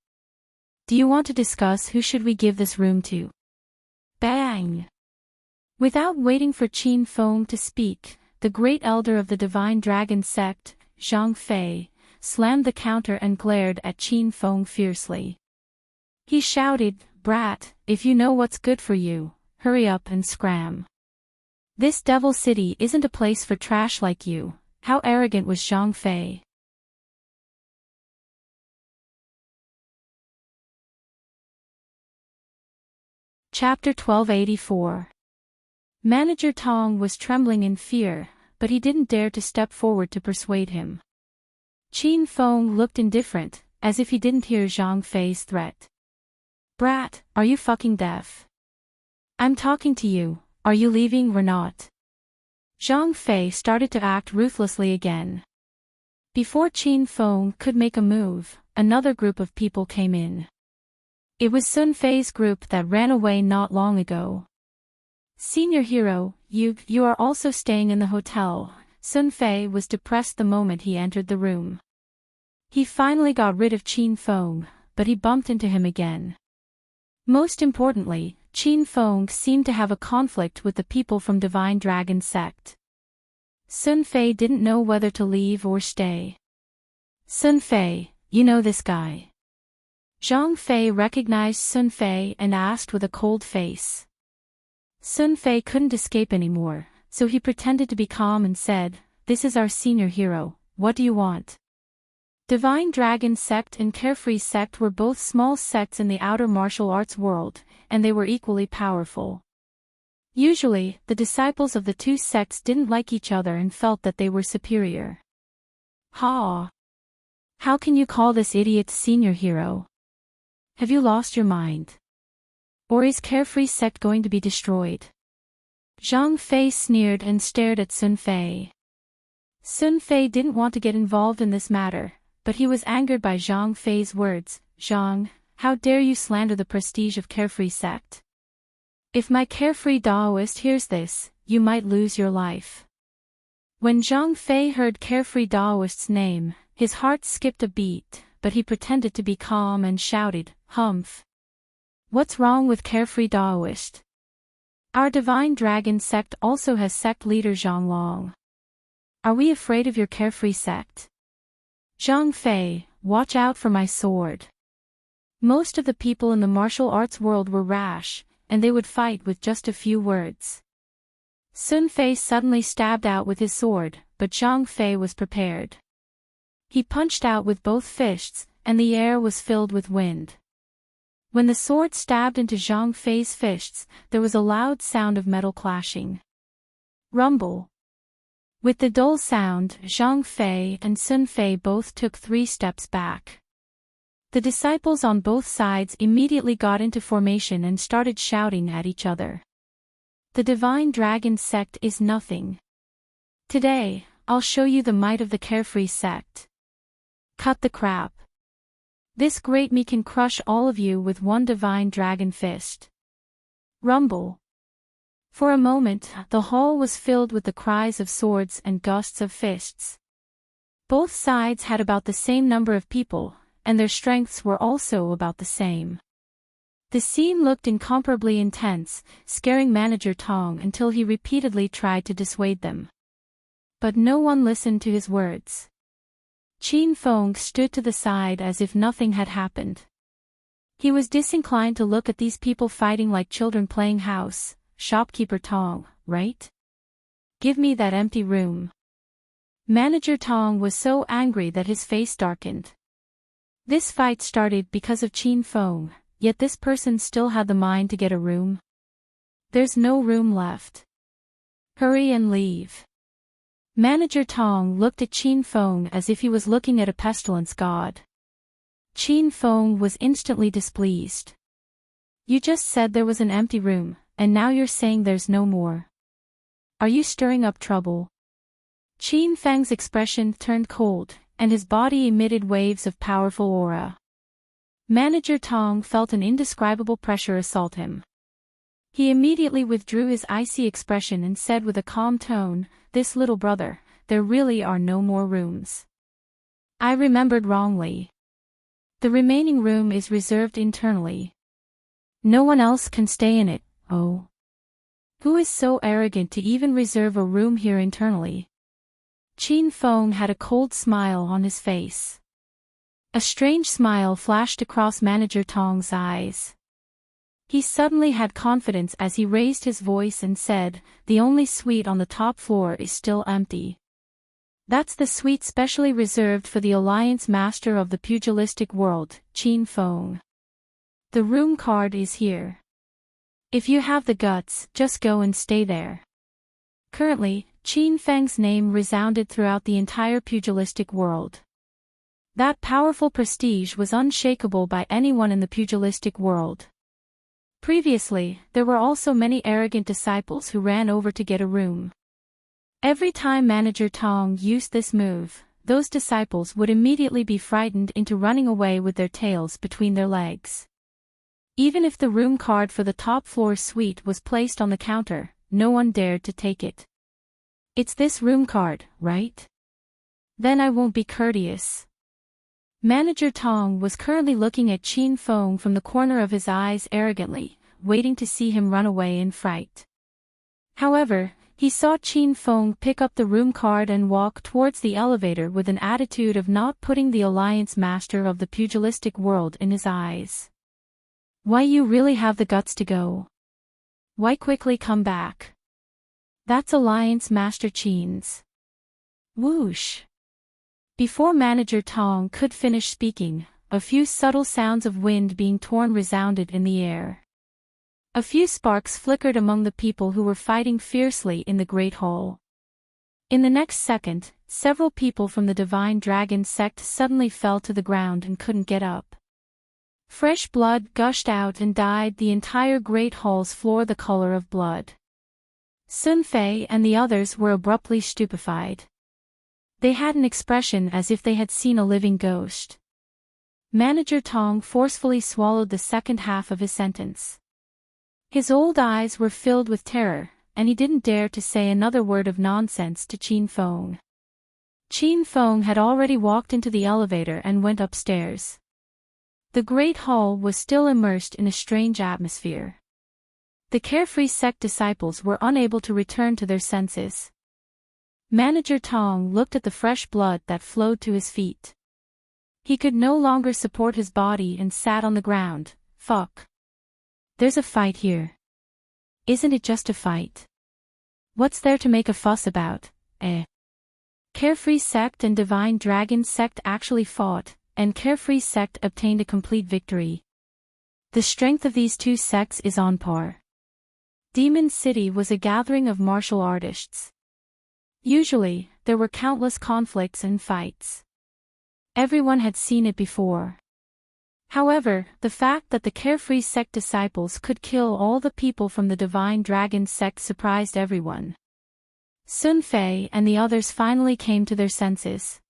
Do you want to discuss who should we give this room to?" Bang! Without waiting for Qin Feng to speak, the great elder of the Divine Dragon sect, Zhang Fei, slammed the counter and glared at Qin Feng fiercely. He shouted, "Brat, if you know what's good for you, hurry up and scram. This Devil City isn't a place for trash like you." How arrogant was Zhang Fei? Chapter 1284. Manager Tong was trembling in fear, but he didn't dare to step forward to persuade him. Qin Feng looked indifferent, as if he didn't hear Zhang Fei's threat. "Brat, are you fucking deaf? I'm talking to you, are you leaving or not?" Zhang Fei started to act ruthlessly again. Before Qin Feng could make a move, another group of people came in. It was Sun Fei's group that ran away not long ago. "Senior hero, you are also staying in the hotel." Sun Fei was depressed the moment he entered the room. He finally got rid of Qin Feng, but he bumped into him again. Most importantly, Qin Feng seemed to have a conflict with the people from Divine Dragon sect. Sun Fei didn't know whether to leave or stay. Sun Fei, you know this guy? Zhang Fei recognized Sun Fei and asked with a cold face. Sun Fei couldn't escape anymore, so he pretended to be calm and said, "This is our senior hero, what do you want?" Divine Dragon Sect and Carefree Sect were both small sects in the outer martial arts world, and they were equally powerful. Usually, the disciples of the two sects didn't like each other and felt that they were superior. Ha! How can you call this idiot senior hero? Have you lost your mind? Or is Carefree Sect going to be destroyed? Zhang Fei sneered and stared at Sun Fei. Sun Fei didn't want to get involved in this matter, but he was angered by Zhang Fei's words. "Zhang, how dare you slander the prestige of Carefree Sect? If my Carefree Daoist hears this, you might lose your life." When Zhang Fei heard Carefree Daoist's name, his heart skipped a beat, but he pretended to be calm and shouted, "Humph! What's wrong with Carefree Daoist? Our Divine Dragon Sect also has sect leader Zhang Long. Are we afraid of your Carefree Sect? Zhang Fei, watch out for my sword." Most of the people in the martial arts world were rash, and they would fight with just a few words. Sun Fei suddenly stabbed out with his sword, but Zhang Fei was prepared. He punched out with both fists, and the air was filled with wind. When the sword stabbed into Zhang Fei's fists, there was a loud sound of metal clashing. Rumble. With the dull sound, Zhang Fei and Sun Fei both took 3 steps back. The disciples on both sides immediately got into formation and started shouting at each other. The Divine Dragon Sect is nothing. Today, I'll show you the might of the Carefree Sect. Cut the crap. This great me can crush all of you with one Divine Dragon Fist. Rumble. For a moment, the hall was filled with the cries of swords and gusts of fists. Both sides had about the same number of people, and their strengths were also about the same. The scene looked incomparably intense, scaring Manager Tong until he repeatedly tried to dissuade them. But no one listened to his words. Qin Feng stood to the side as if nothing had happened. He was disinclined to look at these people fighting like children playing house. "Shopkeeper Tong, right? Give me that empty room." Manager Tong was so angry that his face darkened. This fight started because of Qin Feng, yet this person still had the mind to get a room. There's no room left. Hurry and leave. Manager Tong looked at Qin Feng as if he was looking at a pestilence god. Qin Feng was instantly displeased. "You just said there was an empty room, and now you're saying there's no more. Are you stirring up trouble?" Qin Feng's expression turned cold, and his body emitted waves of powerful aura. Manager Tong felt an indescribable pressure assault him. He immediately withdrew his icy expression and said with a calm tone, "This little brother, there really are no more rooms. I remembered wrongly. The remaining room is reserved internally. No one else can stay in it." "Oh. Who is so arrogant to even reserve a room here internally?" Qin Feng had a cold smile on his face. A strange smile flashed across Manager Tong's eyes. He suddenly had confidence as he raised his voice and said, "The only suite on the top floor is still empty. That's the suite specially reserved for the Alliance Master of the Pugilistic World, Qin Feng. The room card is here. If you have the guts, just go and stay there." Currently, Qin Feng's name resounded throughout the entire pugilistic world. That powerful prestige was unshakable by anyone in the pugilistic world. Previously, there were also many arrogant disciples who ran over to get a room. Every time Manager Tong used this move, those disciples would immediately be frightened into running away with their tails between their legs. Even if the room card for the top floor suite was placed on the counter, no one dared to take it. "It's this room card, right? Then I won't be courteous." Manager Tong was currently looking at Qin Feng from the corner of his eyes arrogantly, waiting to see him run away in fright. However, He saw Qin Feng pick up the room card and walk towards the elevator with an attitude of not putting the Alliance Master of the pugilistic world in his eyes. Why you really have the guts to go? Why quickly come back? That's Alliance Master Qin's. Whoosh. Before Manager Tong could finish speaking, a few subtle sounds of wind being torn resounded in the air. A few sparks flickered among the people who were fighting fiercely in the Great Hall. In the next second, several people from the Divine Dragon sect suddenly fell to the ground and couldn't get up. Fresh blood gushed out and dyed the entire Great Hall's floor the color of blood. Sun Fei and the others were abruptly stupefied. They had an expression as if they had seen a living ghost. Manager Tong forcefully swallowed the second half of his sentence. His old eyes were filled with terror, and he didn't dare to say another word of nonsense to Qin Feng. Qin Feng had already walked into the elevator and went upstairs. The Great Hall was still immersed in a strange atmosphere. The carefree sect disciples were unable to return to their senses. Manager Tong looked at the fresh blood that flowed to his feet. He could no longer support his body and sat on the ground. Fuck. There's a fight here. Isn't it just a fight? What's there to make a fuss about, eh? Carefree sect and Divine Dragon sect actually fought, and Carefree sect obtained a complete victory. The strength of these two sects is on par. Demon City was a gathering of martial artists. Usually, there were countless conflicts and fights. Everyone had seen it before. However, the fact that the Carefree sect disciples could kill all the people from the Divine Dragon sect surprised everyone. Sun Fei and the others finally came to their senses.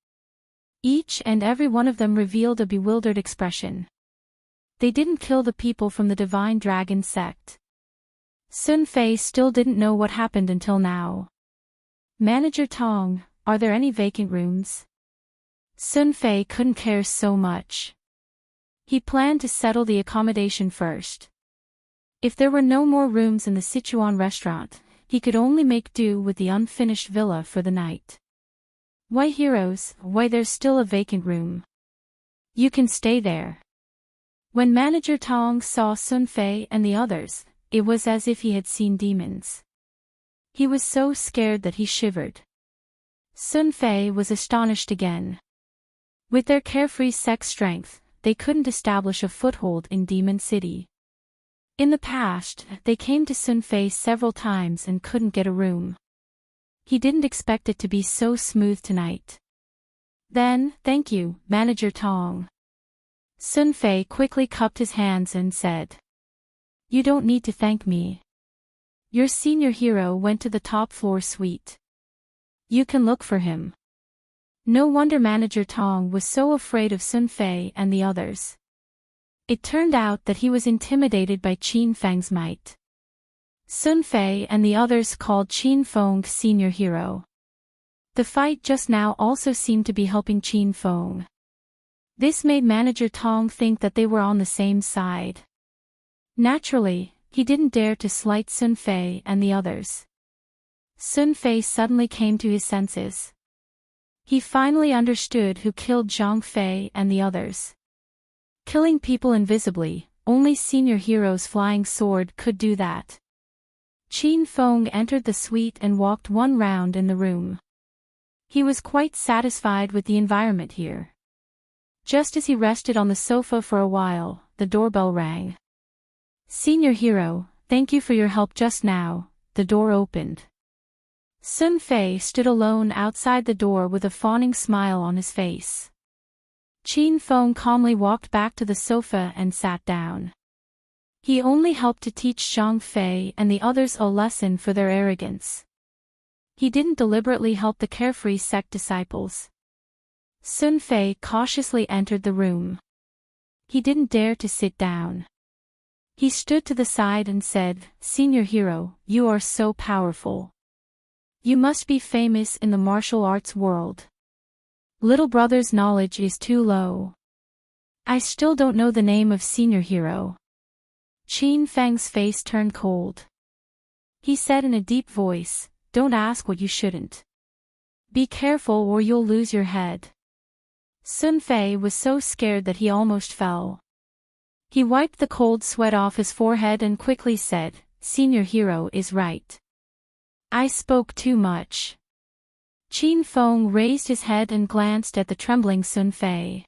Each and every one of them revealed a bewildered expression. They didn't kill the people from the Divine Dragon sect. Sun Fei still didn't know what happened until now. Manager Tong, are there any vacant rooms? Sun Fei couldn't care so much. He planned to settle the accommodation first. If there were no more rooms in the Sichuan restaurant, he could only make do with the unfinished villa for the night. Why heroes, why there's still a vacant room. You can stay there. When Manager Tong saw Sun Fei and the others, it was as if he had seen demons. He was so scared that he shivered. Sun Fei was astonished again. With their carefree sex strength, they couldn't establish a foothold in Demon City. In the past, they came to Sun Fei several times and couldn't get a room. He didn't expect it to be so smooth tonight. Then, thank you, Manager Tong. Sun Fei quickly cupped his hands and said. You don't need to thank me. Your senior hero went to the top floor suite. You can look for him. No wonder Manager Tong was so afraid of Sun Fei and the others. It turned out that he was intimidated by Qin Feng's might. Sun Fei and the others called Qin Feng senior hero. The fight just now also seemed to be helping Qin Feng. This made Manager Tong think that they were on the same side. Naturally, he didn't dare to slight Sun Fei and the others. Sun Fei suddenly came to his senses. He finally understood who killed Zhang Fei and the others. Killing people invisibly, only senior hero's flying sword could do that. Qin Feng entered the suite and walked one round in the room. He was quite satisfied with the environment here. Just as he rested on the sofa for a while, the doorbell rang. Senior hero, thank you for your help just now. The door opened. Sun Fei stood alone outside the door with a fawning smile on his face. Qin Feng calmly walked back to the sofa and sat down. He only helped to teach Zhang Fei and the others a lesson for their arrogance. He didn't deliberately help the carefree sect disciples. Sun Fei cautiously entered the room. He didn't dare to sit down. He stood to the side and said, Senior hero, you are so powerful. You must be famous in the martial arts world. Little brother's knowledge is too low. I still don't know the name of senior hero. Qin Feng's face turned cold. He said in a deep voice, don't ask what you shouldn't. Be careful or you'll lose your head. Sun Fei was so scared that he almost fell. He wiped the cold sweat off his forehead and quickly said, Senior Hero is right. I spoke too much. Qin Feng raised his head and glanced at the trembling Sun Fei.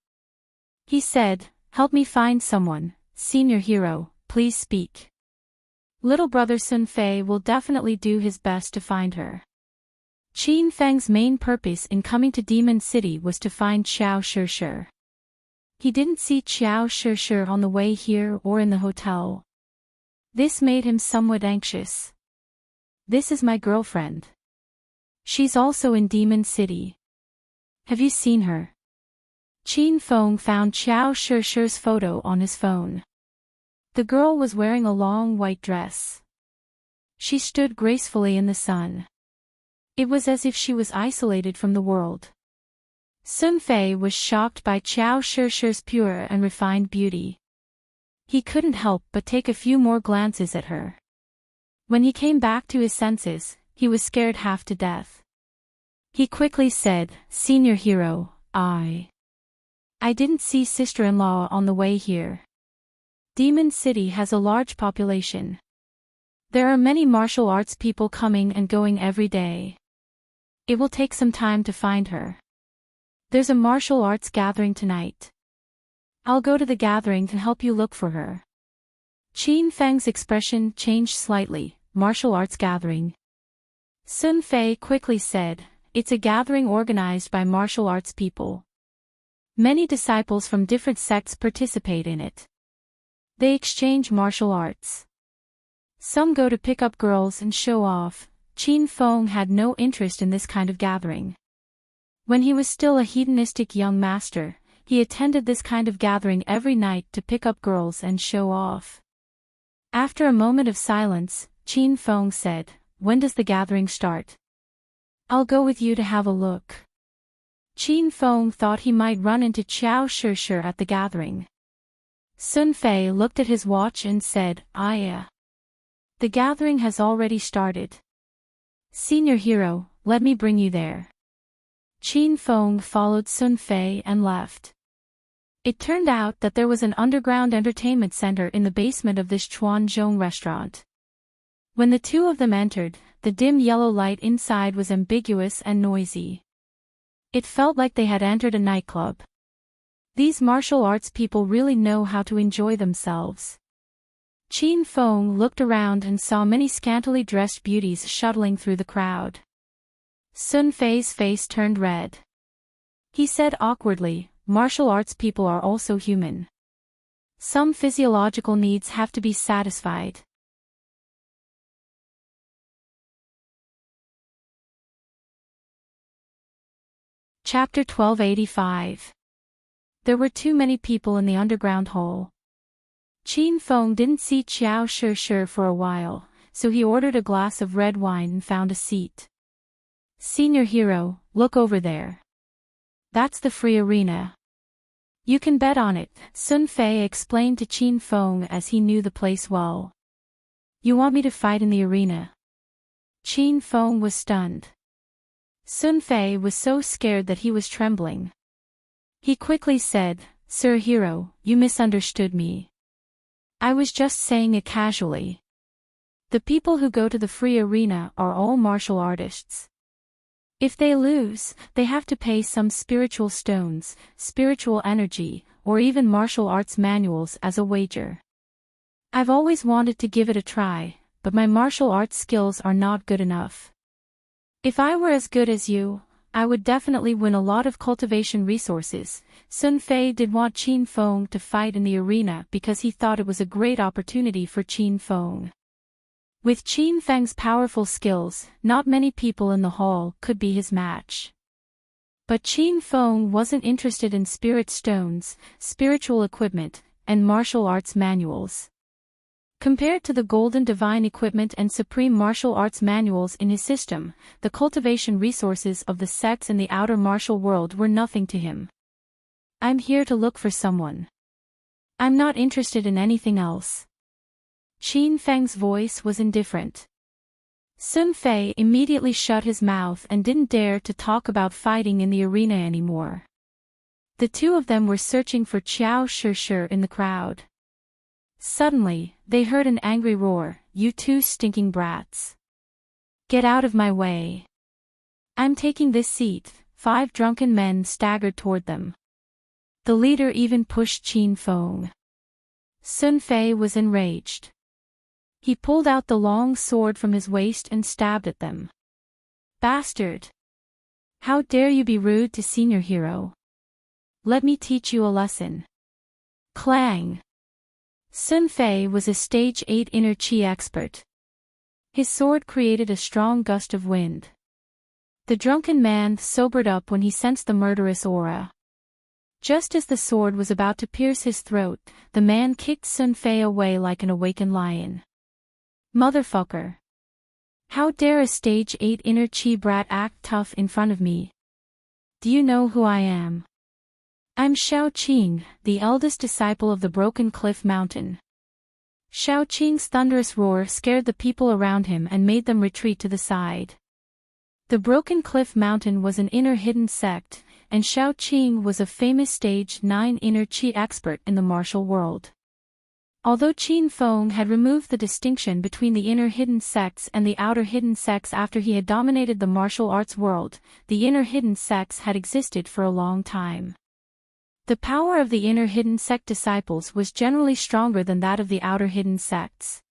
He said, help me find someone, Senior Hero, please speak. Little brother Sun Fei will definitely do his best to find her. Qin Feng's main purpose in coming to Demon City was to find Xiao Shishir. He didn't see Xiao Shishir on the way here or in the hotel. This made him somewhat anxious. This is my girlfriend. She's also in Demon City. Have you seen her? Qin Feng found Xiao Shishir's photo on his phone. The girl was wearing a long white dress. She stood gracefully in the sun. It was as if she was isolated from the world. Sun Fei was shocked by Xiao Shishir's pure and refined beauty. He couldn't help but take a few more glances at her. When he came back to his senses, he was scared half to death. He quickly said, Senior Hero, I didn't see sister-in-law on the way here. Demon City has a large population. There are many martial arts people coming and going every day. It will take some time to find her. There's a martial arts gathering tonight. I'll go to the gathering to help you look for her. Qin Feng's expression changed slightly. Martial arts gathering. Sun Fei quickly said, it's a gathering organized by martial arts people. Many disciples from different sects participate in it. They exchange martial arts. Some go to pick up girls and show off. Qin Feng had no interest in this kind of gathering. When he was still a hedonistic young master, he attended this kind of gathering every night to pick up girls and show off. After a moment of silence, Qin Feng said, when does the gathering start? I'll go with you to have a look. Qin Feng thought he might run into Xiao Shishir at the gathering. Sun Fei looked at his watch and said, The gathering has already started. Senior Hero, let me bring you there. Qin Feng followed Sun Fei and left. It turned out that there was an underground entertainment center in the basement of this Chuanzhong restaurant. When the two of them entered, the dim yellow light inside was ambiguous and noisy. It felt like they had entered a nightclub. These martial arts people really know how to enjoy themselves. Qin Feng looked around and saw many scantily dressed beauties shuttling through the crowd. Sun Fei's face turned red. He said awkwardly, martial arts people are also human. Some physiological needs have to be satisfied. Chapter 1285. There were too many people in the underground hall. Qin Feng didn't see Xiao Shishir for a while, so he ordered a glass of red wine and found a seat. Senior Hero, look over there. That's the free arena. You can bet on it, Sun Fei explained to Qin Feng as he knew the place well. You want me to fight in the arena? Qin Feng was stunned. Sun Fei was so scared that he was trembling. He quickly said, Sir Hero, you misunderstood me. I was just saying it casually. The people who go to the free arena are all martial artists. If they lose, they have to pay some spiritual stones, spiritual energy, or even martial arts manuals as a wager. I've always wanted to give it a try, but my martial arts skills are not good enough. If I were as good as you, I would definitely win a lot of cultivation resources. Sun Fei did want Qin Feng to fight in the arena because he thought it was a great opportunity for Qin Feng. With Qin Feng's powerful skills, not many people in the hall could be his match. But Qin Feng wasn't interested in spirit stones, spiritual equipment, and martial arts manuals. Compared to the golden divine equipment and supreme martial arts manuals in his system, the cultivation resources of the sects in the outer martial world were nothing to him. I'm here to look for someone. I'm not interested in anything else. Qin Feng's voice was indifferent. Sun Fei immediately shut his mouth and didn't dare to talk about fighting in the arena anymore. The two of them were searching for Qiao Shi in the crowd. Suddenly, they heard an angry roar, "You two stinking brats! Get out of my way! I'm taking this seat." 5 drunken men staggered toward them. The leader even pushed Qin Feng. Sun Fei was enraged. He pulled out the long sword from his waist and stabbed at them. "Bastard! How dare you be rude to senior hero? Let me teach you a lesson." Clang! Sun Fei was a stage 8 inner chi expert. His sword created a strong gust of wind. The drunken man sobered up when he sensed the murderous aura. Just as the sword was about to pierce his throat, the man kicked Sun Fei away like an awakened lion. "Motherfucker! How dare a stage 8 inner chi brat act tough in front of me? Do you know who I am? I'm Xiao Qing, the eldest disciple of the Broken Cliff Mountain." Xiao Qing's thunderous roar scared the people around him and made them retreat to the side. The Broken Cliff Mountain was an inner hidden sect, and Xiao Qing was a famous stage 9 inner chi expert in the martial world. Although Qin Feng had removed the distinction between the inner hidden sects and the outer hidden sects after he had dominated the martial arts world, the inner hidden sects had existed for a long time. The power of the inner hidden sect disciples was generally stronger than that of the outer hidden sects.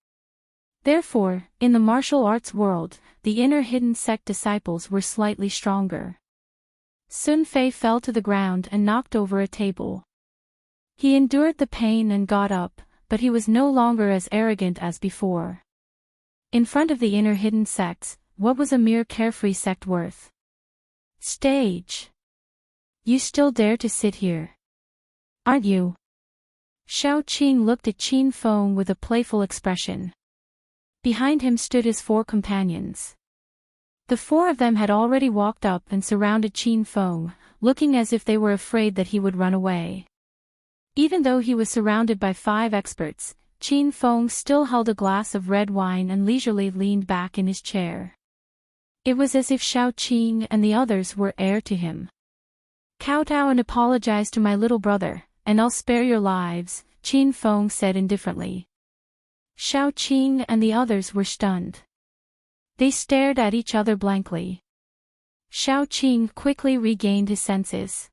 Therefore, in the martial arts world, the inner hidden sect disciples were slightly stronger. Sun Fei fell to the ground and knocked over a table. He endured the pain and got up, but he was no longer as arrogant as before. In front of the inner hidden sects, what was a mere carefree sect worth? "Stage! You still dare to sit here, aren't you?" Xiao Qing looked at Qin Feng with a playful expression. Behind him stood his 4 companions. The 4 of them had already walked up and surrounded Qin Feng, looking as if they were afraid that he would run away. Even though he was surrounded by 5 experts, Qin Feng still held a glass of red wine and leisurely leaned back in his chair. It was as if Xiao Qing and the others were heir to him. "Kowtow and apologize to my little brother, and I'll spare your lives," Qin Feng said indifferently. Xiao Qing and the others were stunned. They stared at each other blankly. Xiao Qing quickly regained his senses.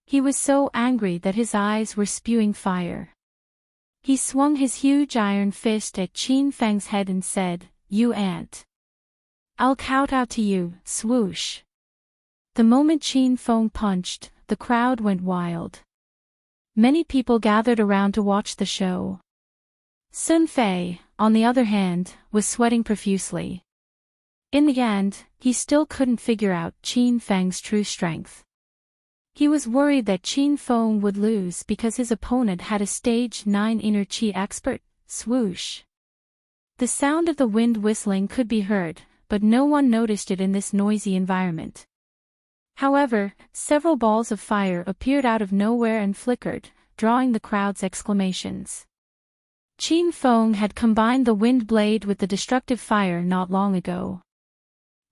He was so angry that his eyes were spewing fire. He swung his huge iron fist at Qin Feng's head and said, "You ant! I'll kowtow to you." Swoosh! The moment Qin Feng punched, the crowd went wild. Many people gathered around to watch the show. Sun Fei, on the other hand, was sweating profusely. In the end, he still couldn't figure out Qin Feng's true strength. He was worried that Qin Feng would lose because his opponent had a stage 9 inner chi expert. Swoosh! The sound of the wind whistling could be heard, but no one noticed it in this noisy environment. However, several balls of fire appeared out of nowhere and flickered, drawing the crowd's exclamations. Qin Feng had combined the wind blade with the destructive fire not long ago.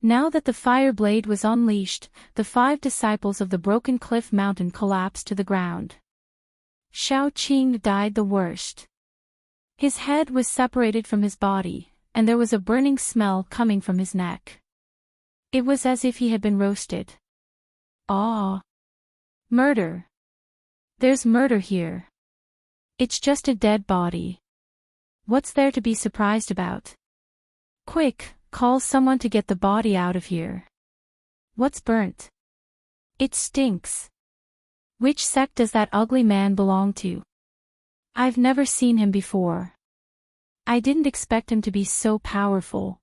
Now that the fire blade was unleashed, the 5 disciples of the Broken Cliff Mountain collapsed to the ground. Xiao Qing died the worst. His head was separated from his body, and there was a burning smell coming from his neck. It was as if he had been roasted. Ah! Murder! There's murder here. It's just a dead body. What's there to be surprised about? Quick, call someone to get the body out of here. What's burnt? It stinks. Which sect does that ugly man belong to? I've never seen him before. I didn't expect him to be so powerful.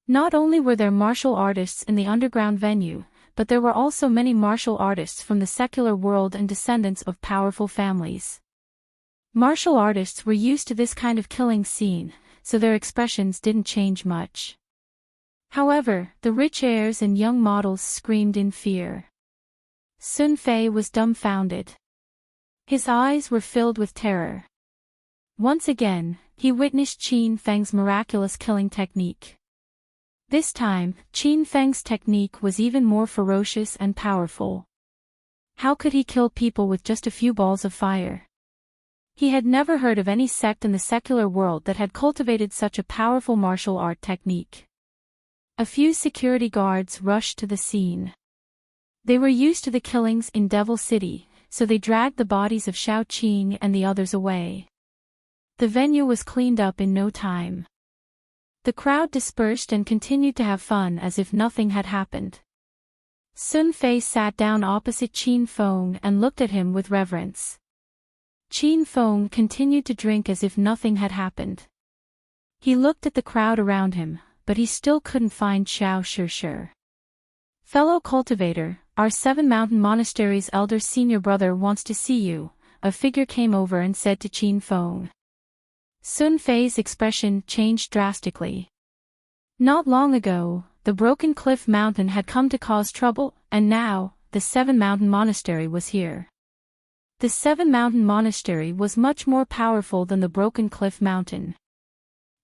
Not only were there martial artists in the underground venue, but there were also many martial artists from the secular world and descendants of powerful families. Martial artists were used to this kind of killing scene, so their expressions didn't change much. However, the rich heirs and young models screamed in fear. Sun Fei was dumbfounded. His eyes were filled with terror. Once again, he witnessed Qin Feng's miraculous killing technique. This time, Qin Feng's technique was even more ferocious and powerful. How could he kill people with just a few balls of fire? He had never heard of any sect in the secular world that had cultivated such a powerful martial art technique. A few security guards rushed to the scene. They were used to the killings in Devil City, so they dragged the bodies of Xiao Qing and the others away. The venue was cleaned up in no time. The crowd dispersed and continued to have fun as if nothing had happened. Sun Fei sat down opposite Qin Feng and looked at him with reverence. Qin Feng continued to drink as if nothing had happened. He looked at the crowd around him, but he still couldn't find Xiao Shishir. Fellow cultivator, our Seven Mountain Monastery's elder senior brother wants to see you, a figure came over and said to Qin Feng. Sun Fei's expression changed drastically. Not long ago, the Broken Cliff Mountain had come to cause trouble, and now, the Seven Mountain Monastery was here. The Seven Mountain Monastery was much more powerful than the Broken Cliff Mountain.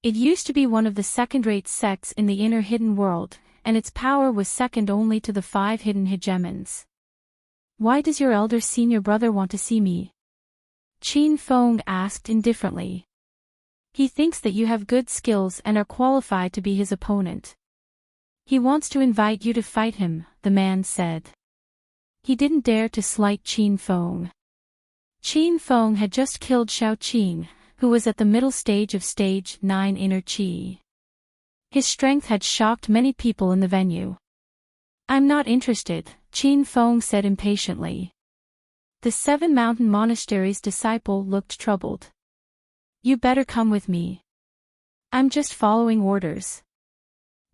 It used to be one of the second-rate sects in the inner hidden world, and its power was second only to the 5 hidden hegemons. Why does your elder senior brother want to see me? Qin Feng asked indifferently. He thinks that you have good skills and are qualified to be his opponent. He wants to invite you to fight him, the man said. He didn't dare to slight Qin Feng. Qin Feng had just killed Xiao Qing, who was at the middle stage of Stage 9 Inner Qi. His strength had shocked many people in the venue. I'm not interested, Qin Feng said impatiently. The Seven Mountain Monastery's disciple looked troubled. You better come with me. I'm just following orders.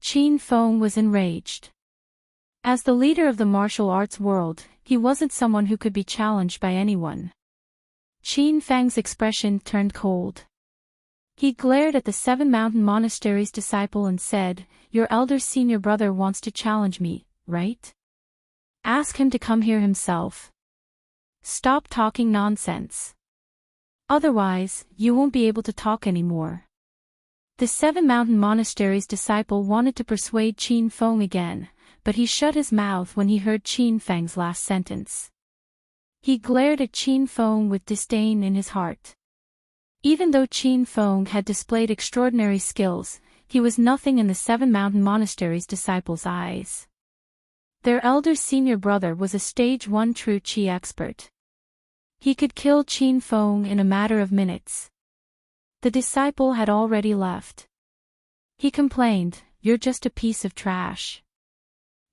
Qin Feng was enraged. As the leader of the martial arts world, he wasn't someone who could be challenged by anyone. Qin Feng's expression turned cold. He glared at the Seven Mountain Monastery's disciple and said, Your elder senior brother wants to challenge me, right? Ask him to come here himself. Stop talking nonsense. Otherwise, you won't be able to talk anymore. The Seven Mountain Monastery's disciple wanted to persuade Qin Feng again, but he shut his mouth when he heard Qin Feng's last sentence. He glared at Qin Feng with disdain in his heart. Even though Qin Feng had displayed extraordinary skills, he was nothing in the Seven Mountain Monastery's disciples' eyes. Their elder senior brother was a Stage 1 true Qi expert. He could kill Qin Feng in a matter of minutes. The disciple had already left. He complained, You're just a piece of trash.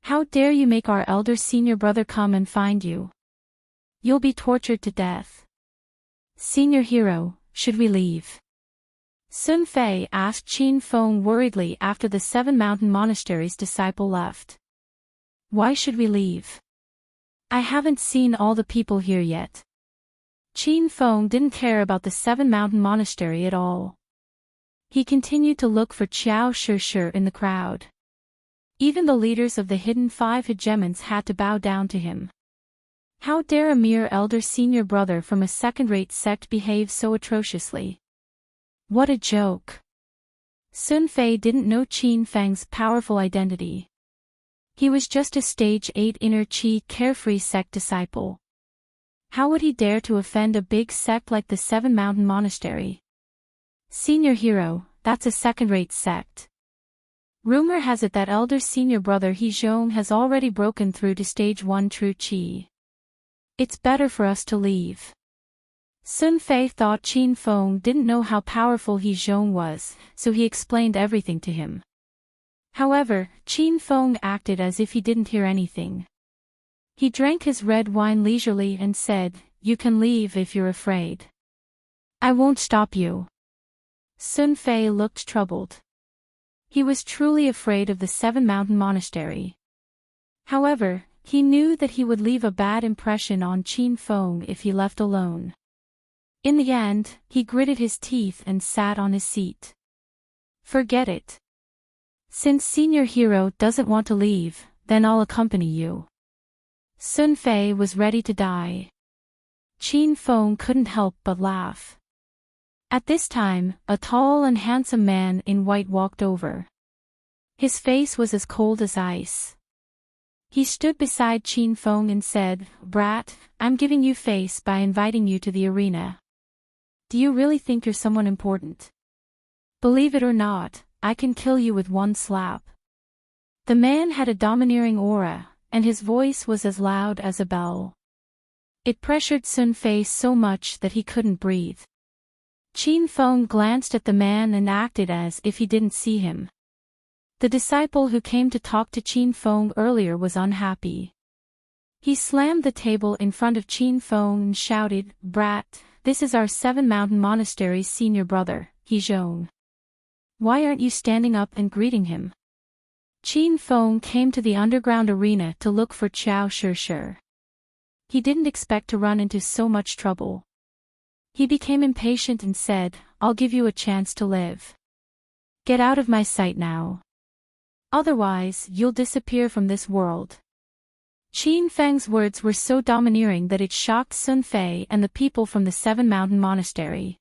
How dare you make our elder senior brother come and find you? You'll be tortured to death. Senior hero, should we leave? Sun Fei asked Qin Feng worriedly after the Seven Mountain Monastery's disciple left. Why should we leave? I haven't seen all the people here yet. Qin Feng didn't care about the Seven Mountain Monastery at all. He continued to look for Xiao Shishir in the crowd. Even the leaders of the hidden 5 hegemons had to bow down to him. How dare a mere elder senior brother from a second-rate sect behave so atrociously? What a joke. Sun Fei didn't know Qin Feng's powerful identity. He was just a Stage 8 Inner Qi carefree sect disciple. How would he dare to offend a big sect like the Seven Mountain Monastery? Senior hero, that's a second-rate sect. Rumor has it that elder senior brother He Zhong has already broken through to Stage 1 true Qi. It's better for us to leave. Sun Fei thought Qin Feng didn't know how powerful He Zhong was, so he explained everything to him. However, Qin Feng acted as if he didn't hear anything. He drank his red wine leisurely and said, You can leave if you're afraid. I won't stop you. Sun Fei looked troubled. He was truly afraid of the Seven Mountain Monastery. However, he knew that he would leave a bad impression on Qin Feng if he left alone. In the end, he gritted his teeth and sat on his seat. Forget it. Since senior hero doesn't want to leave, then I'll accompany you. Sun Fei was ready to die. Qin Feng couldn't help but laugh. At this time, a tall and handsome man in white walked over. His face was as cold as ice. He stood beside Qin Feng and said, "Brat, I'm giving you face by inviting you to the arena. Do you really think you're someone important? Believe it or not, I can kill you with one slap." The man had a domineering aura, and his voice was as loud as a bell. It pressured Sun Fei so much that he couldn't breathe. Qin Feng glanced at the man and acted as if he didn't see him. The disciple who came to talk to Qin Feng earlier was unhappy. He slammed the table in front of Qin Feng and shouted, "Brat, this is our Seven Mountain Monastery's senior brother, Hezhong. Why aren't you standing up and greeting him?" Qin Feng came to the underground arena to look for Qiao Shishir. He didn't expect to run into so much trouble. He became impatient and said, "I'll give you a chance to live. Get out of my sight now. Otherwise, you'll disappear from this world." Qin Feng's words were so domineering that it shocked Sun Fei and the people from the Seven Mountain Monastery.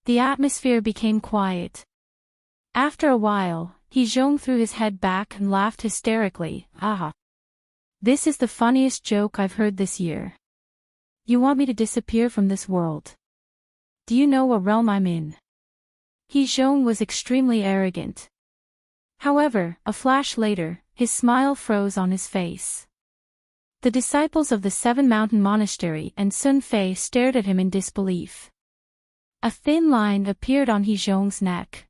The atmosphere became quiet. After a while, Hezhong threw his head back and laughed hysterically. "Ah! This is the funniest joke I've heard this year. You want me to disappear from this world? Do you know what realm I'm in?" Hezhong was extremely arrogant. However, a flash later, his smile froze on his face. The disciples of the Seven Mountain Monastery and Sun Fei stared at him in disbelief. A thin line appeared on Hezhong's neck.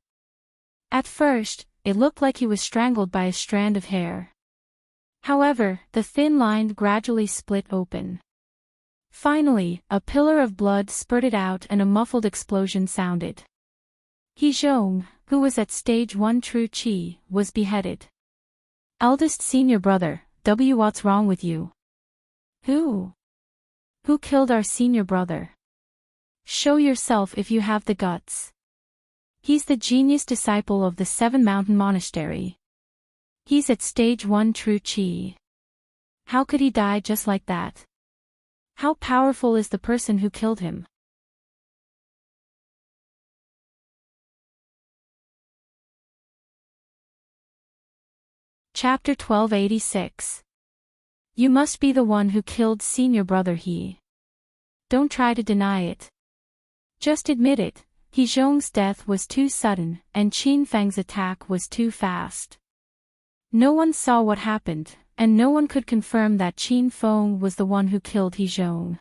At first, it looked like he was strangled by a strand of hair. However, the thin line gradually split open. Finally, a pillar of blood spurted out and a muffled explosion sounded. Hezhong, who was at stage 1 true qi, was beheaded. Eldest senior brother, what's wrong with you? Who killed our senior brother? Show yourself if you have the guts. He's the genius disciple of the Seven Mountain Monastery. He's at stage 1 true qi. How could he die just like that? How powerful is the person who killed him? Chapter 1286. You must be the one who killed senior brother He. Don't try to deny it. Just admit it. Hezhong's death was too sudden, and Qin Feng's attack was too fast. No one saw what happened, and no one could confirm that Qin Feng was the one who killed Hezhong.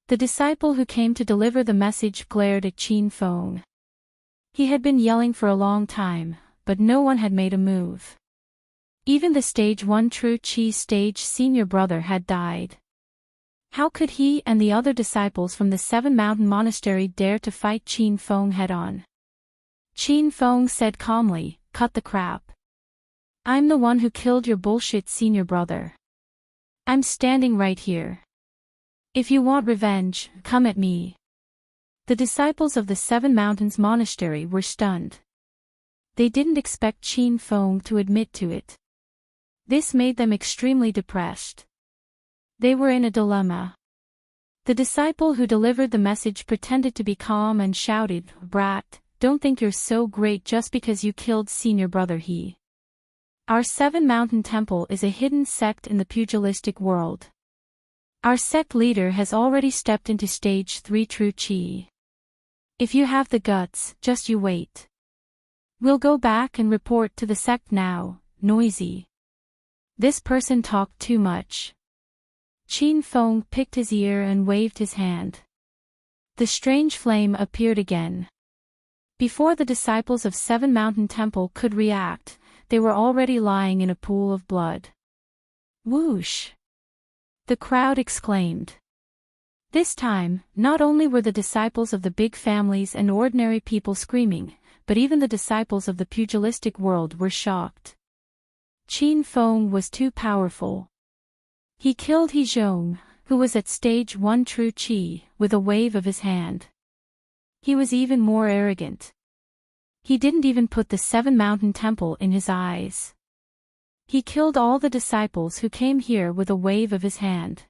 The disciple who came to deliver the message glared at Qin Feng. He had been yelling for a long time, but no one had made a move. Even the stage 1 true qi stage senior brother had died. How could he and the other disciples from the Seven Mountain Monastery dare to fight Qin Feng head-on? Qin Feng said calmly, "Cut the crap. I'm the one who killed your bullshit senior brother. I'm standing right here. If you want revenge, come at me." The disciples of the Seven Mountains Monastery were stunned. They didn't expect Qin Feng to admit to it. This made them extremely depressed. They were in a dilemma. The disciple who delivered the message pretended to be calm and shouted, "Brat, don't think you're so great just because you killed senior brother He. Our Seven Mountain Temple is a hidden sect in the pugilistic world. Our sect leader has already stepped into stage 3 true qi. If you have the guts, just you wait. We'll go back and report to the sect now." Noisy. This person talked too much. Qin Feng picked his ear and waved his hand. The strange flame appeared again. Before the disciples of Seven Mountain Temple could react, they were already lying in a pool of blood. Whoosh! The crowd exclaimed. This time, not only were the disciples of the big families and ordinary people screaming, but even the disciples of the pugilistic world were shocked. Qin Feng was too powerful. He killed Hezhong, who was at stage 1 true qi, with a wave of his hand. He was even more arrogant. He didn't even put the Seven Mountain Temple in his eyes. He killed all the disciples who came here with a wave of his hand.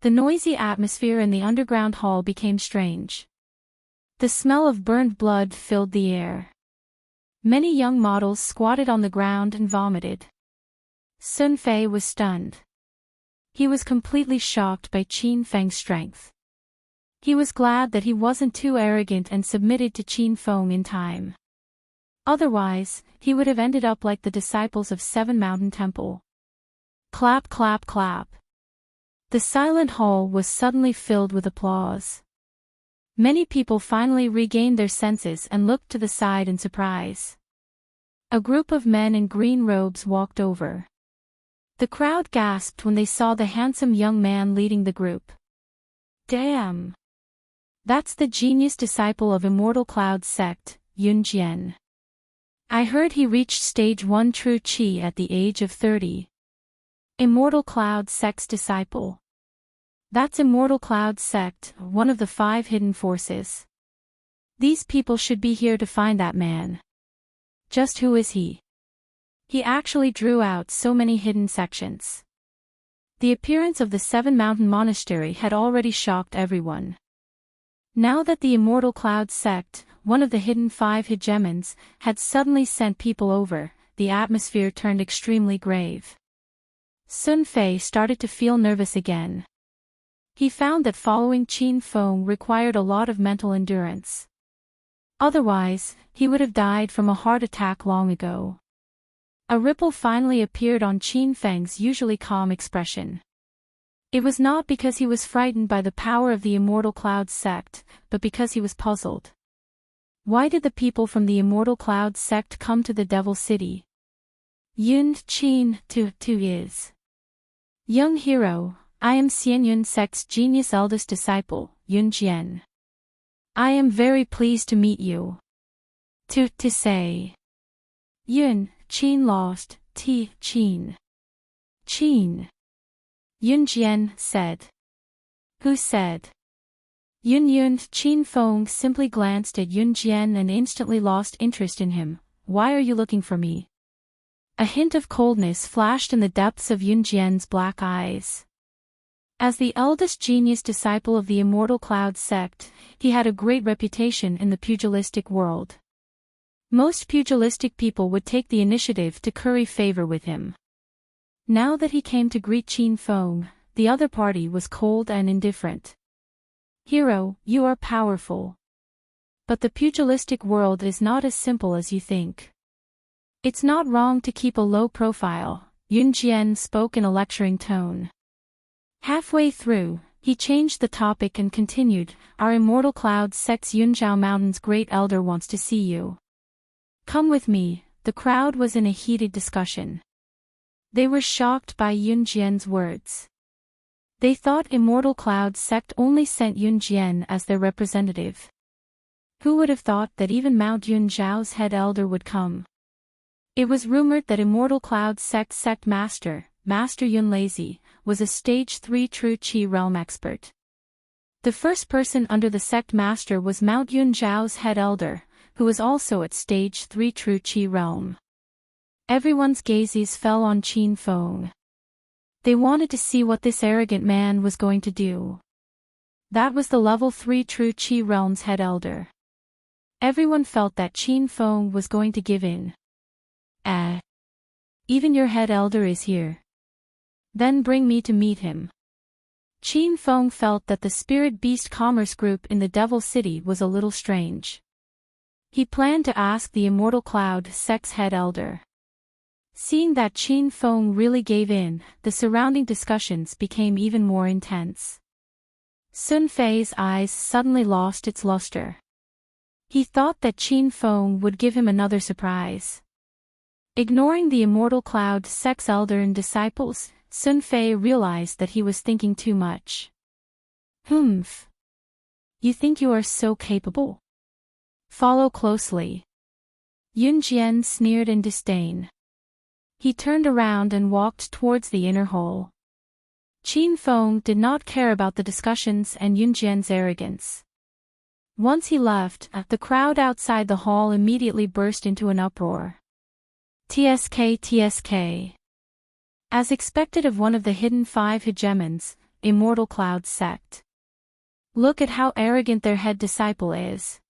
The noisy atmosphere in the underground hall became strange. The smell of burned blood filled the air. Many young models squatted on the ground and vomited. Sun Fei was stunned. He was completely shocked by Qin Feng's strength. He was glad that he wasn't too arrogant and submitted to Qin Feng in time. Otherwise, he would have ended up like the disciples of Seven Mountain Temple. Clap, clap, clap. The silent hall was suddenly filled with applause. Many people finally regained their senses and looked to the side in surprise. A group of men in green robes walked over. The crowd gasped when they saw the handsome young man leading the group. Damn! That's the genius disciple of Immortal Cloud's sect, Yun Jian. I heard he reached stage 1 true Qi at the age of 30. Immortal Cloud's sect's disciple. That's Immortal Cloud's sect, one of the 5 hidden forces. These people should be here to find that man. Just who is he? He actually drew out so many hidden sections. The appearance of the Seven Mountain Monastery had already shocked everyone. Now that the Immortal Cloud sect, one of the hidden 5 hegemons, had suddenly sent people over, the atmosphere turned extremely grave. Sun Fei started to feel nervous again. He found that following Qin Feng required a lot of mental endurance. Otherwise, he would have died from a heart attack long ago. A ripple finally appeared on Qin Feng's usually calm expression. It was not because he was frightened by the power of the Immortal Cloud sect, but because he was puzzled. Why did the people from the Immortal Cloud sect come to the Devil City? Yun Qin Tu is. Young hero, I am Xian Yun sect's genius eldest disciple, Yun Jian. I am very pleased to meet you. To say. Yun, Qin lost, Qin. Qin. Yun Jian said. Who said? Yun Qin Feng simply glanced at Yun Jian and instantly lost interest in him. Why are you looking for me? A hint of coldness flashed in the depths of Yun Jian's black eyes. As the eldest genius disciple of the Immortal Cloud sect, he had a great reputation in the pugilistic world. Most pugilistic people would take the initiative to curry favor with him. Now that he came to greet Qin Feng, the other party was cold and indifferent. Hero, you are powerful. But the pugilistic world is not as simple as you think. It's not wrong to keep a low profile, Yun Jian spoke in a lecturing tone. Halfway through, he changed the topic and continued, our Immortal Cloud sect's Yunzhao Mountain's great elder wants to see you. Come with me. The crowd was in a heated discussion. They were shocked by Yun Jian's words. They thought Immortal Cloud sect only sent Yun Jian as their representative. Who would have thought that even Mount Yunzhao's head elder would come? It was rumored that Immortal Cloud sect master, Master Yun Lazy, was a stage 3 true Qi realm expert. The first person under the sect master was Mount Yunzhao's head elder, who was also at stage 3 true Qi realm. Everyone's gazes fell on Qin Feng. They wanted to see what this arrogant man was going to do. That was the level 3 true Qi realm's head elder. Everyone felt that Qin Feng was going to give in. Even your head elder is here. Then bring me to meet him. Qin Feng felt that the Spirit Beast Commerce Group in the Devil City was a little strange. He planned to ask the Immortal Cloud sect's head elder. Seeing that Qin Feng really gave in, the surrounding discussions became even more intense. Sun Fei's eyes suddenly lost its luster. He thought that Qin Feng would give him another surprise. Ignoring the Immortal Cloud sect's elder and disciples, Sun Fei realized that he was thinking too much. Humph. You think you are so capable? Follow closely. Yun Jian sneered in disdain. He turned around and walked towards the inner hall. Qin Feng did not care about the discussions and Yun Jian's arrogance. Once he left, the crowd outside the hall immediately burst into an uproar. TSK. As expected of one of the hidden 5 hegemons, Immortal Cloud sect. Look at how arrogant their head disciple is.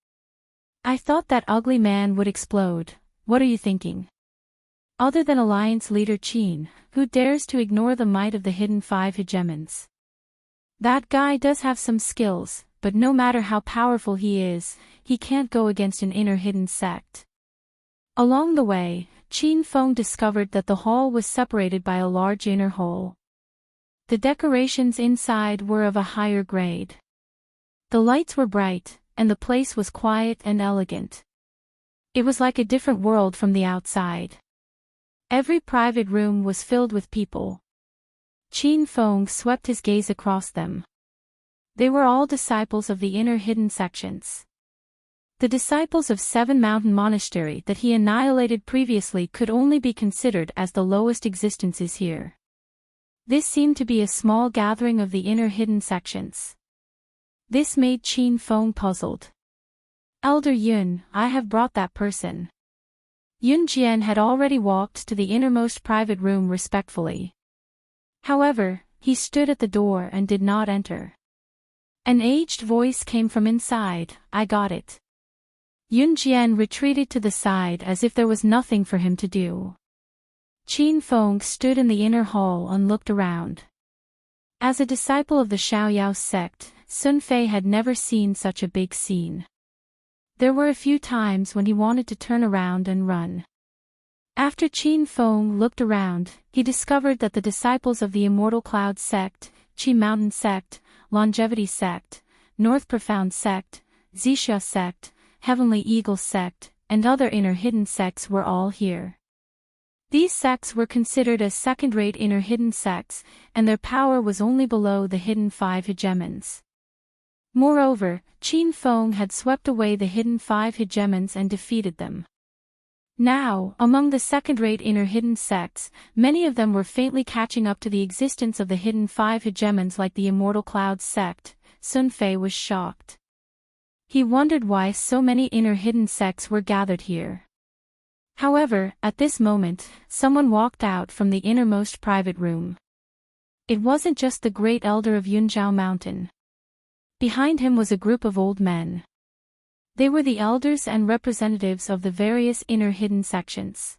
I thought that ugly man would explode. what are you thinking? Other than Alliance leader Qin, who dares to ignore the might of the hidden 5 hegemons? That guy does have some skills, but no matter how powerful he is, he can't go against an inner hidden sect. Along the way, Qin Feng discovered that the hall was separated by a large inner hole. The decorations inside were of a higher grade. The lights were bright, and the place was quiet and elegant. It was like a different world from the outside. Every private room was filled with people. Qin Feng swept his gaze across them. They were all disciples of the inner hidden sections. The disciples of 7 Mountain Monastery that he annihilated previously could only be considered as the lowest existences here. This seemed to be a small gathering of the inner hidden sections. This made Qin Feng puzzled. Elder Yun, I have brought that person. Yun Jian had already walked to the innermost private room respectfully. However, he stood at the door and did not enter. An aged voice came from inside, I got it. Yun Jian retreated to the side as if there was nothing for him to do. Qin Feng stood in the inner hall and looked around. As a disciple of the Xiaoyao sect, Sun Fei had never seen such a big scene. There were a few times when he wanted to turn around and run. After Qin Feng looked around, he discovered that the disciples of the Immortal Cloud sect, Qi Mountain sect, Longevity sect, North Profound sect, Zixia sect, Heavenly Eagle sect, and other inner hidden sects were all here. These sects were considered as second-rate inner hidden sects, and their power was only below the hidden 5 hegemons. Moreover, Qin Feng had swept away the hidden 5 hegemons and defeated them. Now, among the second-rate inner hidden sects, many of them were faintly catching up to the existence of the hidden 5 hegemons like the Immortal Cloud sect. Sun Fei was shocked. He wondered why so many inner hidden sects were gathered here. However, at this moment, someone walked out from the innermost private room. It wasn't just the great elder of Yunzhao Mountain. Behind him was a group of old men. They were the elders and representatives of the various inner hidden sections.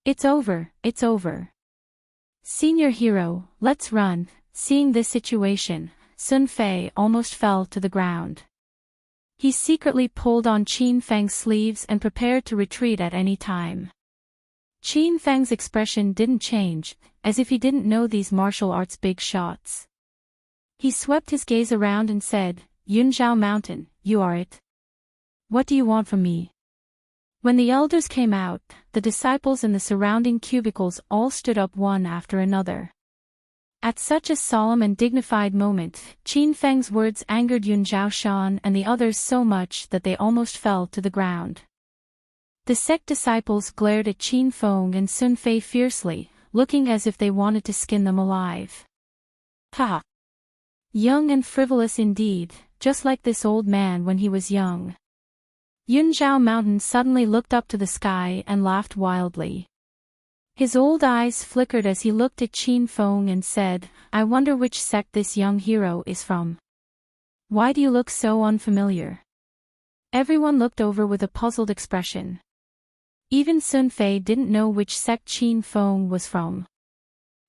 It's over, it's over. Senior hero, let's run. Seeing this situation, Sun Fei almost fell to the ground. He secretly pulled on Qin Feng's sleeves and prepared to retreat at any time. Qin Feng's expression didn't change, as if he didn't know these martial arts big shots. He swept his gaze around and said, Yunzhao Mountain, you are it. What do you want from me? When the elders came out, the disciples in the surrounding cubicles all stood up one after another. At such a solemn and dignified moment, Qin Feng's words angered Yun Zhaoshan and the others so much that they almost fell to the ground. The sect disciples glared at Qin Feng and Sun Fei fiercely, looking as if they wanted to skin them alive. Ha! Young and frivolous indeed, just like this old man when he was young. Yunzhao Mountain suddenly looked up to the sky and laughed wildly. His old eyes flickered as he looked at Qin Feng and said, I wonder which sect this young hero is from. Why do you look so unfamiliar? Everyone looked over with a puzzled expression. Even Sun Fei didn't know which sect Qin Feng was from.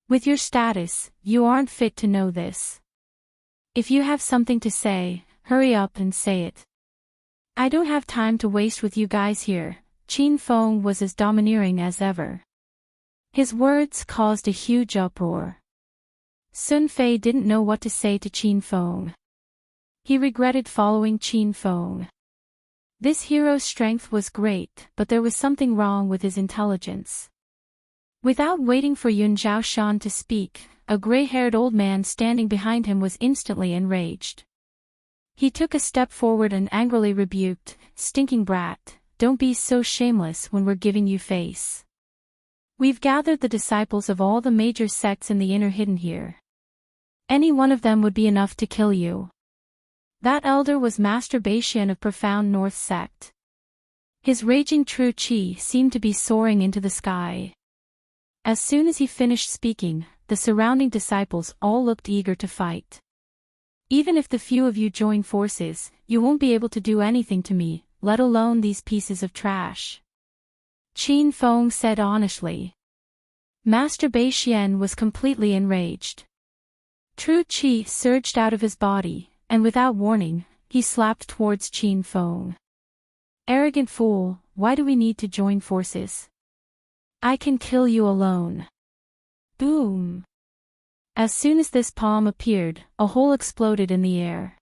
With your status, you aren't fit to know this. If you have something to say, hurry up and say it. I don't have time to waste with you guys here. Qin Feng was as domineering as ever. His words caused a huge uproar. Sun Fei didn't know what to say to Qin Feng. He regretted following Qin Feng. This hero's strength was great, but there was something wrong with his intelligence. Without waiting for Yun Zhaoshan to speak, a gray-haired old man standing behind him was instantly enraged. He took a step forward and angrily rebuked, Stinking brat, don't be so shameless when we're giving you face. We've gathered the disciples of all the major sects in the inner hidden here. Any one of them would be enough to kill you. That elder was Master Beishian of Profound North sect. His raging true qi seemed to be soaring into the sky. As soon as he finished speaking, the surrounding disciples all looked eager to fight. Even if the few of you join forces, you won't be able to do anything to me, let alone these pieces of trash. Qin Feng said honestly. Master Beixian was completely enraged. True Qi surged out of his body, and without warning, he slapped towards Qin Feng. Arrogant fool, why do we need to join forces? I can kill you alone. Boom! As soon as this palm appeared, a hole exploded in the air.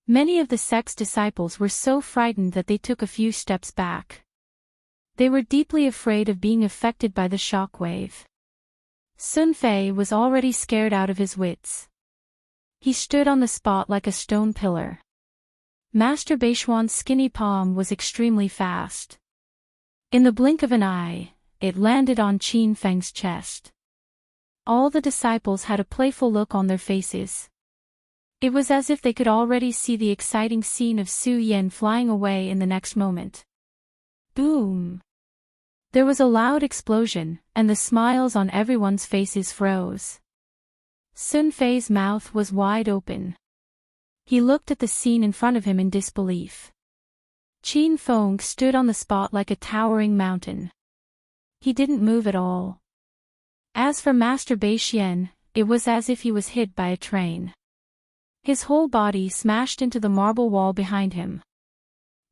Many of the sect's disciples were so frightened that they took a few steps back. They were deeply afraid of being affected by the shockwave. Sun Fei was already scared out of his wits. He stood on the spot like a stone pillar. Master Beixian's skinny palm was extremely fast. In the blink of an eye, it landed on Qin Feng's chest. All the disciples had a playful look on their faces. It was as if they could already see the exciting scene of Su Yan flying away in the next moment. Boom! There was a loud explosion, and the smiles on everyone's faces froze. Sun Fei's mouth was wide open. He looked at the scene in front of him in disbelief. Qin Feng stood on the spot like a towering mountain. He didn't move at all. As for Master Beixian, it was as if he was hit by a train. His whole body smashed into the marble wall behind him.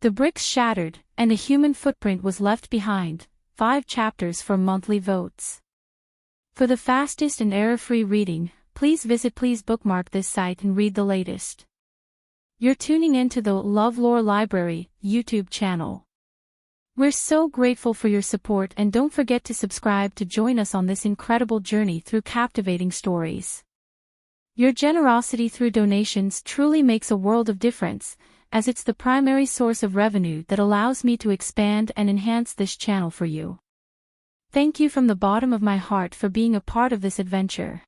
The bricks shattered, and a human footprint was left behind. 5 chapters for monthly votes. For the fastest and error-free reading, please bookmark this site and read the latest. You're tuning in to the LoveLore Library YouTube channel. We're so grateful for your support, and don't forget to subscribe to join us on this incredible journey through captivating stories. Your generosity through donations truly makes a world of difference, as it's the primary source of revenue that allows me to expand and enhance this channel for you. Thank you from the bottom of my heart for being a part of this adventure.